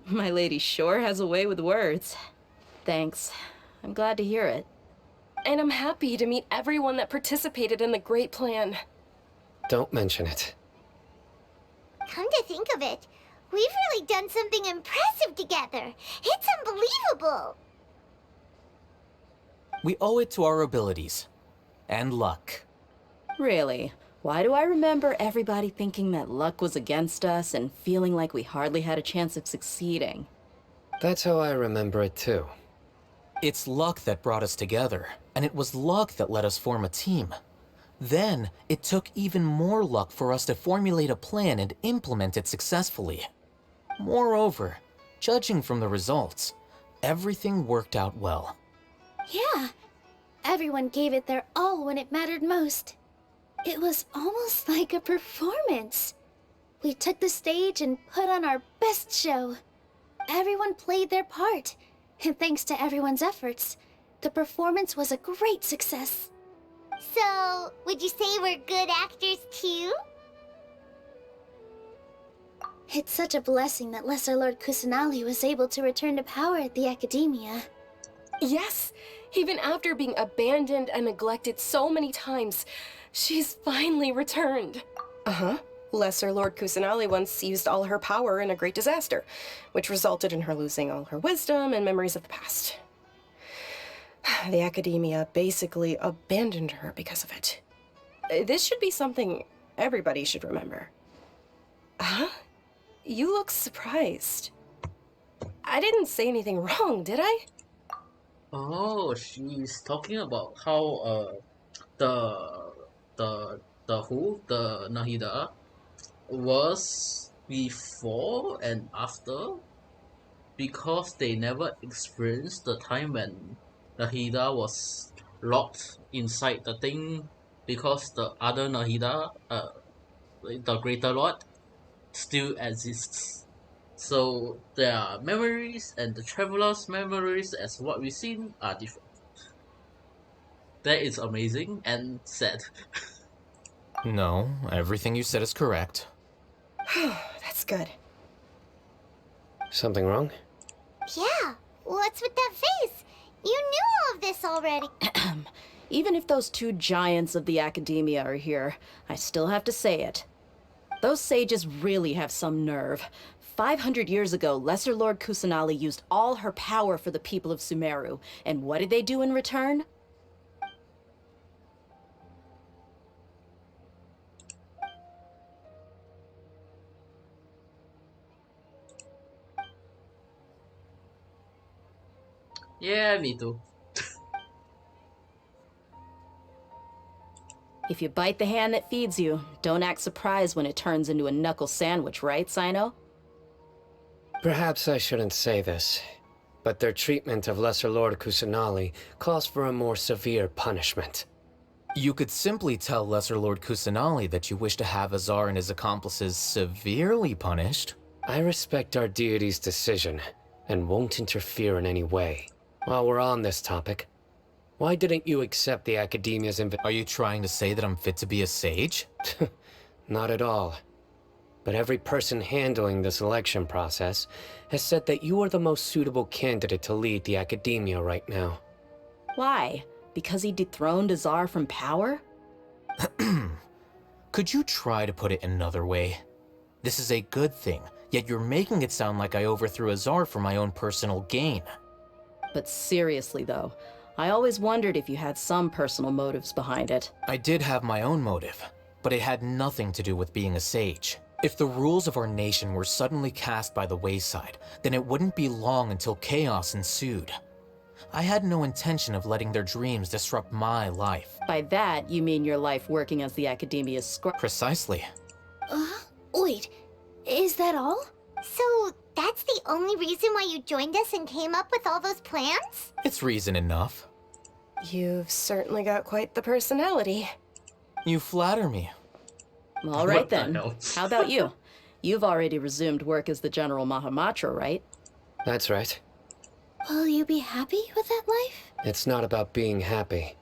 My lady sure has a way with words. Thanks. I'm glad to hear it. And I'm happy to meet everyone that participated in the great plan. Don't mention it. Come to think of it, we've really done something impressive together. It's unbelievable! We owe it to our abilities. And luck. Really? Why do I remember everybody thinking that luck was against us and feeling like we hardly had a chance of succeeding? That's how I remember it too. It's luck that brought us together, and it was luck that let us form a team. Then, it took even more luck for us to formulate a plan and implement it successfully. Moreover, judging from the results, everything worked out well. Yeah, everyone gave it their all when it mattered most. It was almost like a performance. We took the stage and put on our best show. Everyone played their part, and thanks to everyone's efforts, the performance was a great success. So, would you say we're good actors too? It's such a blessing that Lesser Lord Kusanali was able to return to power at the Academia. Yes, even after being abandoned and neglected so many times, she's finally returned. Uh-huh. Lesser Lord Kusanali once used all her power in a great disaster, which resulted in her losing all her wisdom and memories of the past. The Academia basically abandoned her because of it. This should be something everybody should remember. Huh? You look surprised. I didn't say anything wrong, did I? Oh, she's talking about how the Nahida was before and after, because they never experienced the time when Nahida was locked inside the thing, because the other Nahida, the Greater Lord, still exists. So their memories and the traveler's memories as what we've seen are different. That is amazing and sad. No, everything you said is correct. That's good. Something wrong? Yeah, what's with that face? You knew all of this already. Even if those two giants of the Academia are here, I still have to say it. Those sages really have some nerve. 500 years ago, Lesser Lord Kusanali used all her power for the people of Sumeru, and what did they do in return? Yeah, me too. If you bite the hand that feeds you, don't act surprised when it turns into a knuckle sandwich, right, Sino? Perhaps I shouldn't say this, but their treatment of Lesser Lord Kusanali calls for a more severe punishment. You could simply tell Lesser Lord Kusanali that you wish to have Azar and his accomplices severely punished. I respect our deity's decision, and won't interfere in any way. While we're on this topic, why didn't you accept the Academia's invitation? Are you trying to say that I'm fit to be a sage? Not at all. But every person handling the selection process has said that you are the most suitable candidate to lead the Academia right now. Why? Because he dethroned Azar from power? Could you try to put it another way? This is a good thing, yet you're making it sound like I overthrew Azar for my own personal gain. But seriously though, I always wondered if you had some personal motives behind it. I did have my own motive, but it had nothing to do with being a sage. If the rules of our nation were suddenly cast by the wayside, then it wouldn't be long until chaos ensued. I had no intention of letting their dreams disrupt my life. By that, you mean your life working as the Academia's scribe? Precisely. Wait, is that all? So that's the only reason why you joined us and came up with all those plans? It's reason enough. You've certainly got quite the personality. You flatter me. All right then. How about you? You've already resumed work as the General Mahamatra, right? That's right. Will you be happy with that life? It's not about being happy.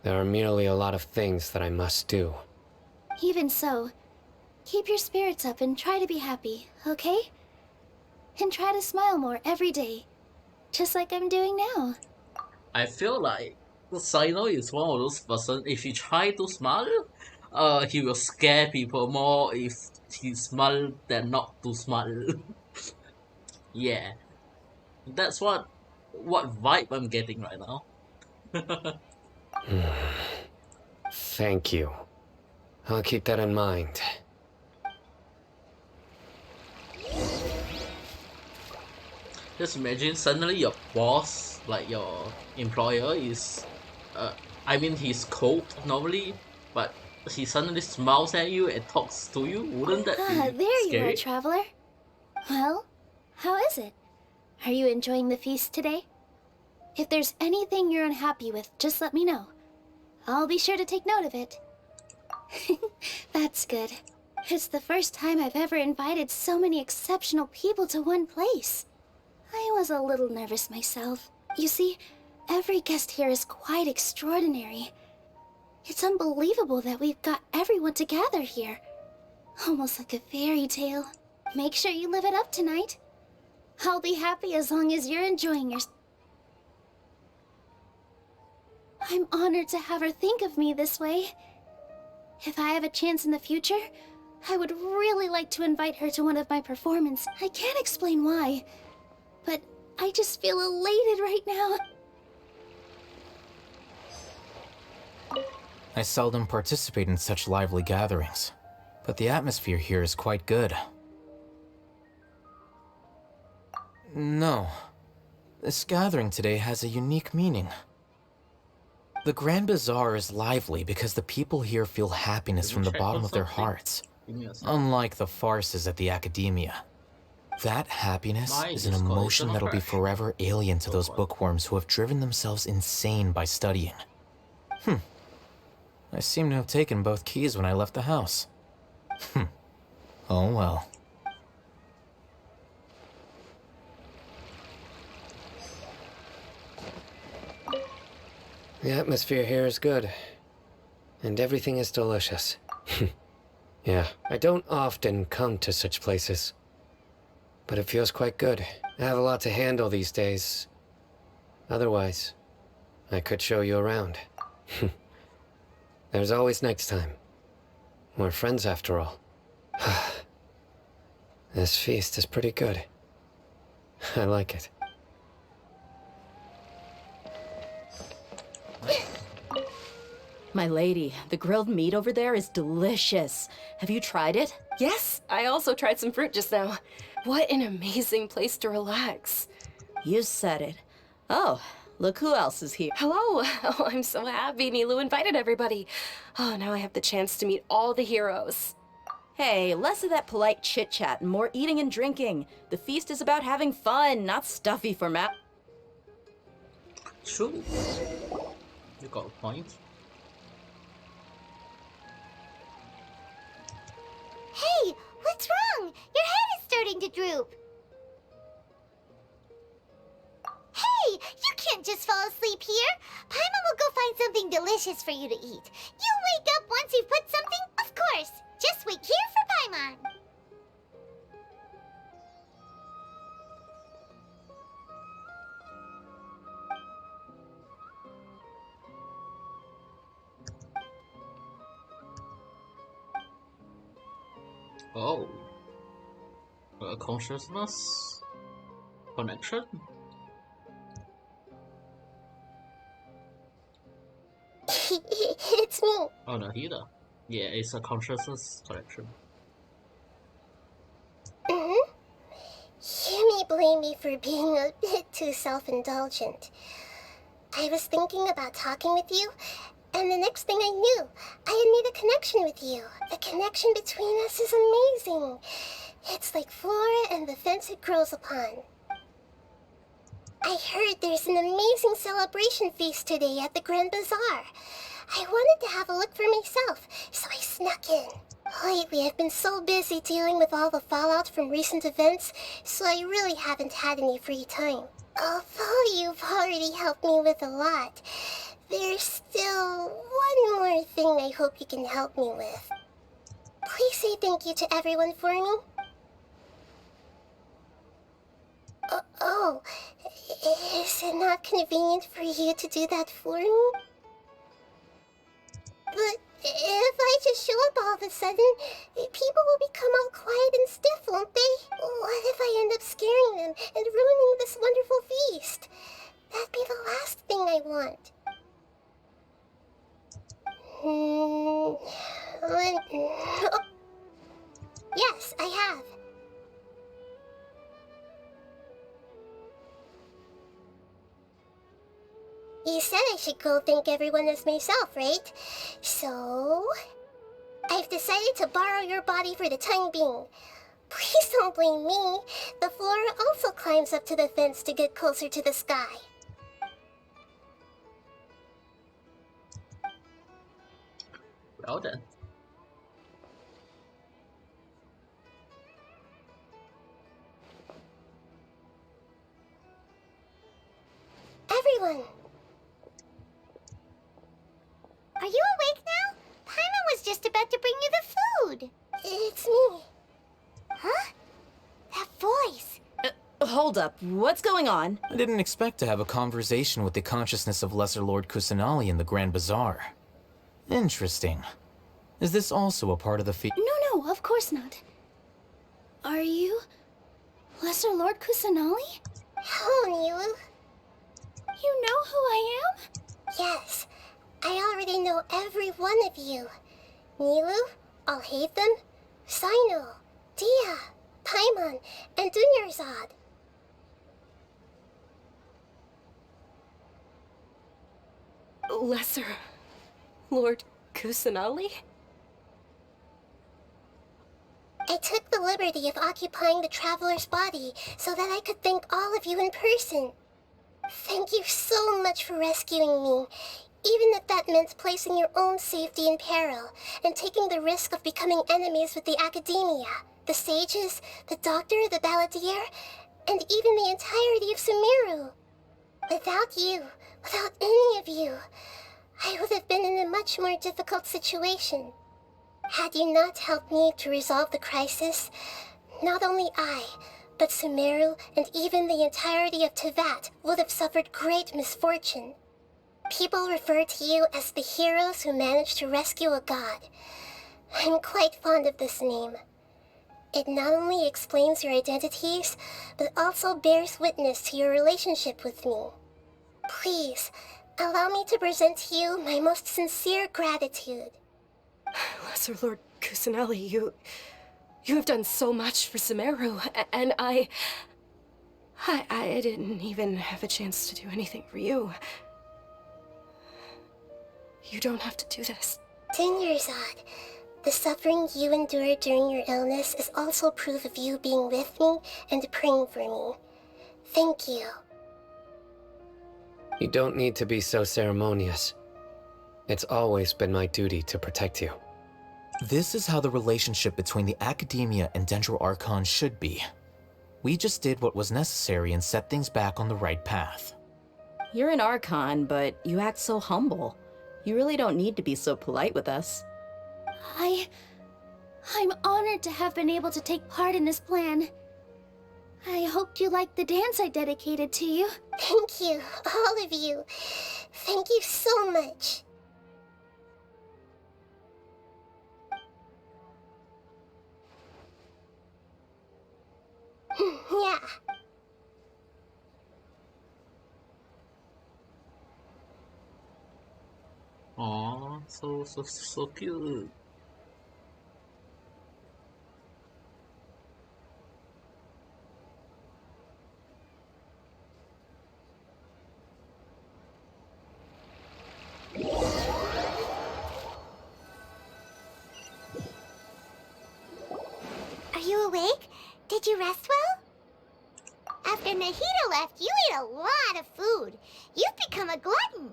There are merely a lot of things that I must do. Even so, keep your spirits up and try to be happy, okay? And try to smile more every day, just like I'm doing now. I feel like Sino is one of those person, if he try to smile, he will scare people more if he smile than not to smile. Yeah. That's what vibe I'm getting right now. Thank you. I'll keep that in mind. Just imagine suddenly your boss, like your employer, is, I mean he's cold normally, but he suddenly smiles at you and talks to you. Wouldn't that be there scary? you are, traveler. Well, how is it? Are you enjoying the feast today? If there's anything you're unhappy with, just let me know. I'll be sure to take note of it. That's good. It's the first time I've ever invited so many exceptional people to one place. I was a little nervous myself. You see, every guest here is quite extraordinary. It's unbelievable that we've got everyone together here. Almost like a fairy tale. Make sure you live it up tonight. I'll be happy as long as you're enjoying yourself. I'm honored to have her think of me this way. If I have a chance in the future, I would really like to invite her to one of my performances. I can't explain why, but I just feel elated right now. I seldom participate in such lively gatherings, but the atmosphere here is quite good. No. This gathering today has a unique meaning. The Grand Bazaar is lively because the people here feel happiness from the bottom of their hearts, unlike the farces at the Academia. That happiness is an emotion that'll be forever alien to those bookworms who have driven themselves insane by studying. I seem to have taken both keys when I left the house. Oh well. The atmosphere here is good, and everything is delicious. Yeah, I don't often come to such places, but it feels quite good. I have a lot to handle these days. Otherwise, I could show you around. There's always next time. We're friends after all. This feast is pretty good. I like it. My lady, the grilled meat over there is delicious. Have you tried it? Yes, I also tried some fruit just now. What an amazing place to relax. You said it. Oh, look who else is here. Hello. Oh, I'm so happy Nilou invited everybody. Oh, now I have the chance to meet all the heroes. Hey, less of that polite chit-chat and more eating and drinking. The feast is about having fun, not stuffy format. True. You got a point. Hey, what's wrong? Your head is starting to droop. Hey, you can't just fall asleep here. Paimon will go find something delicious for you to eat. You'll wake up once you've put something, of course. Just wait here for Paimon. Oh. Consciousness? Connection? It's me. Oh, Nahida. Yeah, it's a consciousness connection. Mm-hmm. You may blame me for being a bit too self-indulgent. I was thinking about talking with you, and the next thing I knew, I had made a connection with you. The connection between us is amazing. It's like flora and the fence it grows upon. I heard there's an amazing celebration feast today at the Grand Bazaar. I wanted to have a look for myself, so I snuck in. Lately, I've been so busy dealing with all the fallout from recent events, so I really haven't had any free time. Although you've already helped me with a lot, there's still one more thing I hope you can help me with. Please say thank you to everyone for me. Oh, is it not convenient for you to do that for me? But if I just show up all of a sudden, people will become all quiet and stiff, won't they? What if I end up scaring them and ruining this wonderful feast? That'd be the last thing I want. Yes, I have. You said I should go thank everyone as myself, right? So, I've decided to borrow your body for the time being. Please don't blame me. The flora also climbs up to the fence to get closer to the sky. Well then. Everyone! Are you awake now? Paimon was just about to bring you the food. It's me. Huh? That voice. Hold up, what's going on? I didn't expect to have a conversation with the consciousness of Lesser Lord Kusanali in the Grand Bazaar. Interesting. Is this also a part of the feat? No, of course not. Are you Lesser Lord Kusanali? Hello, Nilu. You know who I am? Yes. I already know every one of you. Nilu, Alhaitham, Sino, Dia, Paimon, and Dunyarzad. Lesser Lord Kusanali? I took the liberty of occupying the traveler's body so that I could thank all of you in person. Thank you so much for rescuing me, even if that meant placing your own safety in peril and taking the risk of becoming enemies with the Academia, the sages, the doctor, the balladeer, and even the entirety of Sumeru. Without you, without any of you, I would have been in a much more difficult situation. Had you not helped me to resolve the crisis, not only I, but Sumeru and even the entirety of Tevat would have suffered great misfortune. People refer to you as the heroes who managed to rescue a god. I'm quite fond of this name. It not only explains your identities, but also bears witness to your relationship with me. Please, allow me to present to you my most sincere gratitude. Lesser Lord Kusanali, you have done so much for Sumeru, and I didn't even have a chance to do anything for you. You don't have to do this. Dunyarzad, The suffering you endured during your illness is also proof of you being with me and praying for me. Thank you. You don't need to be so ceremonious. It's always been my duty to protect you. This is how the relationship between the Academia and Dendro Archon should be. We just did what was necessary and set things back on the right path. You're an Archon, but you act so humble. You really don't need to be so polite with us. I'm honored to have been able to take part in this plan. I hoped you liked the dance I dedicated to you. Thank you, all of you. Thank you so much. Yeah. Aw, so cute. Are you awake? Did you rest well? After Nahida left, you ate a lot of food. You've become a glutton.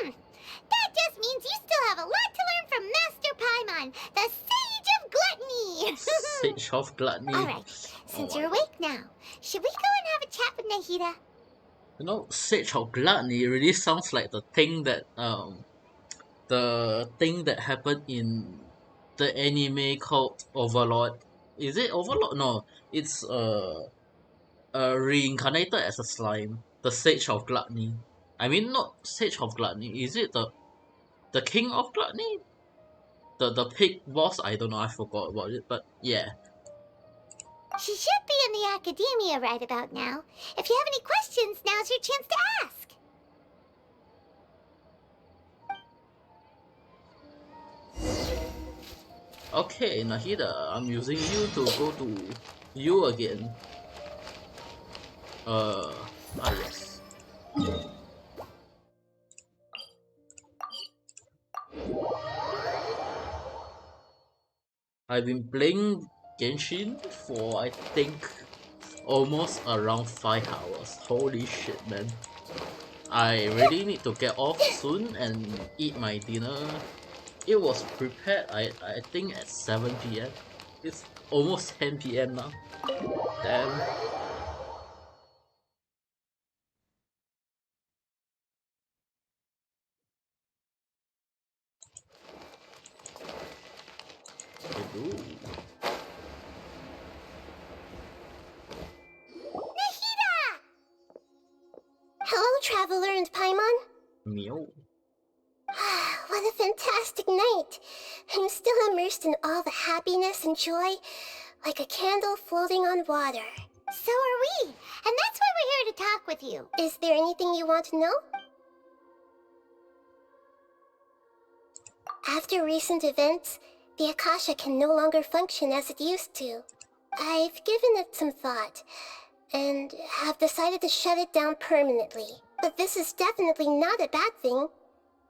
That just means you still have a lot to learn from Master Paimon, the Sage of Gluttony. Sage of Gluttony. Alright, since you're awake now, should we go and have a chat with Nahida? You know, Sage of Gluttony really sounds like the thing that happened in the anime called Overlord. Is it Overlord? No, it's reincarnated as a slime. The Sage of Gluttony. I mean, not Sage of Gluttony. Is it the King of Gluttony? The pig boss? I don't know. I forgot about it. But yeah. She should be in the Academia right about now. If you have any questions, now's your chance to ask. Okay, Nahida, I'm using you to go to you again. Yes. I've been playing Genshin for I think almost around 5 hours. Holy shit, man. I really need to get off soon and eat my dinner. It was prepared I think at 7 PM. It's almost 10 PM now. Damn. Hello, Traveler and Paimon. Meow. What a fantastic night. I'm still immersed in all the happiness and joy, like a candle floating on water. So are we, and that's why we're here to talk with you. Is there anything you want to know? After recent events, the Akasha can no longer function as it used to. I've given it some thought, and have decided to shut it down permanently. But this is definitely not a bad thing.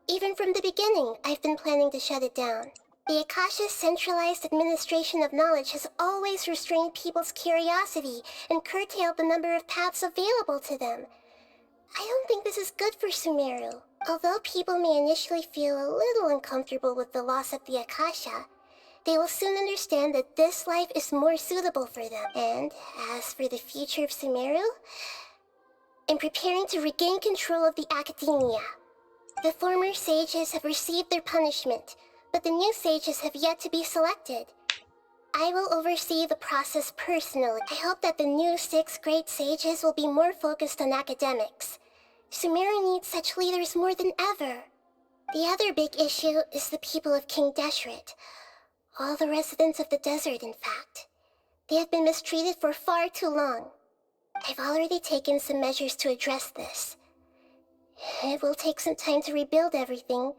Even from the beginning, I've been planning to shut it down. The Akasha's centralized administration of knowledge has always restrained people's curiosity and curtailed the number of paths available to them. I don't think this is good for Sumeru. Although people may initially feel a little uncomfortable with the loss of the Akasha, they will soon understand that this life is more suitable for them. And as for the future of Sumeru, I'm preparing to regain control of the Academia. The former sages have received their punishment, but the new sages have yet to be selected. I will oversee the process personally. I hope that the new 6 great sages will be more focused on academics. Sumeru needs such leaders more than ever. The other big issue is the people of King Deshret. All the residents of the desert, in fact. They have been mistreated for far too long. I've already taken some measures to address this. It will take some time to rebuild everything,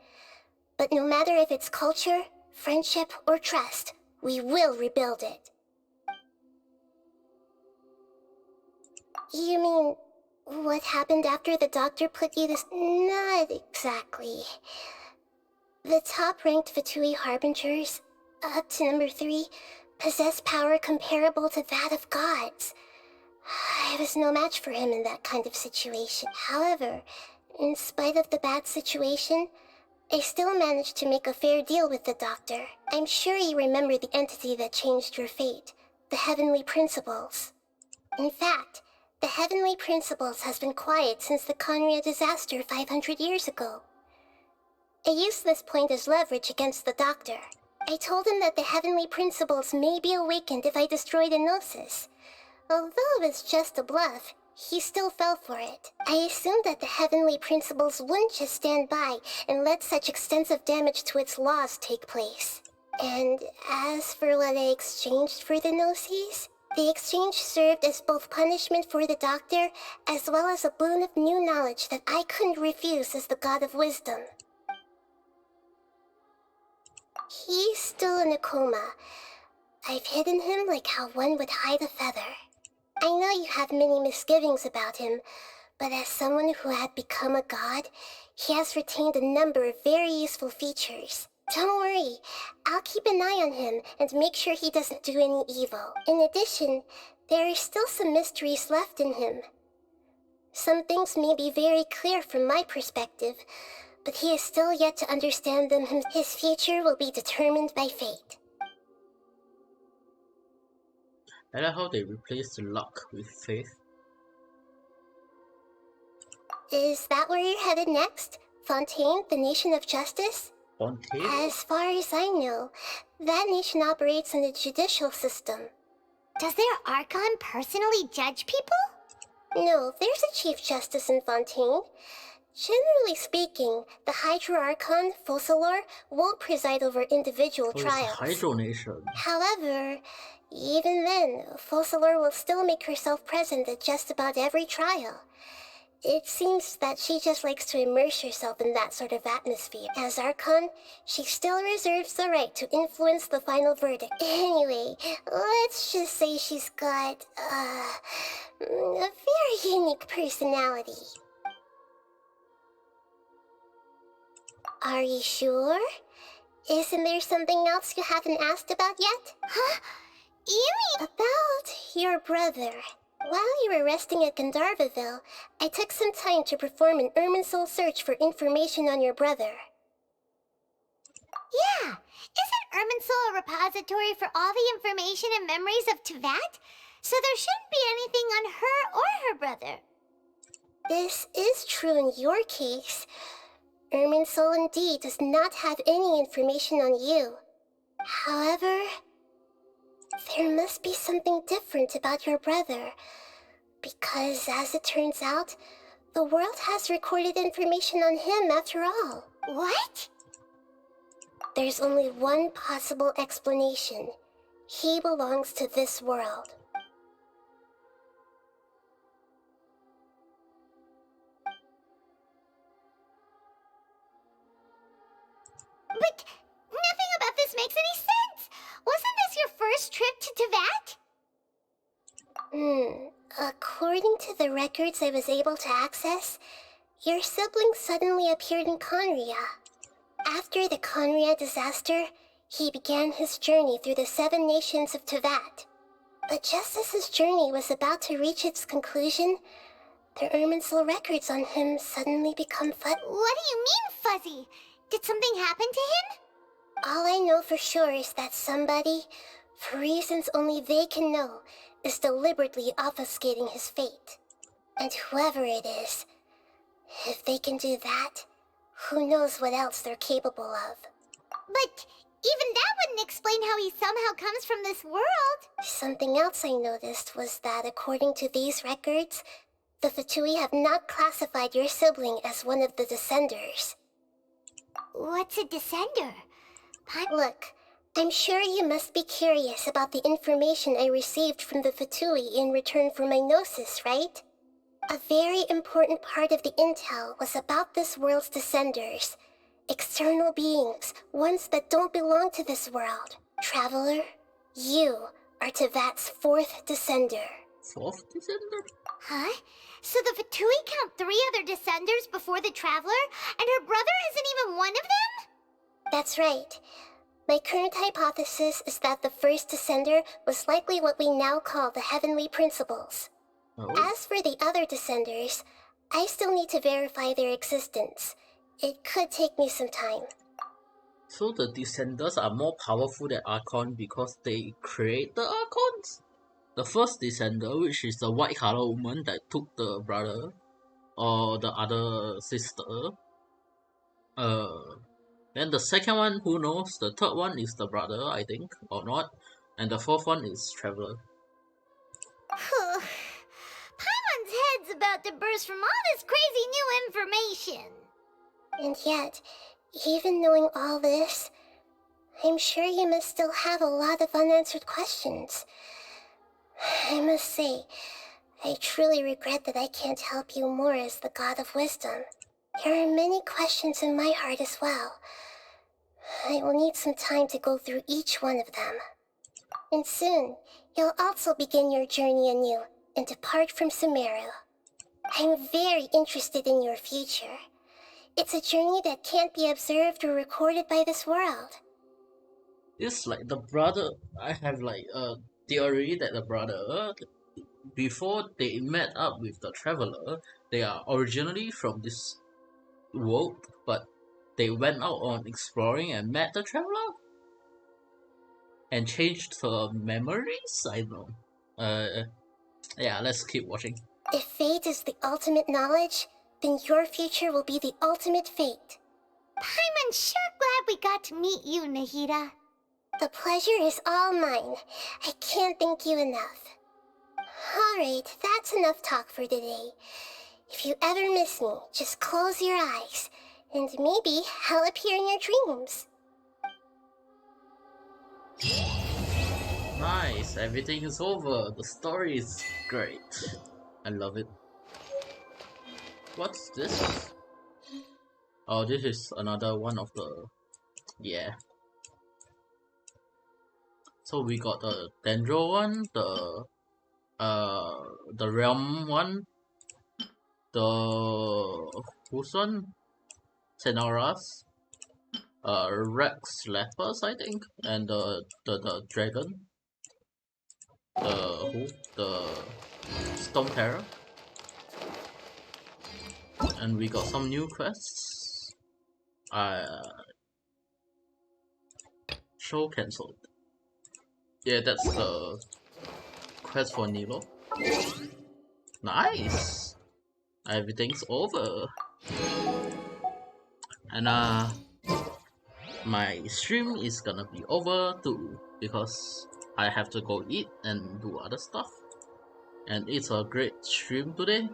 but no matter if it's culture, friendship, or trust, we will rebuild it. You mean, what happened after the doctor put you to... Not exactly. The top-ranked Fatui Harbingers, up to number 3, possess power comparable to that of gods. I was no match for him in that kind of situation. However, in spite of the bad situation, I still managed to make a fair deal with the doctor. I'm sure you remember the entity that changed your fate, the Heavenly Principles. In fact, the Heavenly Principles has been quiet since the Conria disaster 500 years ago. I used this point as leverage against the doctor. I told him that the Heavenly Principles may be awakened if I destroy the Gnosis. Although it was just a bluff, he still fell for it. I assumed that the Heavenly Principles wouldn't just stand by and let such extensive damage to its laws take place. And as for what I exchanged for the Gnosis, the exchange served as both punishment for the doctor, as well as a boon of new knowledge that I couldn't refuse as the God of Wisdom. He's still in a coma. I've hidden him like how one would hide a feather. I know you have many misgivings about him, but as someone who had become a god, he has retained a number of very useful features. Don't worry, I'll keep an eye on him and make sure he doesn't do any evil. In addition, there are still some mysteries left in him. Some things may be very clear from my perspective, but he is still yet to understand them. His future will be determined by fate. I like how they replaced luck with faith. Is that where you're headed next? Fontaine, the Nation of Justice? Fontaine? As far as I know, that nation operates in the judicial system. Does their Archon personally judge people? No, there's a Chief Justice in Fontaine. Generally speaking, the Hydro Archon, Focalor, won't preside over individual trials. Hydro Nation. However, even then, Focalor will still make herself present at just about every trial. It seems that she just likes to immerse herself in that sort of atmosphere. As Archon, she still reserves the right to influence the final verdict. Anyway, let's just say she's got, a very unique personality. Are you sure? Isn't there something else you haven't asked about yet? Huh? You mean about your brother? While you were resting at Gandharvaville, I took some time to perform an Irminsul search for information on your brother. Yeah! Isn't Irminsul a repository for all the information and memories of Teyvat? So there shouldn't be anything on her or her brother. This is true in your case. Irminsul indeed does not have any information on you. However, there must be something different about your brother, because as it turns out, the world has recorded information on him after all. What? There's only one possible explanation. He belongs to this world. But nothing about this makes any sense! Wasn't this your first trip to Teyvat? According to the records I was able to access, your sibling suddenly appeared in Conria. After the Conria disaster, he began his journey through the 7 nations of Teyvat. But just as his journey was about to reach its conclusion, the Irminsul records on him suddenly become What do you mean, fuzzy? Did something happen to him? All I know for sure is that somebody, for reasons only they can know, is deliberately obfuscating his fate. And whoever it is, if they can do that, who knows what else they're capable of. But even that wouldn't explain how he somehow comes from this world. Something else I noticed was that according to these records, the Fatui have not classified your sibling as one of the Descenders. What's a Descender? Look, I'm sure you must be curious about the information I received from the Fatui in return for my Gnosis, right? A very important part of the intel was about this world's Descenders. External beings, ones that don't belong to this world. Traveler, you are Teyvat's 4th Descender. 4th Descender? Huh? So the Fatui count 3 other Descenders before the Traveler, and her brother isn't even one of them? That's right. My current hypothesis is that the first descender was likely what we now call the Heavenly Principles. As for the other descenders, I still need to verify their existence. It could take me some time. So the Descenders are more powerful than Archon because they create the Archons? The first Descender, which is the white color woman that took the brother or the other sister. Then the second one, who knows? The third one is the brother, I think, or not. And the fourth one is Traveler. Paimon's head's about to burst from all this crazy new information. And yet, even knowing all this, I'm sure you must still have a lot of unanswered questions. I must say, I truly regret that I can't help you more as the God of Wisdom. There are many questions in my heart as well. I will need some time to go through each one of them. And soon, you'll also begin your journey anew and depart from Sumeru. I'm very interested in your future. It's a journey that can't be observed or recorded by this world. It's like the brother. I have like a theory that the brother, before they met up with the Traveler, they are originally from this world, but they went out on exploring and met the Traveler and changed her memories. I don't know. Yeah, let's keep watching. If fate is the ultimate knowledge, then your future will be the ultimate fate. Paimon's sure glad we got to meet you, Nahida. The pleasure is all mine. I can't thank you enough. Alright, that's enough talk for today. If you ever miss me, just close your eyes, and maybe I'll appear in your dreams. Nice, everything is over. The story is great. I love it. What's this? Oh, this is another one of the... Yeah. So we got the Dendro one, the Realm one, the... Who's one? Tenoras, Rex Lepers, I think, and the dragon. The Stone Terror. And we got some new quests. Show cancelled. Yeah, that's the quest for Nilo. Nice! Everything's over. And my stream is gonna be over too, because I have to go eat and do other stuff. And it's a great stream today.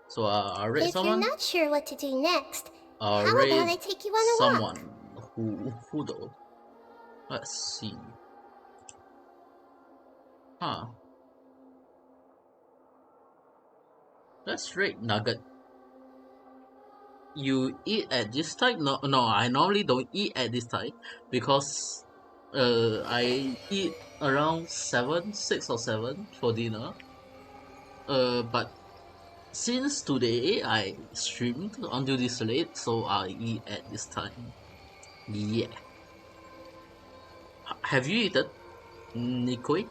So I'll rate someone. If you're not sure what to do next, I'll how rate about I take you on a walk? someone who though? Let's see. Huh. Let's rate Nugget. You eat at this time? No, I normally don't eat at this time because I eat around 6 or 7 for dinner. But since today I streamed until this late, so I eat at this time. Yeah. Have you eaten, Nikoi?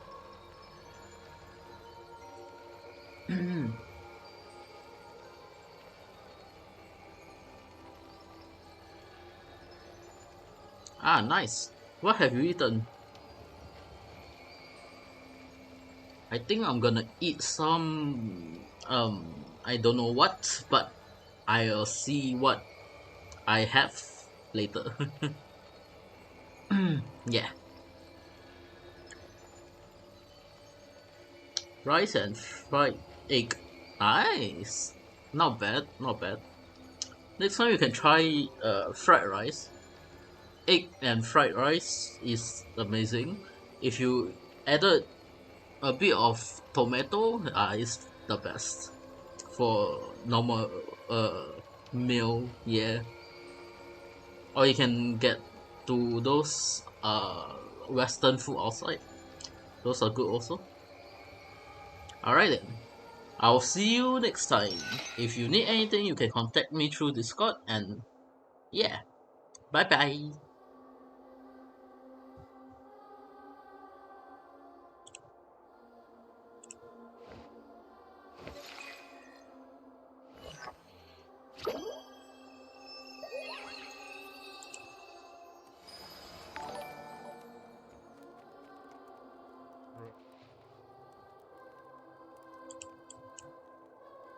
Ah, nice. What have you eaten? I think I'm gonna eat some, I don't know what, but I'll see what I have later. Yeah. Rice and fried egg. Nice. Not bad, not bad. Next time you can try fried rice. Egg and fried rice is amazing. If you added a bit of tomato, it's the best for normal meal. Yeah. Or you can get to those Western food outside. Those are good also. Alright then. I'll see you next time. If you need anything, you can contact me through Discord, and yeah. Bye bye.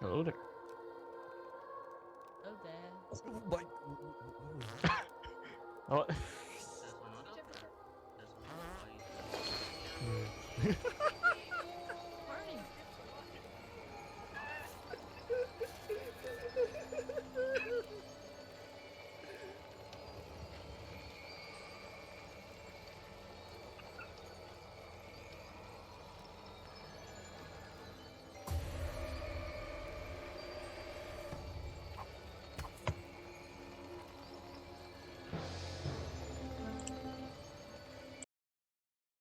Hello there. Hello there. Oh.